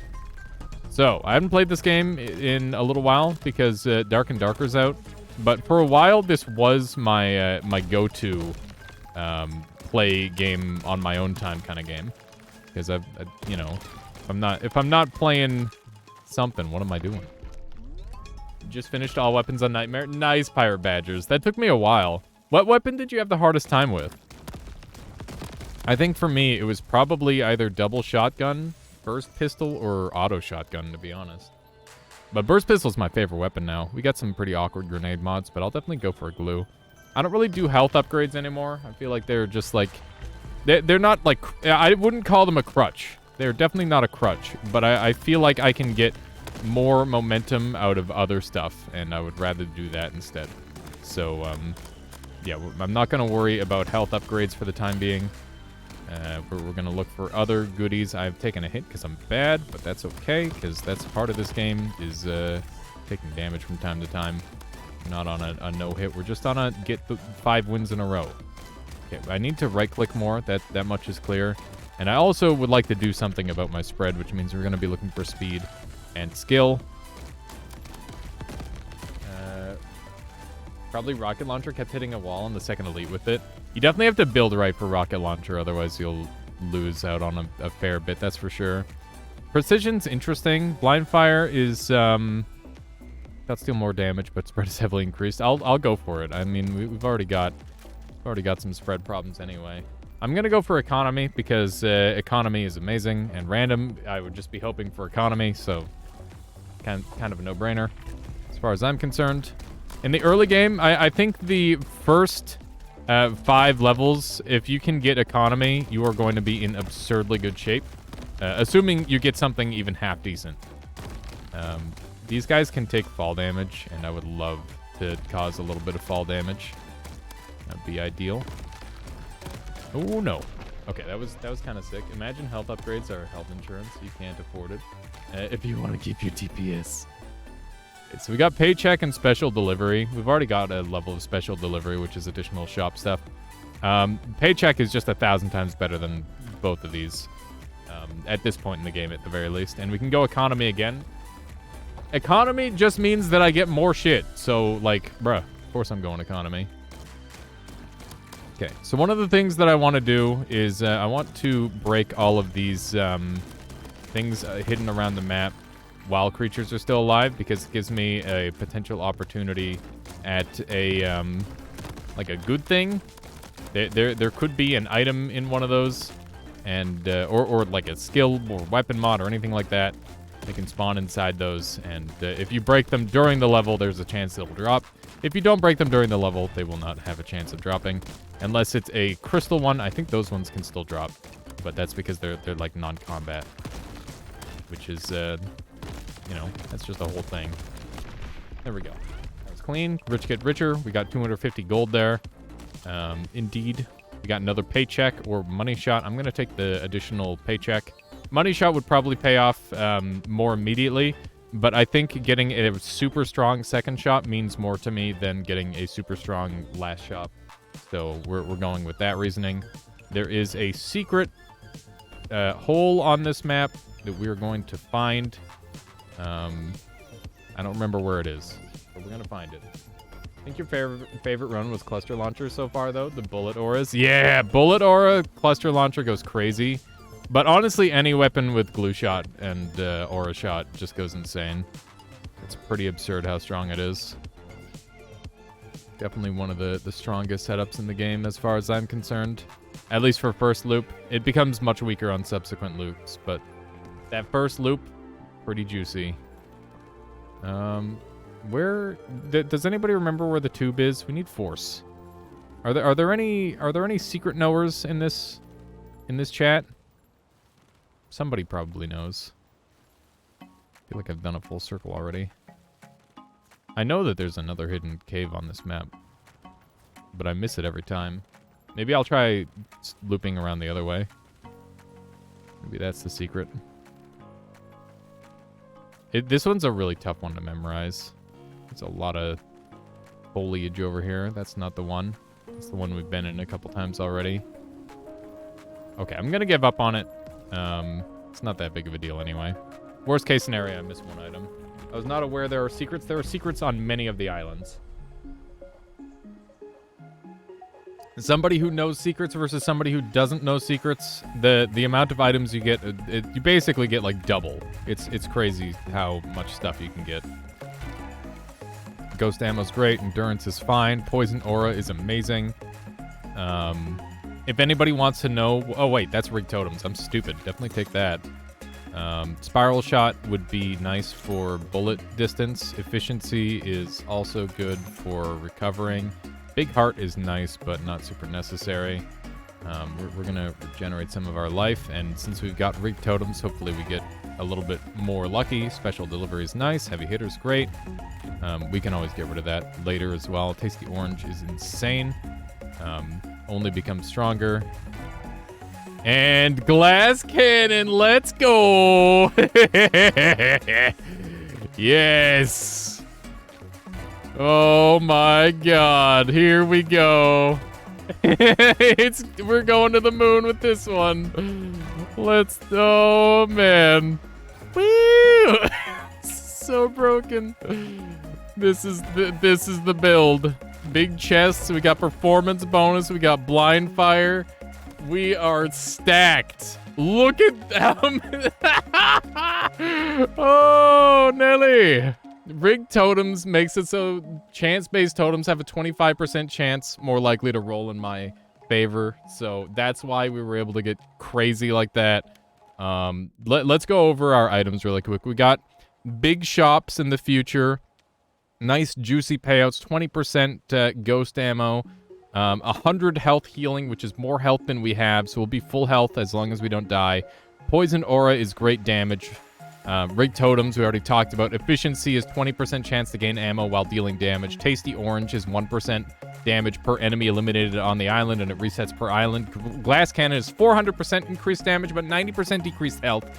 Speaker 1: So, I haven't played this game in a little while because Dark and Darker's out. But for a while, this was my my go-to play game on my own time kind of game. Because you know, if I'm not playing something, what am I doing? Just finished all weapons on Nightmare. Nice, Pirate Badgers. That took me a while. What weapon did you have the hardest time with? I think for me, it was probably either double shotgun, burst pistol, or auto shotgun, to be honest. But burst pistol's my favorite weapon now. We got some pretty awkward grenade mods, but I'll definitely go for a glue. I don't really do health upgrades anymore. I feel like they're just like... They're not like... I wouldn't call them a crutch. They're definitely not a crutch, but I feel like I can get more momentum out of other stuff, and I would rather do that instead. So, yeah, I'm not going to worry about health upgrades for the time being. We're going to look for other goodies. I've taken a hit because I'm bad, but that's okay, because that's part of this game, is taking damage from time to time. We're not on a no-hit. We're just on a get the 5 wins in a row. Okay, I need to right-click more. That much is clear. And I also would like to do something about my spread, which means we're going to be looking for speed and skill. Probably rocket launcher. Kept hitting a wall on the second elite with it. You definitely have to build right for rocket launcher, otherwise you'll lose out on a fair bit, that's for sure. Precision's interesting. Blind fire is got still more damage, but spread is heavily increased. I'll go for it. I mean, we've already got some spread problems anyway. I'm gonna go for economy because economy is amazing, and random I would just be hoping for economy, so kind of a no-brainer as far as I'm concerned. In the early game, I think the first 5 levels, if you can get economy, you are going to be in absurdly good shape, assuming you get something even half decent. These guys can take fall damage, and I would love to cause a little bit of fall damage. That'd be ideal. Oh no. Okay, that was kind of sick. Imagine health upgrades are health insurance. You can't afford it if you want to keep your TPS. Okay, so we got paycheck and special delivery. We've already got a level of special delivery, which is additional shop stuff. Paycheck is just 1,000 times better than both of these at this point in the game, at the very least. And we can go economy again. Economy just means that I get more shit. So, like, bruh, of course I'm going economy. Okay, so one of the things that I want to do is I want to break all of these things hidden around the map while creatures are still alive, because it gives me a potential opportunity at a like a good thing. There could be an item in one of those, and or like a skill or weapon mod or anything like that. They can spawn inside those, and if you break them during the level, there's a chance they'll drop. If you don't break them during the level, they will not have a chance of dropping. Unless it's a crystal one. I think those ones can still drop, but that's because they're like non-combat, which is, you know, that's just the whole thing. There we go. That was clean. Rich get richer. We got 250 gold there. Indeed. We got another paycheck or money shot. I'm going to take the additional paycheck. Money shot would probably pay off more immediately, but I think getting a super strong second shot means more to me than getting a super strong last shot. So we're going with that reasoning. There is a secret hole on this map that we're going to find. I don't remember where it is, but we're going to find it. I think your favorite run was cluster launcher so far, though. The bullet auras. Yeah, bullet aura cluster launcher goes crazy. But honestly, any weapon with glue shot and aura shot just goes insane. It's pretty absurd how strong it is. Definitely one of the strongest setups in the game as far as I'm concerned. At least for first loop. It becomes much weaker on subsequent loops, but that first loop, pretty juicy. Does anybody remember where the tube is? We need force. Are there any secret knowers in this chat? Somebody probably knows. I feel like I've done a full circle already. I know that there's another hidden cave on this map, but I miss it every time. Maybe I'll try looping around the other way. Maybe that's the secret. This one's a really tough one to memorize. There's a lot of foliage over here. That's not the one. It's the one we've been in a couple times already. Okay, I'm gonna give up on it. It's not that big of a deal anyway. Worst case scenario, I missed one item. I was not aware there are secrets. There are secrets on many of the islands. Somebody who knows secrets versus somebody who doesn't know secrets, the amount of items you get, you basically get like double. It's crazy how much stuff you can get. Ghost ammo's great. Endurance is fine. Poison aura is amazing. If anybody wants to know... Oh, wait. That's rig totems. I'm stupid. Definitely take that. Spiral shot would be nice for bullet distance. Efficiency is also good for recovering. Big heart is nice, but not super necessary. We're going to regenerate some of our life. And since we've got rig totems, hopefully we get a little bit more lucky. Special delivery is nice. Heavy hitter's great. We can always get rid of that later as well. Tasty orange is insane. Only becomes stronger. And glass cannon, let's go! Yes! Oh my god, here we go. We're going to the moon with this one. Oh man. Woo! So broken. This is the build. Big chests, we got performance bonus, we got blind fire. We are stacked. Look at them. Oh, Nelly. Rigged totems makes it so chance-based totems have a 25% chance more likely to roll in my favor. So that's why we were able to get crazy like that. Let's go over our items really quick. We got big shops in the future. Nice juicy payouts. 20% ghost ammo. 100 health healing, which is more health than we have, so we'll be full health as long as we don't die. Poison aura is great damage. Rig totems, we already talked about. Efficiency is 20% chance to gain ammo while dealing damage. Tasty orange is 1% damage per enemy eliminated on the island, and it resets per island. Glass cannon is 400% increased damage, but 90% decreased health.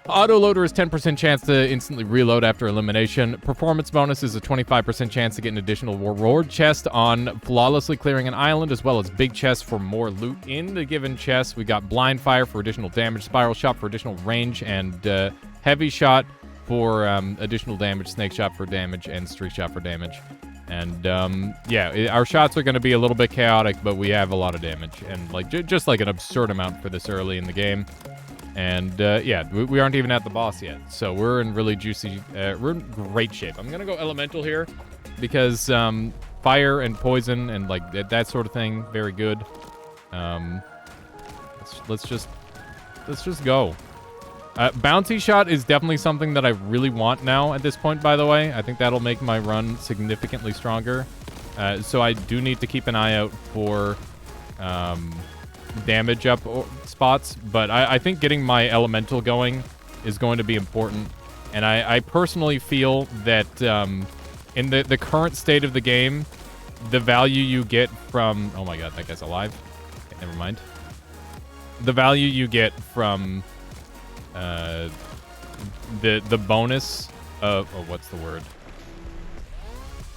Speaker 1: Autoloader is 10% chance to instantly reload after elimination. Performance bonus is a 25% chance to get an additional reward chest on flawlessly clearing an island, as well as big chests for more loot in the given chest. We got blind fire for additional damage, spiral shot for additional range, and heavy shot for additional damage, snake shot for damage, and streak shot for damage. And yeah, our shots are going to be a little bit chaotic, but we have a lot of damage, and like just like an absurd amount for this early in the game. And yeah, we aren't even at the boss yet, so we're in really juicy, we're in great shape. I'm gonna go elemental here because fire and poison and like that sort of thing, very good. Let's just go. Bounty shot is definitely something that I really want now at this point. By the way, I think that'll make my run significantly stronger. So I do need to keep an eye out for damage up spots, but I think getting my elemental going is going to be important, and I personally feel that in the current state of the game, the value you get from... Oh my god, that guy's alive. Okay, never mind. The value you get from the bonus of... Oh, what's the word?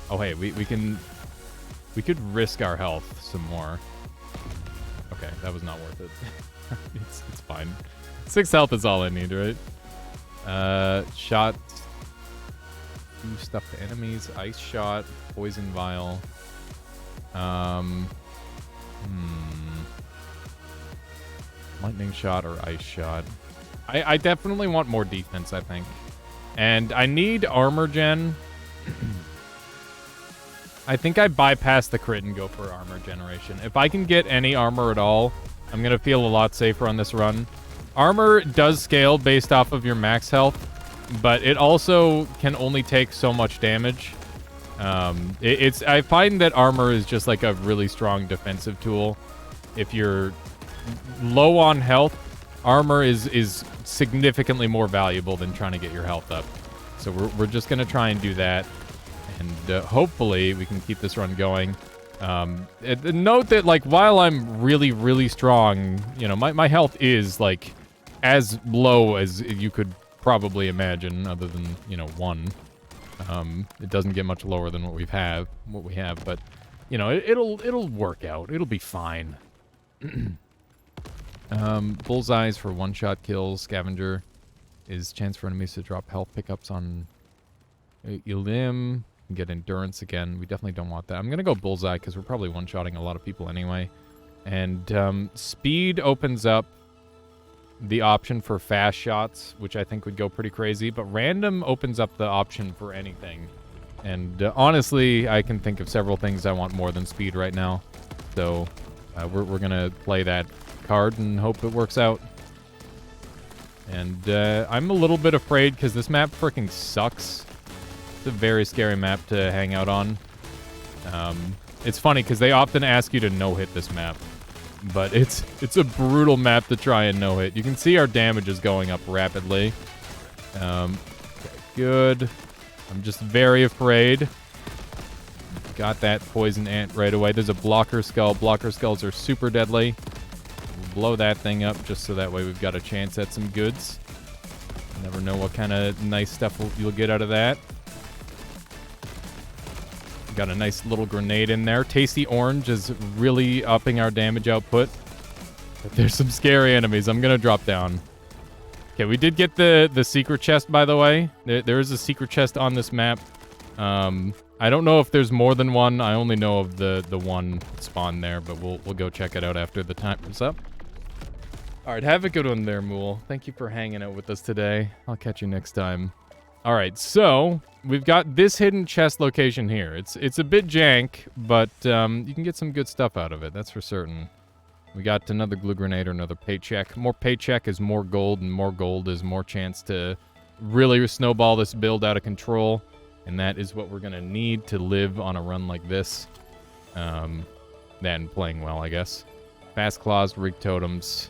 Speaker 1: Oh, hey, we could risk our health some more. Okay, that was not worth it. it's fine. 6 health is all I need, right? Shot. Do stuff to enemies. Ice shot. Poison vial. Lightning shot or ice shot. I definitely want more defense, I think. And I need armor gen. I think I bypass the crit and go for armor generation. If I can get any armor at all, I'm going to feel a lot safer on this run. Armor does scale based off of your max health, but it also can only take so much damage. I find that armor is just like a really strong defensive tool. If you're low on health, armor is significantly more valuable than trying to get your health up. So we're just going to try and do that. And hopefully we can keep this run going. Note that, like, while I'm really, really strong, you know, my health is, like, as low as you could probably imagine, other than, you know, 1. It doesn't get much lower than what we have, but you know, it'll work out. It'll be fine. Bullseyes for one-shot kills. Scavenger is chance for enemies to drop health pickups on Elim. Get endurance again. We definitely don't want that. I'm going to go bullseye because we're probably one-shotting a lot of people anyway. And speed opens up the option for fast shots, which I think would go pretty crazy. But random opens up the option for anything. And honestly, I can think of several things I want more than speed right now. So we're going to play that card and hope it works out. And I'm a little bit afraid because this map freaking sucks. It's a very scary map to hang out on. It's funny because they often ask you to no-hit this map. But it's a brutal map to try and no-hit. You can see our damage is going up rapidly. Okay, good. I'm just very afraid. Got that poison ant right away. There's a blocker skull. Blocker skulls are super deadly. We'll blow that thing up just so that way we've got a chance at some goods. Never know what kind of nice stuff you'll get out of that. Got a nice little grenade in there. Tasty Orange is really upping our damage output. But there's some scary enemies. I'm going to drop down. Okay, we did get the secret chest, by the way. There is a secret chest on this map. I don't know if there's more than one. I only know of the one spawn there, but we'll go check it out after the time's up. All right, have a good one there, Mool. Thank you for hanging out with us today. I'll catch you next time. All right, so we've got this hidden chest location here. It's a bit jank, but you can get some good stuff out of it. That's for certain. We got another glue grenade or another paycheck. More paycheck is more gold, and more gold is more chance to really snowball this build out of control. And that is what we're going to need to live on a run like this. Then playing well, I guess. Fast claws, rig totems.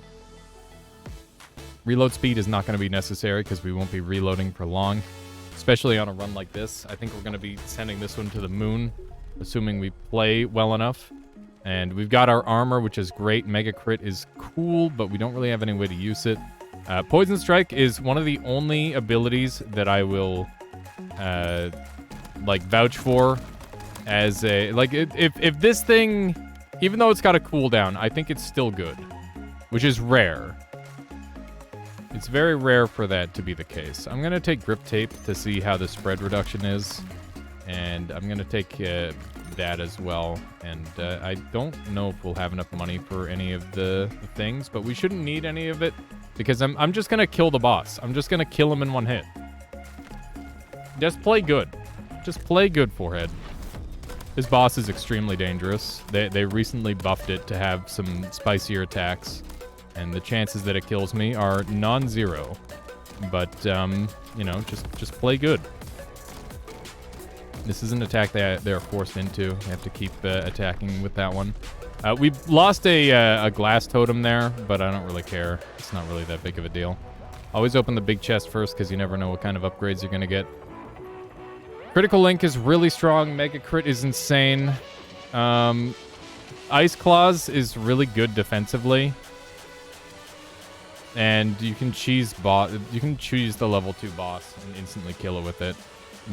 Speaker 1: Reload speed is not going to be necessary because we won't be reloading for long. Especially on a run like this. I think we're going to be sending this one to the moon. Assuming we play well enough. And we've got our armor, which is great. Mega Crit is cool, but we don't really have any way to use it. Poison Strike is one of the only abilities that I will, like, vouch for as a... Like, if this thing... Even though it's got a cooldown, I think it's still good. Which is rare. It's very rare for that to be the case. I'm going to take Grip Tape to see how the spread reduction is. And I'm going to take that as well. And I don't know if we'll have enough money for any of the things, but we shouldn't need any of it because I'm just going to kill the boss. I'm just going to kill him in one hit. Just play good. Just play good, Forehead. This boss is extremely dangerous. They recently buffed it to have some spicier attacks. And the chances that it kills me are non-zero. But, you know, just play good. This is an attack that they're forced into. You have to keep attacking with that one. We lost a glass totem there, but I don't really care. It's not really that big of a deal. Always open the big chest first, because you never know what kind of upgrades you're going to get. Critical Link is really strong. Mega Crit is insane. Ice Claws is really good defensively. And you can choose the level 2 boss and instantly kill it with it.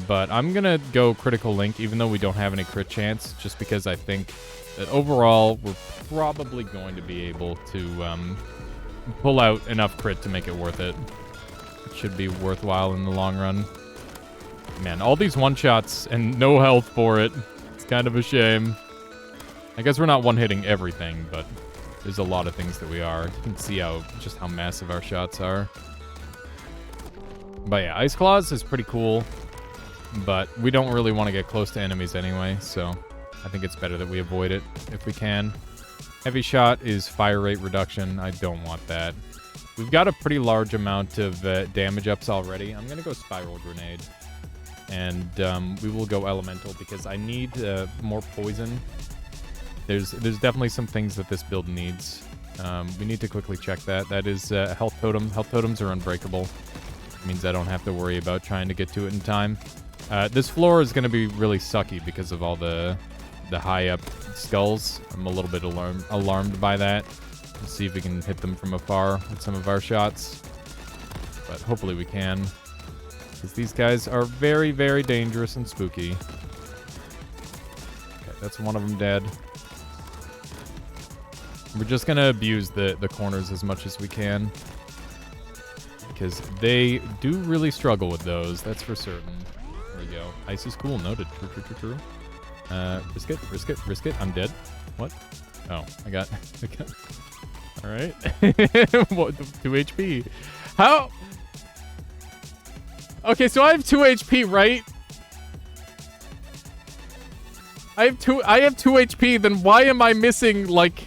Speaker 1: But I'm going to go Critical Link, even though we don't have any crit chance, just because I think that overall we're probably going to be able to pull out enough crit to make it worth it. It should be worthwhile in the long run. Man, all these one-shots and no health for it. It's kind of a shame. I guess we're not one-hitting everything, but there's a lot of things that we are. You can see just how massive our shots are. But yeah, Ice Claws is pretty cool. But we don't really want to get close to enemies anyway, so I think it's better that we avoid it if we can. Heavy Shot is fire rate reduction. I don't want that. We've got a pretty large amount of damage ups already. I'm going to go Spiral Grenade. And we will go Elemental because I need more poison. There's definitely some things that this build needs. We need to quickly check that. That is Health Totem. Health Totems are unbreakable. It means I don't have to worry about trying to get to it in time. This floor is going to be really sucky because of all the high up skulls. I'm a little bit alarmed by that. Let's see if we can hit them from afar with some of our shots. But hopefully we can. Because these guys are very, very dangerous and spooky. Okay, that's one of them dead. We're just gonna abuse the corners as much as we can. Because they do really struggle with those, that's for certain. There we go. Ice is cool, noted. True, true, true, true. Risk it, risk it, risk it. I'm dead. What? Oh, I got... Alright. What? 2 HP. How? Okay, so I have 2 HP, right? I have 2 HP, then why am I missing, like...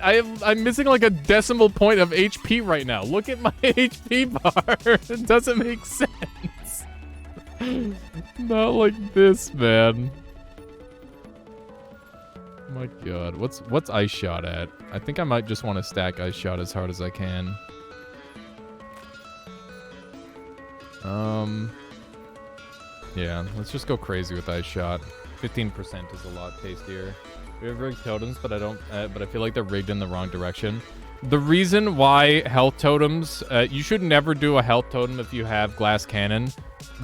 Speaker 1: I'm missing like a decimal point of HP right now. Look at my HP bar. It doesn't make sense. Not like this, man. Oh my god. What's Ice Shot at? I think I might just want to stack Ice Shot as hard as I can. Yeah, let's just go crazy with Ice Shot. 15% is a lot tastier. We have rigged totems, but I feel like they're rigged in the wrong direction. The reason why health totems, you should never do a health totem if you have glass cannon,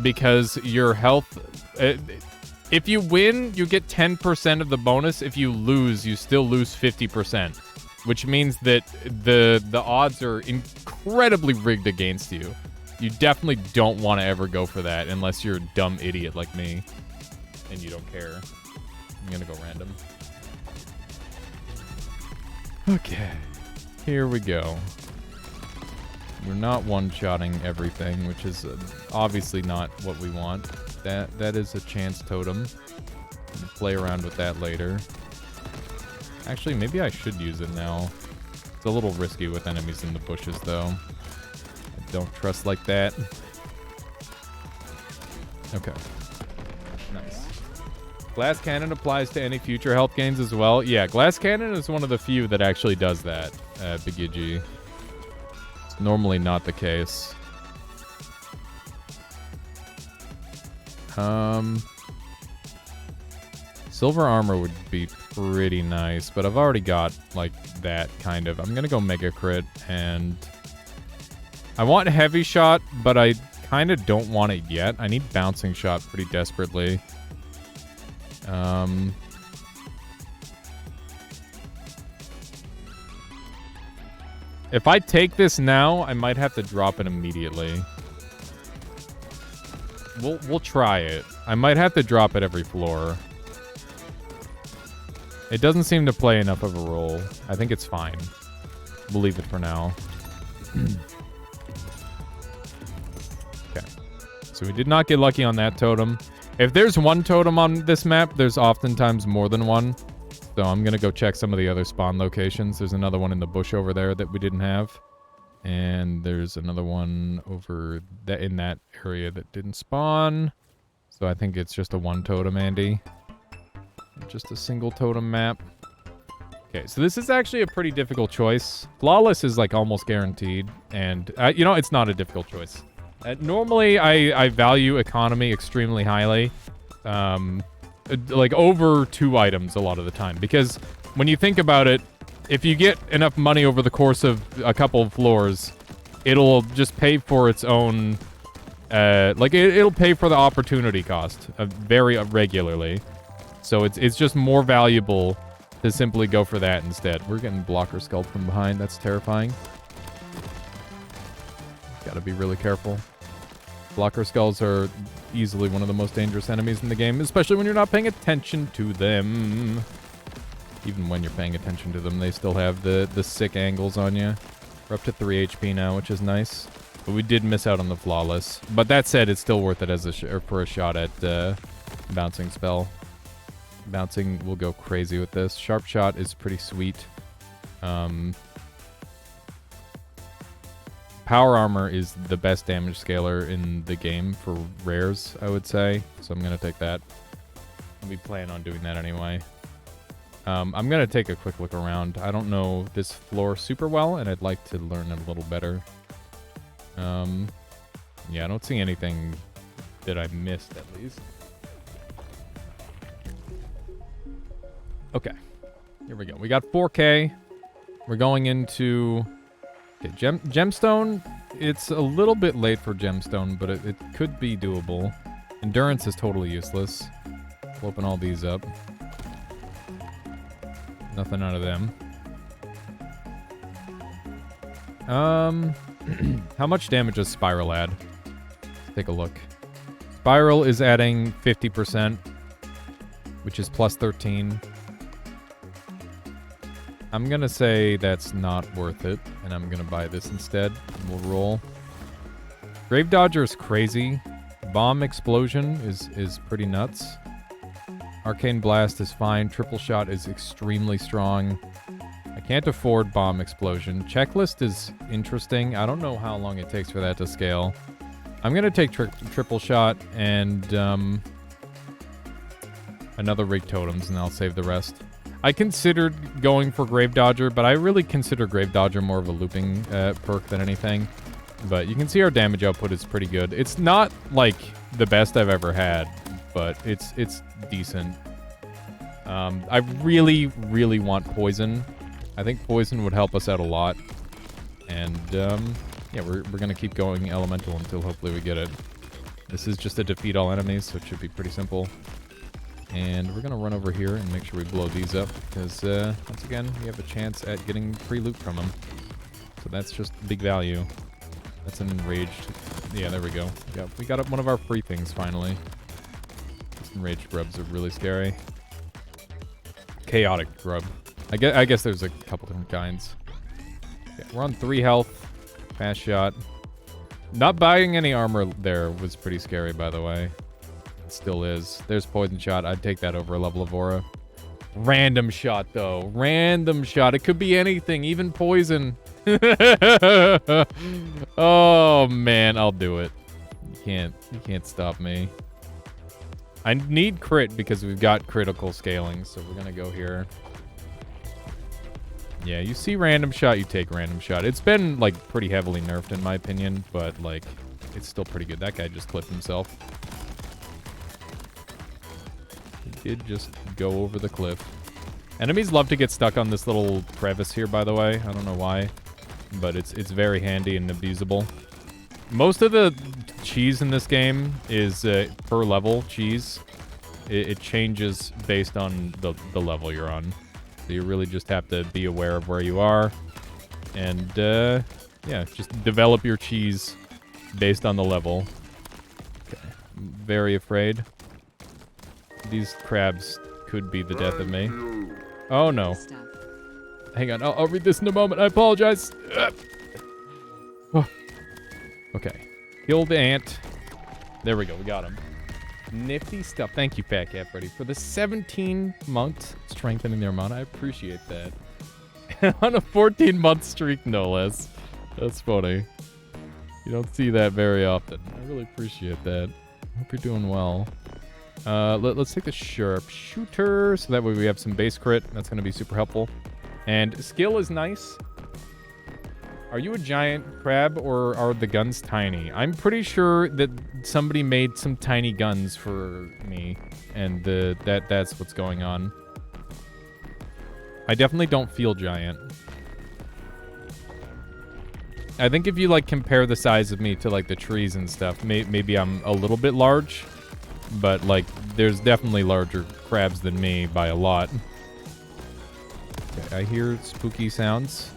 Speaker 1: because your health, if you win, you get 10% of the bonus. If you lose, you still lose 50%, which means that the odds are incredibly rigged against you. You definitely don't want to ever go for that unless you're a dumb idiot like me and you don't care. I'm gonna go random. Okay, here we go. We're not one-shotting everything, which is obviously not what we want. That is a chance totem. We'll play around with that later. Actually, maybe I should use it now. It's a little risky with enemies in the bushes, though. I don't trust like that. Okay. Nice. Glass Cannon applies to any future health gains as well. Yeah, Glass Cannon is one of the few that actually does that, Bigigi. It's normally not the case. Silver armor would be pretty nice, but I've already got, like, that kind of. I'm gonna go Mega Crit, and... I want Heavy Shot, but I kind of don't want it yet. I need Bouncing Shot pretty desperately. If I take this now, I might have to drop it immediately. We'll try it. I might have to drop it every floor. It doesn't seem to play enough of a role. I think it's fine. We'll leave it for now. Okay. So we did not get lucky on that totem. If there's one totem on this map, there's oftentimes more than one. So I'm going to go check some of the other spawn locations. There's another one in the bush over there that we didn't have. And there's another one over in that area that didn't spawn. So I think it's just a one totem, Andy. Just a single totem map. Okay, so this is actually a pretty difficult choice. Flawless is like almost guaranteed. And, you know, it's not a difficult choice. Normally, I value economy extremely highly. Like over 2 items a lot of the time. Because when you think about it, if you get enough money over the course of a couple of floors, it'll just pay for its own... it'll pay for the opportunity cost very regularly. So it's just more valuable to simply go for that instead. We're getting blocker skulled from behind. That's terrifying. Gotta be really careful. Blocker skulls are easily one of the most dangerous enemies in the game, especially when you're not paying attention to them. Even when you're paying attention to them, they still have the sick angles on you. We're up to 3 HP now, which is nice. But we did miss out on the flawless. But that said, it's still worth it as for a shot at bouncing spell. Bouncing will go crazy with this. Sharp shot is pretty sweet. Power armor is the best damage scaler in the game for rares, I would say. So I'm going to take that. We plan on doing that anyway. I'm going to take a quick look around. I don't know this floor super well, and I'd like to learn it a little better. Yeah, I don't see anything that I missed, at least. Okay. Here we go. We got 4K. We're going into... Okay, Gemstone, it's a little bit late for Gemstone, but it could be doable. Endurance is totally useless. We'll open all these up. Nothing out of them. How much damage does Spiral add? Let's take a look. Spiral is adding 50%, which is plus 13. I'm gonna say that's not worth it, and I'm gonna buy this instead, and we'll roll. Grave Dodger is crazy. Bomb Explosion is pretty nuts. Arcane Blast is fine. Triple Shot is extremely strong. I can't afford Bomb Explosion. Checklist is interesting. I don't know how long it takes for that to scale. I'm gonna take Triple Shot and another Rig Totems, and I'll save the rest. I considered going for Grave Dodger, but I really consider Grave Dodger more of a looping perk than anything. But you can see our damage output is pretty good. It's not, like, the best I've ever had, but it's decent. I really, really want Poison. I think Poison would help us out a lot. And, yeah, we're going to keep going Elemental until hopefully we get it. This is just a defeat all enemies, so it should be pretty simple. And we're going to run over here and make sure we blow these up, because, once again, we have a chance at getting free loot from them. So that's just big value. That's an enraged... Yeah, there we go. We got one of our free things, finally. These enraged grubs are really scary. Chaotic grub. I guess there's a couple different kinds. Okay, we're on 3 health. Fast shot. Not buying any armor there was pretty scary, by the way. It still is. There's poison shot. I'd take that over a level of aura. Random shot, though. Random shot. It could be anything, even poison. Oh, man. I'll do it. You can't stop me. I need crit because we've got critical scaling, so we're gonna go here. Yeah, you see random shot, you take random shot. It's been, like, pretty heavily nerfed in my opinion, but, like, it's still pretty good. That guy just clipped himself. He did just go over the cliff. Enemies love to get stuck on this little crevice here, by the way. I don't know why, but it's very handy and abusable. Most of the cheese in this game is per level cheese. It changes based on the level you're on. So you really just have to be aware of where you are. And, yeah, just develop your cheese based on the level. Okay. I'm very afraid. These crabs could be the death of me. Oh, no. Hang on, I'll read this in a moment. I apologize. Oh. Okay. Kill the ant. There we go. We got him. Nifty stuff. Thank you, Fat Cat Freddy, for the 17 months strengthening their mana. I appreciate that. On a 14-month streak, no less. That's funny. You don't see that very often. I really appreciate that. Hope you're doing well. Let's take the sharpshooter, so that way we have some base crit. That's going to be super helpful. And skill is nice. Are you a giant crab, or are the guns tiny? I'm pretty sure that somebody made some tiny guns for me, and that's what's going on. I definitely don't feel giant. I think if you, like, compare the size of me to, like, the trees and stuff, maybe I'm a little bit large, but, like, there's definitely larger crabs than me by a lot. Okay, I hear spooky sounds.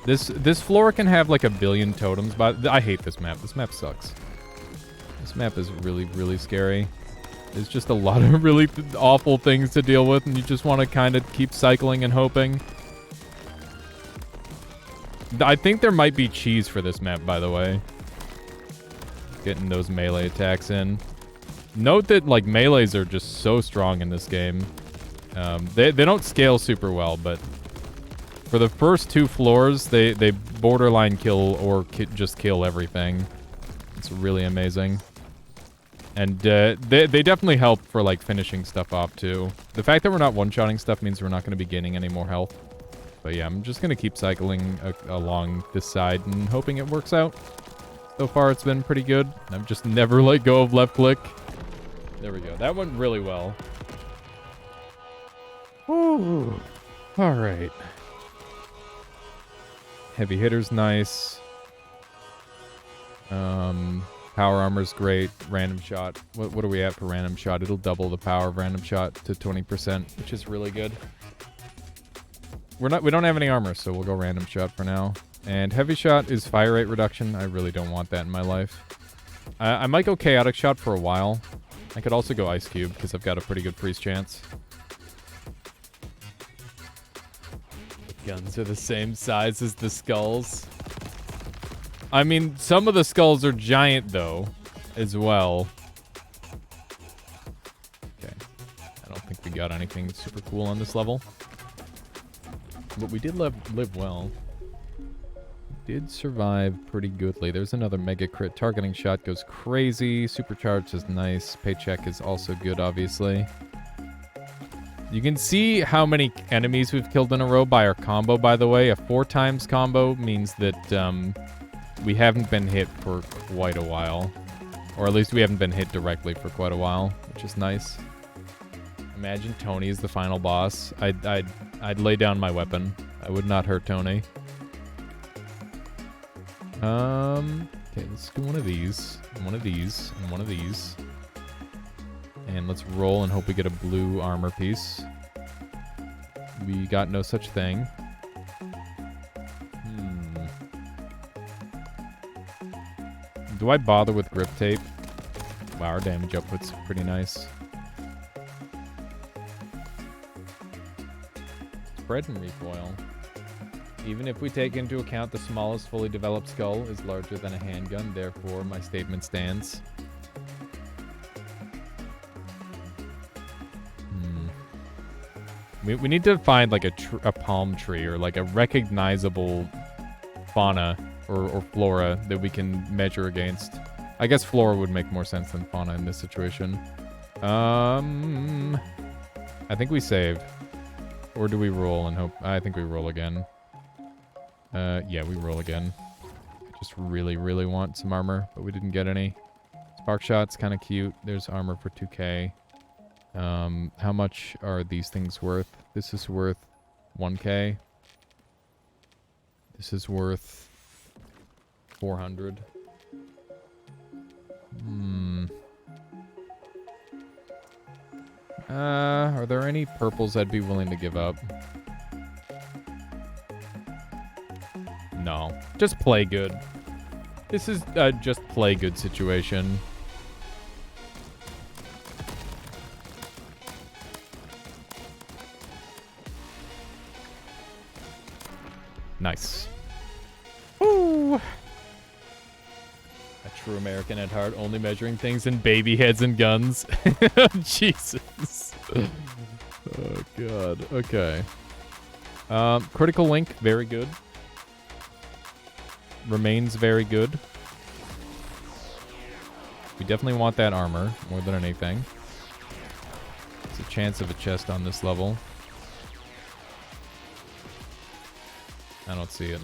Speaker 1: This floor can have like 1 billion totems, but I hate this map. This map sucks. This map is really, really scary. There's just a lot of really awful things to deal with, and you just want to kind of keep cycling and hoping. I think there might be cheese for this map, by the way. Getting those melee attacks in. Note that, like, melees are just so strong in this game. They don't scale super well, but for the first 2 floors, they borderline kill or just kill everything. It's really amazing. And they definitely help for, like, finishing stuff off, too. The fact that we're not one-shotting stuff means we're not going to be gaining any more health. But yeah, I'm just going to keep cycling along this side and hoping it works out. So far, it's been pretty good. I've just never let go of left click. There we go. That went really well. Ooh. All right. Heavy hitter's nice. How power armor's great. Random shot. What are we at for random shot? It'll double the power of random shot to 20%, which is really good. We don't have any armor, so we'll go random shot for now. And heavy shot is fire rate reduction. I really don't want that in my life. I might go chaotic shot for a while. I could also go ice cube because I've got a pretty good freeze chance. The guns are the same size as the skulls. I mean, some of the skulls are giant though, as well. Okay. I don't think we got anything super cool on this level. But we did live well. Did survive pretty goodly. There's another mega crit. Targeting shot goes crazy. Supercharged is nice. Paycheck is also good, obviously. You can see how many enemies we've killed in a row by our combo, by the way. A 4 times combo means that we haven't been hit for quite a while. Or at least we haven't been hit directly for quite a while, which is nice. Imagine Tony is the final boss. I'd lay down my weapon. I would not hurt Tony. Okay, let's do one of these, and one of these, and one of these. And let's roll and hope we get a blue armor piece. We got no such thing. Do I bother with grip tape? Wow, our damage output's pretty nice. Spread and recoil. Even if we take into account the smallest fully developed skull is larger than a handgun, therefore my statement stands. We need to find like a palm tree or like a recognizable fauna or flora that we can measure against. I guess flora would make more sense than fauna in this situation. I think we save. Or do we roll and hope? I think we roll again. Yeah, we roll again. I just really, really want some armor, but we didn't get any. Spark shot's kind of cute. There's armor for 2k. How much are these things worth? This is worth 1k. This is worth 400. Are there any purples I'd be willing to give up? No. Just play good. This is a just play good situation. Nice. Woo! A true American at heart, only measuring things in baby heads and guns. Jesus. Oh, God. Okay. Critical Link, very good. Remains very good. We definitely want that armor more than anything. There's a chance of a chest on this level. I don't see it.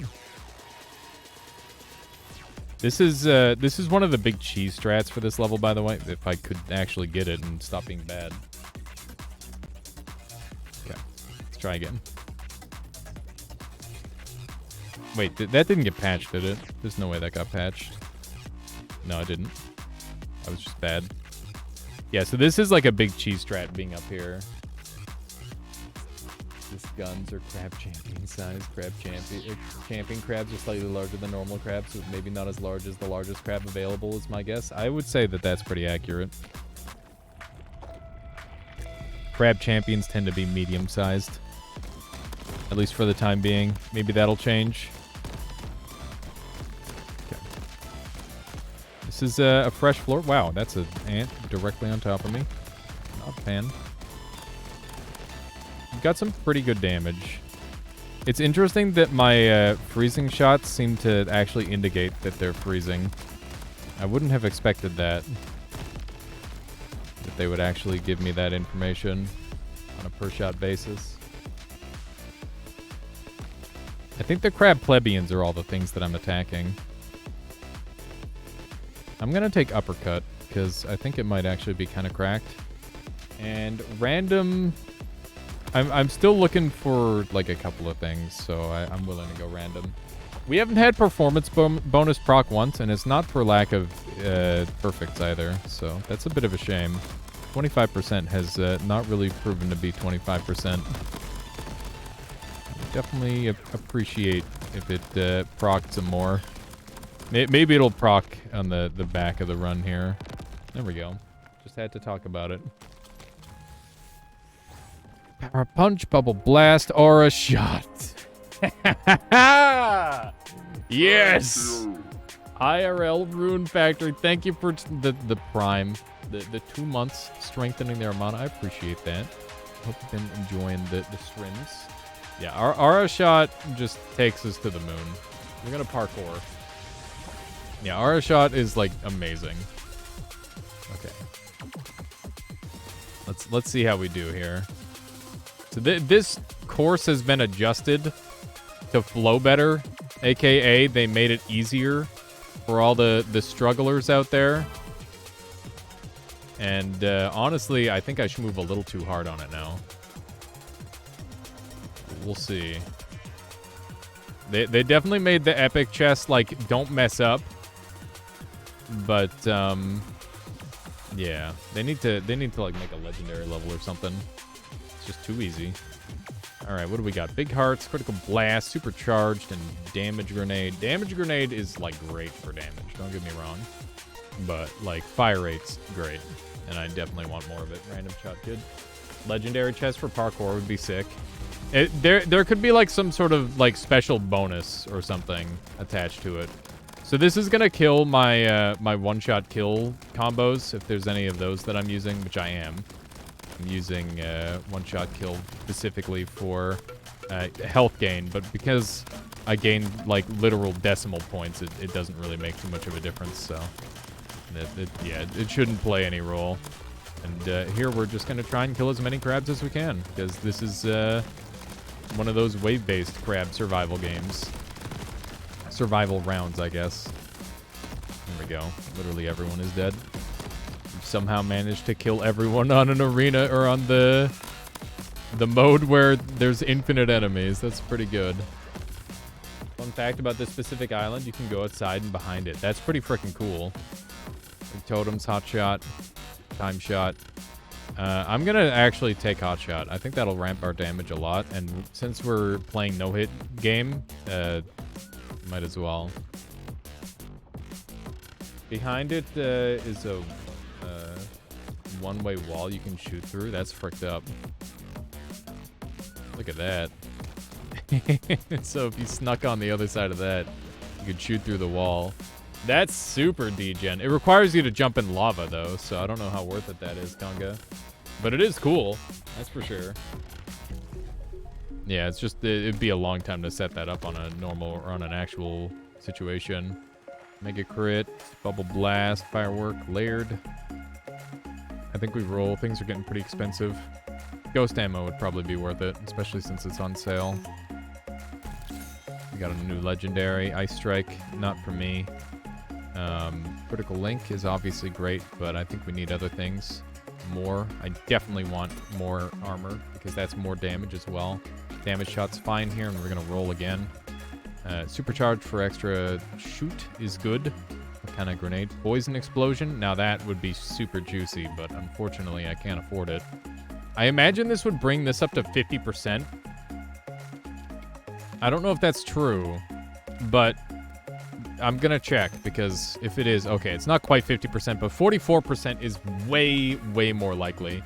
Speaker 1: This is one of the big cheese strats for this level, by the way. If I could actually get it and stop being bad. Okay, let's try again. Wait, that didn't get patched, did it? There's no way that got patched. No, it didn't. That was just bad. Yeah, so this is like a big cheese strat being up here. These guns are crab champion size. Champion crabs are slightly larger than normal crabs, so maybe not as large as the largest crab available is my guess. I would say that that's pretty accurate. Crab champions tend to be medium-sized. At least for the time being. Maybe that'll change. Okay. This is a fresh floor. Wow, that's an ant directly on top of me. Not a fan. We've got some pretty good damage. It's interesting that my freezing shots seem to actually indicate that they're freezing. I wouldn't have expected that. That they would actually give me that information on a per shot basis. I think the crab plebeians are all the things that I'm attacking. I'm gonna take uppercut, because I think it might actually be kind of cracked. And random... I'm still looking for, like, a couple of things, so I'm willing to go random. We haven't had performance bonus proc once, and it's not for lack of perfects either, so that's a bit of a shame. 25% has not really proven to be 25%. Definitely appreciate if it procs some more. Maybe it'll proc on the back of the run here. There we go. Just had to talk about it. Power Punch, Bubble Blast, Aura Shot. Yes! IRL Rune Factory, thank you for the Prime. The 2 months strengthening their mana. I appreciate that. Hope you've been enjoying the streams. Yeah, our Aura Shot just takes us to the moon. We're gonna parkour. Yeah, Aura Shot is like amazing. Okay. Let's see how we do here. So this course has been adjusted to flow better, aka they made it easier for all the strugglers out there. And honestly, I think I should move a little too hard on it now. We'll see. They definitely made the epic chest like don't mess up. But yeah, they need to like make a legendary level or something. It's just too easy. All right, what do we got? Big hearts, critical blast, supercharged, and damage grenade. Damage grenade is like great for damage. Don't get me wrong, but like fire rate's great, and I definitely want more of it. Random shot, good. Legendary chest for parkour would be sick. There could be like some sort of like special bonus or something attached to it. So this is gonna kill my my one-shot kill combos if there's any of those that I'm using, which I am. I'm using one-shot kill specifically for health gain, but because I gain like literal decimal points, it doesn't really make too much of a difference. So it shouldn't play any role. And here we're just gonna try and kill as many crabs as we can, because this is one of those wave-based crab survival games. Survival rounds, I guess. There we go. Literally everyone is dead. We've somehow managed to kill everyone on an arena or on the mode where there's infinite enemies. That's pretty good. Fun fact about this specific island, you can go outside and behind it. That's pretty freaking cool. Like totems, hot shot, time shot. I'm gonna actually take hot shot. I think that'll ramp our damage a lot, and since we're playing no-hit game, might as well. Behind it is a one-way wall you can shoot through. That's fricked up. Look at that. So if you snuck on the other side of that, you could shoot through the wall. That's super degen. It requires you to jump in lava, though, so I don't know how worth it that is, Tonga. But it is cool. That's for sure. Yeah, it's just, it'd be a long time to set that up on a normal or on an actual situation. Mega crit, bubble blast, firework, layered. I think we roll. Things are getting pretty expensive. Ghost ammo would probably be worth it, especially since it's on sale. We got a new legendary, Ice Strike, not for me. Critical Link is obviously great, but I think we need other things. More. I definitely want more armor, because that's more damage as well. Damage shot's fine here, and we're gonna roll again. Supercharge for extra shoot is good. What kind of grenade? Poison explosion? Now that would be super juicy, but unfortunately I can't afford it. I imagine this would bring this up to 50%. I don't know if that's true, but I'm gonna check, because if it is, okay, it's not quite 50%, but 44% is way, way more likely.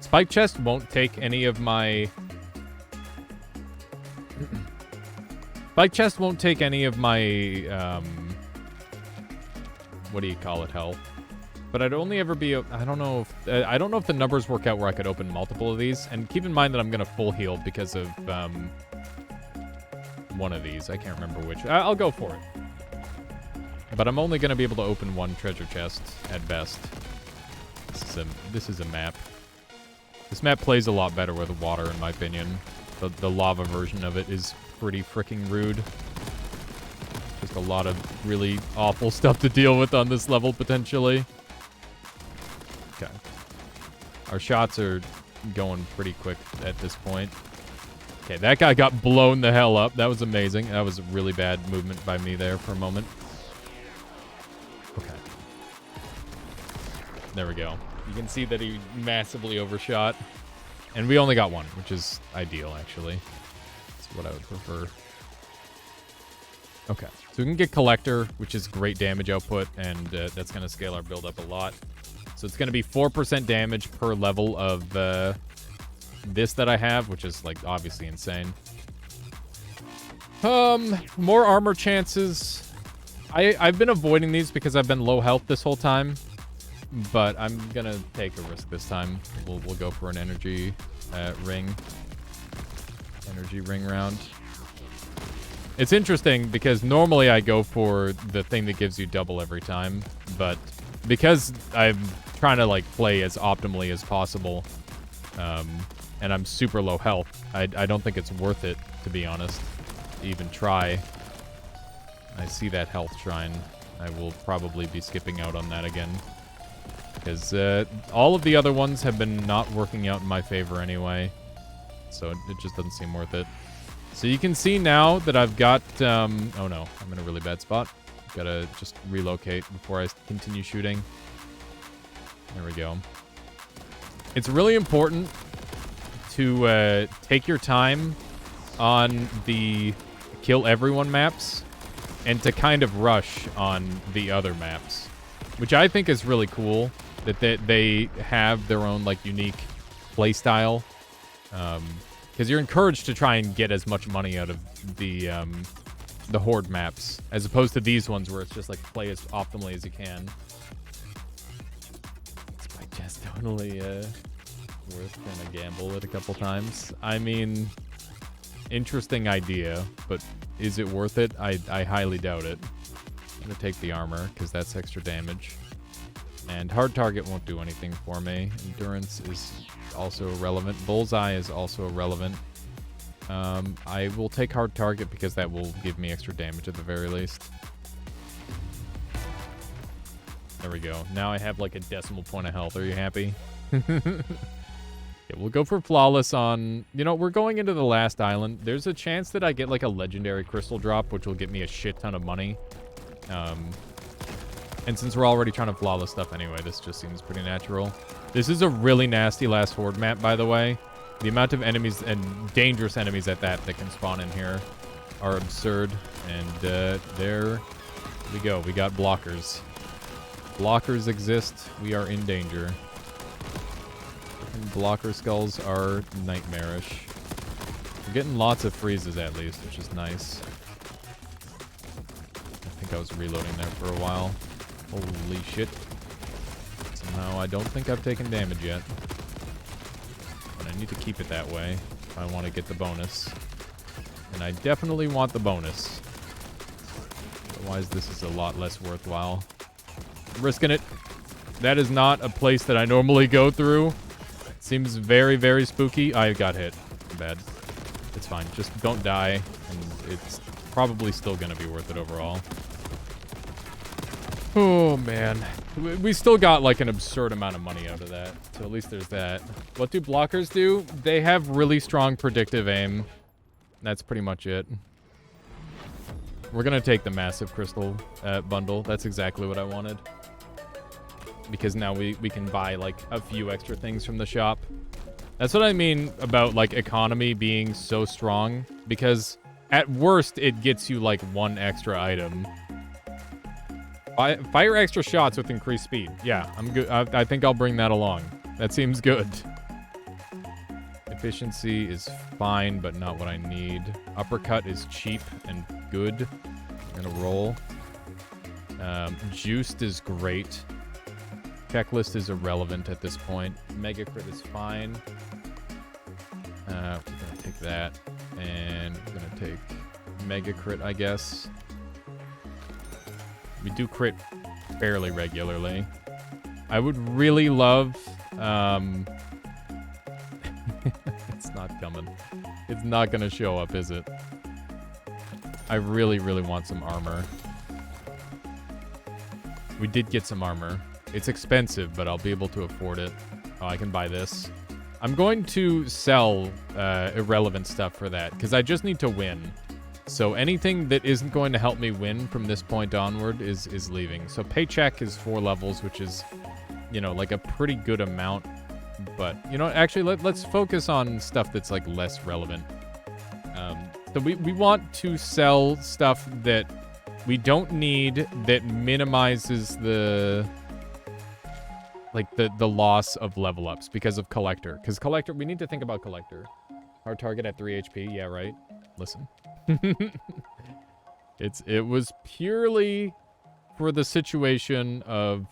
Speaker 1: Spike chest won't take any of my... Spike chest won't take any of my, what do you call it, health. But I'd only ever be, I don't know if the numbers work out where I could open multiple of these. And keep in mind that I'm gonna full heal because of, one of these. I can't remember which. I'll go for it. But I'm only gonna be able to open one treasure chest at best. This is a map. This map plays a lot better with water, in my opinion. The lava version of it is pretty freaking rude. Just a lot of really awful stuff to deal with on this level, potentially. Okay. Our shots are going pretty quick at this point. Okay, that guy got blown the hell up. That was amazing. That was a really bad movement by me there for a moment. Okay. There we go. You can see that he massively overshot. And we only got one, which is ideal, actually. That's what I would prefer. Okay. So we can get Collector, which is great damage output, and that's going to scale our build up a lot. So it's going to be 4% damage per level of this that I have, which is, like, obviously insane. More armor chances. I've been avoiding these because I've been low health this whole time. But I'm going to take a risk this time. We'll go for an energy ring. Energy ring round. It's interesting because normally I go for the thing that gives you double every time. But because I'm trying to, like, play as optimally as possible, and I'm super low health, I don't think it's worth it, to be honest, to even try. I see that health shrine. I will probably be skipping out on that again. Because all of the other ones have been not working out in my favor anyway. So it just doesn't seem worth it. So you can see now that I've got... oh no, I'm in a really bad spot. Gotta just relocate before I continue shooting. There we go. It's really important to take your time on the kill everyone maps and to kind of rush on the other maps. Which I think is really cool. That they have their own, like, unique play style. Because you're encouraged to try and get as much money out of the Horde maps. As opposed to these ones where it's just, like, play as optimally as you can. It's by just totally worth trying to gamble it a couple times. I mean, interesting idea. But is it worth it? I highly doubt it. I'm going to take the armor because that's extra damage. And hard target won't do anything for me. Endurance is also irrelevant. Bullseye is also irrelevant. I will take hard target because that will give me extra damage at the very least. There we go. Now I have like a decimal point of health. Are you happy? Yeah, we'll go for flawless on... You know, we're going into the last island. There's a chance that I get like a legendary crystal drop, which will get me a shit ton of money. And since we're already trying to flawless stuff anyway, this just seems pretty natural. This is a really nasty last horde map, by the way. The amount of enemies and dangerous enemies at that can spawn in here are absurd. And there we go. We got blockers. Blockers exist. We are in danger. And blocker skulls are nightmarish. We're getting lots of freezes at least, which is nice. I think I was reloading there for a while. Holy shit. Somehow I don't think I've taken damage yet. But I need to keep it that way if I want to get the bonus. And I definitely want the bonus. Otherwise this is a lot less worthwhile. I'm risking it. That is not a place that I normally go through. It seems very, very spooky. I got hit. Bad. It's fine. Just don't die. And it's probably still going to be worth it overall. Oh, man. We still got, like, an absurd amount of money out of that. So at least there's that. What do blockers do? They have really strong predictive aim. That's pretty much it. We're going to take the massive crystal bundle. That's exactly what I wanted. Because now we can buy, like, a few extra things from the shop. That's what I mean about, like, economy being so strong. Because at worst, it gets you, like, one extra item. Fire extra shots with increased speed. Yeah, I'm good. I think I'll bring that along. That seems good. Efficiency is fine, but not what I need. Uppercut is cheap and good. I'm gonna roll. Juiced is great. Checklist is irrelevant at this point. Mega crit is fine. We're gonna take that. And we're gonna take mega crit, I guess. We do crit fairly regularly. I would really love... it's not coming. It's not going to show up, is it? I really, really want some armor. We did get some armor. It's expensive, but I'll be able to afford it. Oh, I can buy this. I'm going to sell irrelevant stuff for that, because I just need to win. So anything that isn't going to help me win from this point onward is leaving. So paycheck is 4 levels, which is, you know, like a pretty good amount. But, you know, actually, let's focus on stuff that's, like, less relevant. So we want to sell stuff that we don't need that minimizes the... like, the loss of level ups because of Collector. Because Collector, we need to think about Collector. Hard target at 3 HP, yeah, right. Listen. It was purely for the situation of,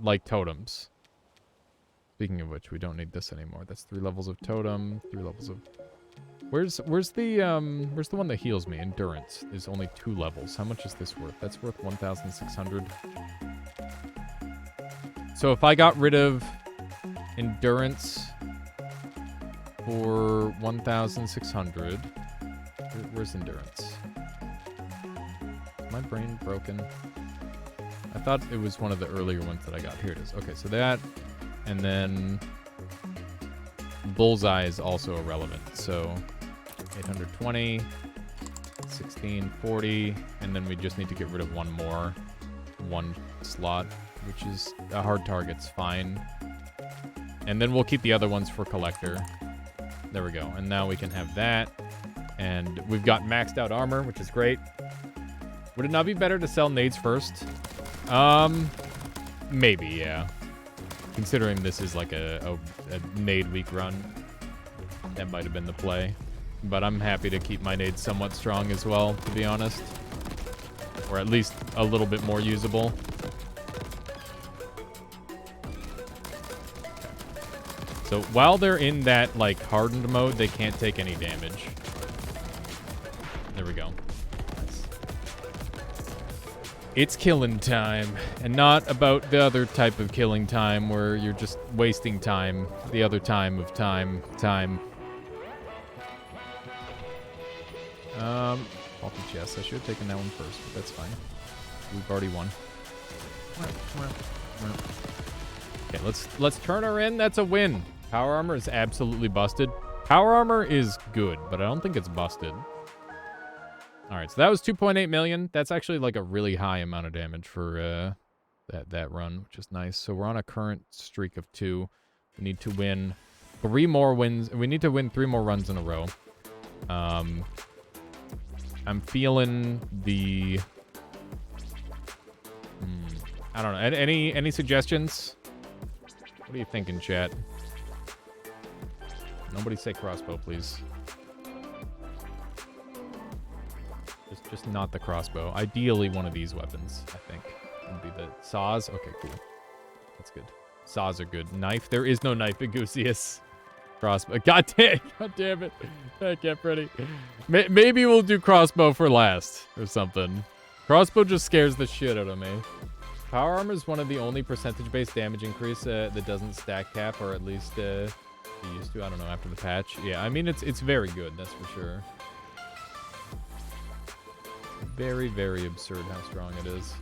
Speaker 1: like, totems. Speaking of which, we don't need this anymore. That's 3 levels of totem, 3 levels of... Where's the one that heals me? Endurance is only 2 levels. How much is this worth? That's worth 1,600. So if I got rid of endurance for 1,600, where's endurance? Is my brain broken? I thought it was one of the earlier ones that I got. Here it is. Okay, so that, and then bullseye is also irrelevant. So 820, 1640, and then we just need to get rid of one slot, which is a hard target's fine. And then we'll keep the other ones for collector. There we go. And now we can have that. And we've got maxed out armor, which is great. Would it not be better to sell nades first? Maybe, yeah. Considering this is like a nade week run, that might have been the play. But I'm happy to keep my nades somewhat strong as well, to be honest. Or at least a little bit more usable. So while they're in that, like, hardened mode, they can't take any damage. There we go. Nice. It's killing time. And not about the other type of killing time where you're just wasting time. The other time of time. Faulty chest. I should have taken that one first, but that's fine. We've already won. Okay, let's turn her in. That's a win. Power armor is absolutely busted. Power armor is good, but I don't think it's busted. All right, so that was 2.8 million. That's actually like a really high amount of damage for that run, which is nice. So we're on a current streak of 2. We need to win 3 more wins. We need to win 3 more runs in a row. I'm feeling the... I don't know. Any suggestions? What are you thinking, chat? Nobody say crossbow, please. Just not the crossbow. Ideally, one of these weapons, I think. Would be the saws. Okay, cool. That's good. Saws are good. Knife. There is no knife in Gusius. Crossbow. God damn it. I can't pretty. Maybe we'll do crossbow for last or something. Crossbow just scares the shit out of me. Power armor is one of the only percentage-based damage increase that doesn't stack cap, or at least it used to. I don't know, after the patch. Yeah, I mean, it's very good, that's for sure. Very, very absurd how strong it is.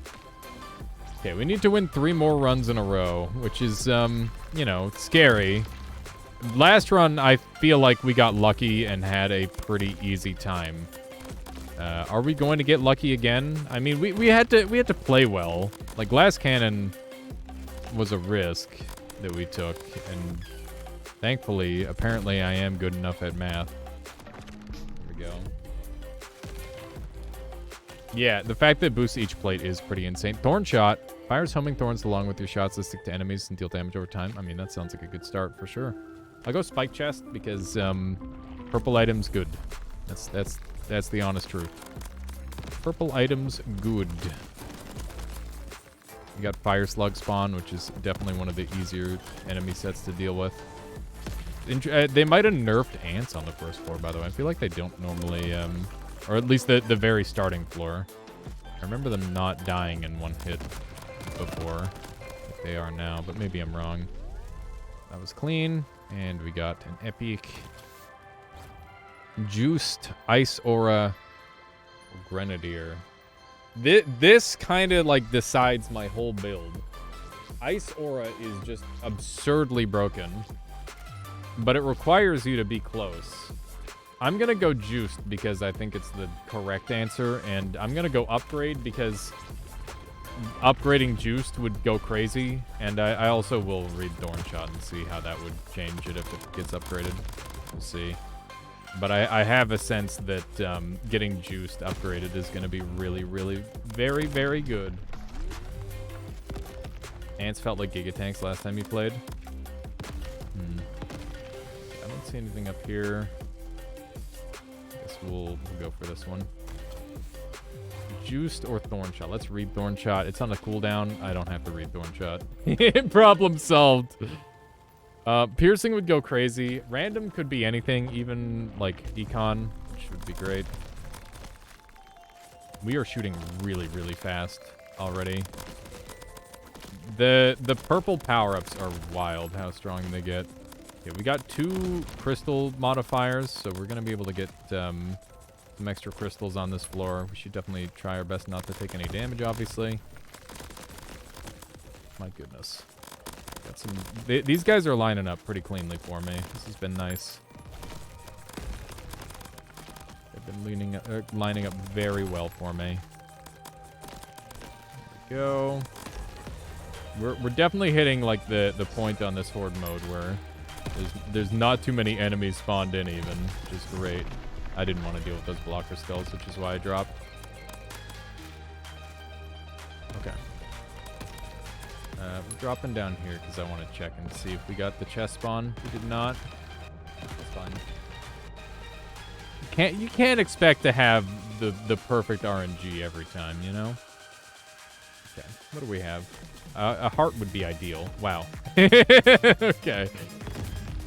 Speaker 1: Okay, we need to win 3 more runs in a row, which is, you know, scary. Last run, I feel like we got lucky and had a pretty easy time. Are we going to get lucky again? I mean, we had to play well. Like, Glass Cannon was a risk that we took, and thankfully, apparently, I am good enough at math. There we go. Yeah, the fact that boosts each plate is pretty insane. Thorn Shot fires homing thorns along with your shots that stick to enemies and deal damage over time. I mean, that sounds like a good start for sure. I'll go Spike Chest because purple items good. That's the honest truth. Purple items good. We got Fire Slug spawn, which is definitely one of the easier enemy sets to deal with. They might have nerfed ants on the first floor, by the way. I feel like they don't normally, or at least the very starting floor. I remember them not dying in one hit before, like they are now, but maybe I'm wrong. That was clean, and we got an epic Juiced Ice Aura Grenadier. This kind of like decides my whole build. Ice Aura is just absurdly broken. But it requires you to be close. I'm gonna go Juiced because I think it's the correct answer, and I'm gonna go Upgrade because upgrading Juiced would go crazy, and I also will read Thorn Shot and see how that would change it if it gets upgraded. We'll see. But I have a sense that getting Juiced upgraded is gonna be really, really, very, very good. Ants felt like Giga Tanks last time you played. I don't see anything up here. Guess we'll go for this one. Juiced or Thorn Shot? Let's read Thorn Shot. It's on a cooldown. I don't have to read Thorn Shot. Problem solved. Piercing would go crazy. Random could be anything, even like Econ, which would be great. We are shooting really, really fast already. The purple power-ups are wild, how strong they get. Okay, we got 2 crystal modifiers, so we're gonna be able to get some extra crystals on this floor. We should definitely try our best not to take any damage, obviously. My goodness. Got some. These guys are lining up pretty cleanly for me. This has been nice. They've been lining up very well for me. There we go. We're definitely hitting like the point on this horde mode where there's not too many enemies spawned in even, which is great. I didn't want to deal with those blocker skulls, which is why I dropped. Okay. We're dropping down here because I want to check and see if we got the chest spawn. We did not. That's fine. You can't expect to have the perfect RNG every time, you know? Okay. What do we have? A heart would be ideal. Wow. Okay.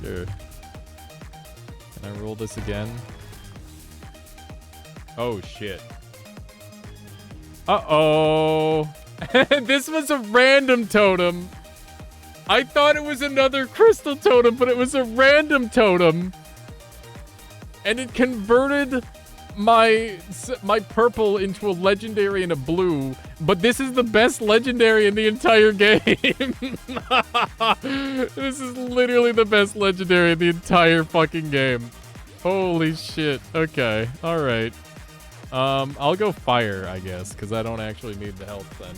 Speaker 1: Sure. Can I roll this again? Oh, shit. Uh-oh. This was a random totem. I thought it was another crystal totem, but it was a random totem. And it converted my purple into a legendary and a blue, but this is the best legendary in the entire game. This is literally the best legendary in the entire fucking game. Holy shit. Okay. All right. I'll go fire, I guess, because I don't actually need the health then.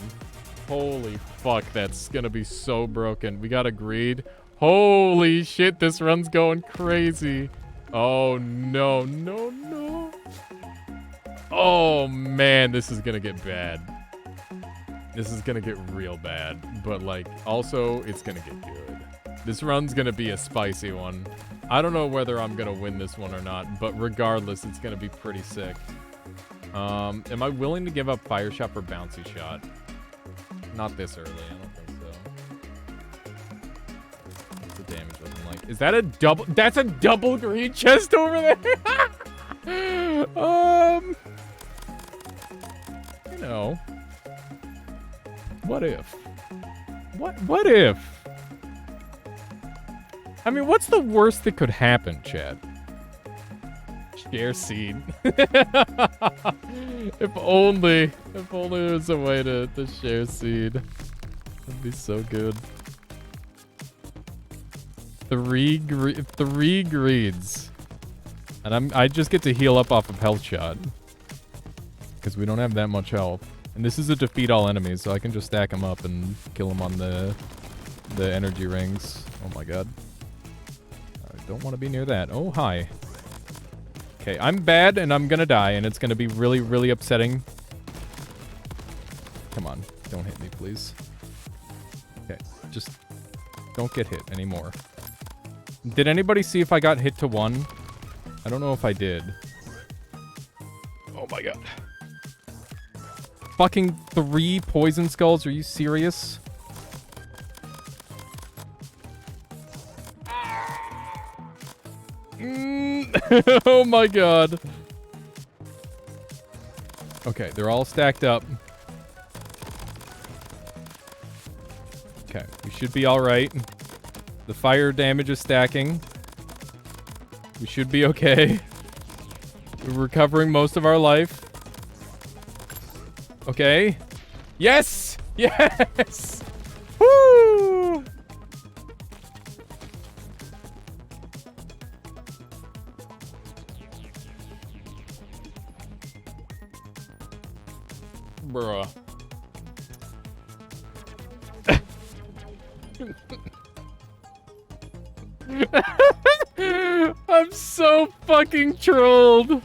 Speaker 1: Holy fuck, that's gonna be so broken. We got agreed. Holy shit, this run's going crazy. Oh, no, no, no. Oh, man, this is gonna get bad. This is gonna get real bad. But, like, also, it's gonna get good. This run's gonna be a spicy one. I don't know whether I'm gonna win this one or not, but regardless, it's gonna be pretty sick. Am I willing to give up Fire Shot for Bouncy Shot? Not this early, I don't think so. What's the damage looking like? Is that a double? That's a double green chest over there? You know. What if? What if? I mean, what's the worst that could happen, Chad? Share seed. If only there was a way to share seed. That'd be so good. 3 greeds. And I just get to heal up off of health shot. Because we don't have that much health. And this is a defeat all enemies, so I can just stack them up and kill them on the energy rings. Oh my god. I don't want to be near that. Oh, hi. Okay, I'm bad and I'm gonna die, and it's gonna be really, really upsetting. Come on, don't hit me, please. Okay, just don't get hit anymore. Did anybody see if I got hit to 1? I don't know if I did. Oh my god. Fucking 3 poison skulls, are you serious? Oh my god. Okay, they're all stacked up. Okay, we should be alright. The fire damage is stacking. We should be okay. We're recovering most of our life. Okay. Yes! Yes! Woo! Bruh. I'm so fucking trolled.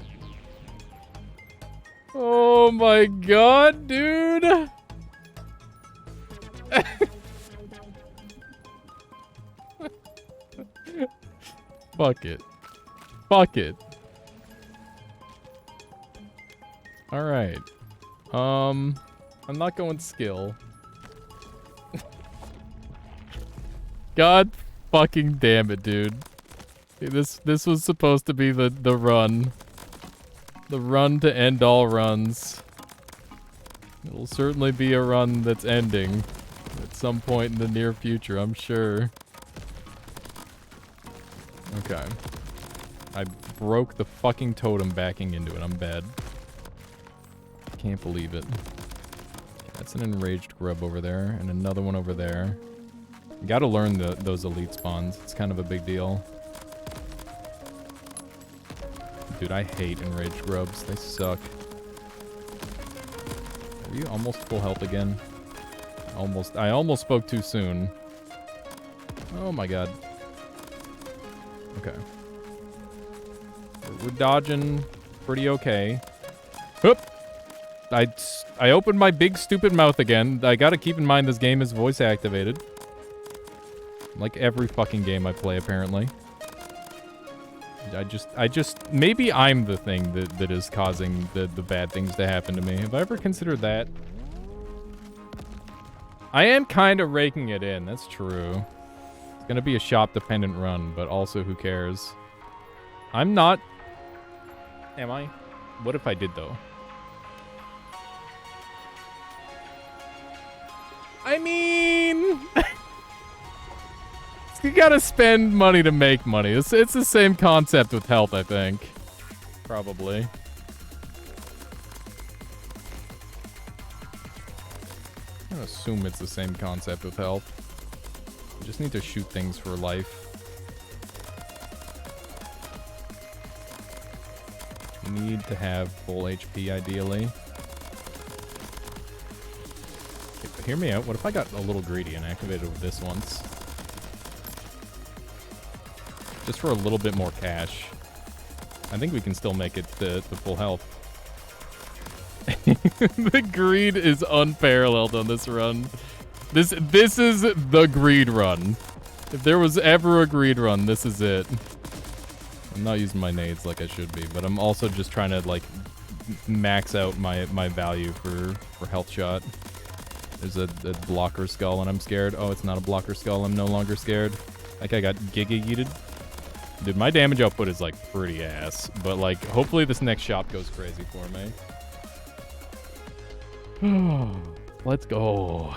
Speaker 1: Oh my god, dude. Fuck it. Fuck it. Alright. I'm not going skill. God fucking damn it, dude. This was supposed to be the run. The run to end all runs. It'll certainly be a run that's ending at some point in the near future, I'm sure. Okay. I broke the fucking totem backing into it. I'm bad. Can't believe it. That's an enraged grub over there, and another one over there. You gotta learn those elite spawns. It's kind of a big deal. Dude, I hate enraged grubs. They suck. Are you almost full health again? I almost spoke too soon. Oh my god. Okay. We're dodging pretty okay. Whoop! I opened my big stupid mouth again. I gotta keep in mind this game is voice activated. Like every fucking game I play, apparently. Maybe I'm the thing that is causing the bad things to happen to me. Have I ever considered that? I am kind of raking it in, that's true. It's gonna be a shop-dependent run, but also who cares? I'm not... Am I? What if I did, though? I mean... You gotta spend money to make money. It's the same concept with health, I think. Probably. I'm gonna assume it's the same concept with health. You just need to shoot things for life. You need to have full HP, ideally. Okay, hear me out. What if I got a little greedy and activated with this once? Just for a little bit more cash. I think we can still make it to full health. The greed is unparalleled on this run. This is the greed run. If there was ever a greed run, this is it. I'm not using my nades like I should be, but I'm also just trying to like max out my value for health shot. There's a blocker skull and I'm scared. Oh, it's not a blocker skull. I'm no longer scared. Like I got giga-yeeted. Dude, my damage output is like pretty ass, but like hopefully this next shop goes crazy for me. Let's go.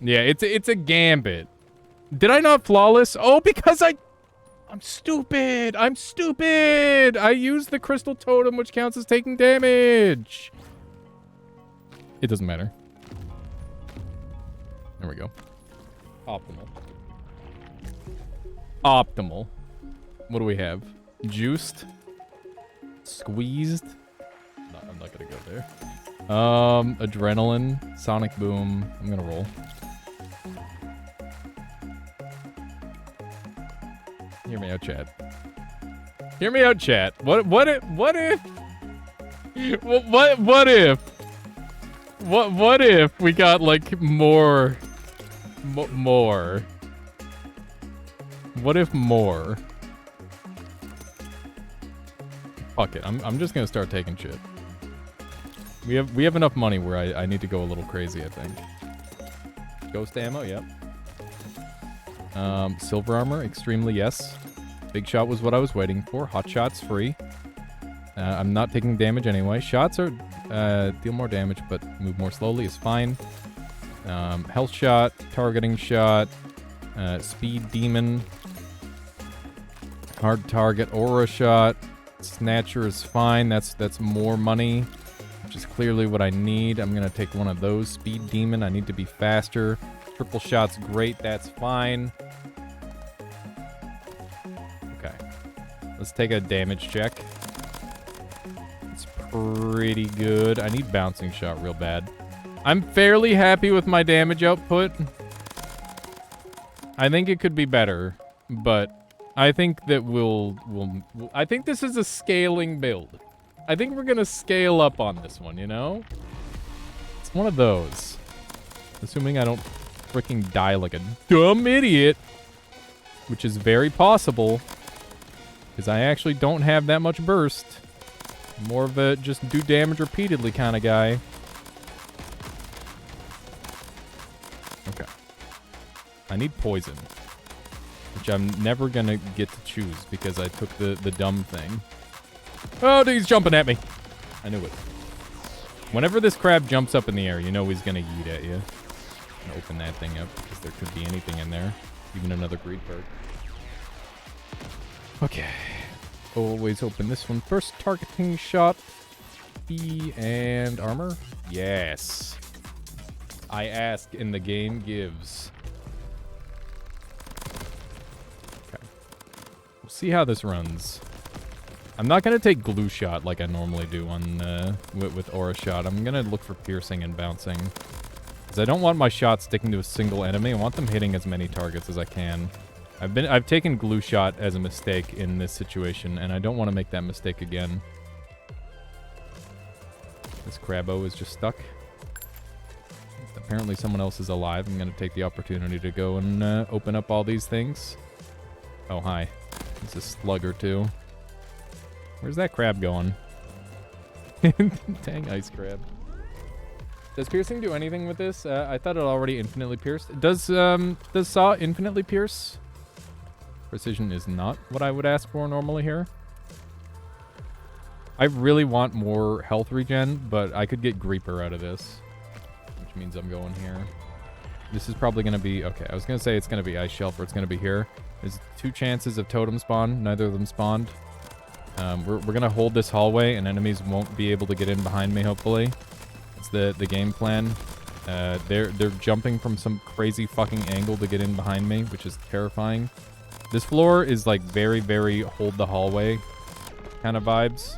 Speaker 1: Yeah, it's a gambit. Did I not flawless? Oh, because I'm stupid. I'm stupid. I used the crystal totem, which counts as taking damage. It doesn't matter. There we go. Optimal. Optimal. What do we have? Juiced? Squeezed? No, I'm not gonna go there. Adrenaline. Sonic boom. I'm gonna roll. Hear me out, chat. Hear me out, chat. What if we got like more? What if more? Fuck it. I'm just gonna start taking shit. We have enough money where I need to go a little crazy, I think. Ghost ammo, yep. Silver armor, extremely yes. Big shot was what I was waiting for. Hot shot's free. I'm not taking damage anyway. Shots are deal more damage, but move more slowly is fine. Health shot, targeting shot, speed demon, hard target aura shot. Snatcher is fine. That's more money, which is clearly what I need. I'm gonna take one of those. Speed demon. I need to be faster. Triple shot's great. That's fine. Okay. Let's take a damage check. It's pretty good. I need bouncing shot real bad. I'm fairly happy with my damage output. I think it could be better, but I think that I think this is a scaling build. I think we're gonna scale up on this one, you know? It's one of those. Assuming I don't freaking die like a dumb idiot, which is very possible, because I actually don't have that much burst. I'm more of a just do damage repeatedly kind of guy. Okay. I need poison, which I'm never gonna get to choose because I took the dumb thing. Oh, he's jumping at me. I knew it. Whenever this crab jumps up in the air, you know he's gonna yeet at you. I'm gonna open that thing up because there could be anything in there, even another greed perk. Okay. Always open this one first. Targeting shot. E and armor. Yes. I ask and the game gives. Okay. We'll see how this runs. I'm not going to take glue shot like I normally do on with aura shot. I'm going to look for piercing and bouncing. Because I don't want my shots sticking to a single enemy. I want them hitting as many targets as I can. I've taken glue shot as a mistake in this situation, and I don't want to make that mistake again. This Crabbo is just stuck. Apparently someone else is alive. I'm going to take the opportunity to go and open up all these things. Oh, hi. There's a slug or two. Where's that crab going? Dang ice crab. Does piercing do anything with this? I thought it already infinitely pierced. Does Saw infinitely pierce? Precision is not what I would ask for normally here. I really want more health regen, but I could get Greeper out of this. Which means I'm going here. This is probably going to be... Okay, I was going to say it's going to be Ice Shelf or it's going to be here. There's 2 chances of totem spawn. Neither of them spawned. We're going to hold this hallway and enemies won't be able to get in behind me, hopefully. That's the game plan. They're jumping from some crazy fucking angle to get in behind me, which is terrifying. This floor is like very, very hold the hallway kind of vibes.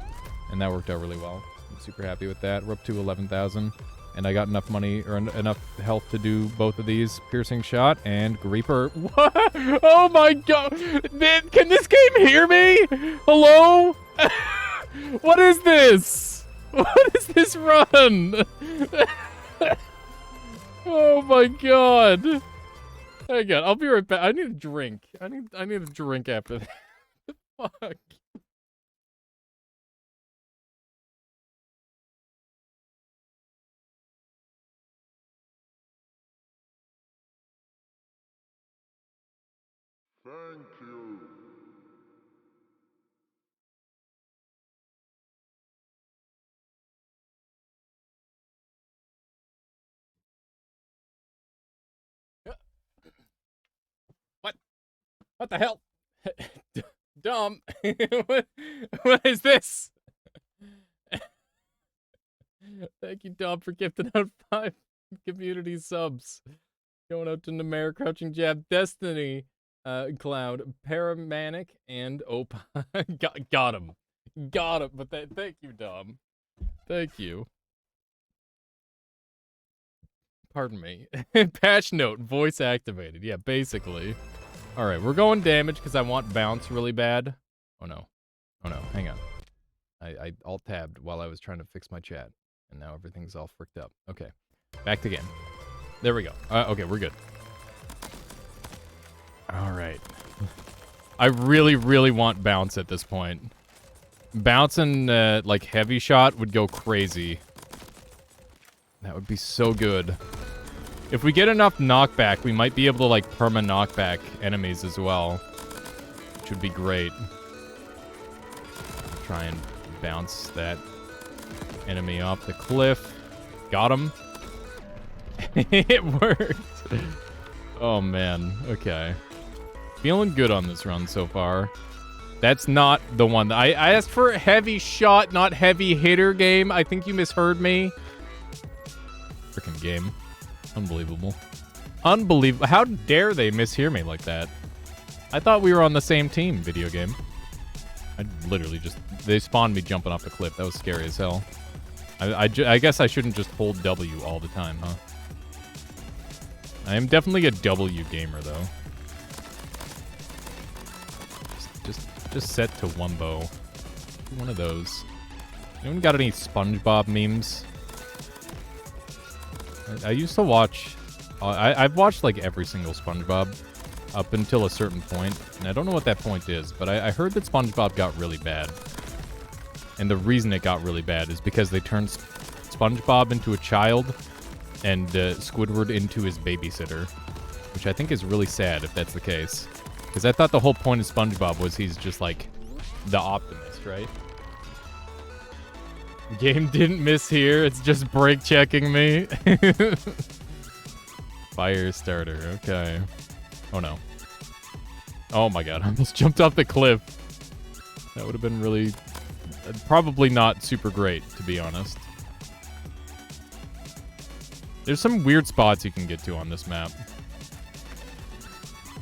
Speaker 1: And that worked out really well. I'm super happy with that. We're up to 11,000. And I got enough money or enough health to do both of these. Piercing shot and Greeper. What? Oh my god. Can this game hear me? Hello? What is this? What is this run? Oh my god. Hang on, I'll be right back. I need a drink. I need a drink after that. Fuck.
Speaker 4: Thank you.
Speaker 1: What the hell? Dumb. what is this? Thank you, Dom, for gifting out 5 community subs. Going out to Namer, Crouching Jab, Destiny, Cloud, Paramanic, and Opa. got him. Got him. But thank you, Dom. Thank you. Pardon me. Patch note, voice activated. Yeah, basically. Alright, we're going damage because I want bounce really bad. Oh no. Oh no, hang on. I alt-tabbed while I was trying to fix my chat. And now everything's all fricked up. Okay, back to game. There we go. Okay, we're good. Alright. I really, really want bounce at this point. Bounce and, like, heavy shot would go crazy. That would be so good. If we get enough knockback, we might be able to, like, perma-knockback enemies as well. Which would be great. Try and bounce that enemy off the cliff. Got him. It worked. Oh, man. Okay. Feeling good on this run so far. That's not the one. I asked for heavy shot, not heavy hitter game. I think you misheard me. Freaking game. Unbelievable. Unbelievable. How dare they mishear me like that? I thought we were on the same team, video game. I literally just... They spawned me jumping off the cliff. That was scary as hell. I guess I shouldn't just hold W all the time, huh? I am definitely a W gamer, though. Just set to one bow. One of those. Anyone got any SpongeBob memes? I used to watch... I've watched, like, every single SpongeBob up until a certain point, and I don't know what that point is, but I heard that SpongeBob got really bad. And the reason it got really bad is because they turned SpongeBob into a child and Squidward into his babysitter, which I think is really sad if that's the case. Because I thought the whole point of SpongeBob was he's just, like, the optimist, right? Game didn't miss here. It's just brake checking me. Fire starter. Okay. Oh, no. Oh, my God. I almost jumped off the cliff. That would have been really... probably not super great, to be honest. There's some weird spots you can get to on this map.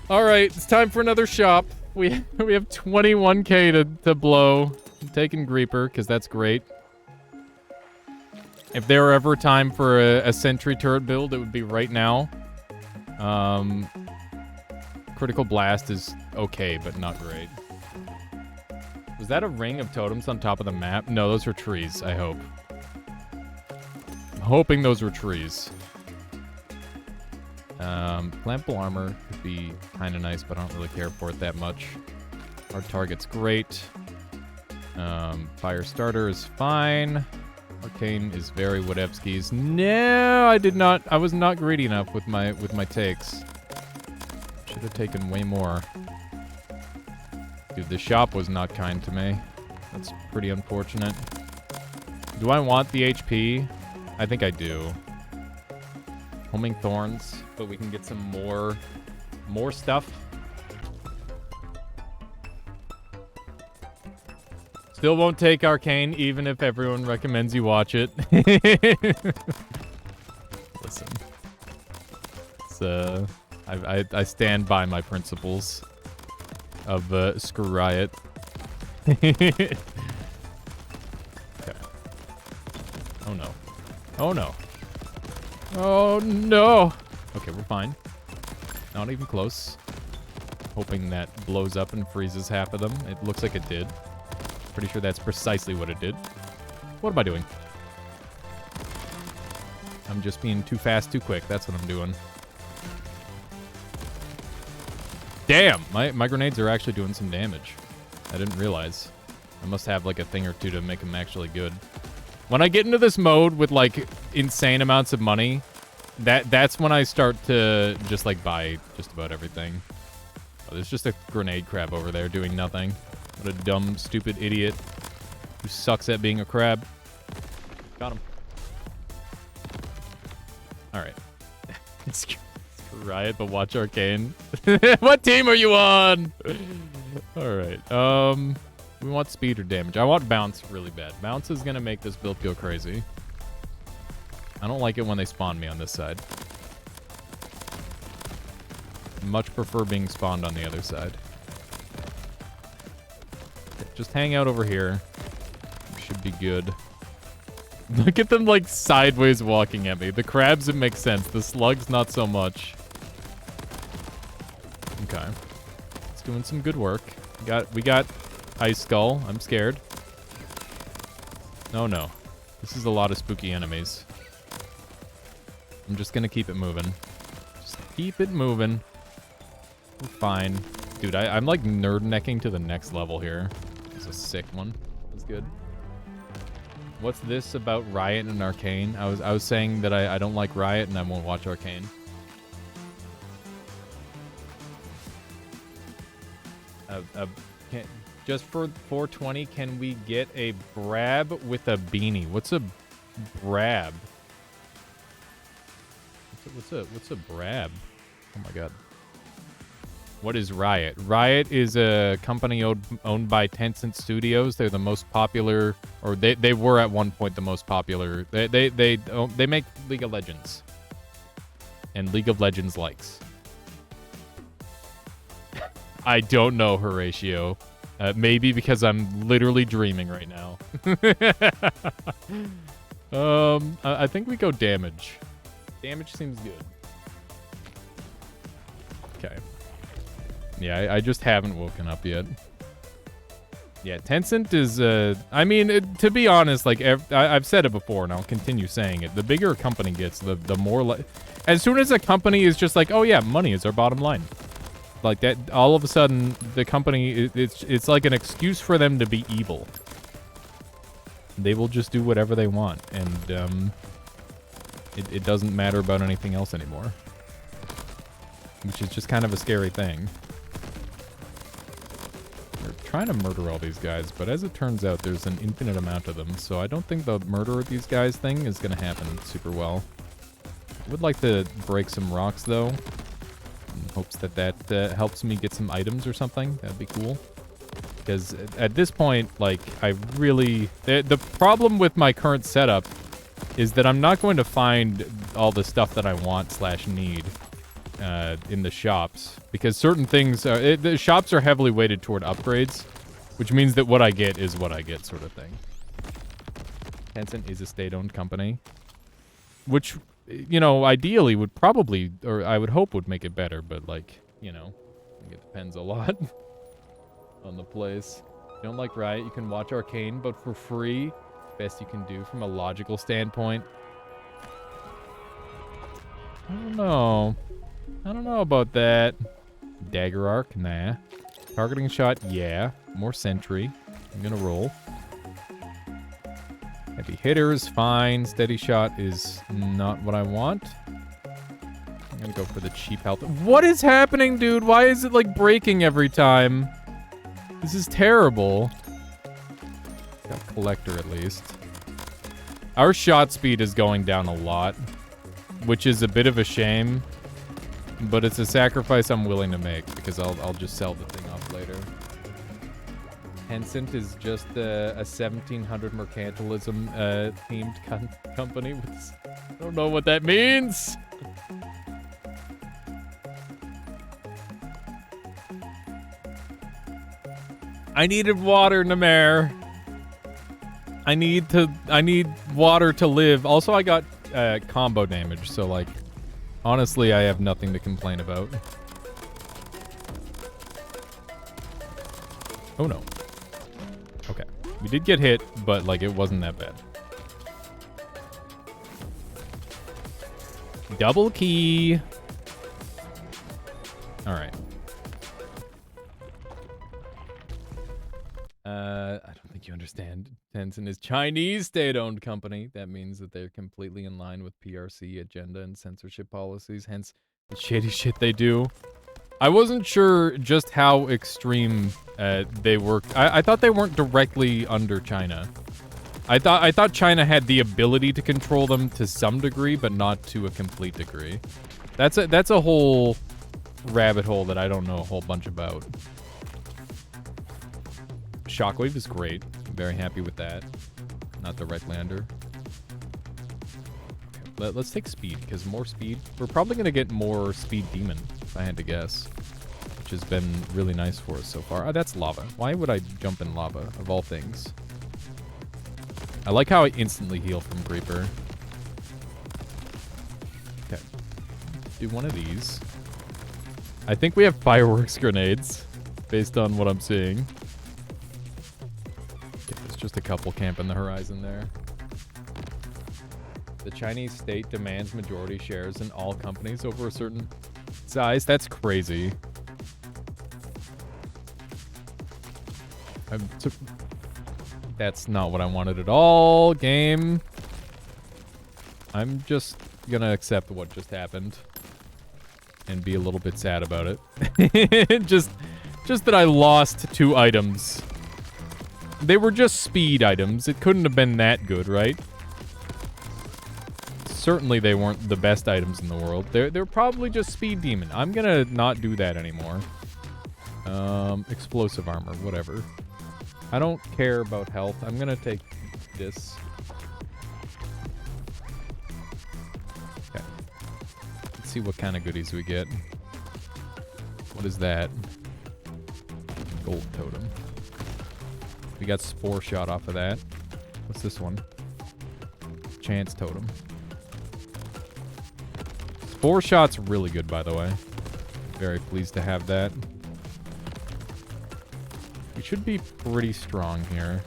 Speaker 1: Alright, it's time for another shop. We have 21k to blow. I'm taking Greeper, because that's great. If there were ever a time for a sentry turret build, it would be right now. Critical Blast is okay, but not great. Was that a ring of totems on top of the map? No, those are trees, I hope. I'm hoping those were trees. Flammable armor could be kind of nice, but I don't really care for it that much. Our target's great. Fire starter is fine. Arcane is very whatevskis. No, I was not greedy enough with my takes. Should have taken way more. Dude, the shop was not kind to me. That's pretty unfortunate. Do I want the HP? I think I do. Homing Thorns, but we can get some more stuff. Still won't take Arcane, even if everyone recommends you watch it. Listen. It's, I stand by my principles of Screw Riot. Okay. Oh no. Oh no. Oh no. Okay, we're fine. Not even close. Hoping that blows up and freezes half of them. It looks like it did. Pretty sure that's precisely what it did. What am I doing? I'm just being too fast, too quick. That's what I'm doing. Damn! My grenades are actually doing some damage. I didn't realize. I must have like a thing or two to make them actually good. When I get into this mode with like insane amounts of money, that's when I start to just like buy just about everything. Oh, there's just a grenade crab over there doing nothing. What a dumb, stupid idiot who sucks at being a crab. Got him. Alright. Riot, but watch Arcane. What team are you on? Alright. We want speed or damage. I want bounce really bad. Bounce is gonna make this build go crazy. I don't like it when they spawn me on this side. Much prefer being spawned on the other side. Just hang out over here. Should be good. Look at them like sideways walking at me. The crabs, it makes sense. The slugs, not so much. Okay. It's doing some good work. We got Ice Skull. I'm scared. No, no. This is a lot of spooky enemies. I'm just gonna keep it moving. Just keep it moving. We're fine. Dude, I'm like nerd necking to the next level here. It's a sick one. That's good. What's this about Riot and Arcane? I was saying that I don't like Riot and I won't watch Arcane. Just for 420, can we get a Brab with a beanie? What's a Brab? What's a Brab? Oh my god. What is Riot? Riot is a company owned by Tencent Studios. They're the most popular, or they were at one point the most popular. They make League of Legends, and League of Legends likes. I don't know, Horatio. Maybe because I'm literally dreaming right now. I think we go damage. Damage seems good. Okay. Yeah, I just haven't woken up yet. Yeah, Tencent is, I mean, to be honest, like, I've said it before, and I'll continue saying it. The bigger a company gets, the more, as soon as a company is just like, oh yeah, money is our bottom line. Like that, all of a sudden, the company, it's like an excuse for them to be evil. They will just do whatever they want, and, it doesn't matter about anything else anymore. Which is just kind of a scary thing. We're trying to murder all these guys, but as it turns out, there's an infinite amount of them, so I don't think the murder of these guys thing is going to happen super well. I would like to break some rocks, though, in hopes that helps me get some items or something. That'd be cool. Because at this point, like, I really... The problem with my current setup is that I'm not going to find all the stuff that I want / need in the shops. Because certain things... the shops are heavily weighted toward upgrades, which means that what I get is what I get, sort of thing. Tencent is a state-owned company. Which, you know, ideally would probably... Or I would hope would make it better, but, like, you know... I think it depends a lot. On the place. If you don't like Riot, you can watch Arcane, but for free. Best you can do from a logical standpoint. I don't know. I don't know about that. Dagger arc? Nah. Targeting shot? Yeah. More sentry. I'm gonna roll. Heavy hitters? Fine. Steady shot is not what I want. I'm gonna go for the cheap health. What is happening, dude? Why is it, like, breaking every time? This is terrible. Got collector at least. Our shot speed is going down a lot, which is a bit of a shame, but it's a sacrifice I'm willing to make because I'll just sell the thing off later. Tencent is just a 1700 mercantilism themed company with... I don't know what that means. I needed water, Namer. I need water to live. Also, I got combo damage, so, like, honestly, I have nothing to complain about. Oh, no. Okay. We did get hit, but, like, it wasn't that bad. Double key. All right. I don't think you understand. Tencent is Chinese state-owned company. That means that they're completely in line with PRC agenda and censorship policies, hence the shady shit they do. I wasn't sure just how extreme they were. I thought they weren't directly under China. I thought China had the ability to control them to some degree, but not to a complete degree. That's a whole rabbit hole that I don't know a whole bunch about. Shockwave is great. I'm very happy with that. Not the right lander. Okay, let's take speed, because more speed. We're probably going to get more speed demon, if I had to guess. Which has been really nice for us so far. Oh, that's lava. Why would I jump in lava, of all things? I like how I instantly heal from Creeper. Okay. Do one of these. I think we have fireworks grenades, based on what I'm seeing. Just a couple camp in the horizon there. The Chinese state demands majority shares in all companies over a certain size. That's crazy. That's not what I wanted at all, game. I'm just gonna accept what just happened and be a little bit sad about it. just that I lost 2 items. They were just speed items. It couldn't have been that good, right? Certainly they weren't the best items in the world. They're probably just speed demon. I'm gonna not do that anymore. Explosive armor, whatever. I don't care about health. I'm gonna take this. Okay. Let's see what kind of goodies we get. What is that? Gold totem. We got spore shot off of that. What's this one? chance totem. Spore shot's really good, by the way. Very pleased to have that. We should be pretty strong here.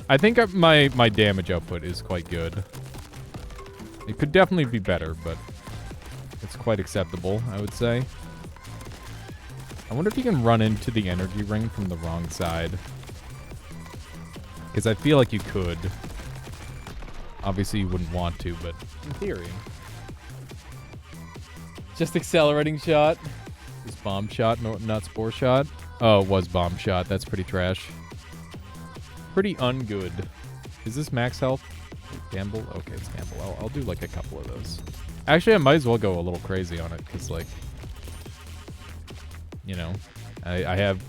Speaker 1: I think my damage output is quite good. It could definitely be better, but it's quite acceptable, I would say. I wonder if you can run into the energy ring from the wrong side. Because I feel like you could. Obviously, you wouldn't want to, but in theory. Just accelerating shot. Is bomb shot, not spore shot? Oh, it was bomb shot. That's pretty trash. Pretty ungood. Is this max health? Gamble? Okay, it's gamble. I'll do like a couple of those. Actually, I might as well go a little crazy on it, because like, you know, I have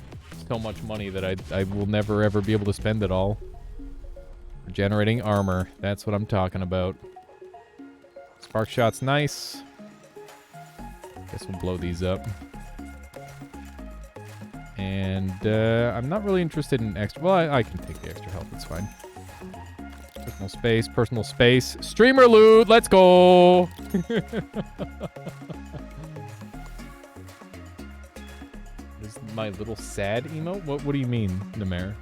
Speaker 1: so much money that I will never ever be able to spend it all. Regenerating armor. That's what I'm talking about. Spark shot's nice. Guess we'll blow these up. And I'm not really interested in extra... Well, I can take the extra health. It's fine. Personal space. Personal space. Streamer loot. Let's go. This is my little sad emote? What do you mean, Namer?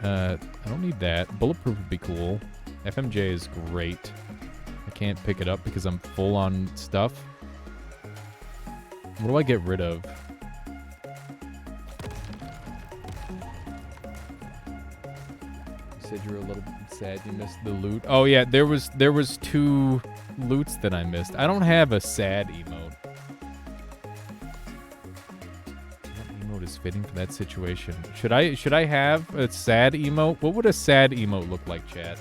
Speaker 1: I don't need that. Bulletproof would be cool. FMJ is great. I can't pick it up because I'm full on stuff. What do I get rid of? You said you were a little sad you missed the loot. Oh yeah, there was 2 loots that I missed. I don't have a sad emote. What emote is fitting for that situation? Should I have a sad emote? What would a sad emote look like, chat?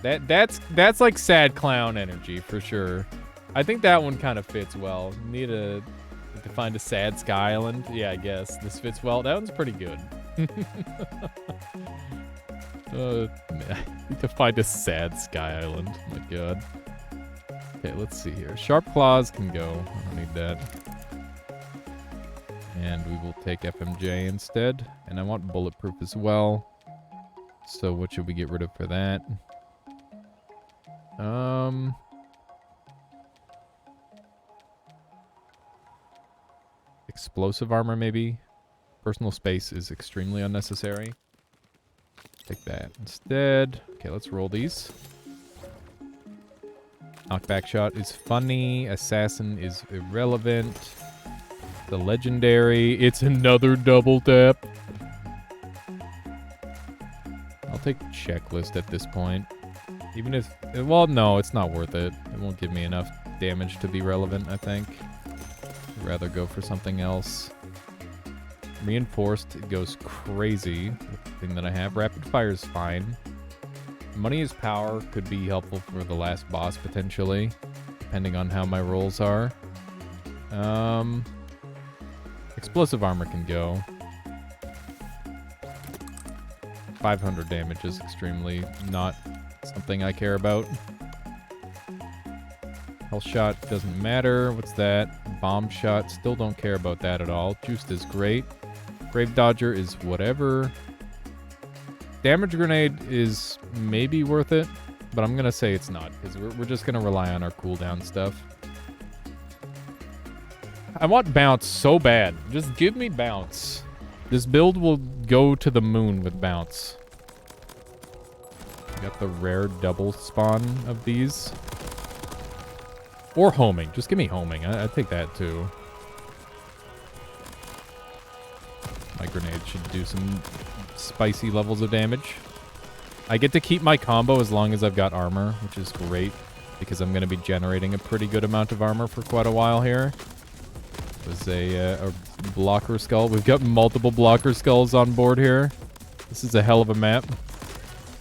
Speaker 1: That's like sad clown energy for sure. I think that one kind of fits well. Need to find a sad sky island. Yeah, I guess this fits well. That one's pretty good. Need to find a sad sky island. Oh my god. Okay, let's see here. Sharp claws can go. I don't need that. And we will take FMJ instead. And I want bulletproof as well. So what should we get rid of for that? Explosive armor, maybe. Personal space is extremely unnecessary. Take that instead. Okay, let's roll these. Knockback shot is funny. Assassin is irrelevant. The legendary. It's another double tap. I'll take checklist at this point. Even if... Well, no, it's not worth it. It won't give me enough damage to be relevant, I think. I'd rather go for something else. Reinforced, it goes crazy with the thing that I have. Rapid fire is fine. Money is power, could be helpful for the last boss, potentially. Depending on how my rolls are. Explosive armor can go. 500 damage is extremely not something I care about. Health shot doesn't matter. What's that? Bomb shot. Still don't care about that at all. Juiced is great. Grave Dodger is whatever. Damage Grenade is maybe worth it, but I'm going to say it's not, because we're just going to rely on our cooldown stuff. I want bounce so bad. Just give me bounce. This build will go to the moon with bounce. Got the rare double spawn of these. Or homing. Just give me homing. I'd take that too. My grenade should do some spicy levels of damage. I get to keep my combo as long as I've got armor, which is great, because I'm going to be generating a pretty good amount of armor for quite a while here. There's a blocker skull. We've got multiple blocker skulls on board here. This is a hell of a map.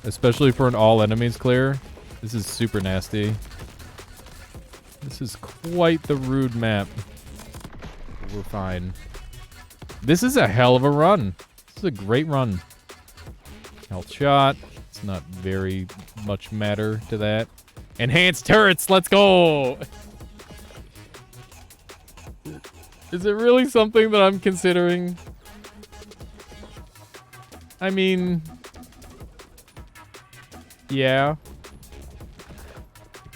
Speaker 1: Especially for an all enemies clear. This is super nasty. This is quite the rude map. But we're fine. This is a hell of a run. This is a great run. Health shot. It's not very much matter to that. Enhanced turrets. Let's go. Is it really something that I'm considering? I mean, Yeah.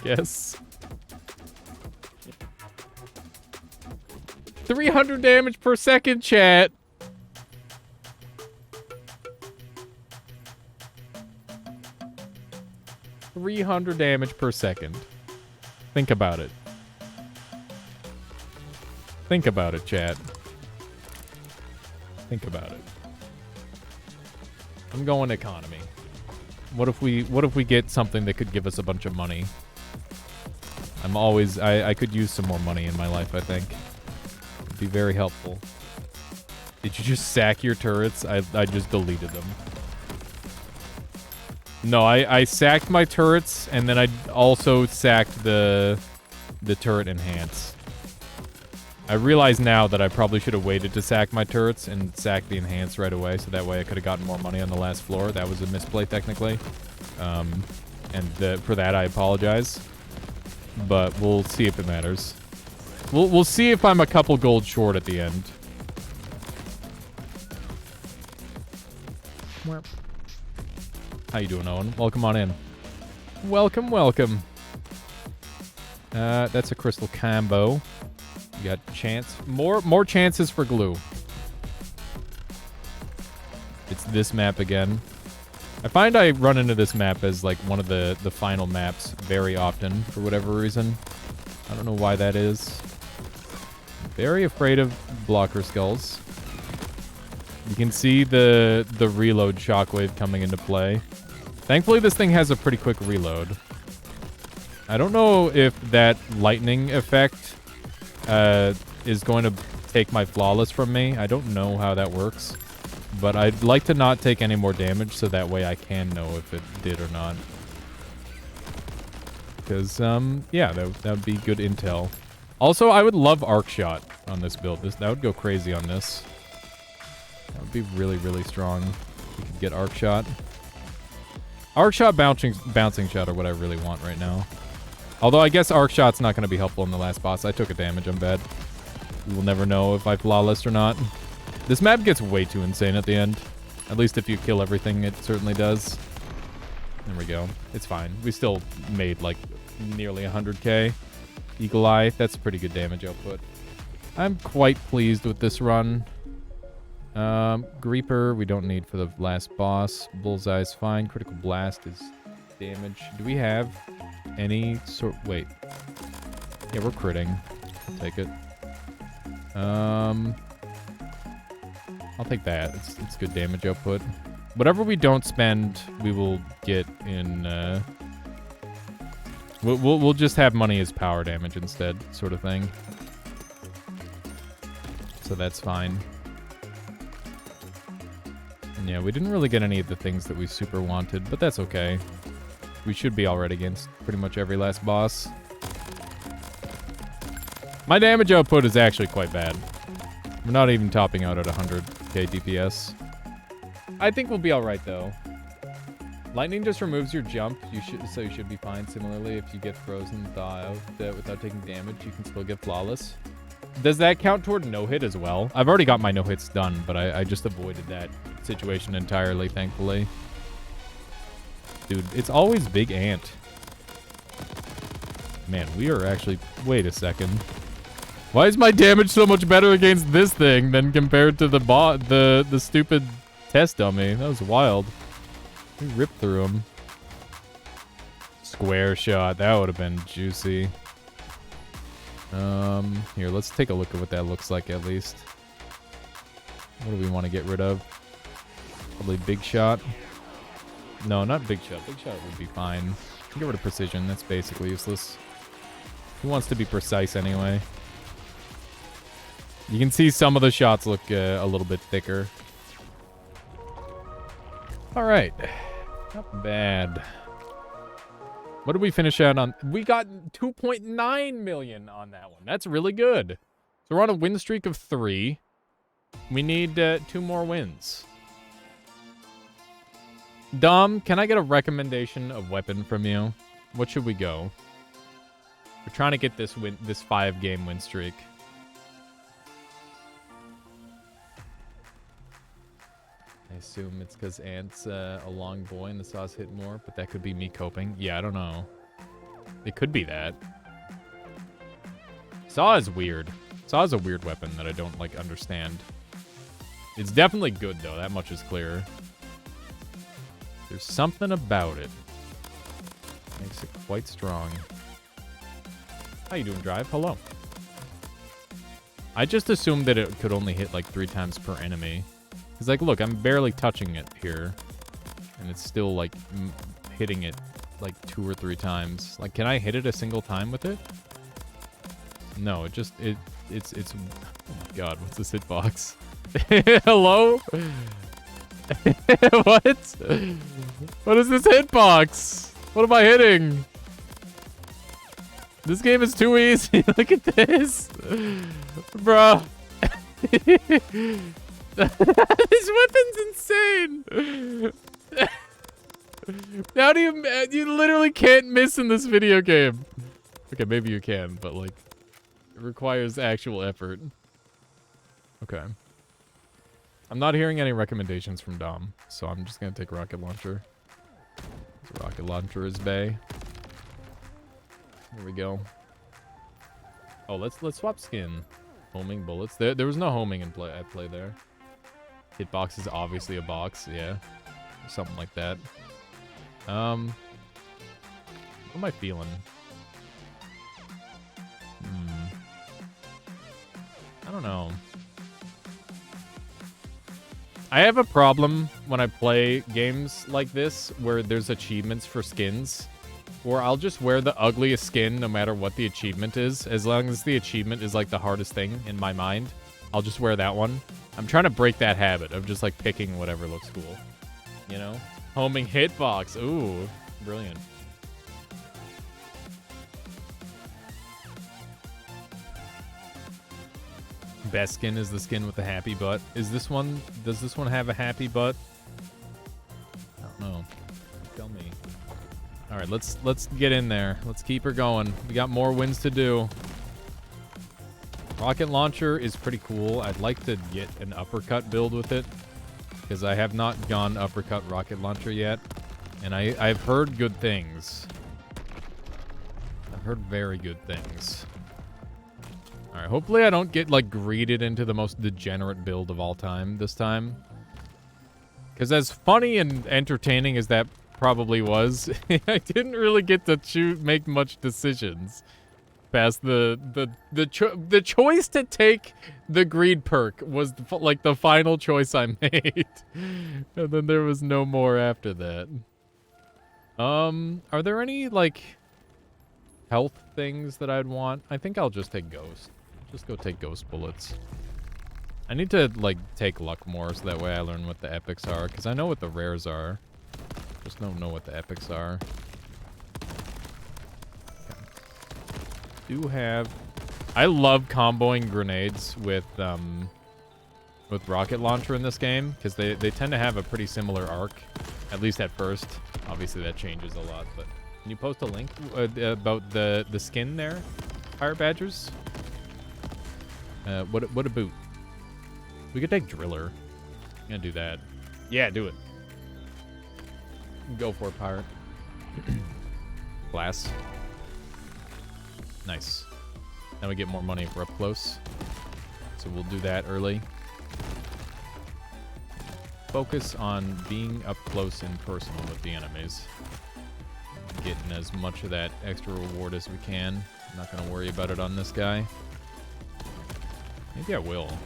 Speaker 1: Yes. 300 damage per second, chat. $300 damage per second. Think about it. Think about it, chat. Think about it. I'm going economy. What if we get something that could give us a bunch of money? I could use some more money in my life, I think. It'd be very helpful. Did you just sack your turrets? I just deleted them. No, I sacked my turrets, and then I also sacked the turret enhance. I realize now that I probably should have waited to sack my turrets and sack the enhance right away, so that way I could have gotten more money on the last floor. That was a misplay, technically. For that, I apologize. But we'll see if it matters. We'll see if I'm a couple gold short at the end. How you doing, Owen? Welcome on in. Welcome, welcome. That's a crystal combo. You got chance. More chances for glue. It's this map again. I find I run into this map as like one of the final maps very often for whatever reason. I don't know why that is. Very afraid of blocker skulls. You can see the reload shockwave coming into play. Thankfully, this thing has a pretty quick reload. I don't know if that lightning effect is going to take my flawless from me. I don't know how that works. But I'd like to not take any more damage so that way I can know if it did or not. Because, yeah, that would be good intel. Also, I would love arc shot on this build. That would go crazy on this. That would be really, really strong. We could get arc shot. Arc shot, bouncing shot are what I really want right now. Although I guess arc shot's not going to be helpful in the last boss. I took a damage, I'm bad. We will never know if I flawless or not. This map gets way too insane at the end. At least if you kill everything, it certainly does. There we go. It's fine. We still made like nearly 100k. Eagle Eye, that's pretty good damage output. I'm quite pleased with this run. Greeper, we don't need for the last boss. Bullseye's fine. Critical Blast is damage. Do we have any sort... Wait. Yeah, we're critting. I'll take it. I'll take that. It's good damage output. Whatever we don't spend, we will get in... We'll just have money as power damage instead, sort of thing. So that's fine. And yeah, we didn't really get any of the things that we super wanted, but that's okay. We should be alright against pretty much every last boss. My damage output is actually quite bad. We're not even topping out at 100k DPS. I think we'll be alright, though. Lightning just removes your jump, so you should be fine. Similarly, if you get frozen thaw out without taking damage, you can still get flawless. Does that count toward no-hit as well? I've already got my no-hits done, but I just avoided that situation entirely, thankfully. Dude, it's always Big Ant. Man, we are actually... Wait a second. Why is my damage so much better against this thing than compared to the stupid test dummy? That was wild. We ripped through him. Square shot. That would have been juicy. Here, let's take a look at what that looks like at least. What do we want to get rid of? Probably big shot. No, not big shot. Big shot would be fine. Get rid of precision. That's basically useless. Who wants to be precise anyway? You can see some of the shots look a little bit thicker. All right. Not bad. What did we finish out on? We got 2.9 million on that one. That's really good. So we're on a win streak of 3. We need 2 more wins. Dom, can I get a recommendation of weapon from you? What should we go? We're trying to get this 5-game win streak. assume it's because Ant's a long boy and the saws hit more, but that could be me coping. Yeah, I don't know. It could be that. Saw is weird. Saw is a weird weapon that I don't, like, understand. It's definitely good, though. That much is clear. There's something about it. Makes it quite strong. How you doing, Drive? Hello. I just assumed that it could only hit, like, 3 times per enemy. Because, like, look, I'm barely touching it here. And it's still, like, hitting it, like, 2 or 3 times. Like, can I hit it a single time with it? No, it just, it's, oh my god, what's this hitbox? Hello? What? What is this hitbox? What am I hitting? This game is too easy. Look at this. Bruh. This weapon's insane. How do you literally can't miss in this video game. Okay, maybe you can, but like, it requires actual effort. Okay. I'm not hearing any recommendations from Dom, so I'm just gonna take rocket launcher. So rocket launcher is bae. Here we go. Oh, let's swap skin. Homing bullets. There was no homing in play at play there. Hitbox is obviously a box, yeah. Something like that. What am I feeling? I don't know. I have a problem when I play games like this where there's achievements for skins. Or I'll just wear the ugliest skin no matter what the achievement is. As long as the achievement is like the hardest thing in my mind, I'll just wear that one. I'm trying to break that habit of just like picking whatever looks cool. You know? Homing hitbox. Ooh, brilliant. Best skin is the skin with the happy butt. Is this one, does this one have a happy butt? I don't know. Tell me. All right, let's get in there. Let's keep her going. We got more wins to do. Rocket launcher is pretty cool. I'd like to get an uppercut build with it because I have not gone uppercut rocket launcher yet, and I've heard good things. I've heard very good things. All right, hopefully I don't get like greeted into the most degenerate build of all time this time. Because as funny and entertaining as that probably was, I didn't really get to make much decisions past the choice to take the greed perk was like the final choice I made. And then there was no more after that. Are there any like health things that I'd want? I think I'll just take ghost. Just go take ghost bullets. I need to like take luck more so that way I learn what the epics are, because I know what the rares are. Just don't know what the epics are. Okay. I love comboing grenades with rocket launcher in this game, because they tend to have a pretty similar arc, at least at first. Obviously that changes a lot, but can you post a link about the skin there, Pirate Badgers? What a boot. We could take driller. I'm gonna do that. Yeah, do it. Go for it, pirate. Glass. Nice. Now we get more money if we're up close. So we'll do that early. Focus on being up close and personal with the enemies. Getting as much of that extra reward as we can. I'm not gonna worry about it on this guy. Maybe I will. There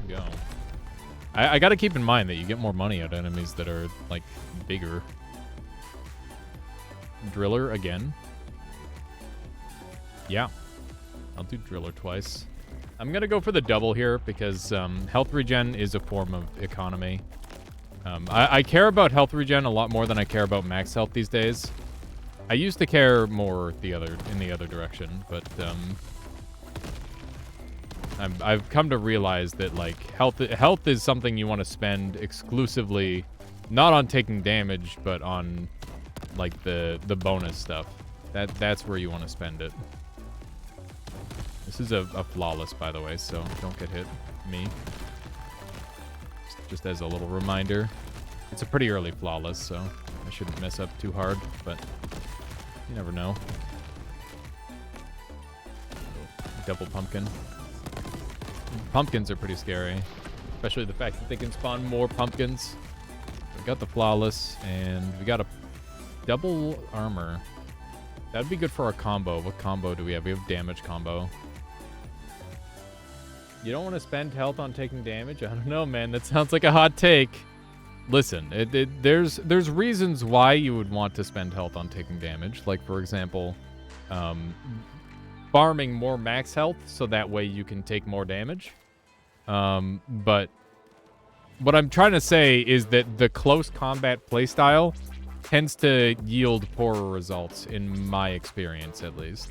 Speaker 1: we go. I gotta keep in mind that you get more money out of enemies that are, like, bigger. Driller again. Yeah. I'll do driller twice. I'm gonna go for the double here because health regen is a form of economy. I care about health regen a lot more than I care about max health these days. I used to care more in the other direction, but I've come to realize that like health is something you want to spend exclusively, not on taking damage, but on like the bonus stuff. That's where you want to spend it. This is a flawless, by the way, so don't get hit. Me. Just just as a little reminder. It's a pretty early flawless, so I shouldn't mess up too hard, but you never know. Double pumpkin. Pumpkins are pretty scary, especially the fact that they can spawn more pumpkins. We got the flawless, and we got a double armor. That'd be good for our combo. What combo do we have? We have damage combo. You don't want to spend health on taking damage? I don't know, man. That sounds like a hot take. Listen, there's reasons why you would want to spend health on taking damage. Like, for example, farming more max health so that way you can take more damage. But what I'm trying to say is that the close combat playstyle tends to yield poorer results, in my experience at least.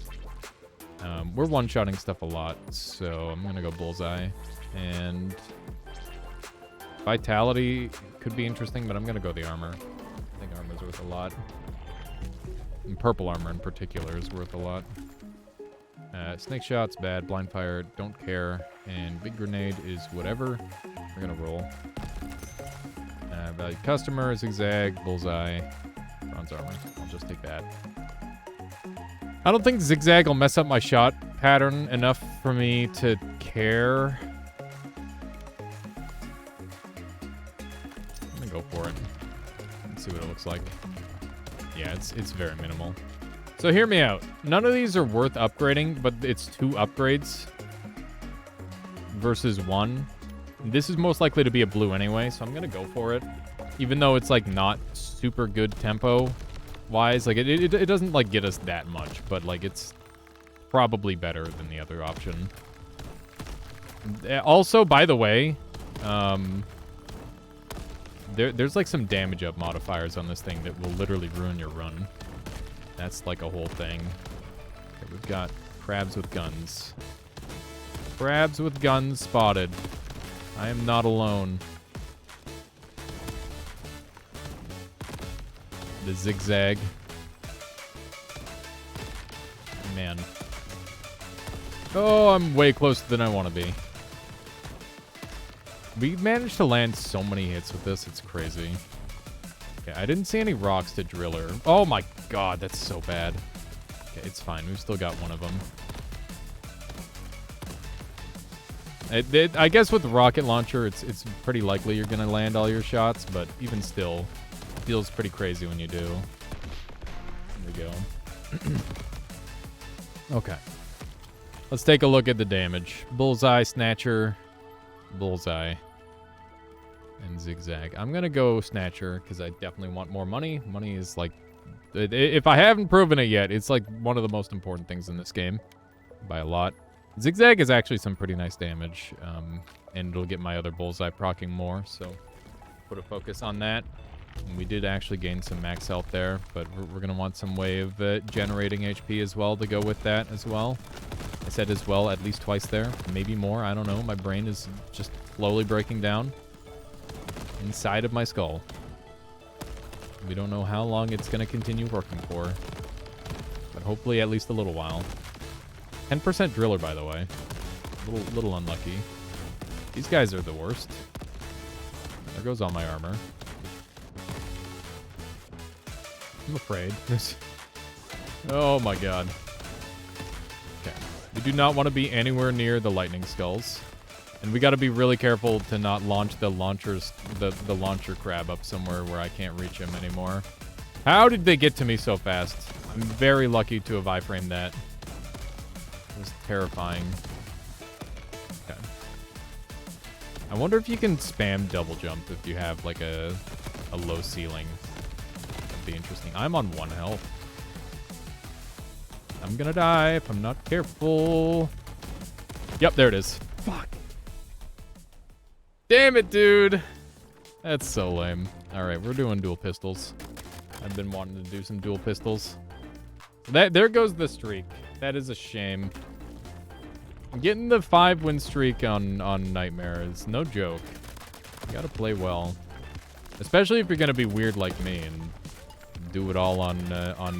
Speaker 1: We're one-shotting stuff a lot, so I'm gonna go bullseye. And vitality could be interesting, but I'm gonna go the armor. I think armor's worth a lot. And purple armor in particular is worth a lot. Snake shot's bad. Blind fire, don't care. And big grenade is whatever. We're gonna roll. Valued customer, zigzag, bullseye, bronze armor. I'll just take that. I don't think zigzag will mess up my shot pattern enough for me to care. I'm gonna go for it. Let's see what it looks like. Yeah, it's very minimal. So hear me out. None of these are worth upgrading, but it's 2 upgrades versus 1. This is most likely to be a blue anyway, so I'm gonna go for it. Even though it's like not super good tempo wise, like it doesn't like get us that much, but like it's probably better than the other option. Also, by the way, there's like some damage up modifiers on this thing that will literally ruin your run. That's like a whole thing. Okay, we've got crabs with guns. Crabs with guns spotted. I am not alone. The zigzag. Man. Oh, I'm way closer than I want to be. We managed to land so many hits with this, it's crazy. Okay, I didn't see any rocks to driller. Oh my god, that's so bad. Okay, it's fine. We've still got one of them. I guess with the rocket launcher, it's pretty likely you're going to land all your shots, but even still, it feels pretty crazy when you do. There we go. Okay. Let's take a look at the damage. Bullseye, Snatcher, Bullseye, and Zigzag. I'm going to go Snatcher because I definitely want more money. Money is like, if I haven't proven it yet, it's like one of the most important things in this game by a lot. Zigzag is actually some pretty nice damage, and it'll get my other Bullseye proccing more, so put a focus on that. And we did actually gain some max health there, but we're going to want some way of generating HP as well to go with that as well. I said as well at least twice there, maybe more, I don't know. My brain is just slowly breaking down inside of my skull. We don't know how long it's going to continue working for, but hopefully at least a little while. 10% driller, by the way. Little unlucky. These guys are the worst. There goes all my armor. I'm afraid. Oh my god. Okay. We do not want to be anywhere near the lightning skulls. And we got to be really careful to not launch the launchers, the launcher crab up somewhere where I can't reach him anymore. How did they get to me so fast? I'm very lucky to have iframed that. It was terrifying. Okay. I wonder if you can spam double jump if you have like a low ceiling. That'd be interesting. I'm on 1 health. I'm gonna die if I'm not careful. Yep, there it is. Fuck. Damn it, dude. That's so lame. Alright, we're doing dual pistols. I've been wanting to do some dual pistols. There goes the streak. That is a shame. Getting the 5-win streak on Nightmare is no joke. You gotta play well. Especially if you're gonna be weird like me and do it all on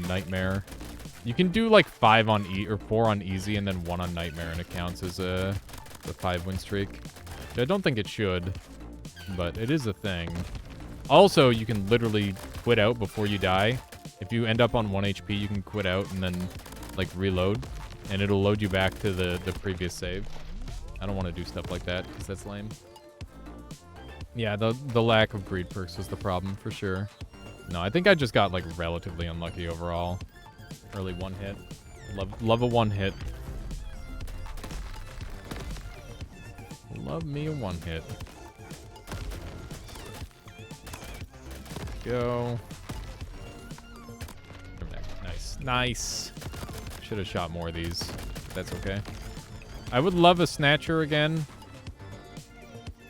Speaker 1: Nightmare. You can do like 5 on or 4 on easy and then 1 on Nightmare, and it counts as the 5-win streak. I don't think it should. but it is a thing. Also, you can literally quit out before you die. If you end up on 1 HP, you can quit out and then, like, reload. And it'll load you back to the previous save. I don't want to do stuff like that, because that's lame. Yeah, the lack of greed perks was the problem, for sure. No, I think I just got, like, relatively unlucky overall. Early one hit. Love a one hit. Love me a one hit. Go. Nice. Nice. Should have shot more of these. But that's okay. I would love a snatcher again.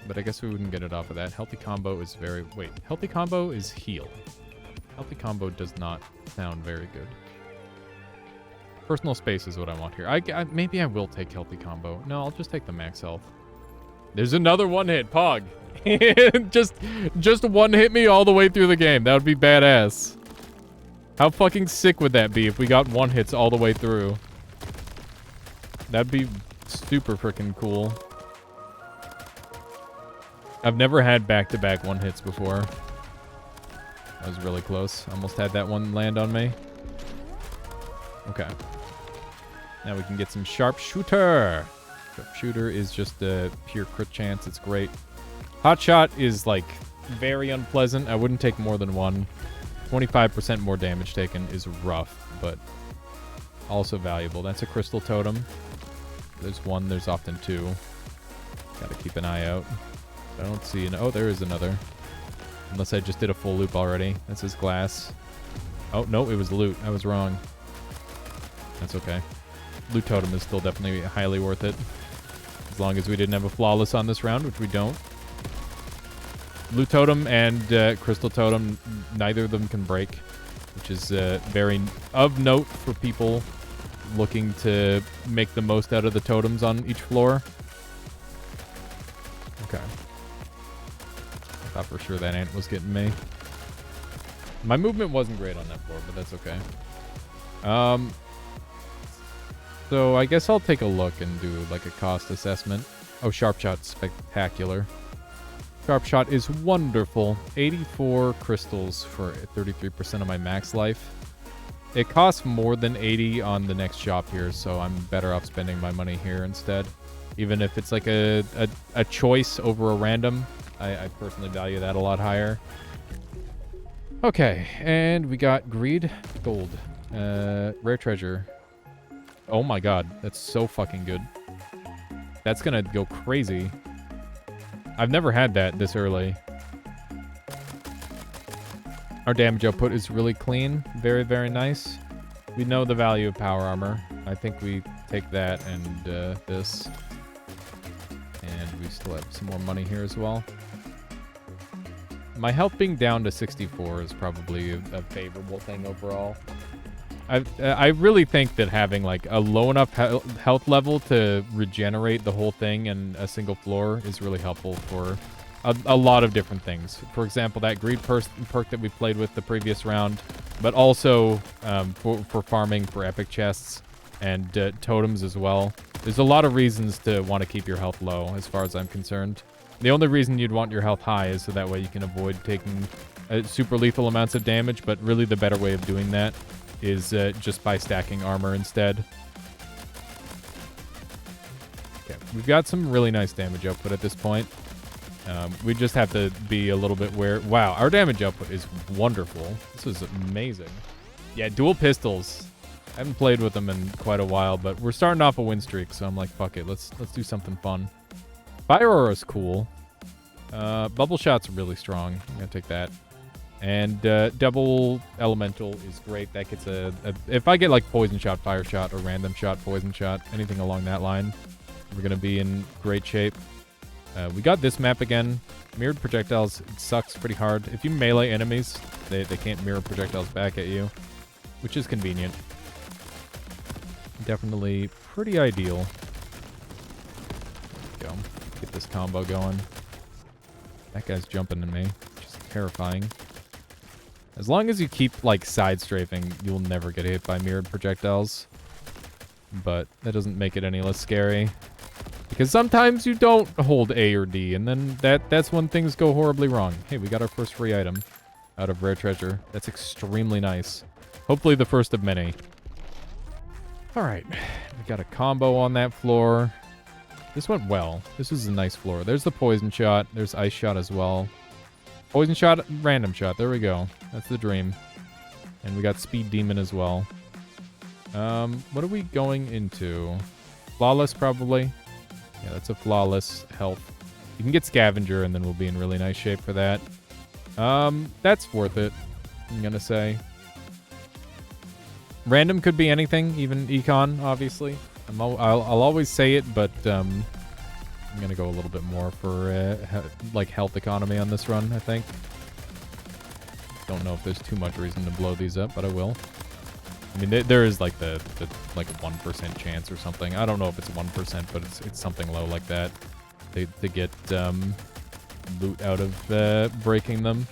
Speaker 1: But I guess we wouldn't get it off of that. Healthy combo is very... Wait. Healthy combo is heal. Healthy combo does not sound very good. Personal space is what I want here. Maybe I will take healthy combo. No, I'll just take the max health. There's another one hit. Pog. just one hit me all the way through the game. That would be badass. How fucking sick would that be if we got one hits all the way through? That'd be super freaking cool. I've never had back-to-back one hits before. That was really close. Almost had that one land on me. Okay. Now we can get some sharpshooter. Sharpshooter is just a pure crit chance. It's great. Hotshot is, like, very unpleasant. I wouldn't take more than one. 25% more damage taken is rough, but also valuable. That's a crystal totem. There's one. There's often two. Gotta keep an eye out. I don't see an... Oh, there is another. Unless I just did a full loop already. This is glass. Oh, no, it was loot. I was wrong. That's okay. Loot totem is still definitely highly worth it. As long as we didn't have a flawless on this round, which we don't. Loot totem and crystal totem, neither of them can break. Which is very of note for people looking to make the most out of the totems on each floor. Okay. Thought for sure that ant was getting me. My movement wasn't great on that floor, but that's okay. So I guess I'll take a look and do like a cost assessment. Oh, sharp shot's spectacular. Sharp shot is wonderful. 84 crystals for 33% of my max life. It costs more than 80 on the next shop here, so I'm better off spending my money here instead. Even if it's like a choice over a random, I personally value that a lot higher. Okay, and we got greed, gold, rare treasure. Oh my god, that's so fucking good. That's gonna go crazy. I've never had that this early. Our damage output is really clean. Very, very nice. We know the value of power armor. I think we take that and this. And we still have some more money here as well. My health being down to 64 is probably a favorable thing overall. I really think that having like a low enough health level to regenerate the whole thing in a single floor is really helpful for a lot of different things. For example, that greed perk that we played with the previous round, but also for farming for epic chests and totems as well. There's a lot of reasons to want to keep your health low as far as I'm concerned. The only reason you'd want your health high is so that way you can avoid taking super lethal amounts of damage, but really the better way of doing that is just by stacking armor instead. Okay, we've got some really nice damage output at this point. We just have to be a little bit where... Wow, our damage output is wonderful. This is amazing. Yeah, dual pistols. I haven't played with them in quite a while, but we're starting off a win streak, so I'm like, fuck it, let's do something fun. Fire Aura is cool. Bubble Shot's really strong. I'm gonna take that. And double elemental is great. That gets if I get like poison shot, fire shot, or random shot, poison shot, anything along that line, we're gonna be in great shape. We got this map again. Mirrored projectiles, it sucks pretty hard. If you melee enemies, they can't mirror projectiles back at you, which is convenient. Definitely pretty ideal. Go. Get this combo going. That guy's jumping at me, which is terrifying. As long as you keep, like, side strafing, you'll never get hit by mirrored projectiles. But that doesn't make it any less scary. Because sometimes you don't hold A or D, and then that's when things go horribly wrong. Hey, we got our first free item out of Rare Treasure. That's extremely nice. Hopefully the first of many. Alright, we got a combo on that floor. This went well. This is a nice floor. There's the poison shot. There's ice shot as well. Poison shot, random shot. There we go. That's the dream. And we got speed demon as well. What are we going into? Flawless, probably. Yeah, that's a flawless health. You can get scavenger, and then we'll be in really nice shape for that. That's worth it, I'm gonna say. Random could be anything, even econ, obviously. I'll always say it, but I'm gonna go a little bit more for like health economy on this run, I think. Don't know if there's too much reason to blow these up, but I will. I mean, there is like the like 1% chance or something. I don't know if it's 1%, but it's something low like that. To get loot out of breaking them.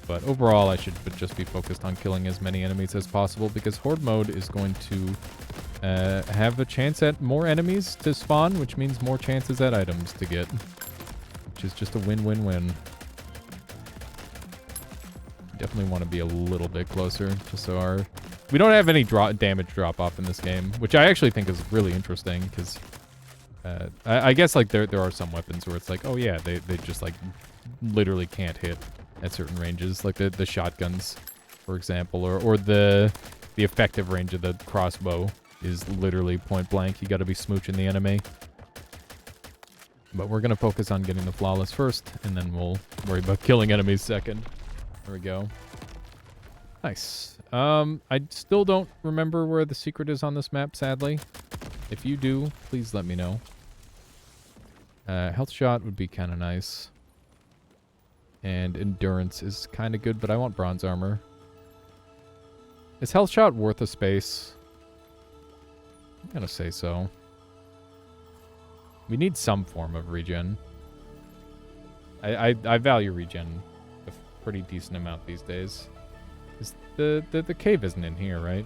Speaker 1: But overall, I should just be focused on killing as many enemies as possible, because Horde mode is going to have a chance at more enemies to spawn, which means more chances at items to get. Which is just a win-win-win. Definitely want to be a little bit closer, just so our... We don't have any damage drop-off in this game, which I actually think is really interesting, because... I guess, like, there are some weapons where it's like, oh yeah, they just, like, literally can't hit at certain ranges, like the shotguns, for example, or the effective range of the crossbow is literally point blank. You gotta be smooching the enemy. But we're gonna focus on getting the flawless first, and then we'll worry about killing enemies second. There we go. Nice. I still don't remember where the secret is on this map, sadly. If you do, please let me know. Health shot would be kind of nice. And endurance is kind of good, but I want bronze armor. Is health shot worth a space? I'm gonna say so. We need some form of regen. I value regen a pretty decent amount these days. The cave isn't in here, right?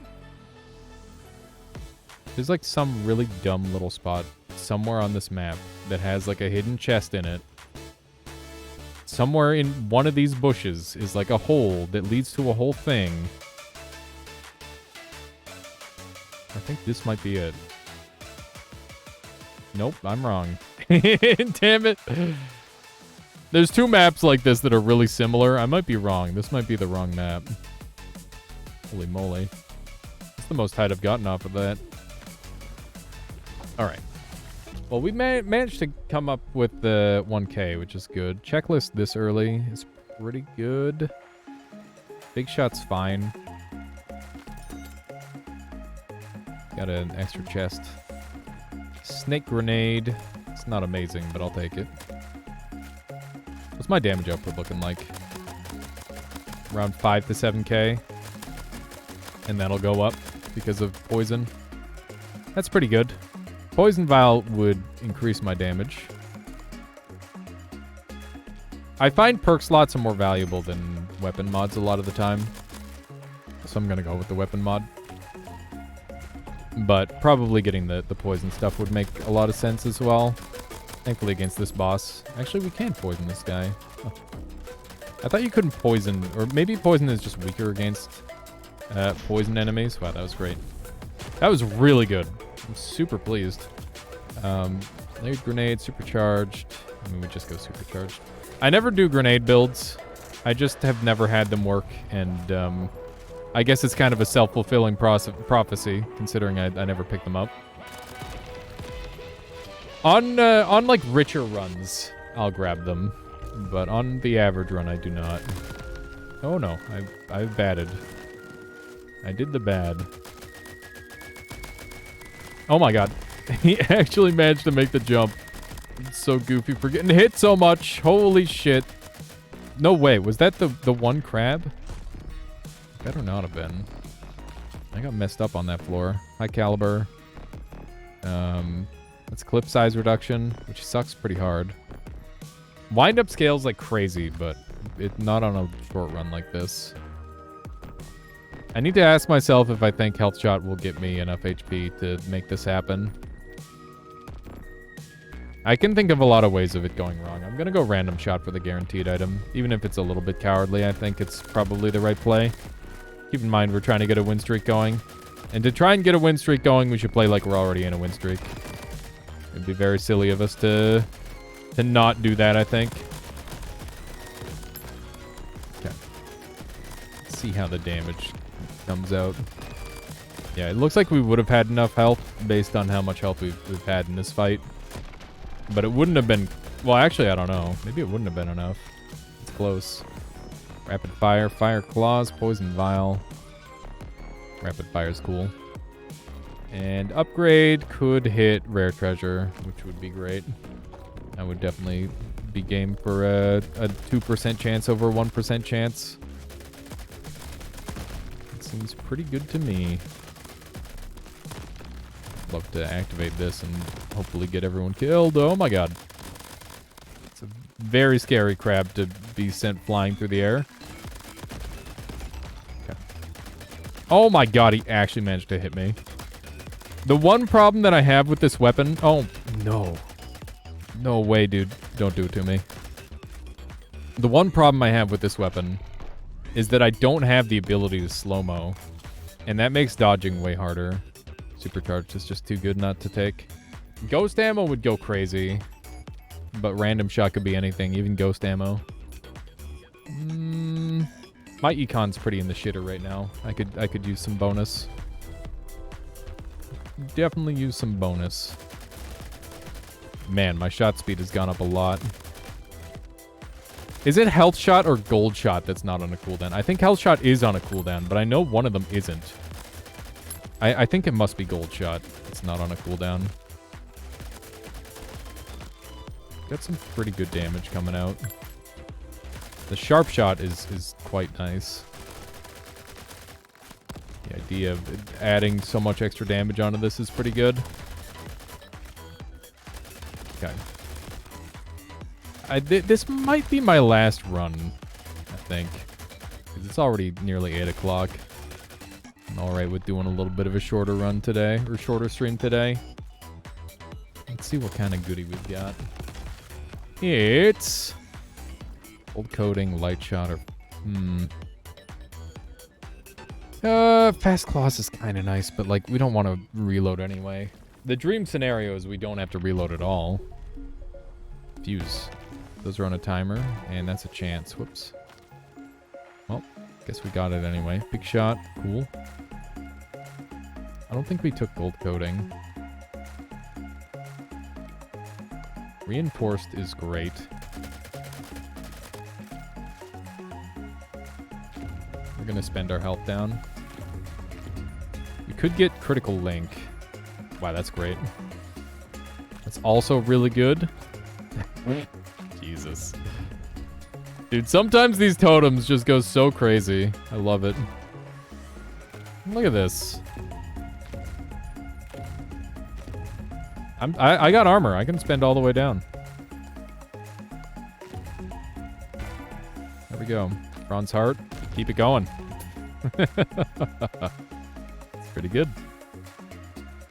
Speaker 1: There's like some really dumb little spot somewhere on this map that has like a hidden chest in it. Somewhere in one of these bushes is like a hole that leads to a whole thing. I think this might be it. Nope, I'm wrong. Damn it. There's two maps like this that are really similar. I might be wrong. This might be the wrong map. Holy moly. That's the most height I've gotten off of that. Alright. Well, we managed to come up with the 1K, which is good. Checklist this early is pretty good. Big shot's fine. Got an extra chest. Snake grenade. It's not amazing, but I'll take it. What's my damage output looking like? Around 5 to 7K. And that'll go up because of poison. That's pretty good. Poison vial would increase my damage. I find perk slots are more valuable than weapon mods a lot of the time. So I'm gonna go with the weapon mod. But probably getting the poison stuff would make a lot of sense as well. Thankfully against this boss. Actually, we can poison this guy. Oh. I thought you couldn't poison, or maybe poison is just weaker against poison enemies. Wow, that was great. That was really good. I'm super pleased. There's grenade, supercharged. I mean, we just go supercharged. I never do grenade builds. I just have never had them work, and I guess it's kind of a self-fulfilling prophecy, considering I never pick them up. On like richer runs, I'll grab them, but on the average run, I do not. Oh no, I've batted. I did the bad. Oh my god. He actually managed to make the jump. It's so goofy for getting hit so much. Holy shit. No way. Was that the one crab? Better not have been. I got messed up on that floor. High caliber. That's clip size reduction, which sucks pretty hard. Wind up scales like crazy, but not on a short run like this. I need to ask myself if I think health shot will get me enough HP to make this happen. I can think of a lot of ways of it going wrong. I'm going to go random shot for the guaranteed item. Even if it's a little bit cowardly, I think it's probably the right play. Keep in mind, we're trying to get a win streak going. And to try and get a win streak going, we should play like we're already in a win streak. It'd be very silly of us to not do that, I think. Okay. Let's see how the damage comes out. Yeah, it looks like we would have had enough health based on how much health we've had in this fight. But it wouldn't have been... Well, actually, I don't know. Maybe it wouldn't have been enough. It's close. Rapid fire, fire claws, poison vial. Rapid fire is cool. And upgrade could hit rare treasure, which would be great. I would definitely be game for a 2% chance over 1% chance. It seems pretty good to me. Love to activate this and hopefully get everyone killed. Oh my god. It's a very scary crab to be sent flying through the air. Okay. Oh my god, he actually managed to hit me. The one problem that I have with this weapon... Oh, no. No way, dude. Don't do it to me. The one problem I have with this weapon is that I don't have the ability to slow-mo. And that makes dodging way harder. Supercharged is just too good not to take. Ghost ammo would go crazy. But random shot could be anything, even ghost ammo. My econ's pretty in the shitter right now. I could use some bonus. Definitely use some bonus. Man, my shot speed has gone up a lot. Is it health shot or gold shot that's not on a cooldown? I think health shot is on a cooldown, but I know one of them isn't. I think it must be gold shot. It's not on a cooldown. Got some pretty good damage coming out. The sharp shot is quite nice. The idea of adding so much extra damage onto this is pretty good. Okay. This might be my last run, I think. 'Cause it's already nearly 8 o'clock. I'm alright with doing a little bit of a shorter run today, or shorter stream today. Let's see what kind of goodie we've got. It's... Old coating, light shot, or... Fast claws is kind of nice, but, like, we don't want to reload anyway. The dream scenario is we don't have to reload at all. Fuse. Those are on a timer, and that's a chance. Whoops. Well, guess we got it anyway. Big shot. Cool. I don't think we took gold coating. Reinforced is great. We're gonna spend our health down. We could get critical link. Wow, that's great. That's also really good. Jesus. Dude, sometimes these totems just go so crazy. I love it. Look at this. I got armor. I can spend all the way down. There we go. Bronze heart. Keep it going. It's pretty good.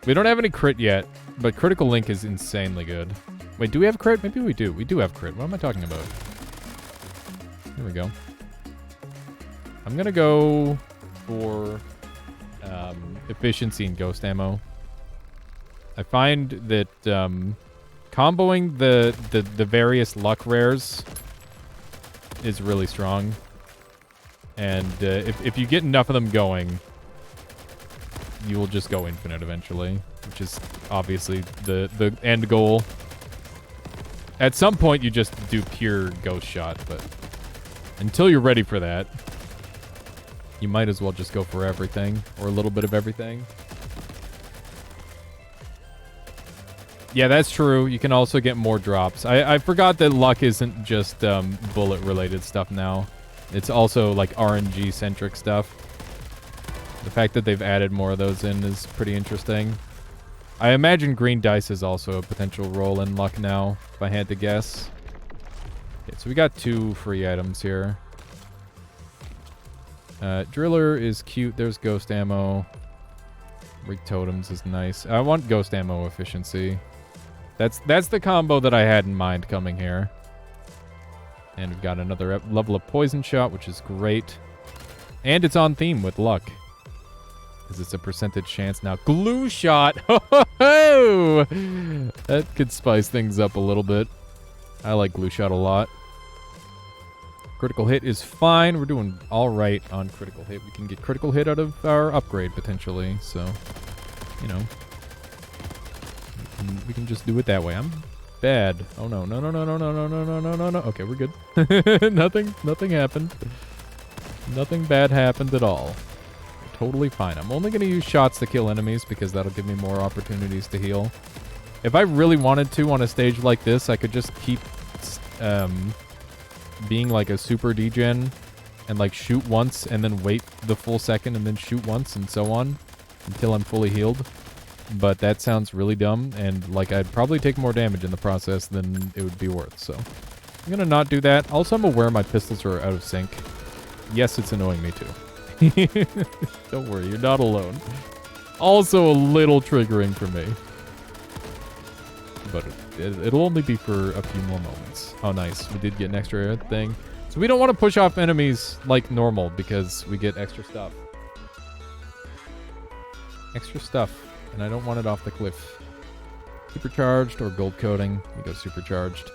Speaker 1: We don't have any crit yet, but critical link is insanely good. Wait, do we have crit? Maybe we do. We do have crit. What am I talking about? Here we go. I'm gonna go for efficiency and ghost ammo. I find that comboing the various luck rares is really strong. And if you get enough of them going, you will just go infinite eventually, which is obviously the end goal. At some point, you just do pure ghost shot, but until you're ready for that, you might as well just go for everything, or a little bit of everything. Yeah, that's true. You can also get more drops. I forgot that luck isn't just bullet-related stuff now. It's also like RNG-centric stuff. The fact that they've added more of those in is pretty interesting. I imagine green dice is also a potential role in luck now, if I had to guess. Okay, so we got 2 free items here. Driller is cute. There's ghost ammo. Rig totems is nice. I want ghost ammo efficiency. That's the combo that I had in mind coming here. And we've got another level of poison shot, which is great. And it's on theme with luck. Because it's a percentage chance now. Glue shot! Ho-ho-ho! That could spice things up a little bit. I like glue shot a lot. Critical hit is fine. We're doing all right on critical hit. We can get critical hit out of our upgrade, potentially. So, you know. We can just do it that way. I'm bad. Oh, no. No, no, no, no, no, no, no, no, no, no, no. Okay, we're good. Nothing happened. Nothing bad happened at all. We're totally fine. I'm only going to use shots to kill enemies because that'll give me more opportunities to heal. If I really wanted to on a stage like this, I could just keep being like a super degen and like shoot once and then wait the full second and then shoot once and so on until I'm fully healed. But that sounds really dumb, and like I'd probably take more damage in the process than it would be worth, so I'm gonna not do that. Also, I'm aware my pistols are out of sync. Yes, it's annoying me too. Don't worry, you're not alone. Also a little triggering for me. But it'll only be for a few more moments. Oh, nice. We did get an extra thing. So we don't want to push off enemies like normal because we get extra stuff. Extra stuff. And I don't want it off the cliff. Supercharged or gold coating. We go supercharged.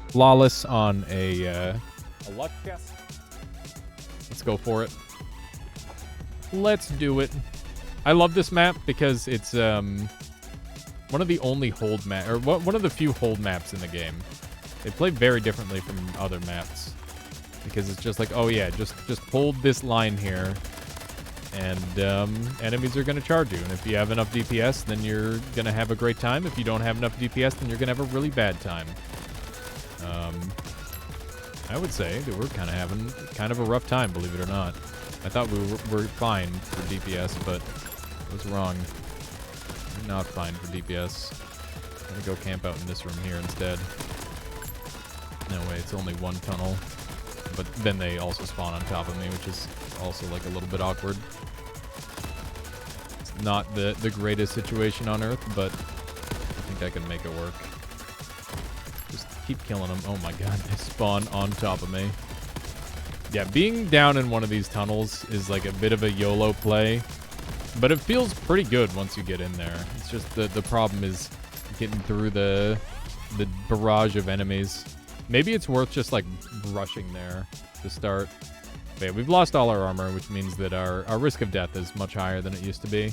Speaker 1: Flawless on a luck chest. Let's go for it. Let's do it. I love this map because it's one of the only hold map, or one of the few hold maps in the game. They play very differently from other maps because it's just like, oh yeah, just hold this line here. And enemies are going to charge you. And if you have enough DPS, then you're going to have a great time. If you don't have enough DPS, then you're going to have a really bad time. I would say that we're kind of having a rough time, believe it or not. I thought we were fine for DPS, but I was wrong. We're not fine for DPS. I'm going to go camp out in this room here instead. No way, it's only one tunnel. But then they also spawn on top of me, which is also like a little bit awkward. It's not the greatest situation on Earth, but I think I can make it work. Just keep killing them. Oh my god, they spawn on top of me. Yeah, being down in one of these tunnels is like a bit of a YOLO play, but it feels pretty good once you get in there. It's just the problem is getting through the barrage of enemies. Maybe it's worth just like rushing there to start. But yeah, we've lost all our armor, which means that our risk of death is much higher than it used to be.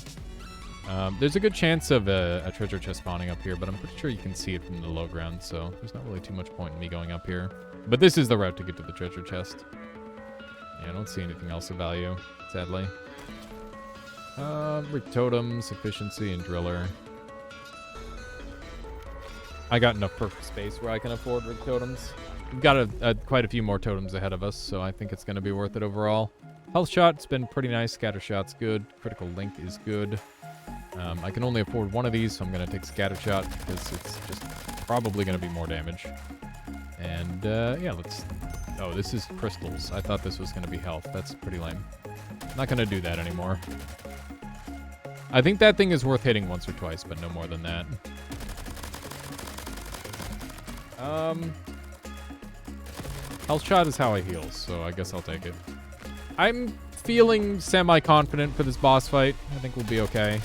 Speaker 1: There's a good chance of a treasure chest spawning up here, but I'm pretty sure you can see it from the low ground, so there's not really too much point in me going up here. But this is the route to get to the treasure chest. Yeah, I don't see anything else of value, sadly. Brick totems, efficiency, and driller. I got enough perfect space where I can afford rig totems. We've got quite a few more totems ahead of us, so I think it's going to be worth it overall. Health shot's been pretty nice. Scatter shot's good. Critical link is good. I can only afford one of these, so I'm going to take scatter shot because it's just probably going to be more damage. And yeah, let's... Oh, this is crystals. I thought this was going to be health. That's pretty lame. Not going to do that anymore. I think that thing is worth hitting once or twice, but no more than that. Health shot is how I heal, so I guess I'll take it. I'm feeling semi-confident for this boss fight. I think we'll be okay.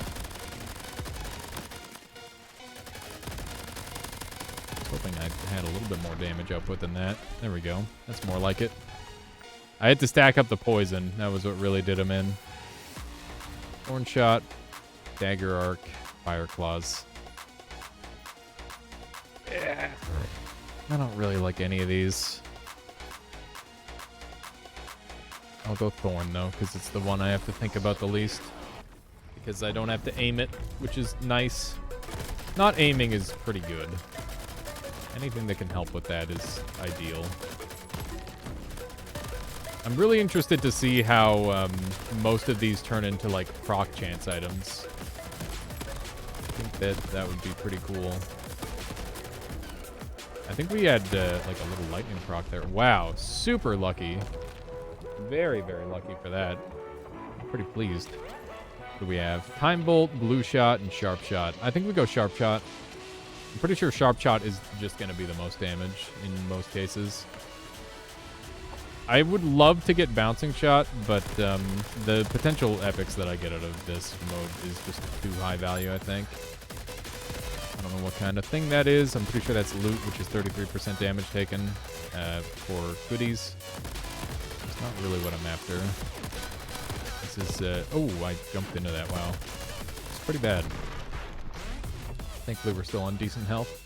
Speaker 1: I was hoping I had a little bit more damage output than that. There we go. That's more like it. I had to stack up the poison. That was what really did him in. Thorn shot, dagger arc, fire claws. Yeah. I don't really like any of these. I'll go Thorn, though, because it's the one I have to think about the least. Because I don't have to aim it, which is nice. Not aiming is pretty good. Anything that can help with that is ideal. I'm really interested to see how most of these turn into, like, proc chance items. I think that would be pretty cool. I think we had, like, a little lightning proc there. Wow, super lucky. Very, very lucky for that. I'm pretty pleased. What do we have? Time Bolt, Blue Shot, and Sharp Shot. I think we go Sharp Shot. I'm pretty sure Sharp Shot is just going to be the most damage in most cases. I would love to get Bouncing Shot, but the potential epics that I get out of this mode is just too high value, I think. I don't know what kind of thing that is. I'm pretty sure that's loot, which is 33% damage taken for goodies. It's not really what I'm after. This is... oh, I jumped into that. Wow. It's pretty bad. Thankfully, we're still on decent health.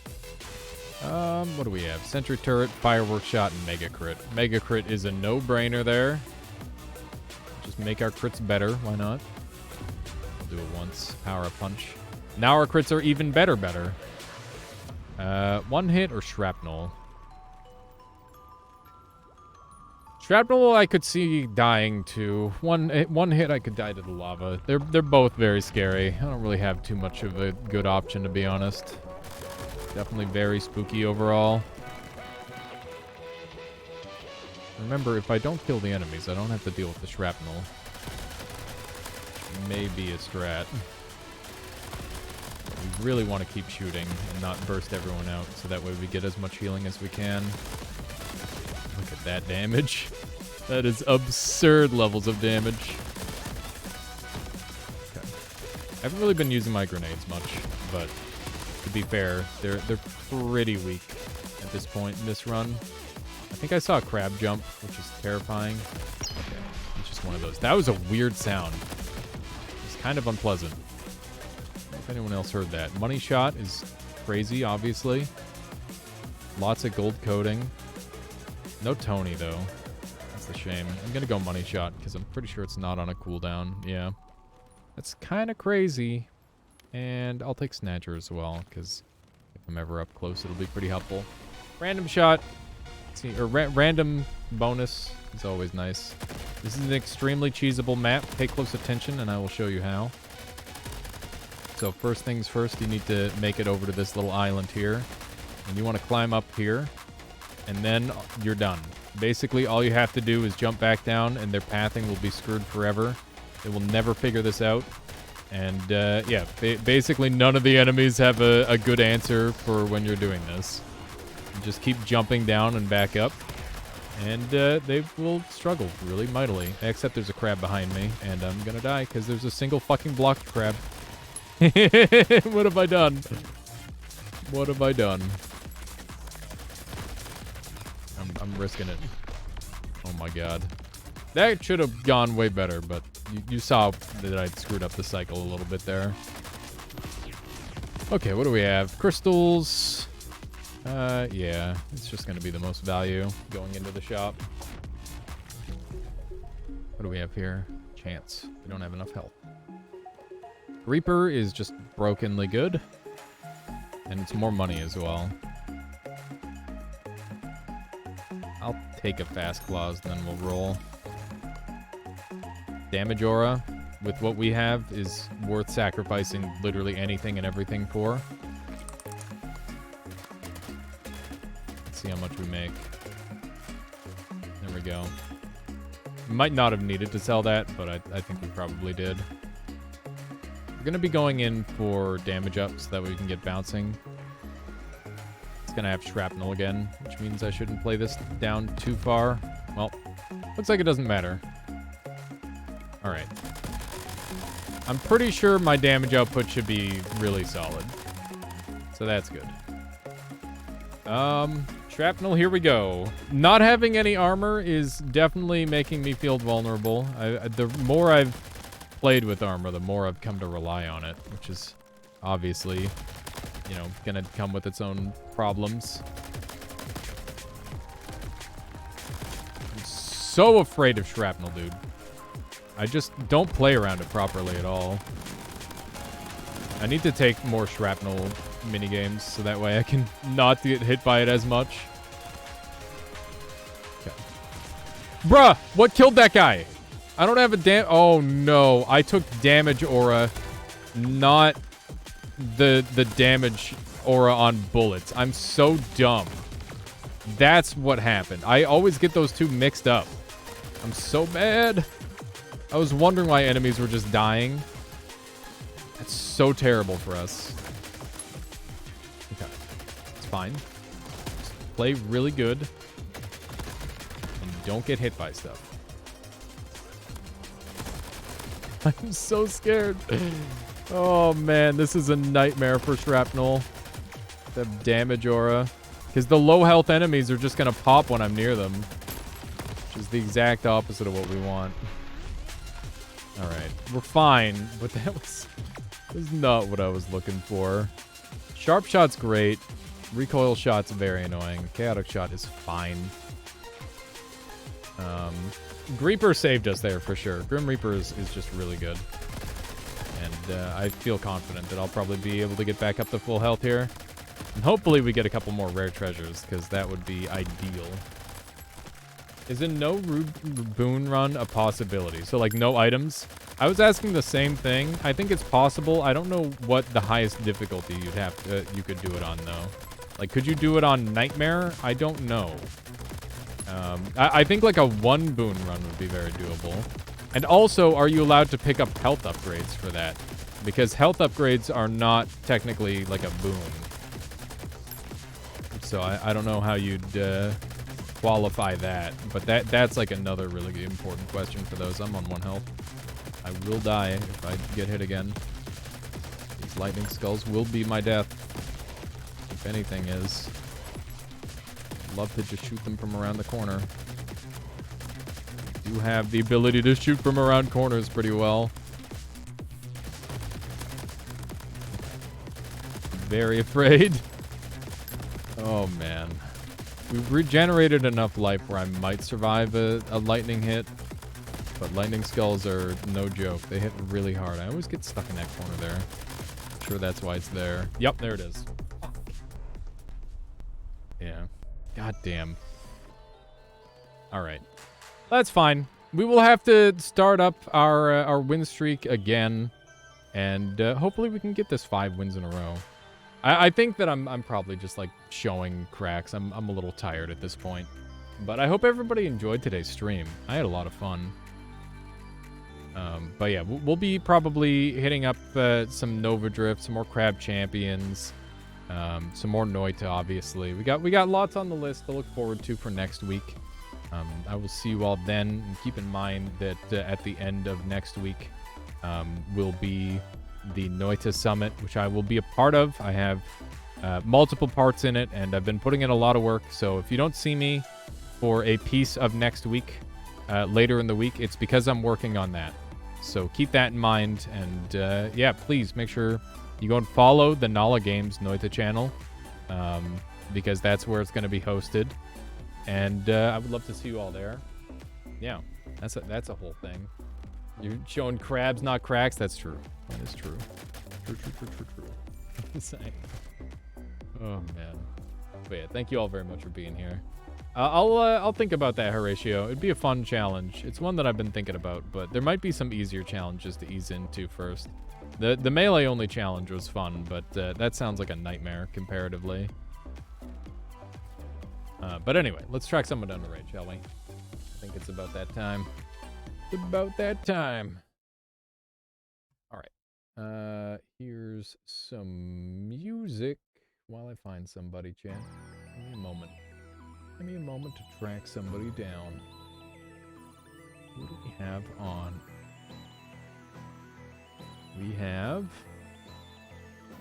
Speaker 1: What do we have? Sentry Turret, Firework Shot, and Mega Crit. Mega Crit is a no-brainer there. Just make our crits better. Why not? We'll do it once. Power Up Punch. Now our crits are even better. One hit or Shrapnel? Shrapnel I could see dying to. One hit I could die to the lava. They're both very scary. I don't really have too much of a good option, to be honest. Definitely very spooky overall. Remember, if I don't kill the enemies, I don't have to deal with the shrapnel. Maybe a strat. We really want to keep shooting and not burst everyone out, so that way we get as much healing as we can. Look at that damage. That is absurd levels of damage. Okay. I haven't really been using my grenades much, but to be fair, they're pretty weak at this point in this run. I think I saw a crab jump, which is terrifying. Okay, it's just one of those. That was a weird sound. It's kind of unpleasant. I don't know if anyone else heard that. Money Shot is crazy, obviously. Lots of gold coating. No Tony, though. That's a shame. I'm going to go Money Shot, because I'm pretty sure it's not on a cooldown. Yeah. That's kind of crazy. And I'll take Snatcher as well, because if I'm ever up close, it'll be pretty helpful. Random Shot. See, or random bonus is always nice. This is an extremely cheesable map. Pay close attention, and I will show you how. So first things first, you need to make it over to this little island here. And you want to climb up here. And then you're done. Basically, all you have to do is jump back down, and their pathing will be screwed forever. They will never figure this out. And, yeah, basically none of the enemies have a good answer for when you're doing this. You just keep jumping down and back up, and they will struggle really mightily. Except there's a crab behind me, and I'm gonna die because there's a single fucking block of crab. What have I done? What have I done? I'm risking it. Oh my god. That should have gone way better, but you saw that I screwed up the cycle a little bit there. Okay, what do we have? Crystals. Yeah, it's just going to be the most value going into the shop. What do we have here? Chance. We don't have enough health. Reaper is just brokenly good. And it's more money as well. I'll take a Fast Claws, then we'll roll. Damage Aura, with what we have, is worth sacrificing literally anything and everything for. Let's see how much we make. There we go. Might not have needed to sell that, but I think we probably did. We're going to be going in for damage up so that we can get bouncing. It's going to have shrapnel again, which means I shouldn't play this down too far. Well, looks like it doesn't matter. Alright. I'm pretty sure my damage output should be really solid. So that's good. Shrapnel, here we go. Not having any armor is definitely making me feel vulnerable. The more I've played with armor, the more I've come to rely on it, which is obviously, you know, gonna come with its own problems. I'm so afraid of shrapnel, dude. I just don't play around it properly at all. I need to take more shrapnel minigames so that way I can not get hit by it as much. Okay. Bruh! What killed that guy? I don't have a oh no. I took damage aura, not the damage aura on bullets. I'm so dumb. That's what happened. I always get those two mixed up. I'm so mad. I was wondering why enemies were just dying. That's so terrible for us. Okay. fine. Just play really good. And don't get hit by stuff. I'm so scared. Oh, man. This is a nightmare for Shrapnel. The damage aura. Because the low health enemies are just going to pop when I'm near them. Which is the exact opposite of what we want. Alright. We're fine. But that was not what I was looking for. Sharp shot's great. Recoil shot's very annoying. Chaotic shot is fine. Reaper saved us there for sure. Grim Reaper is just really good. And I feel confident that I'll probably be able to get back up to full health here. And hopefully we get a couple more rare treasures, because that would be ideal. Is a no boon run a possibility? So, like, no items? I was asking the same thing. I think it's possible. I don't know what the highest difficulty you could do it on, though. Like, could you do it on Nightmare? I don't know. I think, like, a 1 boon run would be very doable. And also, are you allowed to pick up health upgrades for that? Because health upgrades are not technically, like, a boon. So I don't know how you'd qualify that. But that's like another really important question for those. I'm on 1 health. I will die if I get hit again. These lightning skulls will be my death. If anything is. I'd love to just shoot them from around the corner. I do have the ability to shoot from around corners pretty well. Very afraid. Oh, man. We've regenerated enough life where I might survive a lightning hit. But lightning skulls are no joke. They hit really hard. I always get stuck in that corner there. I'm sure that's why it's there. Yep, there it is. Yeah. God damn. Alright. That's fine. We will have to start up our win streak again. And hopefully we can get this 5 wins in a row. I think that I'm probably just, like, showing cracks. I'm a little tired at this point. But I hope everybody enjoyed today's stream. I had a lot of fun. But yeah, we'll be probably hitting up some Nova Drift, some more Crab Champions, some more Noita, obviously. We got lots on the list to look forward to for next week. I will see you all then. And keep in mind that at the end of next week will be the Noita Summit, which I will be a part of. I have multiple parts in it, and I've been putting in a lot of work. So if you don't see me for a piece of next week, later in the week, it's because I'm working on that. So keep that in mind, and yeah, please make sure you go and follow the Nala Games Noita channel, because that's where it's going to be hosted. And I would love to see you all there. Yeah, that's a whole thing. You're showing crabs, not cracks. That's true. That is true. True. Same. Oh, man. But yeah, thank you all very much for being here. I'll think about that, Horatio. It'd be a fun challenge. It's one that I've been thinking about, but there might be some easier challenges to ease into first. The melee-only challenge was fun, but that sounds like a nightmare comparatively. But anyway, let's track someone down to raid, shall we? I think it's about that time. It's about that time. All right. Here's some music while I find somebody, chat. Give me a moment. Give me a moment to track somebody down. Who do we have on? We have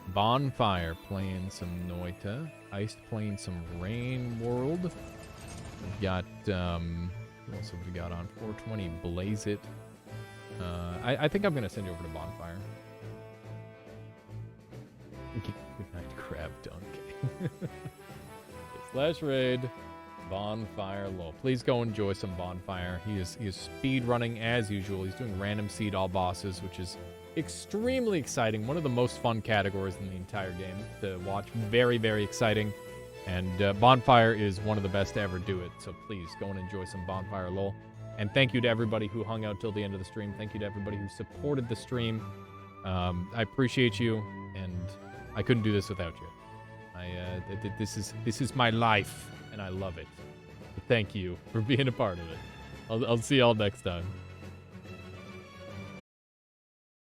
Speaker 1: Bonfire playing some Noita. Iced playing some Rain World. We've got, who else have we got on? 420 Blaze It. I think I'm going to send you over to Bonfire. Good night, Crab Dunk. Slash raid. Bonfire low. Please go enjoy some Bonfire. He is speed running as usual. He's doing random seed all bosses, which is extremely exciting. One of the most fun categories in the entire game to watch. Very, very exciting. And Bonfire is one of the best to ever do it. So please go and enjoy some Bonfire lol. And thank you to everybody who hung out till the end of the stream. Thank you to everybody who supported the stream. I appreciate you, and I couldn't do this without you. This is my life, and I love it. Thank you for being a part of it. I'll see y'all next time.